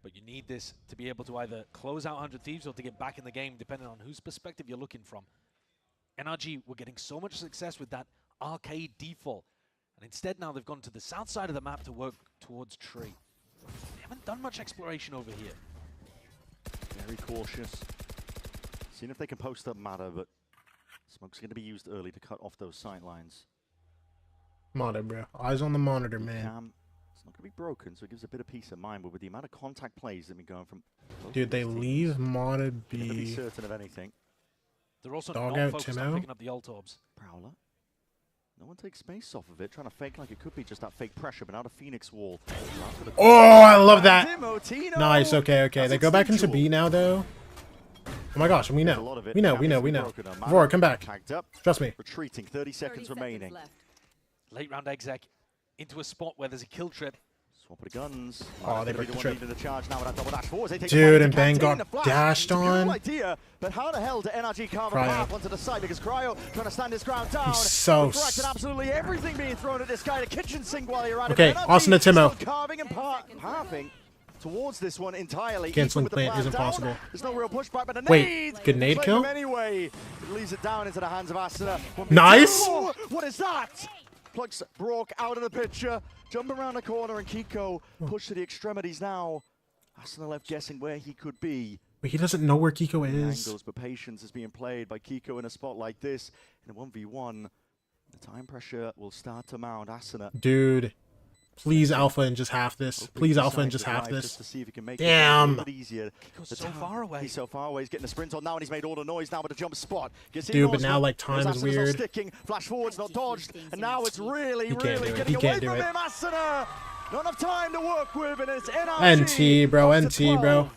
But you need this to be able to either close out 100 Thieves or to get back in the game, depending on whose perspective you're looking from. NRG were getting so much success with that arcade default. And instead now they've gone to the south side of the map to work towards Tree. They haven't done much exploration over here. Very cautious. Seeing if they can post up matter, but smoke's going to be used early to cut off those sight lines. Monitor, bro. Eyes on the monitor, man. It's not going to be broken, so it gives a bit of peace of mind, but with the amount of contact plays that have been going from... Dude, they leave Mona Never be be... certain of anything. They're also Dog not out, focused Timo. on picking up the ult orbs. Prowler. No one takes space off of it, trying to fake like it could be just that fake pressure, but now the Phoenix wall. Oh, I love that. Timotino! Nice, okay. They go back into B now, though. Oh my gosh, we know. We know. Vora, come back. Trust me. Retreating, 30 seconds remaining. Late round exec into a spot where there's a kill trip. Top of the guns. Oh, they broke the trip. The charge now with that double dash forwards. They take Dude, the and Bang got the dashed it's a beautiful on. idea, but how the hell did NRG carve a Cryo. path onto the side? Because Cryo trying to stand his ground down. He's so Corrected absolutely everything being thrown at this guy. The kitchen sink while you're at it. Okay, NRG Austin to Timo. still carving and pathing towards this one entirely. Canceling Even with the plant plan isn't down, possible. There's no real pushback, but a Wait, nade. good nade Played kill? him anyway. It leaves it down into the hands of Asuna. Nice. Oh, what is that? Plugs Brock out of the picture, jumping around the corner, and Kiko pushed to the extremities now. Asuna left guessing where he could be. But he doesn't know where Kiko is. Angles, but patience is being played by Kiko in a spot like this. In a 1v1, the time pressure will start to mount. Asuna. Dude, please alpha and just half this. Please alpha and just half this. Damn. He's so far away. He's so far away. He's getting a sprint on now, and he's made all the noise now with a jump spot. Dude, but now like time is weird. Not sticking. Flash forwards not dodged, and now it's really getting He away can't do from it. him. Asuna, not enough time to work with, and it's NRG. NT, bro. NT, bro.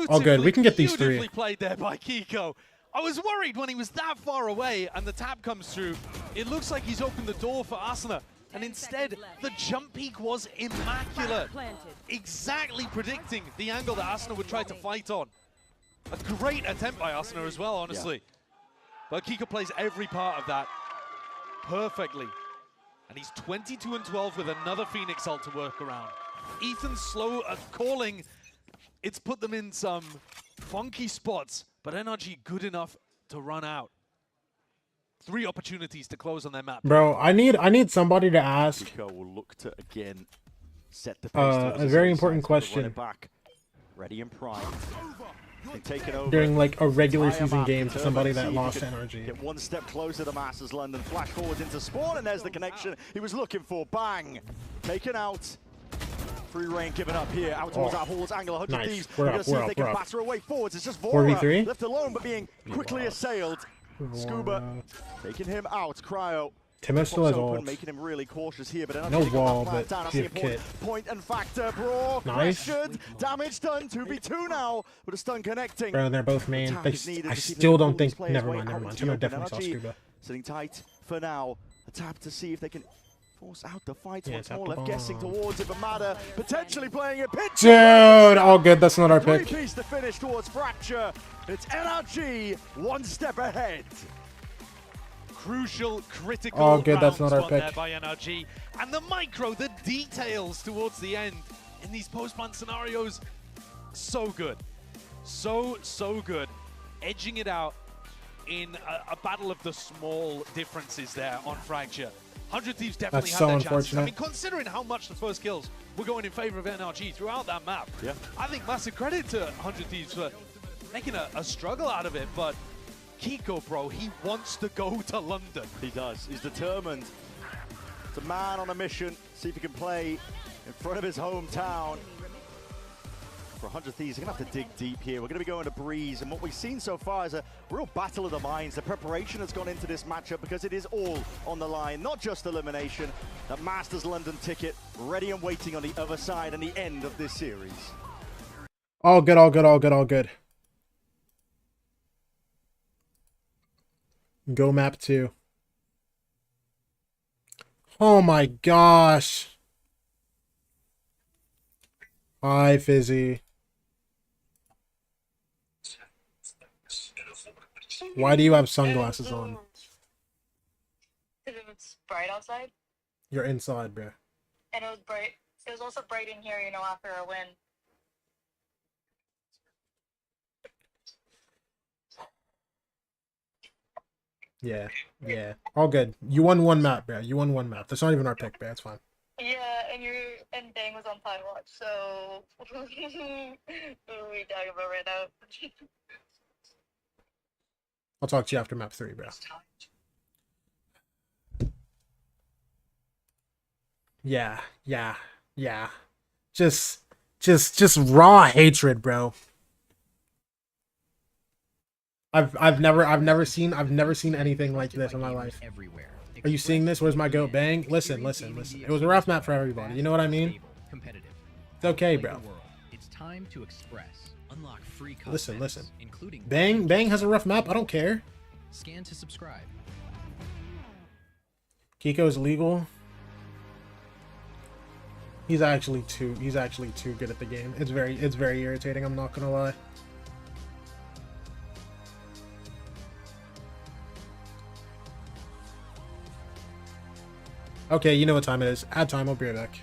All good. We can get these three. Beautifully played there by Kiko. I was worried when he was that far away and the tap comes through. It looks like he's opened the door for Asuna. And instead, the jump peak was immaculate. Exactly predicting the angle that Asuna would try to fight on. A great attempt by Asuna as well, honestly. But Kiko plays every part of that perfectly. And he's 22-12 with another Phoenix ult to work around. Ethan's slow at calling. It's put them in some funky spots, but NRG good enough to run out. 3 opportunities to close on their map. Bro, I need somebody to ask Kiko will look to again set the a very important question back. Ready and primed. Taken over during like a regular season map, game to somebody that see if lost he can NRG. Get one step closer to Masters London. Flash forwards into spawn, and there's the connection he was looking for. Bang! Taken out. Free reign given up here. Out towards our Hall's angle. 100 Nice. Thieves. We're We're up, going to see we're if up, they can we're up. batter away forwards. It's just 4v3? Vora left alone, but being quickly assailed. Scuba taking him out. Cryo. Timo still has Open, ult. making him really cautious here, but No NRG got wall, that plan but down. That's you the have kit. important point and factor. Brock Nice. pressured. Damage done. 2v2 now with a stun connecting. Bro, they're both main. Attack They, is needed I to see if they still can don't pull these think. players Never way mind, never out mind. into the Timo open. definitely saw NRG Scuba. sitting tight for now. A tap to see if they can force out the fight Yeah, once tap more. the Left guessing bomb. towards it, but Matter potentially playing a pitch. Dude, all good. That's not our pick. 3-piece to finish towards Fracture. It's NRG one step ahead. Crucial, critical Oh, good, that's rounds not our won there pick. by NRG. And the micro, the details towards the end in these post-ban scenarios, so good. So good. Edging it out in a battle of the small differences there on Fracture. 100 Thieves definitely That's had so their chances. I unfortunate. mean, considering how much the first kills were going in favor of NRG throughout that map, I think massive credit to 100 Thieves for making a struggle out of it, but Kiko, bro, he wants to go to London. He does. He's determined. It's a man on a mission. See if he can play in front of his hometown. For 100 Thieves, they're going to have to dig deep here. We're going to be going to Breeze, and what we've seen so far is a real battle of the minds. The preparation has gone into this matchup because it is all on the line, not just elimination. That Masters London ticket ready and waiting on the other side and the end of this series. All good, all good, all good, all good. Go map 2. Oh my gosh. Hi, Fizzy. Why do you have sunglasses on? Because it's bright outside. You're inside, bro. And it was bright. It was also bright in here, you know, after a win. Yeah, yeah. All good. You won one map, bro. You won one map. That's not even our pick, bro. It's fine. Yeah, and Dang was on Pie Watch, so what are we talking about right now? I'll talk to you after map 3, bro. Yeah, yeah, yeah. Just raw hatred, bro. I've never seen anything like this in my life. Are you seeing this? Where's my goat? Bang. Listen. It was a rough map for everybody. You know what I mean? It's okay, bro. It's time to express. Unlock free Listen. including Bang has a rough map. I don't care. Scan to subscribe. Kiko is legal. He's actually too good at the game. It's very irritating, I'm not gonna lie. Okay, you know what time it is. Add time, I'll be right back.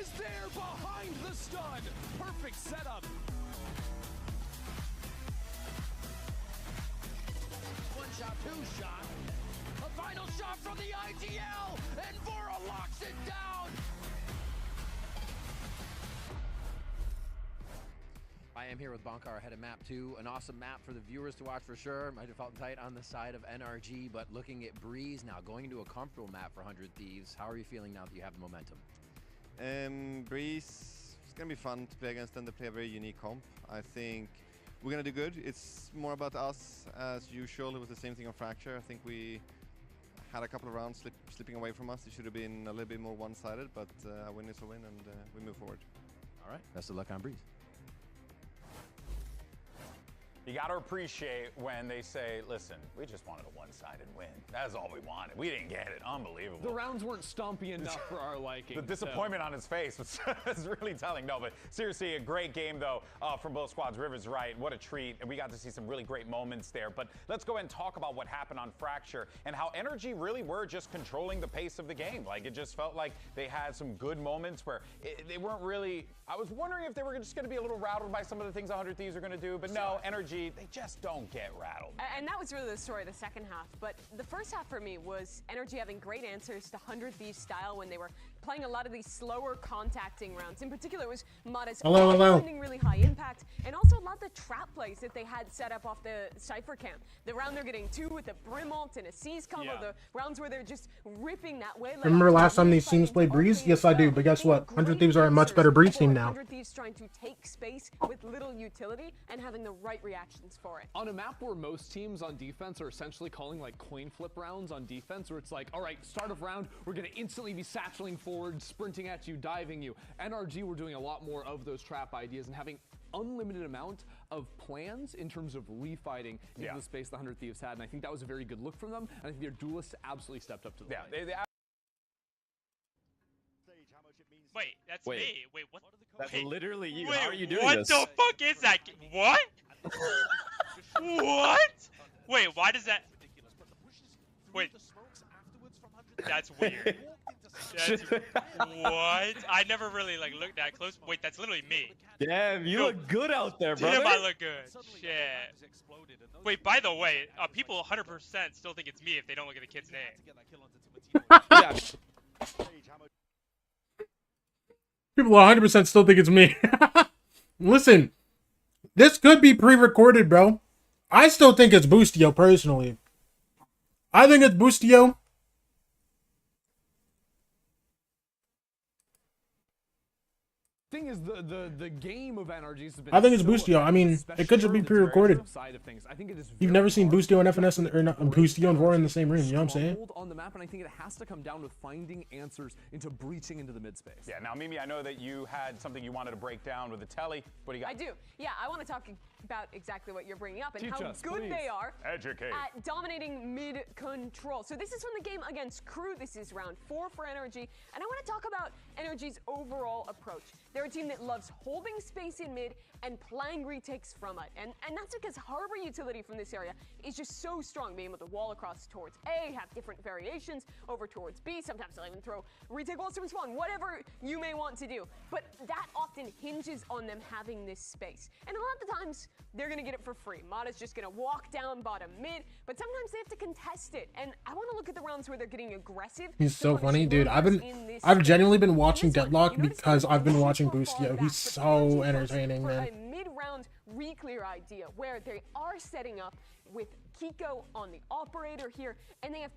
Is there behind the stun. Perfect setup. One shot, two shot. A final shot from the ITL, and Vora locks it down. I am here with Bonkar ahead of map 2. An awesome map for the viewers to watch for sure. My default tight on the side of NRG, but looking at Breeze now going into a comfortable map for 100 Thieves. How are you feeling now that you have the momentum? Breeze, it's gonna be fun to play against them. They play a very unique comp. I think we're gonna do good. It's more about us as usual. It was the same thing on Fracture. I think we had a couple of rounds slipping away from us. It should have been a little bit more one-sided, but a win is a win, and we move forward. All right, best of luck on Breeze. You got to appreciate when they say, listen, we just wanted a one-sided win. That's all we wanted. We didn't get it. Unbelievable. The rounds weren't stompy enough for our liking. The disappointment on his face was really telling. No, but seriously, a great game, though, from both squads. River's right. What a treat. And we got to see some really great moments there. But let's go ahead and talk about what happened on Fracture and how NRG really were just controlling the pace of the game. Like, it just felt like they had some good moments where they weren't really... I was wondering if they were just going to be a little rattled by some of the things 100 Thieves are going to do. But no, NRG, they just don't get rattled. And that was really the story of the second half. But the first half for me was NRG having great answers to 100 Thieves style when they were playing a lot of these slower contacting rounds. In particular, it was Modest finding really high impact, and also a lot of the trap plays that they had set up off the Cypher camp. The round they're getting 2 with a Brim ult and a Seize combo, the rounds where they're just ripping that way. Like, remember last time these teams played Breeze? Yes, I do, but guess what? 100 Thieves are a much better Breeze team now. 100 Thieves trying to take space with little utility and having the right reactions for it. On a map where most teams on defense are essentially calling like coin flip rounds on defense, where it's like, all right, start of round, we're going to instantly be satcheling forward, sprinting at you, diving you. NRG were doing a lot more of those trap ideas and having unlimited amount of plans in terms of refighting into the space the 100 Thieves had, and I think that was a very good look from them, and I think their duelists absolutely stepped up to the plate. Wait, that's me. Wait, what? That's wait, literally you. Wait, How are you doing what this? the fuck is that? What? What? Wait, why does that? Wait. That's weird. That's, what? I never really like looked that close. Wait, that's literally me. Damn, you look good out there, brother. Damn, I look good. Shit. Wait, by the way, people 100% still think it's me if they don't look at the kid's name. Yeah. People 100% still think it's me. Listen, This could be pre-recorded, bro. I still think it's Boostio, personally. I think it's Boostio. Thing is, the game of NRG has been I think it's so Boostio. I mean, it could just be pre-recorded. side of things. I think it is You've never seen Boostio and FNS or not, Boostio and Vora in the same room. You know what I'm saying? stronghold on the map, and I think it has to come down to finding answers into breaching into the mid space. Yeah, now Mimi, I know that you had something you wanted to break down with the telly. What do you got? I do. Yeah, I want to talk about exactly what you're bringing up and Teach how us, good please. they are Educate. at dominating mid control. So this is from the game against Crew. This is round 4 for NRG, and I want to talk about NRG's overall approach. They're a team that loves holding space in mid and playing retakes from it, and that's because harbor utility from this area is just so strong, being able to wall across towards A, have different variations over towards B. Sometimes they'll even throw retake walls to respawn, whatever you may want to do. But that often hinges on them having this space, and a lot of the times they're gonna get it for free. Mada's just gonna walk down bottom mid, but sometimes they have to contest it, and I want to look at the rounds where they're getting aggressive. He's so funny, dude. I've genuinely been watching Deadlock because I've been watching Boostio. He's so entertaining, man. A mid-round re-clear idea where they are setting up with Kiko on the operator here, and they have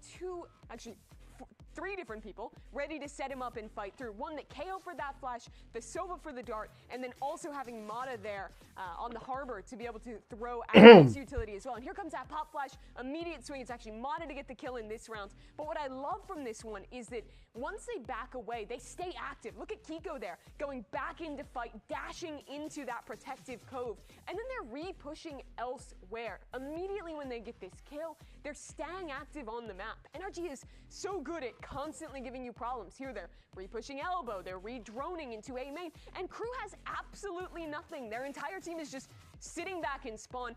three different people ready to set him up and fight through. One that KO for that flash, the Sova for the dart, and then also having Mada there on the harbor to be able to throw out his utility as well. And here comes that pop flash, immediate swing. It's actually Mada to get the kill in this round. But what I love from this one is that once they back away, they stay active. Look at Kiko there, going back into fight, dashing into that protective cove, and then they're re-pushing elsewhere. Immediately when they get this kill, they're staying active on the map. NRG is so good at constantly giving you problems. Here they're re-pushing elbow, they're re-droning into A main, and Crew has absolutely nothing. Their entire team is just sitting back in spawn.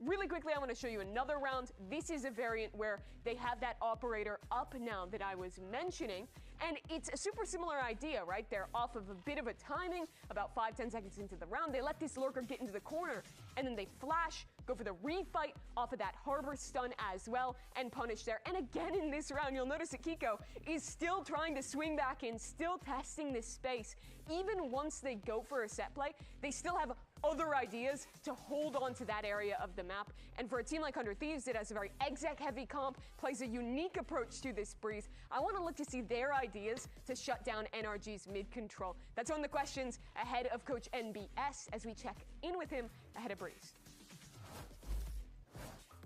Really quickly, I want to show you another round. This is a variant where they have that operator up now that I was mentioning, and it's a super similar idea, right? They're off of a bit of a timing, about 5-10 seconds into the round. They let this lurker get into the corner, and then they flash, go for the refight off of that harbor stun as well, and punish there. And again in this round, you'll notice that Kiko is still trying to swing back in, still testing this space. Even once they go for a set play, they still have other ideas to hold on to that area of the map. And for a team like 100 Thieves that has a very exec heavy comp, plays a unique approach to this breeze, I want to look to see their ideas to shut down NRG's mid control. That's one of the questions ahead of Coach NBS as we check in with him ahead of breeze.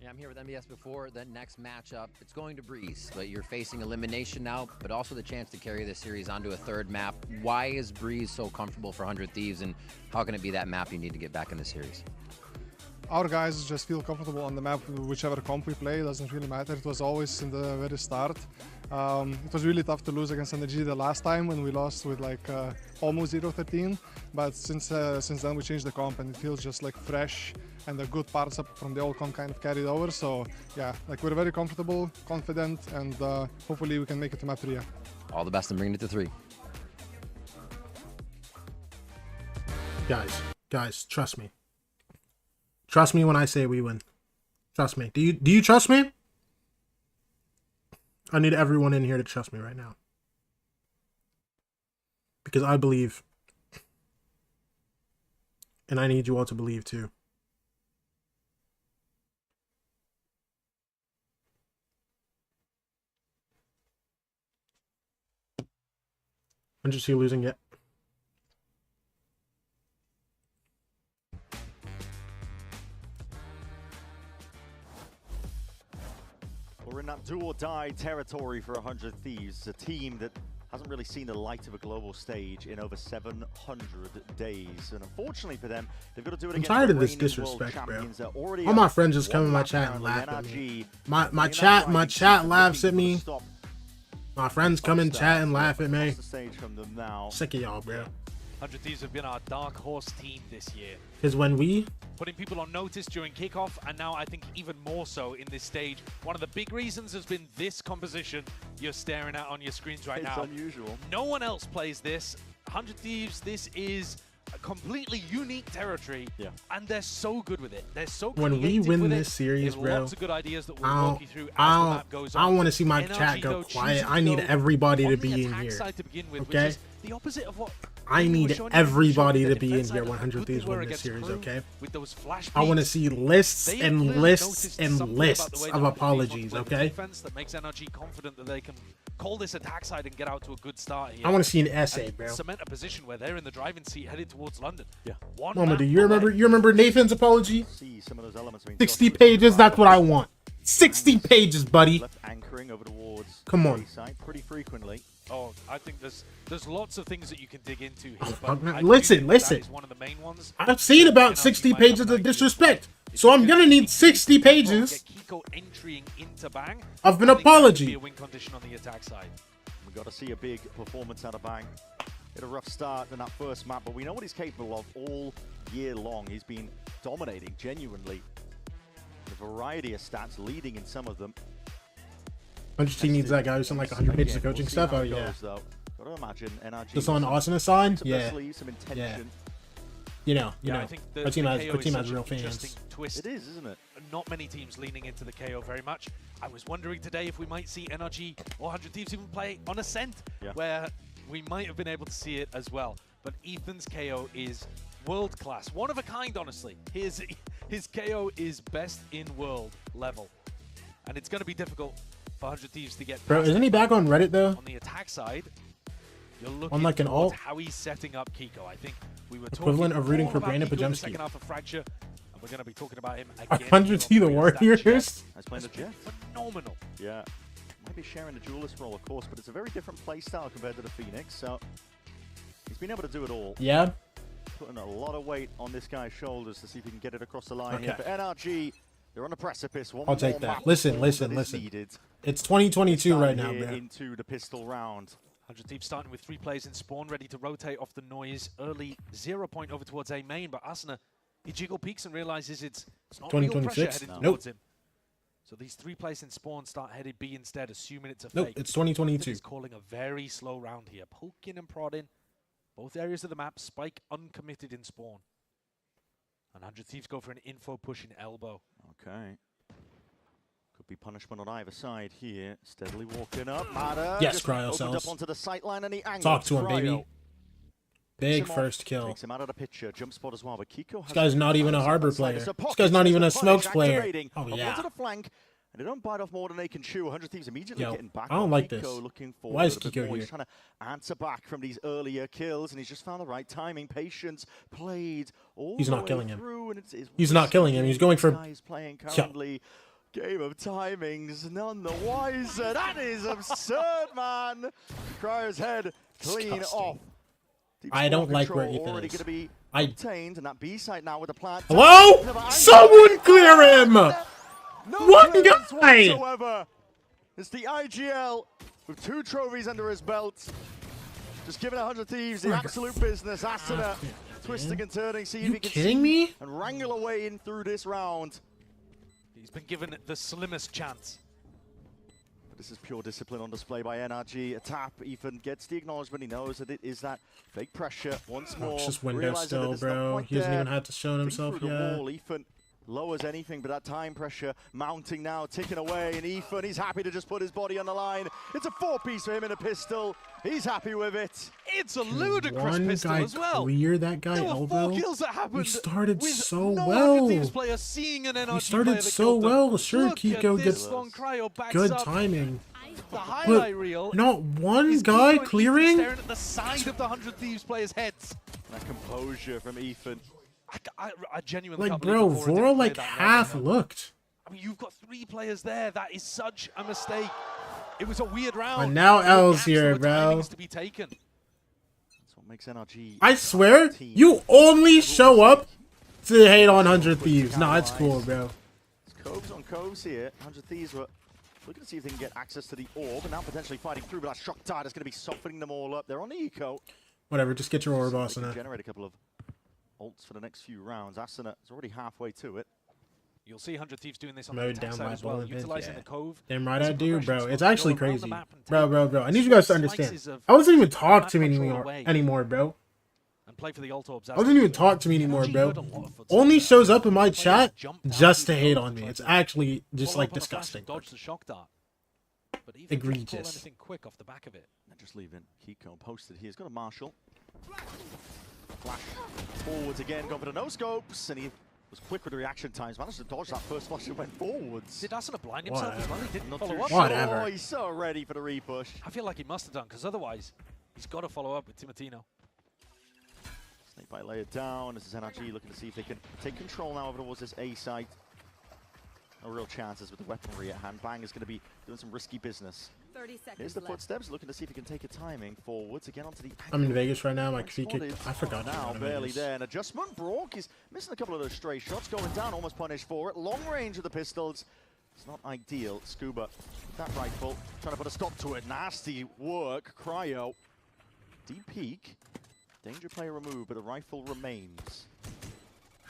Yeah, I'm here with NBS before the next matchup. It's going to Breeze, but you're facing elimination now, but also the chance to carry this series onto a third map. Why is Breeze so comfortable for 100 Thieves, and how can it be that map you need to get back in the series? Our guys just feel comfortable on the map, whichever comp we play, doesn't really matter. It was always in the very start. It was really tough to lose against NRG the last time when we lost with like almost 0-13, but since then we changed the comp and it feels just like fresh, and the good parts up from the old comp kind of carried over. So yeah, like we're very comfortable, confident, and hopefully we can make it to map 3. All the best in bringing it to 3. Guys, trust me. Trust me when I say we win. Trust me. Do you trust me? I need everyone in here to trust me right now. Because I believe. And I need you all to believe too. I'm just losing yet. We're in that do-or-die territory for 100 Thieves, a team that hasn't really seen the light of a global stage in over 700 days. And unfortunately for them, they've got to do it against the tired of this reigning world disrespect, bro. champions that already All my have friends just come in one my lap chat down and the laugh at me. NRG. My chat laughs at me. My friends come in chat and laugh at me. Sick of y'all, bro. 100 Thieves have been our dark horse team this year. Because when we Putting people on notice during kickoff, and now I think even more so in this stage. One of the big reasons has been this composition you're staring at on your screens right now. It's unusual. No one else plays this. 100 Thieves, this is a completely unique territory, and they're so good with it. They're so when we win this series, bro, lots of good ideas that we'll walk you through as the map goes I on. want to see my NRG, chat go though, quiet. choosing I need go everybody on to the be in attack here. side to begin with, Okay? which is the opposite of what I we were need showing everybody in the to be in defense here side. 100 Good they Thieves were win this against series, Crew okay? with those flash I want to peaks. see lists They and clearly lists noticed and something lists about the way of that apologies, they play okay? defense that makes NRG confident that they can call this attack side and get out to a good start here. I want to see an essay, and bro. cement a position where they're in the driving seat headed towards London. Yeah. Mama, do you remember Nathan's apology? See some of those elements. I mean, 60 pages, that's what I want. 60 pages, buddy. left anchoring over towards Come the on. side pretty frequently. Oh, I think there's lots of things that you can dig into here. Oh, But I listen, do think listen. that is one of the main ones. I've seen about 60 pages of disrespect, so I'm gonna need 60 pages Kiko entering into Bang. of an I think that could be apology. a win condition on the attack side. We've got to see a big performance out of Bang. Hit a rough start in that first map, but we know what he's capable of all year long. He's been dominating, genuinely. A variety of stats, leading in some of them. Bunch of team needs that guy who's on like 100 pages of coaching stuff. Oh, yeah. Got to imagine NRG. Just on Austin's side? Some Yeah. sleeves, some intention. Yeah. You know, I think the our team KO has such real an interesting fans. Twist. It is, isn't it? Not many teams leaning into the KO very much. I was wondering today if we might see NRG or 100 Thieves even play on Ascent, where we might have been able to see it as well. But Ethan's KO is world class, one of a kind, honestly. His KO is best in world level, and it's going to be difficult for 100 Thieves to get. Bro, isn't he back on Reddit though? On the attack side, you're looking On like an towards alt? how he's setting up Kiko. I think we were Equivalent talking of rooting all for about Brandon Kiko in the Pajemski. second half of Fracture, and we're going to be talking about him again. 100 T the Warriors. Has played the Jet. Phenomenal. Yeah. Might be sharing the duelist role, of course, but it's a very different play style compared to the Phoenix, so he's been able to do it all. Yeah. Putting a lot of weight on this guy's shoulders to see if he can get it across the line Okay. here. But NRG, they're on the precipice. One I'll take more that. map Listen, that listen, is listen. needed. It's 2022 right now, Here bro. into the pistol round. 100 Thieves starting with 3 players in spawn, ready to rotate off the noise. Early 0 point over towards A main, but Asuna, he jiggle peeks and realizes it's not real pressure 2026? heading Nope. towards him. So these 3 players in spawn start headed B instead, assuming it's a Nope, fake. it's 2022. He's calling a very slow round here, poking and prodding. Both areas of the map, Spike uncommitted in spawn. And 100 Thieves go for an info push in elbow. Okay. Could be punishment on either side here. Steadily walking up. Mada Yes, just Cryo opened cells. up onto the sight line and he angled. Talk to him, Cryo. baby. Big Takes him first off, kill. Takes him out of the picture. Jump spot as well, but Kiko This guy's not even a harbor player. This guy's not even a smokes player. Oh, yeah. To the flank, and they don't bite off more than they can chew. 100 Thieves immediately Yo, getting back. I don't on like Kiko, this. Looking forward Why is a bit Kiko more. here? He's trying to answer back from these earlier kills, and he's just found the right timing, patience, played all He's the not way killing him. through, and it's He's not killing him. He's going for. Guys playing currently. Game of timings, none the wiser. That is absurd, man. Cryo's head clean Disgusting. off. Deep I spawn don't like where control Ethan already is. Gonna be I- obtained, and that B site now with the plant. Hello? Someone clear him! No One clearance guy! whatsoever. It's the IGL with 2 trophies under his belt. Just giving 100 Thieves the absolute business. Asuna twisting and turning, see if he can kidding see me? and wrangle away in through this round. He's been given the slimmest chance. But this is pure discipline on display by NRG. A tap, Ethan gets the acknowledgement. He knows that it is that fake pressure once more. It's just window Realizing that still, there's no bro. point He hasn't there. even had to show Think himself through the yet. wall. Ethan lowers anything, but that time pressure mounting now, ticking away. And Ethan, he's happy to just put his body on the line. It's a 4-piece for him in a pistol. He's happy with it. It's a ludicrous One pistol guy as well. clear that guy There were elbow. 4 kills that happened. We started with so no well. 100 Thieves player seeing an NRG We started player that so killed them. well. Sure, Look Kiko at gets this long Cryo backs good up. timing. The But highlight reel. not one is guy Kiko and clearing? Ethan staring at the side of the 100 Thieves players' heads. That composure from Ethan. I genuinely Like, can't believe bro, Vora didn't Vora clear like that half level. looked. I mean, you've got 3 players there. That is such a mistake. It was a weird round. And now There were L's gaps, here, there were bro. timings to be taken. That's what makes NRG. I swear, you only show up to hate on 100 Thieves. Nah, it's cool, bro. It's coves on coves here. 100 Thieves were looking to see if they can get access to the orb, and now potentially fighting through, but that shock tide is going to be softening them all up. They're on the eco. Whatever, just get your orb, They Asuna. can generate a couple of ults for the next few rounds. Asuna is already halfway to it. You'll see 100 Thieves doing this on the Mowed attack down side by as well, bullet bits, utilizing yeah. the cove. Damn right as I a do, progression bro. spot It's to go actually around the crazy. map and Bro. take I need you guys to small understand. slices of I wasn't even talk to me map control anymore, away bro. and play for the ult orbs. I wasn't even talk to me anymore, bro. Only shows up in my chat just to hate on me. It's actually just like disgusting. Dodge the shock dart. but Ethan can't pull Egregious. anything quick off the back of it. And just leaving Kiko posted here. He's got a Marshall. Flash forwards again, going for the no-scopes, and he was quick with the reaction times. Managed to dodge that first flash and went forwards. Did Asuna blind himself as well? He didn't Not follow too up. sure. Oh, he's so ready for the repush. I feel like he must have done, because otherwise he's got to follow up with Timotino. Snake Bite layered down. This is NRG looking to see if they can take control now over towards this A site. No real chances with the weaponry at hand. Bang is going to be doing some risky business. 30 seconds Here's the left. footsteps, looking to see if he can take a timing forwards again onto the. I'm in Vegas right now. My feet Spotted. I forgot. Now I'm barely Vegas. there. An adjustment. Brock is missing a couple of those stray shots, going down, almost punished for it. Long range of the pistols. It's not ideal. Scuba with that rifle, trying to put a stop to it. Nasty work. Cryo. Deep peek. Danger player removed, but the rifle remains.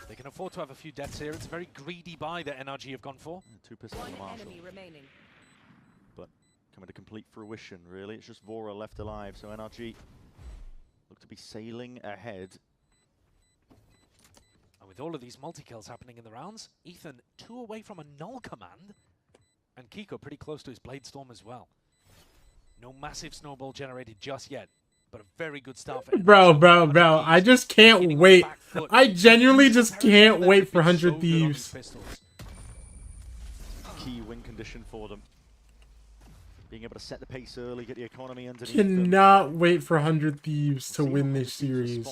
They can afford to have a few deaths here. It's a very greedy buy that NRG have gone for. 2 pistols on the Marshall. Enemy remaining. But coming to complete fruition, really. It's just Vora left alive, so NRG look to be sailing ahead. And with all of these multi-kills happening in the rounds, Ethan 2 away from a null command, and Kiko pretty close to his Blade Storm as well. No massive snowball generated just yet, but a very good start for Bro. I just can't wait. I genuinely just can't wait for 100 Thieves. Key win condition for them. Being able to set the pace early, get the economy underneath. Cannot wait for 100 Thieves to win this series.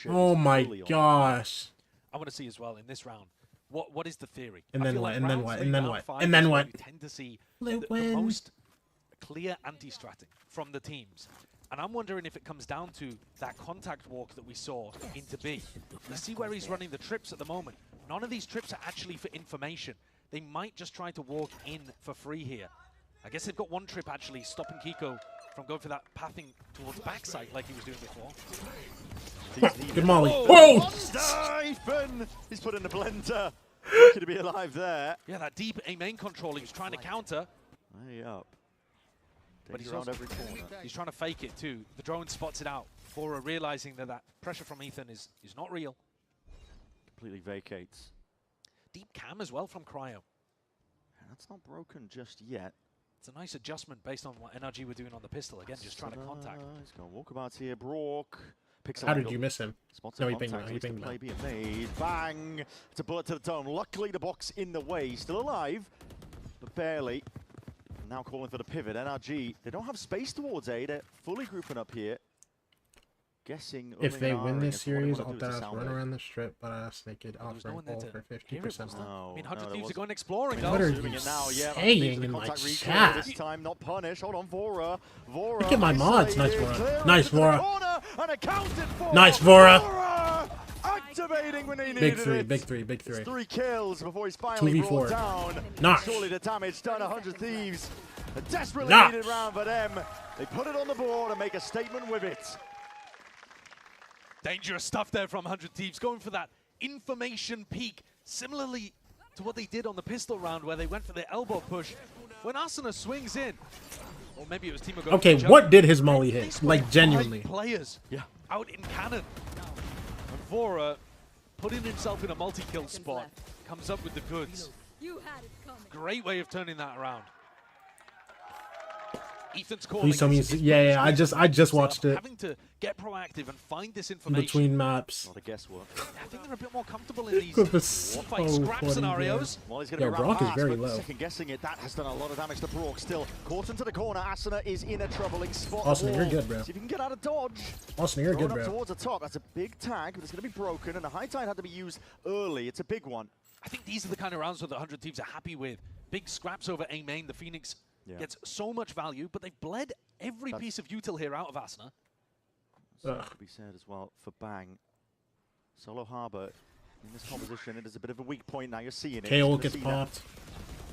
Oh my gosh. I want to see as well in this round. What is the theory? And I then feel what? like And then round what? 3, And then round what? 5 And then is where what? we tend to see Let the win. most clear anti-stratting from the teams. And I'm wondering if it comes down to that contact walk that we saw into B. You see where he's running the trips at the moment. None of these trips are actually for information. They might just try to walk in for free here. I guess they've got one trip actually stopping Kiko from going for that pathing towards backside like he was doing before. Good molly. Whoa! Stephen! He's put in the blender. Lucky to be alive there. Yeah, that deep A-main control he was trying to counter. Way up. But he's around also, every corner. He's trying to fake it too. The drone spots it out. Bora realizing that that pressure from Ethan is not real. Completely vacates. Deep cam as well from Cryo. That's not broken just yet. It's a nice adjustment based on what NRG were doing on the pistol. Again, just trying to contact. He's going walkabouts here. Brock picks How did you miss him? Spots No, a he pinged contact. him. He Looks pinged the play him. being made. Bang! It's a bullet to the dome. Luckily, the box in the way. Still alive, but barely. Now calling for the pivot. NRG, they don't have space towards A. They're fully grouping up here. Guessing If they win this series, I'll do run around the strip, but ass naked, offering all for 50%. No, I mean, 100 no, Thieves there are going exploring, wasn't. What are Doing you it now, yeah, saying in my contact recoil chat? This time, not punished. Hold on, Vora. Vora. Look at my mods. Nice isolated, Vora. clear Nice into the Vora. corner, and accounted for. Nice Vora. Vora activating when they needed Big three, it. big three, big three. It's 3 kills before he's finally 2v4. brought down. Nice. Surely the damage done. 100 Thieves. A desperately Nice. needed round for them. They put it on the board and make a statement with it. Dangerous stuff there from 100 Thieves, going for that information peak, similarly to what they did on the pistol round where they went for the elbow push. When Asuna swings in, or maybe it was Timo going Okay, for what did his molly hit? Like, five genuinely. players out in cannon. And Vora, putting himself in a multi-kill spot, comes up with the goods. You had it coming. Great way of turning that around. Ethan's calling. Please tell me, yeah, I just watched it. Having to get proactive and find this information. Between maps. A lot of guesswork. I think they're a bit more comfortable in these This is so fight scrap funny, scenarios. Well, he's Yo, going to be Brock is fast, very but low. second guessing it, that has done a lot of damage to Brock. Still caught into the corner. Asuna is in a troubling spot. Austin, you're Wall. good, bro. See if you can get out of dodge. Austin, you're Going good, up bro. towards the top. That's a big tag, but it's going to be broken, and the high tide had to be used early. It's a big one. I think these are the kind of rounds that the 100 Thieves are happy with. Big scraps over A main. The Phoenix gets so much value, but they've bled every piece of util here out of Asuna. So could be said as well for Bang. Solo Harbor in this composition, it is a bit of a weak point now. You're seeing it. KO You're gets gonna see that. popped.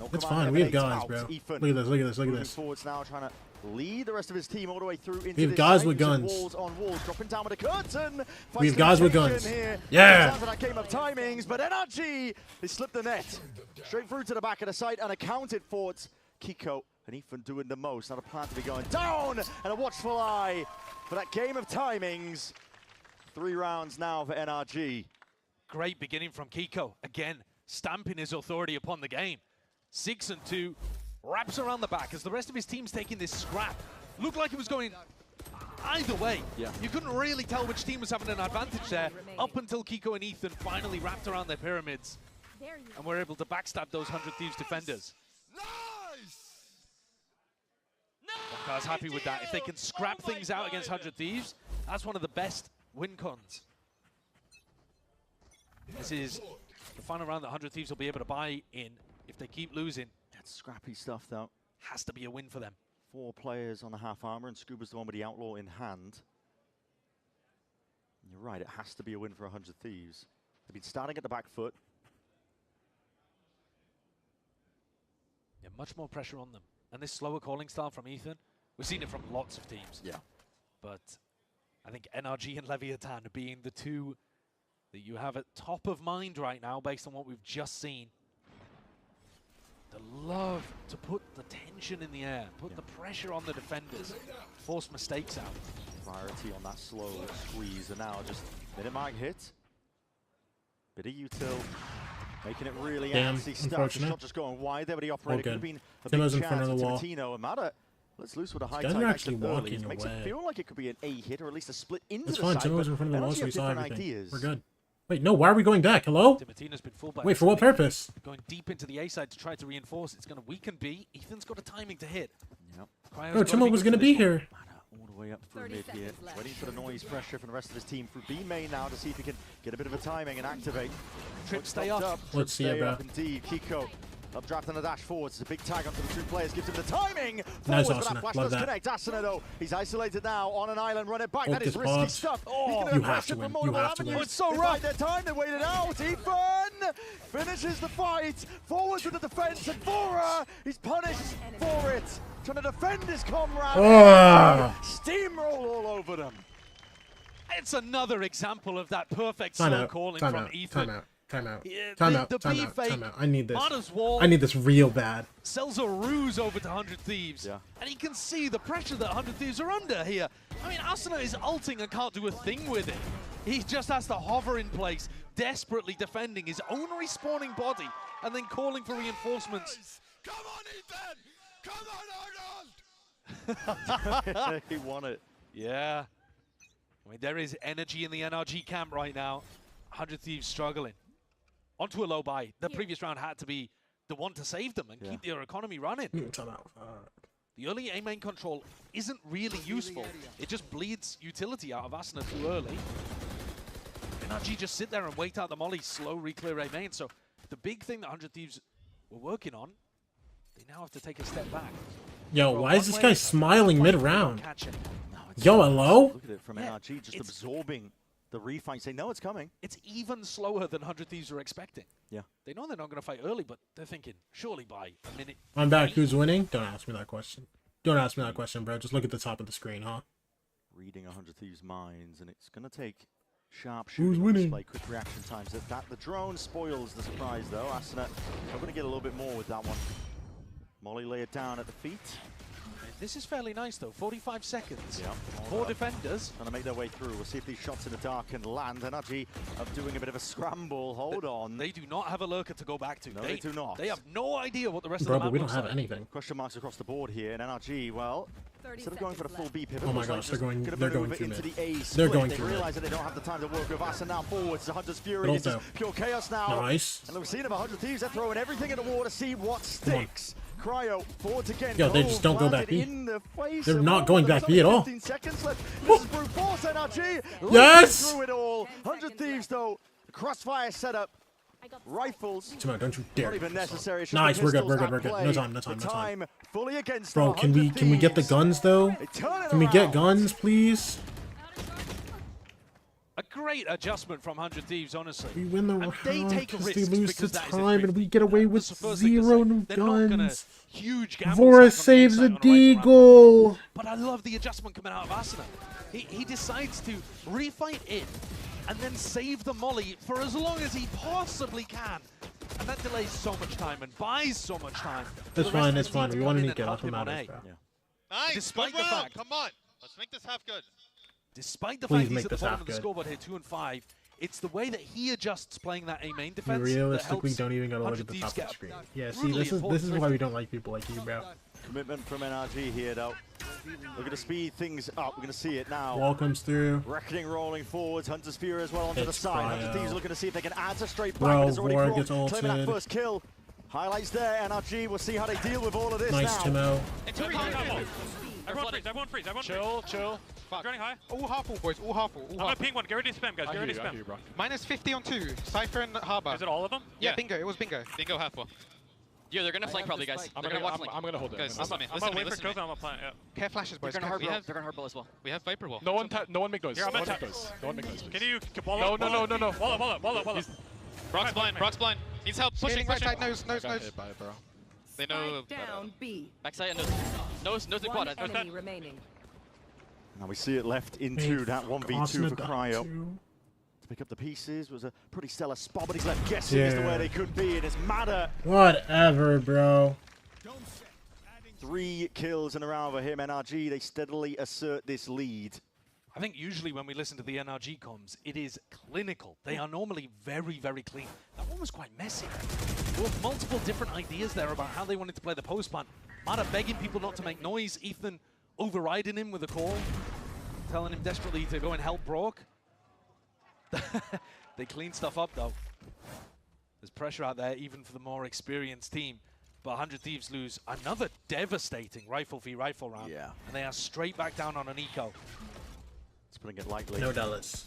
No It's command fine. We have emanates guys, out. bro. Ethan Look at this. Look at this. Look at moving this. forwards now, trying to lead the rest of his team all the way through into We have this guys site. with Using guns. Walls on walls, dropping down with a curtain. We have guys with guns. Here. Yeah. After that came up timings, but NRG, they slipped the net. Straight through to the back of the site, unaccounted for. It's Kiko and Ethan doing the most. Not a plan to be going down, and a watchful eye for that game of timings. 3 rounds now for NRG. Great beginning from Kiko. Again, stamping his authority upon the game. 6 and 2. wraps around the back as the rest of his team's taking this scrap. Looked like it was going either way. Yeah. You couldn't really tell which team was having an advantage there up until Kiko and Ethan finally wrapped around their pyramids and were able to backstab those 100 Thieves defenders. I was happy with that. If they can scrap things out against 100 Thieves, that's one of the best win cons. This is the final round that 100 Thieves will be able to buy in if they keep losing. That's scrappy stuff, though. Has to be a win for them. 4 players on the half armor, and Scuba's the one with the outlaw in hand. You're right, it has to be a win for 100 Thieves. They've been starting at the back foot. Yeah, much more pressure on them. And this slower calling style from Ethan, we've seen it from lots of teams. Yeah. But I think NRG and Leviathan being the two that you have at top of mind right now based on what we've just seen. The love to put the tension in the air, put the pressure on the defenders, force mistakes out. Priority on that slow squeeze, and now just minute mark hit. Bit of util, making it really antsy stuff. The shot just going wide there, but he operated. Could have been a big chance. in front of the wall. Timotino and Mata. Let's loose with a high Guys tide are actually early. walking It makes away. it feel like it could be an A hit or at least a split into It's the fine. side. Timo was in front of the but wall, so we NRG saw have everything. different ideas. We're good. Wait, no, why are we going back? Hello? Timatina's been fullback. Wait, for what purpose? Going deep into the A side to try to reinforce. It's going to weaken B. Ethan's got a timing to hit. Yep. Cryo's No, gotta Timo be was good going to for be this one. here. All the way up through mid here, waiting for the noise pressure from the rest of his team through B main now to see if he can get a bit of a timing and activate. Trip stay up. Let's see it, bro. Indeed, Kiko updraft on a dash forwards. It's a big tag onto the 2 players, gives him the timing. Nice, Forwards, but Asuna. that flash Love does that. connect. Asuna though, he's isolated now on an island. Run it back. Oh, That is this risky Bob. stuff. Oh, you have to win. You have to win. It's so right. Their time. They waited out. Ethan finishes the fight. Forwards with the defense, and Bora, he's punished for it. Trying to defend his comrade. Steamroll all over them. It's another example of that perfect slow calling from Ethan. Time out. Yeah, Time the out. B Time out. fake Time out. I need this. Mata's wall I need this real bad. sells a ruse over to 100 Thieves. Yeah. And you can see the pressure that 100 Thieves are under here. I mean, Asuna is ulting and can't do a thing with it. He just has to hover in place, desperately defending his own respawning body, and then calling for reinforcements. Come on, Ethan! Come on, Arnold! He won it. Yeah. I mean, there is energy in the NRG camp right now. 100 Thieves struggling. Onto a low buy. The previous round had to be the one to save them and keep their economy running. Time out. The early A main control isn't really useful. It just bleeds utility out of Asuna too early. NRG just sit there and wait out the molly, slow re-clear A main. So the big thing that 100 Thieves were working on, they now have to take a step back. Yo, why is this guy smiling mid-round? No, Yo, hello? Look at it from NRG, just absorbing the refight, saying, no, it's coming. It's even slower than 100 Thieves were expecting. Yeah. They know they're not going to fight early, but they're thinking, surely by a minute. I'm back. Who's winning? Don't ask me that question. Don't ask me that question, bro. Just look at the top of the screen, huh? Reading 100 Thieves' minds, and it's going to take sharp Who's shooting on winning? display, quick reaction times. The drone spoils the surprise, though. Asuna are going to get a little bit more with that one. Molly lay it down at the feet. This is fairly nice, though. 45 seconds. Yeah. 4 defenders. Trying to make their way through. We'll see if these shots in the dark can land. NRG are doing a bit of a scramble. Hold on. They do not have a lurker to go back to. No, they do not. They have no idea what the rest Bro, of the but map we don't looks have like. anything. Question marks across the board here. And NRG, well, instead of going for the full B pivot, Oh my looks like gosh, just they're going gonna through maneuver into mid. the A They're split. going They through mid. realize that they don't have the time to work with Asa now forwards. 100's Fury But into also- pure chaos now. Nice. And we've seen about 100 Thieves. They're throwing everything at the wall to see what sticks. Cryo forwards again. Yo, they just don't go planted back B. in the face They're of not one, going but back there's B at only all. 15 seconds left. This is brute force NRG. Yes! Through it all. 100 Thieves though. Crossfire setup. Rifles. Timo, don't you dare. Not even necessary. It's just Nice, the we're good, pistols we're good, at we're good. play. No time, no time, The no time. fully against Bro, the can we 100 get the Thieves. guns though? They turn it Can we get around. guns, please? A great adjustment from 100 Thieves, honestly. We win the And round they take because risks they lose because to that is a time trick. and we get away with That's the first thing to zero say. new They're not gonna guns. huge gamble Vora stack on the saves inside a on a rifle round. deagle. But I love the adjustment coming out of Asuna. He decides to refight in and then save the molly for as long as he possibly can. And that delays so much time and buys so much time. for That's the rest fine, of that's his team fine. to We come want to in need and get help off the him on matters, A. bro. Nice, Despite good the round. fact- Come on, let's make this half good. Despite the Please fact he's make at the this bottom half of the good. scoreboard here, 2 and 5, It's the way that he adjusts playing that A main defense. Realistically, don't even gotta look at the top of the screen. Yeah, see, this is why we don't like people like you, bro. Commitment from NRG here, though. Looking to speed things up. We're going to see it now. Wall comes through. Reckoning rolling forwards. Hunter's Fury as well onto the side. 100 Thieves looking to see if they can add a straight back. Bro, It's already Vora gets claiming that ulted. first kill. Highlights there. NRG, we'll see how they deal with all of this Nice now. Timo. Everyone freeze. Chill. Fuck. Running high. All half wall, boys. All half wall. I'm gonna ping one. Get ready to spam, guys. Get ready to spam. Minus 50 on 2. Cypher and Harbor. Is it all of them? Yeah, bingo. It was bingo. Bingo half wall. Yeah, they're gonna flank probably, guys. They're gonna watch flank. I'm gonna hold it. Guys, listen to me. I'm gonna wait for Koza. I'm gonna plant. Yeah. Care flashes, boys. They're gonna hard ball as well. We have Viper wall. No one make noise. Here, I'm No gonna one tap. make noise. No one make noise. Can you wall No. up? Wall up. Brock's blind. Needs help. Pushing. Right side, nose. They know. Down B. Backside and nose the quad. One enemy remaining. Now we see it left into that 1v2 for Cryo. To pick up the pieces was a pretty stellar spot, but he's left guessing as to where they could be. It is Matter. Whatever, bro. 3 kills in a round for him. NRG, they steadily assert this lead. I think usually when we listen to the NRG comms, it is clinical. They are normally very, very clean. That one was quite messy. There were multiple different ideas there about how they wanted to play the post plant. Mata begging people not to make noise. Ethan overriding him with a call, telling him desperately to go and help Brock. They clean stuff up, though. There's pressure out there, even for the more experienced team. But 100 Thieves lose another devastating rifle v rifle round. Yeah. And they are straight back down on an eco. It's putting it lightly. No Dallas.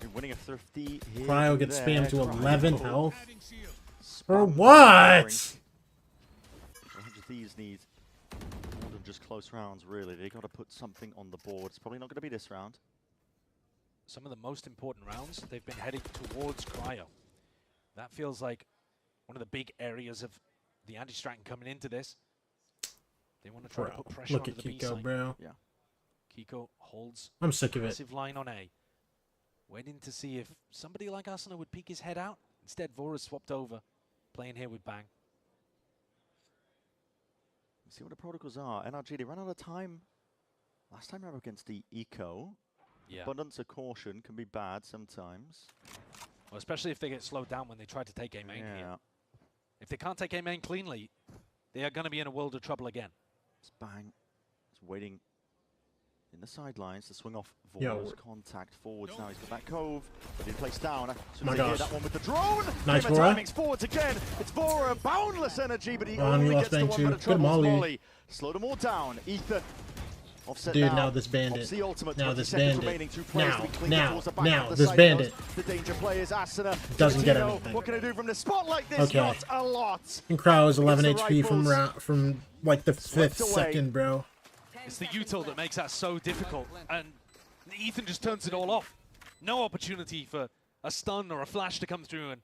You're winning a thrifty here. Cryo gets spammed to Cryo. 11 health. For Spam what? 100 Thieves need more than just close rounds, really. They got to put something on the board. It's probably not going to be this round. Some of the most important rounds, they've been heading towards Cryo. That feels like one of the big areas of the anti-Stratton coming into this. They want to try to put pressure Look onto at the B Kiko, side. bro. Yeah. Kiko holds I'm sick of it. massive line on A. Waiting to see if somebody like Asuna would peek his head out. Instead, Vora swapped over, playing here with Bang. Let's see what the protocols are. NRG, they ran out of time. Last time they were against the Eco. Yeah. Abundance of caution can be bad sometimes. Well, especially if they get slowed down when they try to take A main Yeah. here. If they can't take A main cleanly, they are going to be in a world of trouble again. It's Bang. It's waiting in the sidelines to swing off Yo. Vora's contact forwards. Now he's got that cove, but he placed down. As soon My as they hear gosh. that one with the drone. Nice, Gamer Vora. timings forwards again. It's Vora, boundless energy, but he Oh, and we only lost gets the Bang one too. with a Good troubles Molly. Slow them all down. Ethan. Offset Dude, now. now this bandit. Opts the ultimate. Now 20 this seconds bandit. remaining. 2 players to be cleaned towards the back Now of the this side. bandit. The danger players, Asuna. Doesn't get Tino. anything. What can I do from the spot like this? Okay. Not a lot. And Cryo is 11 Against the HP rifles. from like the 5th Swept away. second, bro. It's the util that makes that so difficult, and Ethan just turns it all off. No opportunity for a stun or a flash to come through and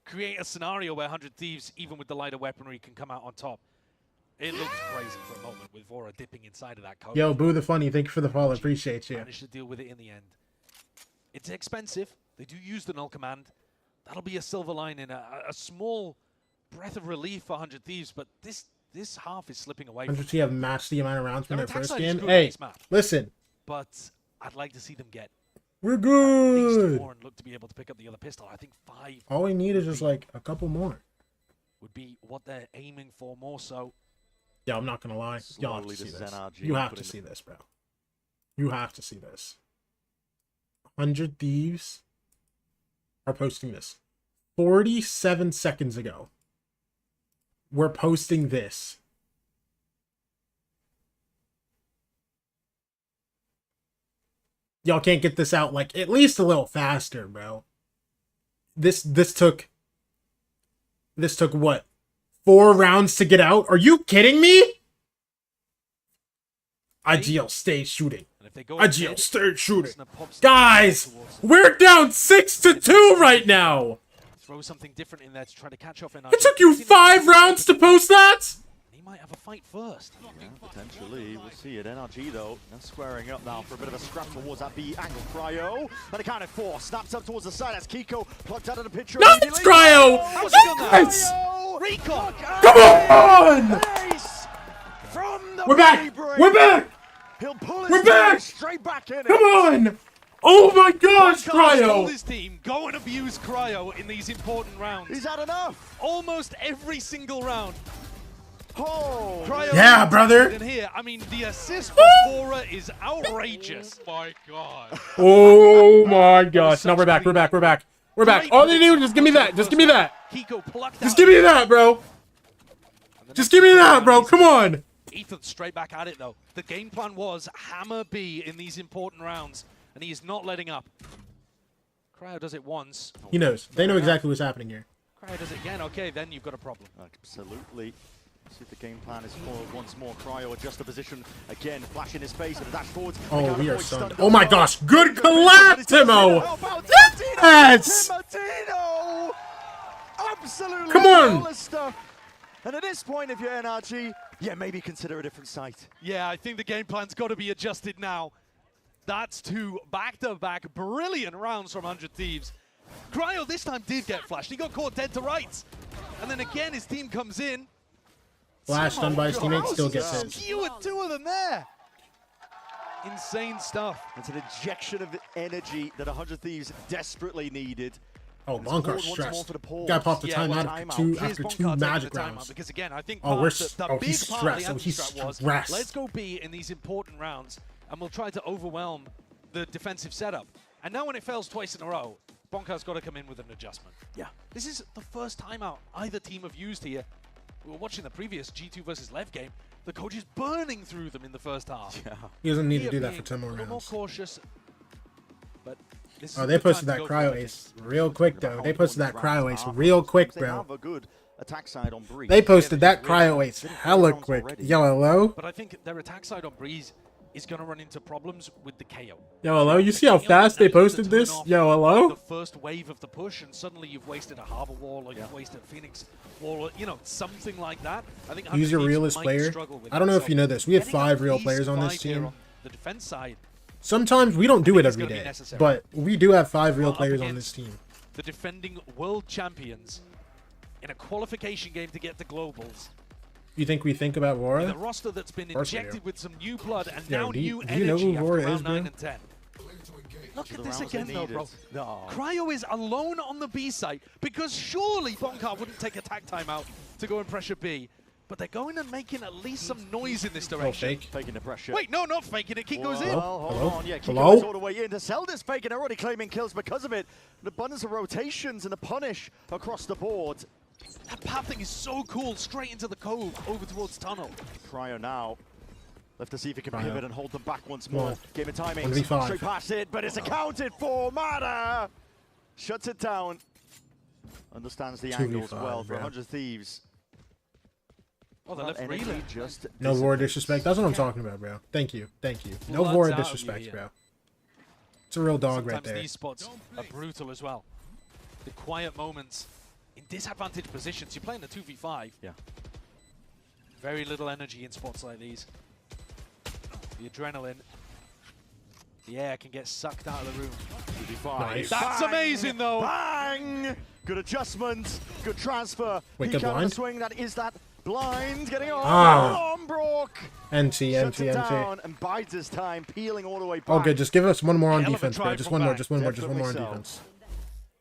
create a scenario where 100 Thieves, even with the lighter weaponry, can come out on top. It looks crazy for a moment with Vora dipping inside of that code. Yo, Boo the Funny, thank you for the follow. Appreciate you. Managed to deal with it in the end. It's expensive. They do use the null command. That'll be a silver lining, a small breath of relief for 100 Thieves, but this half is slipping away. 100 T have matched the amount of rounds from Their their attack first side is game. good Hey, on this map, listen. but I'd like to see them get We're at least good. 4 and look to be able to pick up the other pistol. I think 5 All we need is just like a couple more. would be what they're aiming for more so. Yo, I'm not gonna lie. Y'all have to Slowly see this this. NRG You have to putting see this, bro. You have to see this. 100 Thieves are posting this 47 seconds ago. We're posting this. Y'all can't get this out like at least a little faster, bro. This took what? 4 rounds to get out? Are you kidding me? IGL stay shooting. IGL stay shooting. Guys, we're down 6-2 right now. Throw something different in there to try to catch off NRG. It took you 5 rounds to post that? He might have a fight first. Yeah, potentially. We'll see it. NRG, though, they're squaring up now for a bit of a scrap towards that B angle. Cryo, and a count of 4. Snaps up towards the side as Kiko plucked out of the picture. No, it's Cryo! Yes! Recon! Come on! Ace from the We're back! daybreak. We're back! He'll pull We're his back! straight back in. Come on! Oh my gosh, Bonkar's Cryo! told his team, go and abuse Cryo in these important rounds. He's had enough. Almost every single round. Oh, Cryo yeah, brother. in here. I mean, the assist for Bora is outrageous. Oh my god. Oh my gosh. No, we're back. We're back. We're back. We're back. All they do, just give me that. Just give me that. Kiko plucked Just out give me that, bro. Just give me that, bro. Come on. Ethan straight back at it, though. The game plan was hammer B in these important rounds, and he is not letting up. Cryo does it once. He knows. They know exactly what's happening here. Cryo does it again. Okay, then you've got a problem. Absolutely. See if the game plan is foiled once more. Cryo adjust the position again, flash in his face and a dash forwards. Oh, we are stunned. Oh my gosh. Good collab, Timo. Yes. Timo! Absolutely Come on. flawless stuff. And at this point, if you're NRG, yeah, maybe consider a different site. Yeah, I think the game plan's got to be adjusted now. That's two back-to-back brilliant rounds from 100 Thieves. Cryo this time did get flashed. He got caught dead to rights. And then again, his team comes in. Flash done by his teammates, still gets his. Skewered two of them there. Insane stuff. It's an injection of energy that 100 Thieves desperately needed. Oh, And it's Bonkar's poured once more stressed. for the pause. Got popped the Yeah, timeout well, after Here's two Bonkar taking magic the timeout rounds. because again, I think Oh, part of the big he's part stressed. of Oh, the he's anthem strat was, stressed. let's go B in these important rounds, and we'll try to overwhelm the defensive setup. And now when it fails twice in a row, Bonkar's got to come in with an adjustment. Yeah. This is the first timeout either team have used here. We were watching the previous G2 versus LEV game. The coach is burning through them in the first half. Yeah. He doesn't need to Here do that being for 10 more a little more rounds. cautious, but this is Oh, a they good posted time that to go cryo for it. ace real quick, though. They posted that cryo ace Half real rounds. quick, They bro. have a good attack side on Breeze. They posted that cryo ace hella quick. Yo, hello? But I think their attack side on Breeze is going to run into problems with the KO. Yo, hello? You see how fast they posted this? Yo, hello? The first wave of the push, and suddenly you've wasted a Harbor wall, or you've wasted a Phoenix wall, or, you know, something like that. I think Who's your 100 Thieves realist might player? struggle with I don't know it. if you know this. We have Getting 5 at real least players on this 5 here team. on the defense side. Sometimes we don't do it it's every gonna be day, necessary. but we do have 5 real Well, up players on this against team. The defending world champions in a qualification game to get to globals. You think we think about With a Vora? roster that's been Of course we injected do. with some new blood and Yo, now do you new know energy who after Vora round is, bro? 9 and 10. Look at the this rounds they again, though, bro. needed. No. Cryo is alone on the B site because surely Bonkar wouldn't take a tag timeout to go and pressure B. But they're going and making at least some noise in this direction. fake. Faking the pressure. Wait, no, not faking it. Kiko's in. Well, hold Hello? on. Yeah, Kiko Hello? is all the way in. The Zelda's faking, already claiming kills because of it. An abundance of rotations and the punish across the board. That pathing is so cool. Straight into the cove, over towards tunnel. Cryo now. Left to see if he can Cryo. pivot and hold them back once Come more. on. Game of timing. 1v5. Straight past it, but it's accounted for. Mada shuts it down. Understands the 2v5, angles well for bro. 100 Thieves. Oh, they That left energy relay. just No Vora dissipates. disrespect. That's what I'm talking about, bro. Thank you. Thank you. No Floods Vora out of you disrespect, here. bro. It's a real dog right Sometimes there. these spots are brutal as well. The quiet moments in disadvantaged positions. You're playing a 2v5. Yeah. Very little energy in spots like these. The adrenaline, the air can get sucked out of the room. 2v5. Nice. That's Bang! amazing, though. Bang! Good adjustment. Good transfer. Wait, Peek good out of the blind? swing. That is that blind. Getting on. Ah. On Brock. NT, Shuts NT, it NT. down and bides his time, peeling all the way back. Oh, good. Just give us one more on Hell of a defense, bro. drive Just from one more. back. Just one more. Just one more on Definitely so. defense.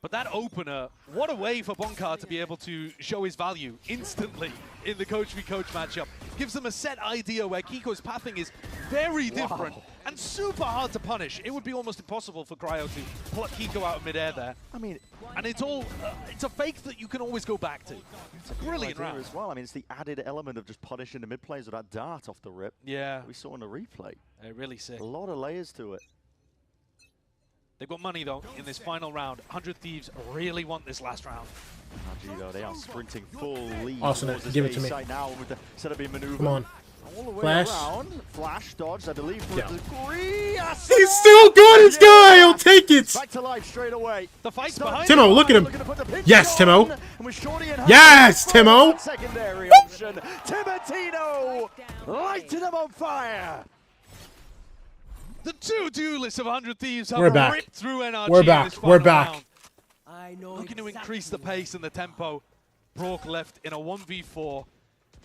But that opener, what a way for Bonkar to be able to show his value instantly in the coach v coach matchup. Gives them a set idea where Kiko's pathing is very different and super hard to punish. It would be almost impossible for Cryo to pluck Kiko out of midair there. I mean, And it's all, it's a fake that you can always go back to. It's a brilliant idea round. as well. I mean, it's the added element of just punishing the mid plays with that dart off the rip. Yeah, We saw in the replay. really sick. A lot of layers to it. They've got money though in this final round. 100 Thieves really want this last round. NRG though, they are sprinting full lead. Awesome, towards this give it A to me. site now with the setup in maneuver. Come on. All the way Flash. around. Flash dodge, I believe, for Yeah. a degree. Yes, He's still got his guy. I'll take it. Back to life straight away. The fight's Start behind Timo, him. look at him. Looking to put the pinch Yes, on, Timo. and with Shorty in Yes, hand, Timo. secondary option. Timotino lighting them on fire. The two duelists of 100 Thieves have We're back. ripped through NRG We're in back. this We're final back. round. I know Looking to increase the pace and the tempo. Brock left in a 1v4.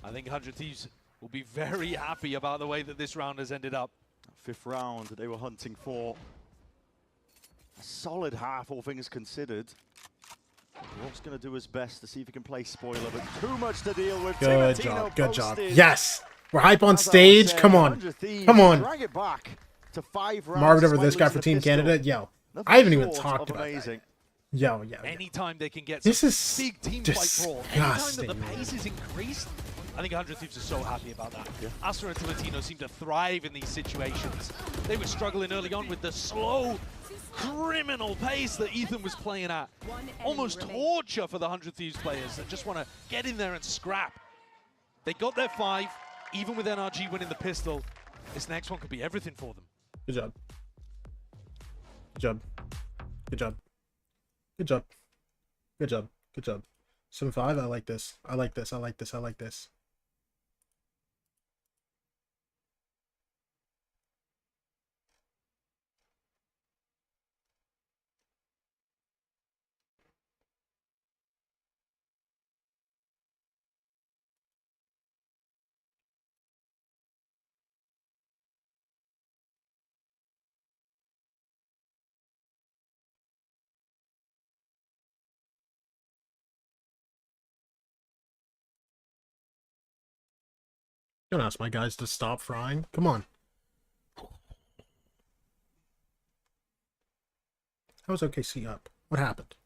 I think 100 Thieves will be very happy about the way that this round has ended up. Fifth round they were hunting for. A solid half, all things considered. Rock's going to do his best to see if he can play spoiler, but too much to deal with. Good job. Good job. Yes. We're hype on stage. Come on. Come on. Drag it back to 5 rounds. Marvin over this guy for Team Canada. Yo. I haven't even talked about that. Yo. Anytime they can get this is big team fight brawl, disgusting. anytime that the pace is increased, I think 100 Thieves are so happy about that. Astra and Latino seem to thrive in these situations. They were struggling early on with the slow, criminal pace that Ethan was playing at. Almost torture for the 100 Thieves players that just want to get in there and scrap. They got their 5, even with NRG winning the pistol. This next one could be everything for them. Good job. Good job. Good job. Good job. Good job. Good job. 7-5. I like this. I like this. I like this. I like this. Don't ask my guys to stop frying. Come on. How was OKC up? What happened?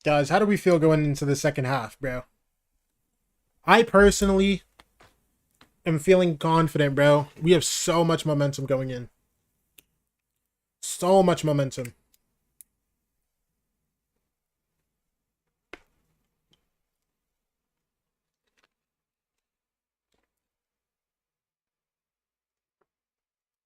Guys, how do we feel going into the second half, bro? I personally am feeling confident, bro. We have so much momentum going in. So much momentum.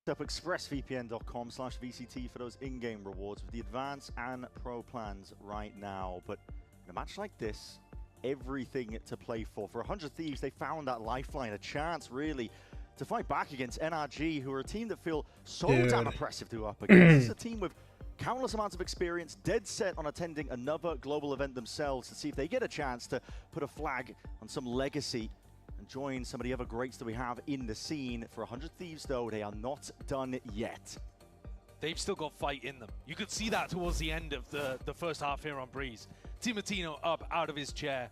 Up expressvpn.com/VCT for those in-game rewards with the advanced and pro plans right now. But in a match like this, everything to play for. For 100 Thieves, they found that lifeline, a chance really to fight back against NRG, who are a team that feel so damn oppressive to go up against. This is a team with countless amounts of experience, dead set on attending another global event themselves to see if they get a chance to put a flag on some legacy and join some of the other greats that we have in the scene. For 100 Thieves, though, they are not done yet. They've still got fight in them. You could see that towards the end of the first half here on Breeze. Timatino up out of his chair.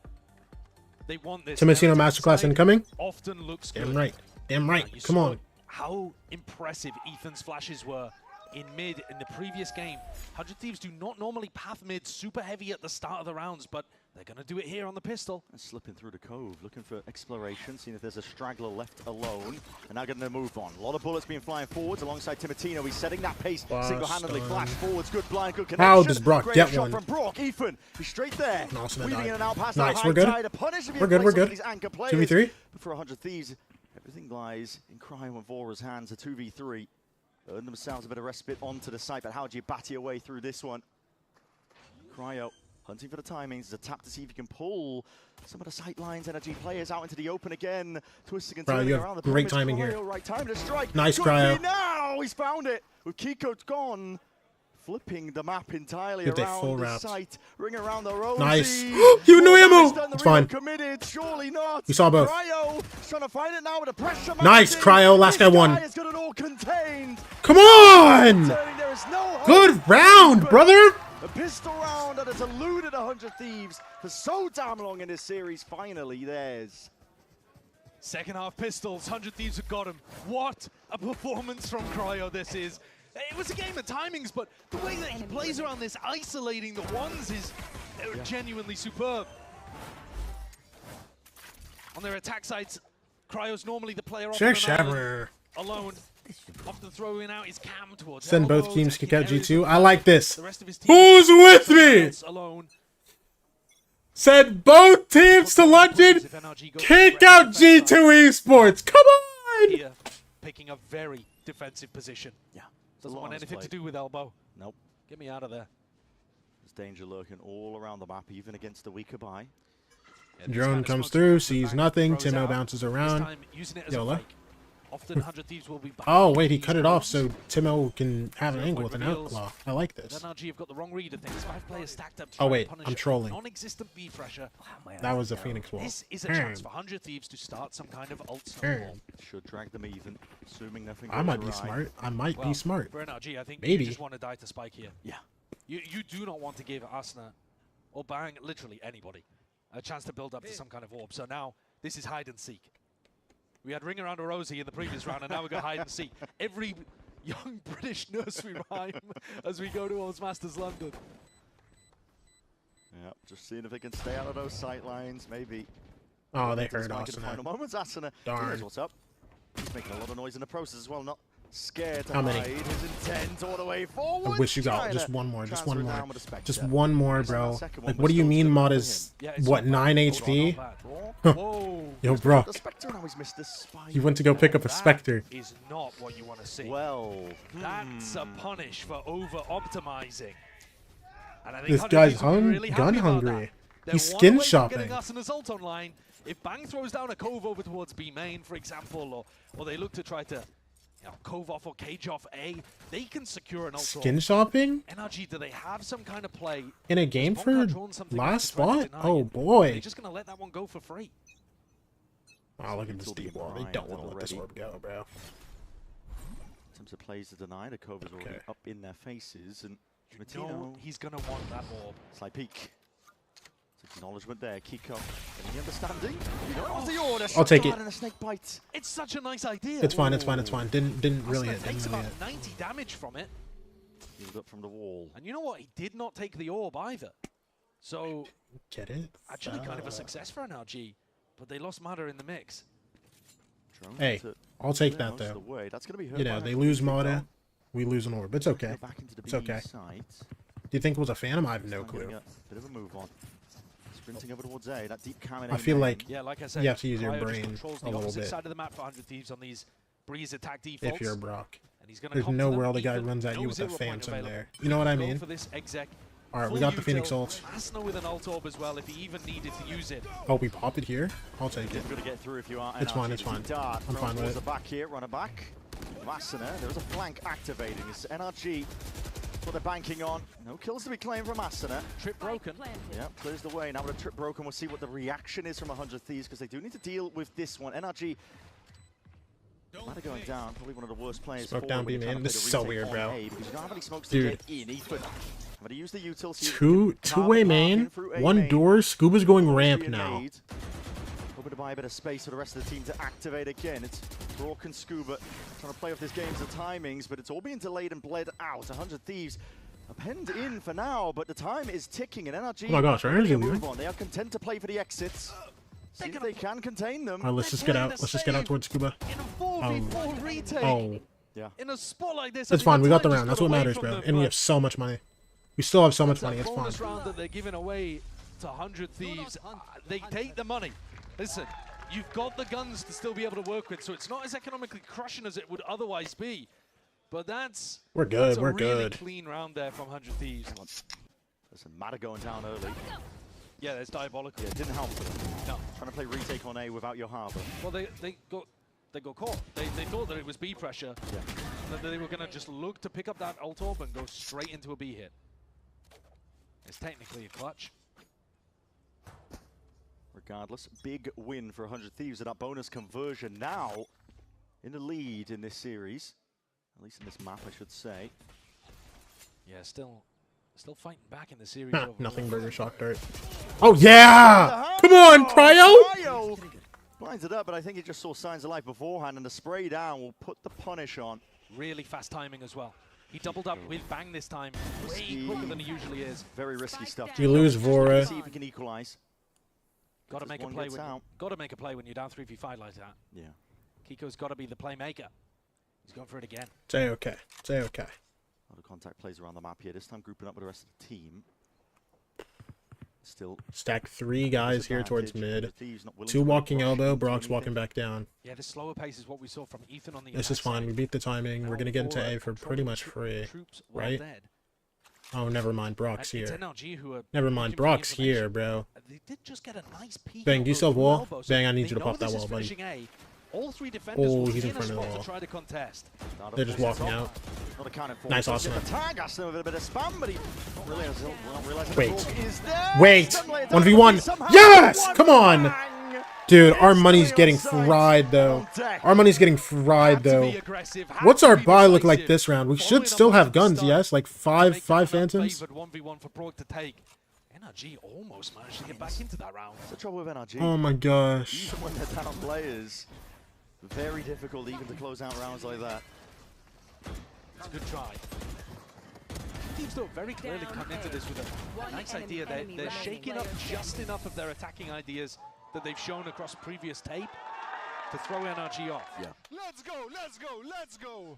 They want this. Timatino masterclass incoming. Often looks good. Damn right. Damn right. Come on. How impressive Ethan's flashes were in mid in the previous game. 100 Thieves do not normally path mid super heavy at the start of the rounds, but they're going to do it here on the pistol. And slipping through the cove, looking for exploration, seeing if there's a straggler left alone. And now getting a move on. A lot of bullets being flying forwards alongside Timatino. He's setting that pace single-handedly. Flash forwards, good blind, good connection. How does Brock Great get shot one? from Brock. Ethan, he's straight there. Awesome, weaving in and out past nice, that we're good. we're good, we're good. 2v3. But for 100 Thieves, everything lies in Cryo and Vora's hands. A 2v3. Earn themselves a bit of respite onto the site, but how do you bat your way through this one? Cryo hunting for the timings. There's a tap to see if you can pull some of the sight lines. NRG players out into the open again. Twisting and turning around the great timing here. Right time to strike. Nice Cryo. Now he's found it. With Kiko gone. Flipping the map entirely around the site. Ring around the road. Nice. You know Emu. It's fine. Committed. Surely not. We saw both. Cryo trying to find it now with a pressure. Nice Cryo. Last guy won. Has got it all contained. Come on. Good round, brother. A pistol round that has eluded 100 Thieves for so damn long in this series. Finally, theirs. Second half pistols. 100 Thieves have got him. What a performance from Cryo this is. It was a game of timings, but the way that he plays around this, isolating the ones, is genuinely superb. On their attack sides, Cryo's normally the player alone, often throwing out his cam towards. Send both teams kick out G2. I like this. Who's with me? Send both teams to London. Kick out G2 Esports. Come on. Here, picking a very defensive position. Yeah. Doesn't want anything to do with elbow. Nope. Get me out of there. There's danger lurking all around the map, even against the weaker buy. Drone comes through, sees nothing. Timo bounces around. YOLO. Often 100 Thieves will be back. Oh, wait, he cut it off so Timo can have an angle with an outlaw. I like But this. NRG have got the wrong read of things. 5 players stacked up to Oh, try wait, and punish I'm trolling. non-existent B pressure. That was a Phoenix wall. This is a chance for 100 Thieves to start some kind of ult snowball. Should drag them even, assuming nothing I goes might be awry. smart. I might Well, be smart. For NRG, I think Maybe. you just want to die to Spike here. Yeah. You do not want to give Asuna or Bang, literally anybody, a chance to build up to some kind of orb. So now this is hide and seek. We had Ring Around a Rosie in the previous round, and now we've got hide and seek. Every young British nursery rhyme as we go towards Masters London. Yeah, just seeing if they can stay out of those sight lines, maybe. Oh, they Into the heard spike in the final Asuna. moments. Asuna, he Darn. knows what's up. He's making a lot of noise in the process as well, not scared to How many? hide his intent all the way forward. I wish you got Trying just to one more, just transfer one it more. down with a Spectre. Just one more, bro. Second one, Like, but what do you still mean good Mod for is, him. what, 9 HP? Whoa. Yo, bro. The Spectre now he's missed the spike. He went to go pick up a Spectre. Is not what you want to see. Well, that's a punish for over-optimizing. And I think This 100 guy's Thieves will be really gun happy about hungry. that. They're He's one skin away from shopping. Getting us an assault online. If Bang throws down a cove over towards B main, for example, or they look to try to cove off or cage off A, they can secure an ult. Skin shopping? NRG, do they have some kind of play? In a game Has for Bonka drawn something up last to try to spot? deny Oh, it? boy. They're just going to let that one go for free. Oh, look at this deep wall. They don't want to let this already. orb go, bro. In terms of plays to deny, the Cove is already up in their faces, and No, he's going to want that orb. Slight peek. It's acknowledgement there, Kiko. Any understanding? You know, what's the order? I'll take it. And a snake bite. It's such a nice idea. It's fine, it's fine, it's fine. Didn't really Asuna hit. takes Didn't really about hit. 90 damage from it. Healed up from the wall. And you know what? He did not take the orb either. So, Get it? actually kind of a success for NRG. But they lost Mada in the mix. Drone Hey, to I'll take clear that most of though. the way. That's gonna be hurt You by know, that they lose Kiko. Mada, we lose an orb. It's okay. Go back into the It's B okay. side. Do you think it was a phantom? I have no Time getting clue. a bit of a move on. Sprinting over towards A. That deep cam in I A feel main. like Yeah, like I said, you have to use your Cryo just brain controls a the little opposite bit side of the map for 100 Thieves on these breeze attack defaults. if you're Brock. And he's gonna There's come no to them. world the guy Ethan, runs at no you with a 0 point phantom available. there. You know what I Go mean? for this exec. All right, we Full got the Phoenix util. ult. Asuna with an ult orb as well if he even needed to use it. Oh, we popped it here? I'll take it. You've got to get through if you are. It's fine, NRG. it's fine. Dart I'm thrown fine with towards it. the back here, runner back. Asuna, there is a flank activating. It's NRG. What they're banking on. No kills to be claimed from Asuna. Trip broken. Yeah, clears the way. Now with a trip broken, we'll see what the reaction is from 100 Thieves because they do need to deal with this one. NRG might have going down. Probably one of the worst players. Smoke forward down when you're B, trying man. to This play is the so retake weird, on bro. A because you don't have any smokes Dude. to get in. Ethan, I'm going to use the util. see if we Two can carve two-way a path in main, through A one main. door. Scuba's going Almost ramp being now. made. Hoping to buy a bit of space for the rest of the team to activate again. It's Brock and Scuba trying to play off this game's timings, but it's all being delayed and bled out. 100 Thieves are penned in for now, but the time is ticking, and NRG Oh my gosh, our ready to energy move leaving. on. They are content to play for the exits. See if they can contain them. All right, let's just get out. Let's just get out towards Scuba. In a 4v4 retake. Oh, Yeah. In a spot like this. it's fine. We got the round. That's what matters, bro. And we have so much money. We still have so much money. It's fine. bonus round that they're giving away to 100 Thieves. They take the money. Listen, you've got the guns to still be able to work with, so it's not as economically crushing as it would otherwise be. But that's We're good, that's a we're really good. clean round there from 100 Thieves. Listen, Mata going down early. Yeah, that's diabolical. Yeah, it didn't help them. No. Trying to play retake on A without your harbor. Well, they got caught. They thought that it was B pressure. Yeah. That they were going to just look to pick up that ult orb and go straight into a B hit. It's technically a clutch. Regardless, big win for 100 Thieves at that bonus conversion. Now in the lead in this series. At least in this map, I should say. Yeah, still fighting back in the series. Huh, overall. nothing burger shock dart. Oh yeah! Come on, Cryo! Cryo blinds it up, but I think he just saw signs of life beforehand, and the spray down will put the punish on. Really fast timing as well. He doubled up with Bang this time, way quicker than he usually is. Very risky stuff. We lose Vora. See if we can equalize. Got to Just make a one play gets when out. got to make a play when you're down 3v5 like that. Yeah. Kiko's got to be the playmaker. He's going for it again. Say okay. Say okay. A lot of contact plays around the map here. This time grouping up with the rest of the team. Still Stack 3 guys here towards disadvantage. mid. The Thieves not willing 2 to walking rush elbow. into Brock's anything. walking back down. Yeah, this slower pace is what we saw from Ethan on the This is attack fine. side. We beat the timing. We're Now gonna get into Vora A for pretty controlling much free, troops well right? dead. Oh, never mind. Brock's And it's here. NRG who are Never mind. looking for the Brock's information. here, bro. They did just get a nice peek. Bang, out do you those still have two wall? elbows. Bang, I need They you to know pop that this is wall, buddy. finishing A. All three defenders Oh, will he's be in in a front of the spot to wall. try to contest. They're just walking out. Not accounted for. Nice, awesome. The tag asked him a bit of spam, but he really has not realized Wait. the is there. Wait. Suddenly it's 1v1. somehow Yes! one Come on! bang. Dude, our money's getting fried, though. Our money's getting fried, though. What's our buy look like this round? We should still have guns, yes? Like five phantoms? 1v1 for Brock to take. NRG almost managed to get back into that round. That's the trouble with NRG. Oh my gosh. Even when they're down players, very difficult even to close out rounds like that. It's a good try. Teams though very clearly come into this with a nice idea. They're shaking up just enough of their attacking ideas that they've shown across previous tape to throw NRG off. Yeah. Let's go, let's go, let's go.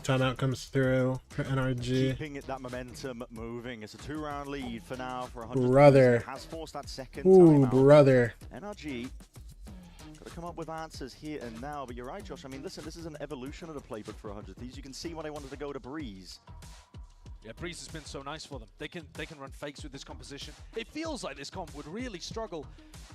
Timeout comes through for NRG. Keeping that momentum moving. It's a 2-round lead for now for 100. Brother. Has forced that second Ooh, timeout. brother. NRG got to come up with answers here and now. But you're right, Josh. I mean, listen, this is an evolution of the playbook for 100 Thieves. You can see when they wanted to go to Breeze. Yeah, Breeze has been so nice for them. They can run fakes with this composition. It feels like this comp would really struggle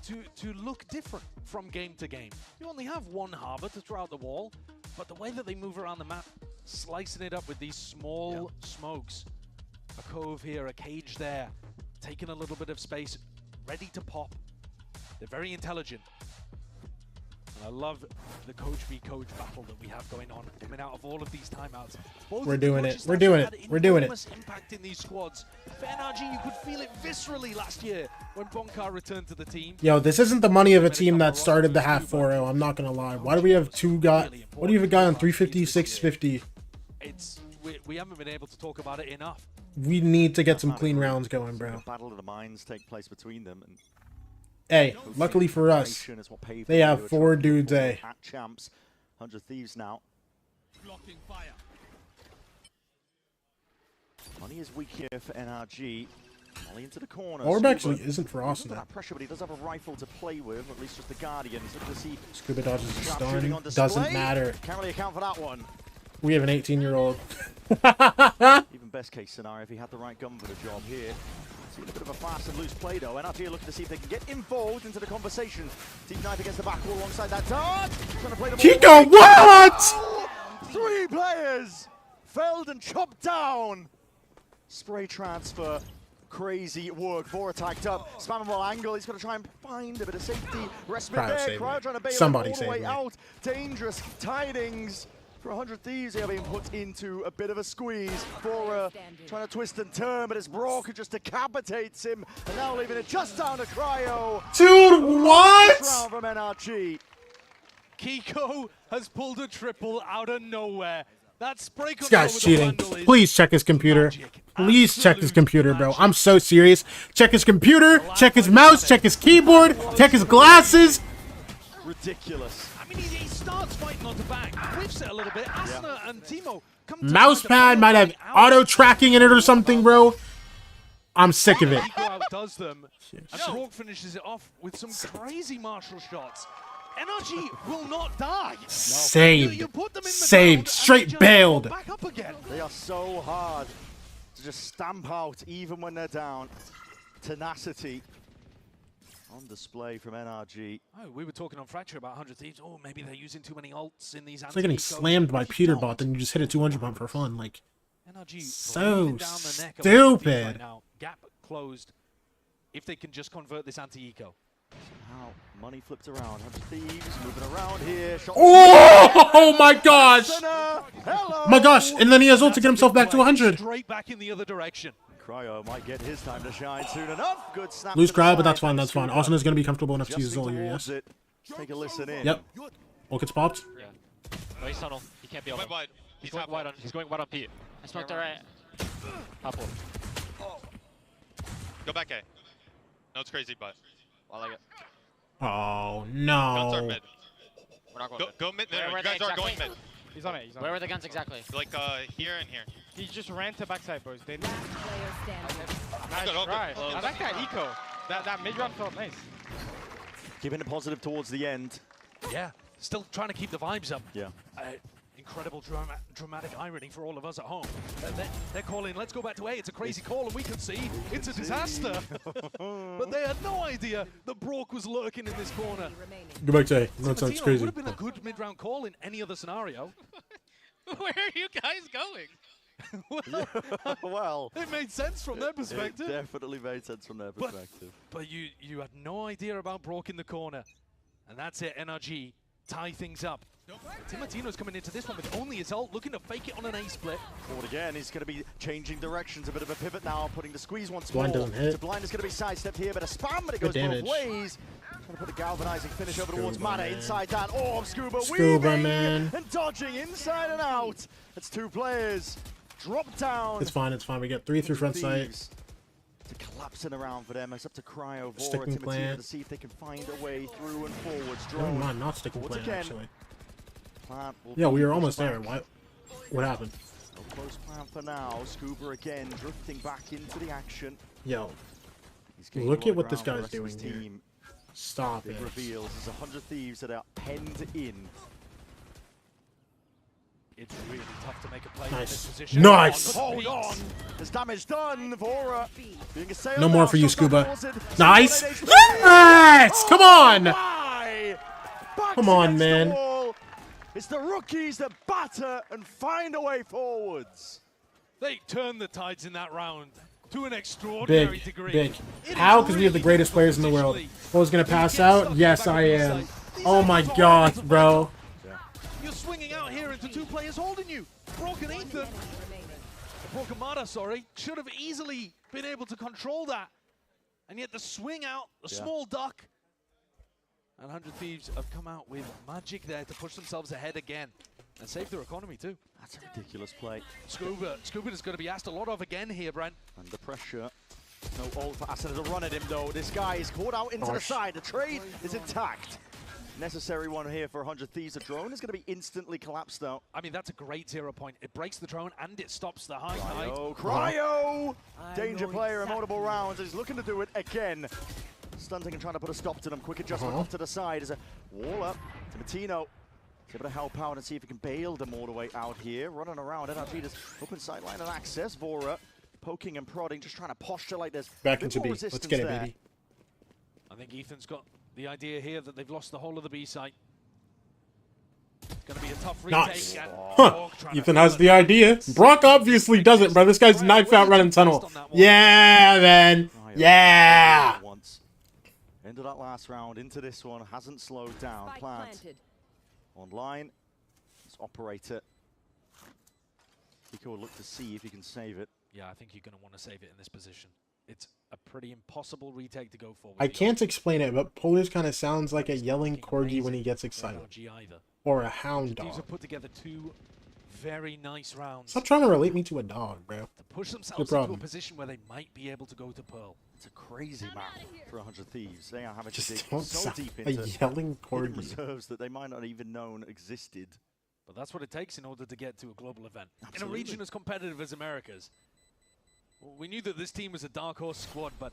to look different from game to game. You only have one harbor to throw out the wall, but the way that they move around the map, slicing it up with these small smokes, a cove here, a cage there, taking a little bit of space, ready to pop. They're very intelligent. And I love the coach v coach battle that we have going on, coming out of all of these timeouts. Both We're of the doing coaches it. We're have doing had it. We're doing it. enormous impact in these squads. For NRG, you could feel it viscerally last year when Bonkar returned to the team. Yo, this isn't the money of a team that started the half 4-0. I'm not gonna lie. Why do we have two guys? What do you have a guy on 350, 650? We haven't been able to talk about it enough. We need to get some clean rounds going, bro. The battle of the minds take place between them. And Hey, luckily for us, is what paid they for have you. 4 dudes, eh? At champs, 100 Thieves now. Money is weak here for NRG. Molly into the corner. Orb Scuba actually isn't for Austin. under that pressure, but he does have a rifle to play with, or at least just the Guardian. He's looking to see Scuba dodges a sharpshooting stun. on display. Doesn't matter. Can't really account for that one. We have an 18-year-old. Even best case scenario if he had the right gun for the job here. See a bit of a fast and loose play though. NRG are looking to see if they can get involved into the conversation. Team Knife against the back wall alongside that dart. Trying to play the ball. Chico, what? 3 players felled and chopped down. Spray transfer. Crazy work. Vora tagged up. Spamming while angle. He's going to try and find a bit of safety. Respite Cryo there. save me. Cryo trying to bail Somebody him all the save way me. out. Dangerous tidings. For 100 Thieves, they are being put into a bit of a squeeze. Vora trying to twist and turn, but it's Brock who just decapitates him. And now leaving it just down to Cryo. Dude, what? First round from NRG. Kiko has pulled a triple out of nowhere. That spray This control guy's with cheating. the bundle is Please check his computer. Please check his computer, bro. I'm so serious. Check his computer, check his mouse, check his keyboard, check his glasses. Ridiculous. I mean, he starts fighting on the back, whips it a little bit. Asuna and Timo come to Mousepad might have auto tracking in it or something, bro. I'm sick of it. Kiko outdoes them, and Brock finishes it off with some crazy martial shots. NRG will not die. Saved. You put them in the Saved. ground, Straight and they just bailed. go back up again. They are so hard to just stamp out even when they're down. Tenacity on display from NRG. Oh, we were talking on Fracture about 100 Thieves. Oh, maybe they're using too many ults in these. It's like getting slammed by Peterbot, then you just hit a 200 bump for fun. Like, NRG so breathing down the neck of 100 Thieves stupid. right now. Gap closed. If they can just convert this anti-eco. Somehow money flipped around. 100 Thieves moving around here. Shot Oh my gosh! Hello. My gosh! And then he has ult to get himself back to 100. Straight back in the other direction. Cryo might get his time to shine soon enough. Good snap. Lose to the crowd, but side that's fine. from That's fine. Scuba. Austin is going to be comfortable enough to use his Adjusting ult here, towards yes? it. Let's take a listen in. Yep. Ult gets popped. Yeah. Oh, he's tunnel. He can't be on. Wide. He's going wide on. He's going wide on Pete. I smoked the right. Apple. Go back A. No, it's crazy, but. I like it. Oh, Guns are no. mid. We're not going Go mid. Where No, were you they guys are exactly? going mid. He's on it, he's on Where it. were the guns exactly? Like here and here. He just ran to backside, boys. They Good, nice all good. try. I like that eco. That mid run felt nice. Keeping it positive towards the end. Yeah, still trying to keep the vibes up. Yeah. incredible dramatic irony for all of us at home. They're calling, let's go back to A. It's a crazy call, and we can see it's a disaster. But they had no idea that Brock was lurking in this corner. Go back to A. That sounds It crazy. would have been a good mid-round call in any other scenario. Where are you guys going? Well, it made sense from their perspective. It definitely made sense from their perspective. But you had no idea about Brock in the corner. And that's it, NRG tie things up. Timatino's coming into this one with only his ult, looking to fake it on an A split. Forward again, he's going to be changing directions, a bit of a pivot now, putting the squeeze once Blind more. doesn't hit. So Blind is going to be sidestepped here, but a spam, but it Good goes damage. both ways. Trying to put a galvanizing finish over towards Scuba, Mana man. inside that orb. Scuba Scuba, weaving man. and dodging inside and out. That's two players. Drop down. It's fine. It's fine. We get 3 through front sight. To collapsing around for them. It's up to Cryo, Vora, Sticking Timatino plant. to see if they can find a way through and forwards. Never Drone mind, not sticking forwards plan, again. actually. Plant will Yeah, be we were pushed almost back. there. What happened? No close plan for now. Scuba again, drifting back into the action. Yo, He's gained look a lot at what of this ground guy's for the rest doing of his here. team. Stop Big it. reveals. There's 100 Thieves that are penned in. It's really tough to make a play Nice. in this position. Nice. Hold on. There's damage done. Vora being assailed. No more now. for you, Shotgun Scuba. towards it. Nice. Scuba Yes! Come on! Why? Come on, man. It's the rookies that batter and find a way forwards. They turned the tides in that round to an extraordinary Big, degree. big. It How? is Because we have the really greatest players in the world. positionally. I was gonna pass out. Yes, I am. Oh my God, bro. You're swinging out here into two players holding you. Brock and Ethan. Brock and Mata, sorry, should have easily been able to control that. And yet the swing out, the small duck. And 100 Thieves have come out with magic there to push themselves ahead again. And save their economy too. That's a ridiculous play. Scuba is going to be asked a lot of again here, Brent. Under pressure. No ult for Asana to run at him though. This guy is caught out into the side. The trade is intact. Necessary one here for 100 Thieves. The drone is going to be instantly collapsed though. I mean, that's a great 0 point. It breaks the drone and it stops the high Cryo, tide. Cryo! Danger player in multiple rounds. He's looking to do it again. Stunting and trying to put a stop to them. Quick adjustment off to the side as a wall up. Timatino is able to help out and see if he can bail them all the way out here. Running around. NRG just open sideline and access. Vora poking and prodding, just trying to posture like this. Back into B. Let's get it, baby. I think Ethan's got the idea here that they've lost the whole of the B site. It's going to be a tough retake. Nice. And Huh. Brock trying Ethan to has the idea. Brock obviously doesn't, bro. This guy's knife out running tunnel. Yeah, man. Yeah. Once. End of that last round, into this one, hasn't slowed down. Plant online. Let's operate it. Pico will look to see if he can save it. Yeah, I think you're going to want to save it in this position. It's a pretty impossible retake to go forward. I can't explain it, but Polish kind of sounds like a yelling corgi when he gets excited. Or a hound These dog. have put together two very nice rounds. Stop trying to relate me to a dog, bro. To push Good themselves into a problem. position where they might be able to go to Pearl. It's a crazy map for 100 Thieves. They are having to dig don't so sound deep a into yelling hidden corgi. reserves that they might not even known existed. But that's what it takes in order to get to a global event. Absolutely. In a region as competitive as America's. Well, we knew that this team was a dark horse squad, but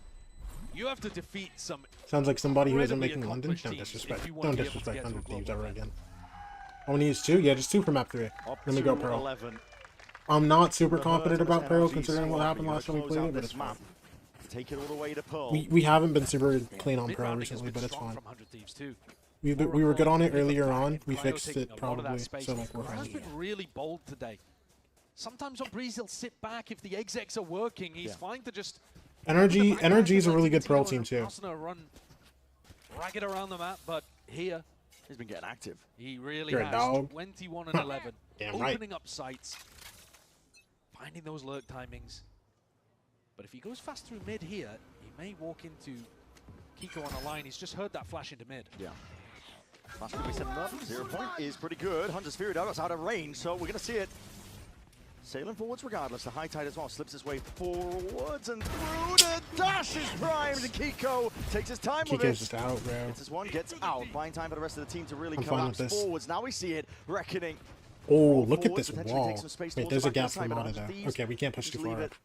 you have to defeat some Sounds like somebody who isn't incredibly making London. accomplished Don't teams disrespect. if you want Don't to be able to disrespect get to a 100 Thieves global ever event. again. I want to use 2? Yeah, just 2 for map 3. Up Let me go to Pearl. 11. I'm not super The confident Hurdles about Pearl NRG considering what squad, happened but you last time we gotta played close it, out but this it's fine. map. Take it all the way to Pearl. We haven't been super clean on Pearl Mid-rounding has recently, been but it's strong fine. from 100 Thieves too. We were good on it earlier on. We Cryo fixed taking it a lot of that probably, space. so like we're Cryo's fine. been really bold today. Sometimes on Breeze he'll sit back if the execs are working. He's fine to just NRG is a really good Pearl team too. Run ragged around the map, but here he's been getting active. He really You're a has. dog. 21 and 11, Damn right. opening up sights, finding those lurk timings. But if he goes fast through mid here, he may walk into Kiko on a line. He's just heard that flash into mid. Yeah. Flash going to be setting up. 0 point is pretty good. Hunter's Fury Dog is out of range, so we're going to see it. Sailing forwards regardless. The high tide as well slips his way forwards and through the dash is primed. And Kiko takes his time with Kiko's it. just out, bro. Gets his one, gets out. Buying time for the rest of the team to really I'm fine with collapse this. forwards. Now we see it. Reckoning. Oh, look at Forwards, this potentially wall. take some space Wait, towards there's the a back gap of the for side, but Mata 100 though. Thieves Okay, we can't push just too leave far it. up.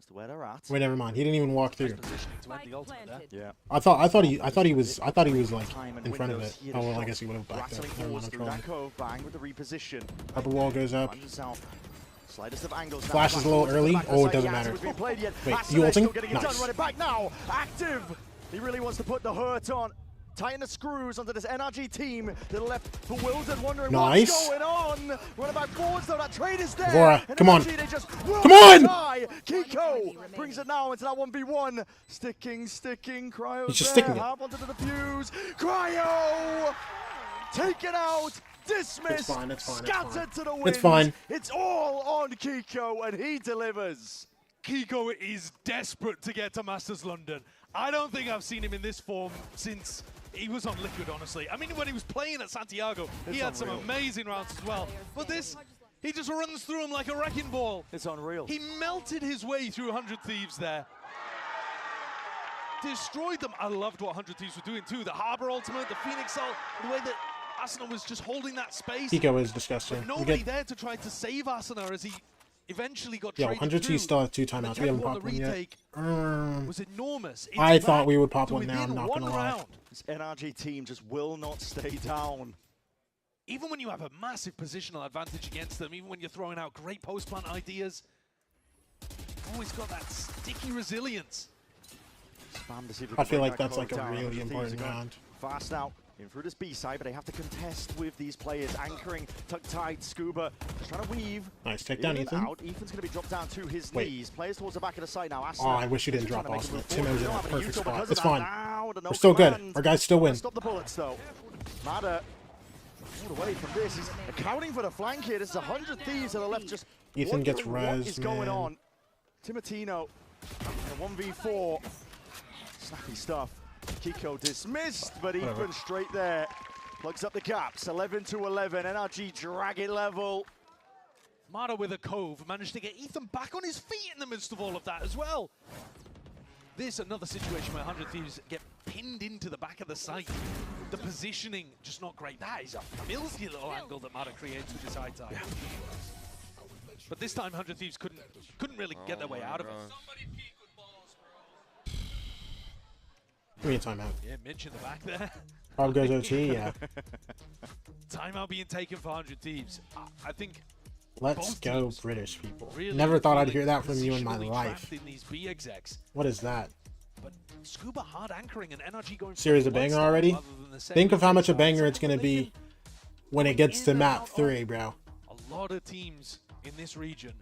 to where they're at. Wait, never mind. He didn't even walk through. Yeah. I thought he was like in front of it. Oh well, I guess he would have backed there. Never mind, I'm trolling. Bang with the reposition. Upper wall goes up. Slightest of angles now. Flash is a little early. Oh, it doesn't matter. Wait, you ulting? Nice. Running back now. Active. He really wants to put the hurt on. Tighten the screws onto this NRG team. To the left, bewildered, wondering what's going on. Running back forwards though, that trade is there. Vora, come on. Come on! Kiko brings it now into that 1v1. Sticking. Cryo He's just sticking it. Hop onto the fuse. Cryo! Taken out. Dismissed. It's fine. Scattered to the wind. It's fine. It's all on Kiko, and he delivers. Kiko is desperate to get to Masters London. I don't think I've seen him in this form since he was on Liquid, honestly. I mean, when he was playing at Santiago, he had some amazing rounds as well. But this, he just runs through him like a wrecking ball. It's unreal. He melted his way through 100 Thieves there. Destroyed them. I loved what 100 Thieves were doing too. The Harbor ultimate, the Phoenix ult, the way that Asuna was just holding that space. Kiko is disgusting. But nobody there to try to save Asuna as he eventually got traded 100 T still has 2 timeouts. We haven't popped one yet. Was enormous. I thought we would pop one now, I'm not gonna lie. This NRG team just will not stay down. Even when you have a massive positional advantage against them, even when you're throwing out great post-plant ideas, you've always got that sticky resilience. I feel like that's like a really important round. Fast out in through this B side, but they have to contest with these players anchoring, tuck tight, Scuba just trying to weave. Nice takedown, Ethan. Ethan's going to be dropped down to his knees. Players towards the back of the side now. Oh, I wish you didn't drop Austin. Timo's in a perfect spot. It's fine. We're still good. Our guys still win. Stop the bullets though. Mada pulled away from this. He's accounting for the flank here. There's 100 Thieves to the left. Just Ethan gets res, what is going on? Timotino, a 1v4. Snappy stuff. Kiko dismissed, but Ethan straight there. Plugs up the gaps, 11 to 11. NRG drag it level. Mara with a cove managed to get Ethan back on his feet in the midst of all of that as well. This another situation where 100 Thieves get pinned into the back of the site. The positioning just not great. That is a filthy little angle that Mara creates with his high tie. Yeah. But this time 100 Thieves couldn't really get their way out of it. Give me a timeout. Yeah, Mitch in the back there. Rob goes OT, yeah. Timeout being taken for 100 Thieves. I think. Let's go, British people. Really Never thought I'd hear that from you in my life. In these B execs. What is that? But Scuba hard anchoring and NRG going series of banger already? Think of how much a banger it's going to be when it gets to map 3, bro. A lot of teams in this region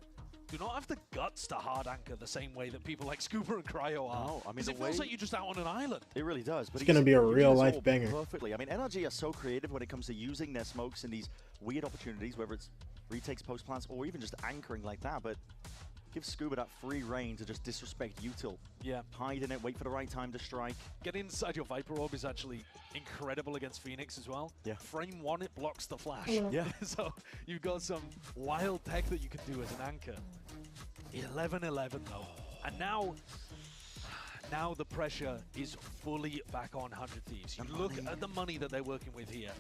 do not have the guts to hard anchor the same way that people like Scuba and Cryo are. No, I mean, it feels like you're just out on an island. It really does. But it's going to be a real life banger. Perfectly. I mean, NRG are so creative when it comes to using their smokes in these weird opportunities, whether it's retakes, post plants, or even just anchoring like that. But give Scuba that free reign to just disrespect Util. Yeah. Hide in it, wait for the right time to strike. Get inside your Viper Orb is actually incredible against Phoenix as well. Yeah. Frame 1, it blocks the flash. Yeah. So you've got some wild tech that you can do as an anchor. 11-11 though. And now the pressure is fully back on 100 Thieves. You look at the money that they're working with here.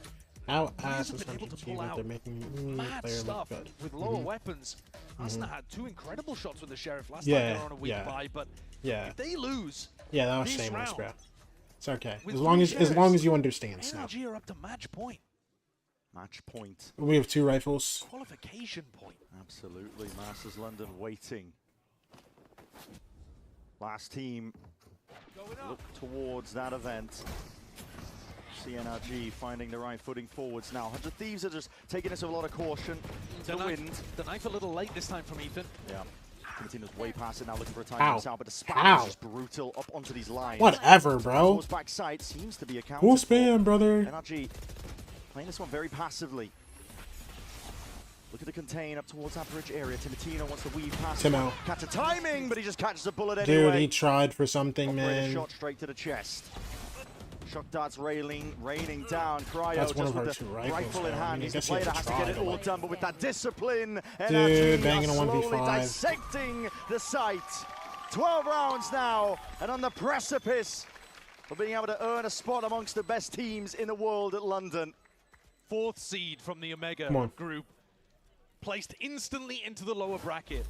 How ass is 100 Thieves that they're making mad stuff good. With lower weapons. Asuna had 2 incredible shots with the Sheriff last time they were on a weak buy, but if they lose, that was shameless, bro. It's okay. As long as you understand, Snap. NRG are up to match point. Match point. We have 2 rifles. Qualification point. Absolutely. Masters London waiting. Last team look towards that event. CNRG finding the right footing forwards now. 100 Thieves are just taking this with a lot of caution. The wind. The knife a little late this time from Ethan. Yeah. Timotino's way past it now, looking for a time out, but the spam is just brutal up onto these lines. Whatever, bro. Back side seems to be accounted Full spam, brother. NRG playing this one very passively. Look at the contain up towards that bridge area. Timotino wants to weave past. Timo. Catch a timing, but he just catches a bullet anyway. Dude, he tried for something, man. Shot straight to the chest. Shock darts raining down. Cryo That's one just of our with 2 the rifles, rifle in hand. I mean, He's a player that has to get it all done, but with that discipline, dude, NRG banging a slowly 1v5. dissecting the site. 12 rounds now, and on the precipice of being able to earn a spot amongst the best teams in the world at London. 4th seed from the Omega group, placed instantly into the lower bracket.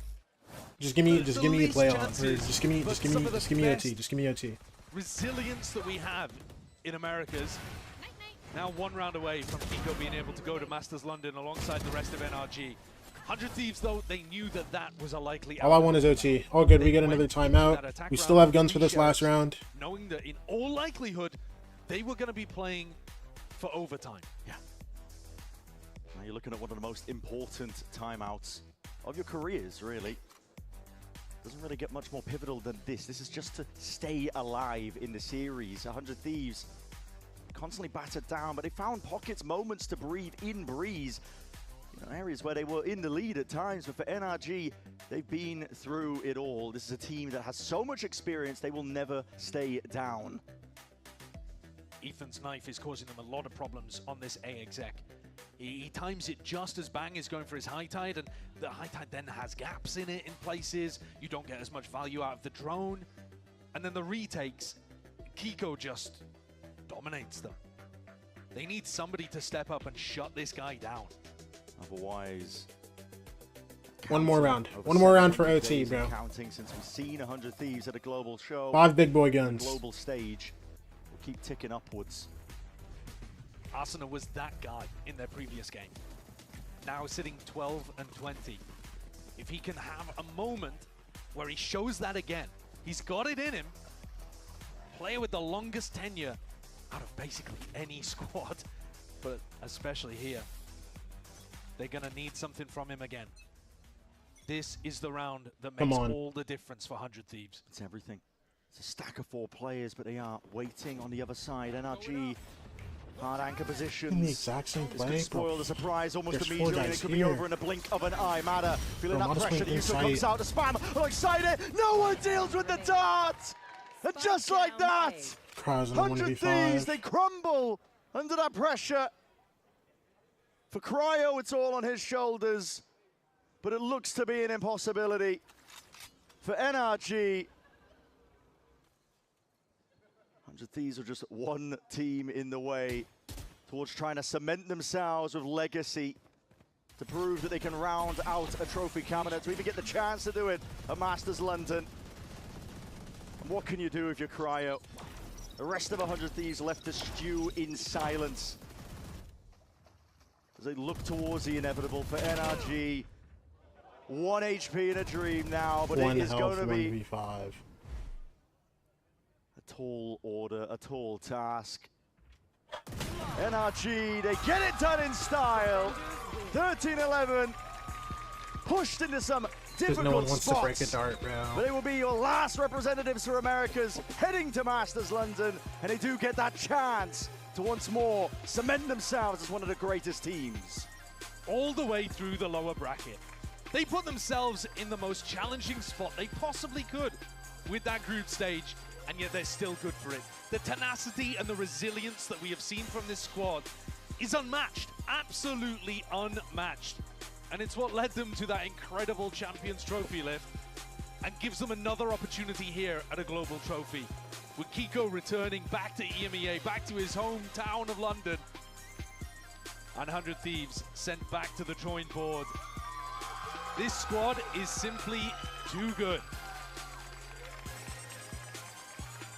Just give me a least playoff. Or chances, just give me but some of the OT. best Just give me OT. resilience that we have in Americas. Now 1 round away from Kiko being able to go to Masters London alongside the rest of NRG. 100 Thieves, though, they knew that that was a likely All I want is OT. All good. We get another timeout. We still have guns for this last round. Knowing that in all likelihood, they were going to be playing for overtime. Yeah. Now you're looking at one of the most important timeouts of your careers, really. Doesn't really get much more pivotal than this. This is just to stay alive in the series. 100 Thieves constantly battered down, but they found pockets, moments to breathe in Breeze. You know, areas where they were in the lead at times, but for NRG, they've been through it all. This is a team that has so much experience, they will never stay down. Ethan's knife is causing them a lot of problems on this A exec. He times it just as Bang is going for his high tide, and the high tide then has gaps in it in places. You don't get as much value out of the drone. And then the retakes, Kiko just dominates them. They need somebody to step up and shut this guy down. Otherwise, One more round. One more round for OT, bro. Counting since we've seen 100 Thieves at a global show. 5 big boy guns. Global stage will keep ticking upwards. Arsenal was that guy in their previous game. Now sitting 12 and 20. If he can have a moment where he shows that again, he's got it in him. Player with the longest tenure out of basically any squad, but especially here. They're gonna need something from him again. This is the round that makes all the difference for 100 Thieves. It's everything. It's a stack of 4 players, but they are waiting on the other side. NRG, hard anchor positions. In the exact same This play. could spoil the surprise almost There's 4 immediately. And guys it could be here. over in a blink of an eye. Mada feeling Bro, that Mada's pressure. playing The Yuko inside. comes out to spam alongside it. No one deals with the dart. And just like that, Crowds on the 100 Thieves, 1v5. they crumble under that pressure. For Cryo, it's all on his shoulders, but it looks to be an impossibility. For NRG, 100 Thieves are just one team in the way towards trying to cement themselves with legacy to prove that they can round out a trophy cabinet, to even get the chance to do it at Masters London. And what can you do if you're Cryo? The rest of 100 Thieves left to stew in silence as they look towards the inevitable. For NRG, 1 HP in a dream now, but it is going to be 1v5. a tall order, a tall task. NRG, they get it done in style. 13-11, pushed into some Because difficult no one wants spots. to break a dart, bro. But they will be your last representatives for Americas heading to Masters London, and they do get that chance to once more cement themselves as one of the greatest teams. All the way through the lower bracket. They put themselves in the most challenging spot they possibly could with that group stage, and yet they're still good for it. The tenacity and the resilience that we have seen from this squad is unmatched, absolutely unmatched. And it's what led them to that incredible Champions Trophy lift and gives them another opportunity here at a global trophy. With Kiko returning back to EMEA, back to his hometown of London, and 100 Thieves sent back to the drawing board. This squad is simply too good.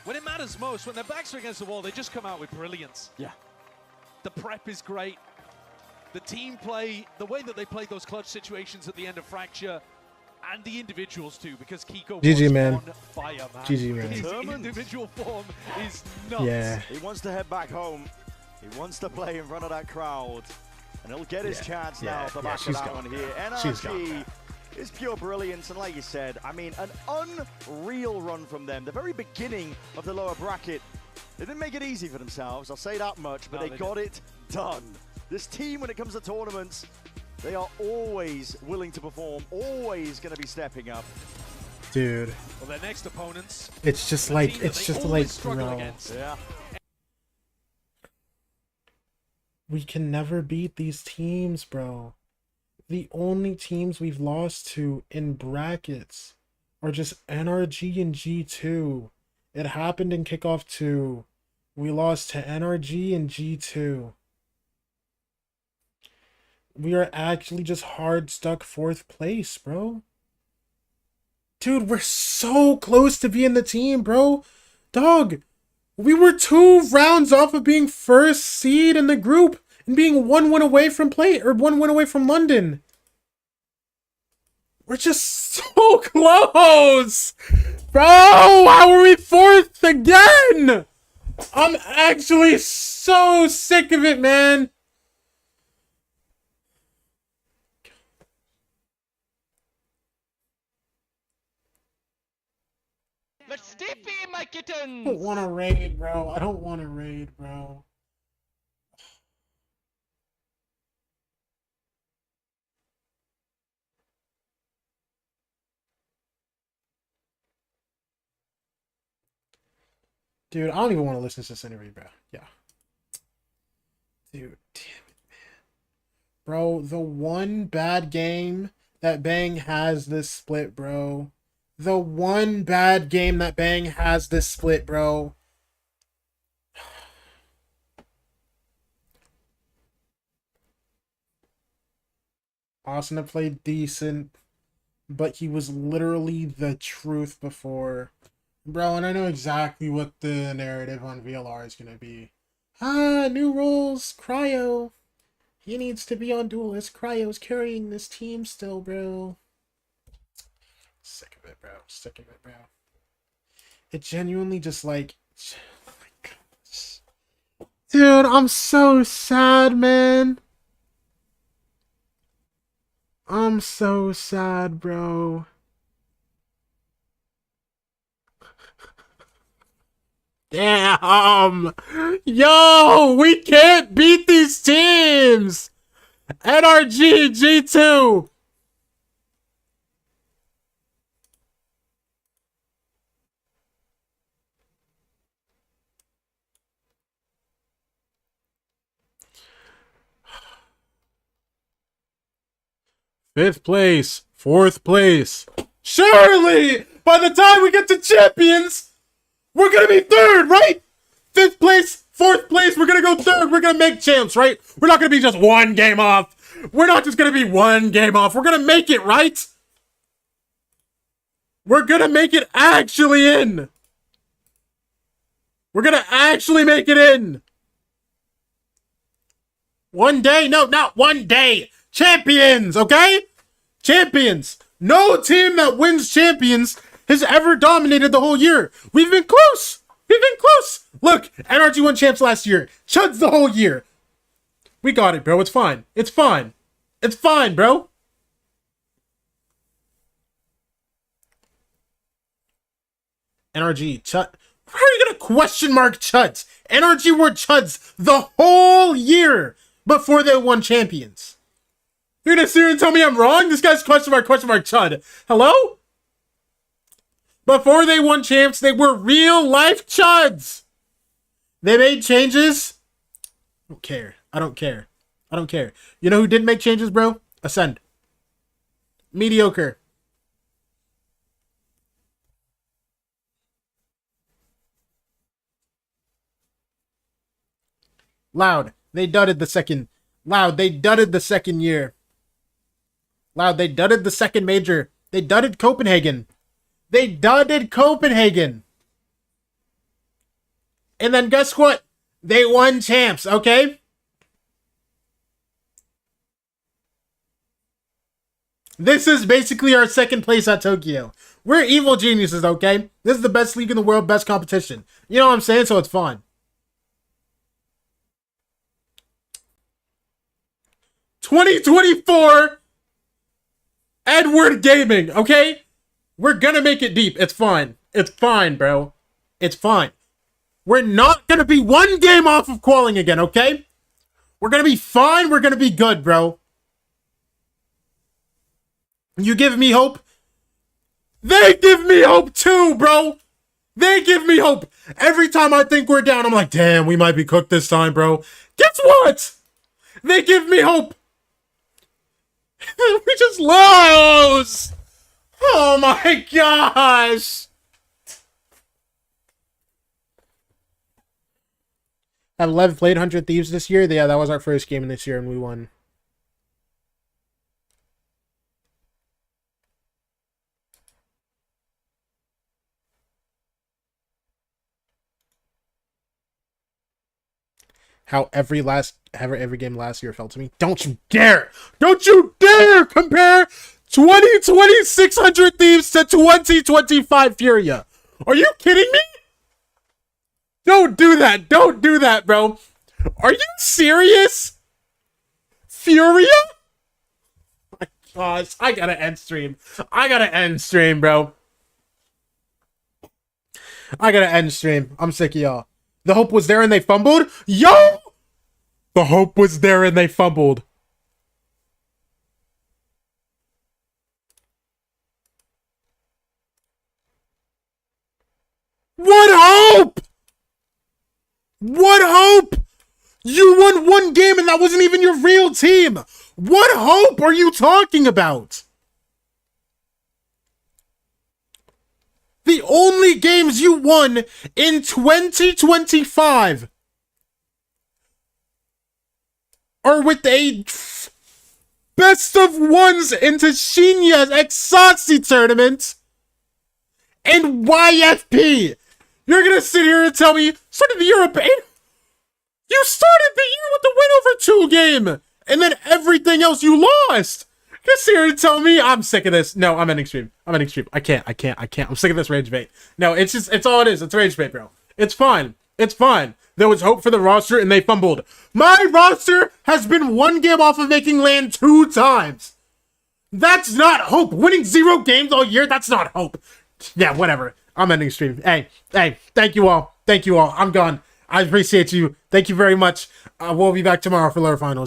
When it matters most, when their backs are against the wall, they just come out with brilliance. Yeah. The prep is great. The team play, the way that they played those clutch situations at the end of Fracture, and the individuals too, because Kiko GG, was man. on fire, man. GG, man. His Determined. individual form is nuts. Yeah. He wants to head back home. He wants to play in front of that crowd. And he'll get his chance now off the back of that one here. NRG is pure brilliance. And like you said, I mean, an unreal run from them. The very beginning of the lower bracket. They didn't make it easy for themselves, I'll say that much, but No, they got it done. This team, when it comes to tournaments, they are always willing to perform, always going to be stepping up. Dude. Well, their next opponents. It's just like, bro. Against. Yeah. We can never beat these teams, bro. The only teams we've lost to in brackets are just NRG and G2. It happened in kickoff 2. We lost to NRG and G2. We are actually just hard stuck 4th place, bro. Dude, we're so close to being the team, bro. Dog, we were 2 rounds off of being first seed in the group and being 1 win away from 1 win away from London. We're just so close! Bro, how are we 4th again? I'm actually so sick of it, man. Let's stiffy, my kittens! I don't want to raid, bro. I don't want to raid, bro. Dude, I don't even want to listen to this interview, bro. Yeah. Dude, damn it, man. Bro, the one bad game that Bang has this split, bro. The one bad game that Bang has this split, bro. Asuna played decent, but he was literally the truth before. Bro, and I know exactly what the narrative on VLR is going to be. Ah, new rules, Cryo. He needs to be on Duelist. Cryo's carrying this team still, bro. Sick of it, bro. Sick of it, bro. It genuinely just like... Oh my gosh. Dude, I'm so sad, man. I'm so sad, bro. Damn! Yo! We can't beat these teams! NRG G2! Fifth place, 4th place. Surely, by the time we get to champions, we're gonna be 3rd, right? 5th place, 4th place, we're gonna go 3rd. We're gonna make champs, right? We're not gonna be just 1 game off. We're not just gonna be 1 game off. We're gonna make it, right? We're gonna make it actually in. We're gonna actually make it in. One day? No, not one day. Champions, okay? Champions. No team that wins champions has ever dominated the whole year. We've been close. We've been close. Look, NRG won champs last year. Chuds the whole year. We got it, bro. It's fine. It's fine. It's fine, bro. NRG, Chud. Why are you gonna question mark Chuds? NRG were Chuds the whole year before they won champions. You're gonna sit here and tell me I'm wrong? This guy's question mark Chud. Hello? Before they won champs, they were real life Chuds. They made changes. I don't care. I don't care. I don't care. You know who didn't make changes, bro? Ascend. Mediocre. Loud. They dudded the second. Loud. They dudded the second year. Loud. They dudded the second major. They dudded Copenhagen. They dudded Copenhagen. And then guess what? They won champs, okay? This is basically our 2nd place at Tokyo. We're evil geniuses, okay? This is the best league in the world, best competition. You know what I'm saying? So it's fun. 2024 Edward Gaming, okay? We're gonna make it deep. It's fine. It's fine, bro. It's fine. We're not gonna be 1 game off of qualing again, okay? We're gonna be fine. We're gonna be good, bro. You give me hope? They give me hope too, bro. They give me hope. Every time I think we're down, I'm like, damn, we might be cooked this time, bro. Guess what? They give me hope. We just lose. Oh my gosh. Have LEV played 100 Thieves this year? Yeah, that was our first game in this year and we won. how every game last year felt to me. Don't you dare compare 2020 600 Thieves to 2025 Furia. Are you kidding me? Don't do that. Don't do that, bro. Are you serious? Furia? Oh my gosh, I gotta end stream. Bro. I gotta end stream. I'm sick of y'all. The hope was there and they fumbled? Yo! The hope was there and they fumbled. What hope? What hope? You won one game and that wasn't even your real team. What hope are you talking about? The only games you won in 2025 are with a best of ones into Shinya's Exasi tournament and YFP. You're gonna sit here and tell me, started the year a bait? You started the year with the win over 2 game, and then everything else you lost. Just sit here and tell me I'm sick of this. No, I'm ending stream. I can't. I'm sick of this rage bait. No, it's all it is. It's rage bait, bro. It's fine. There was hope for the roster and they fumbled. My roster has been 1 game off of making land 2 times. That's not hope. Winning 0 games all year, that's not hope. Yeah, whatever. I'm ending stream. Hey, thank you all. I'm gone. I appreciate you. Thank you very much. We'll be back tomorrow for lower finals.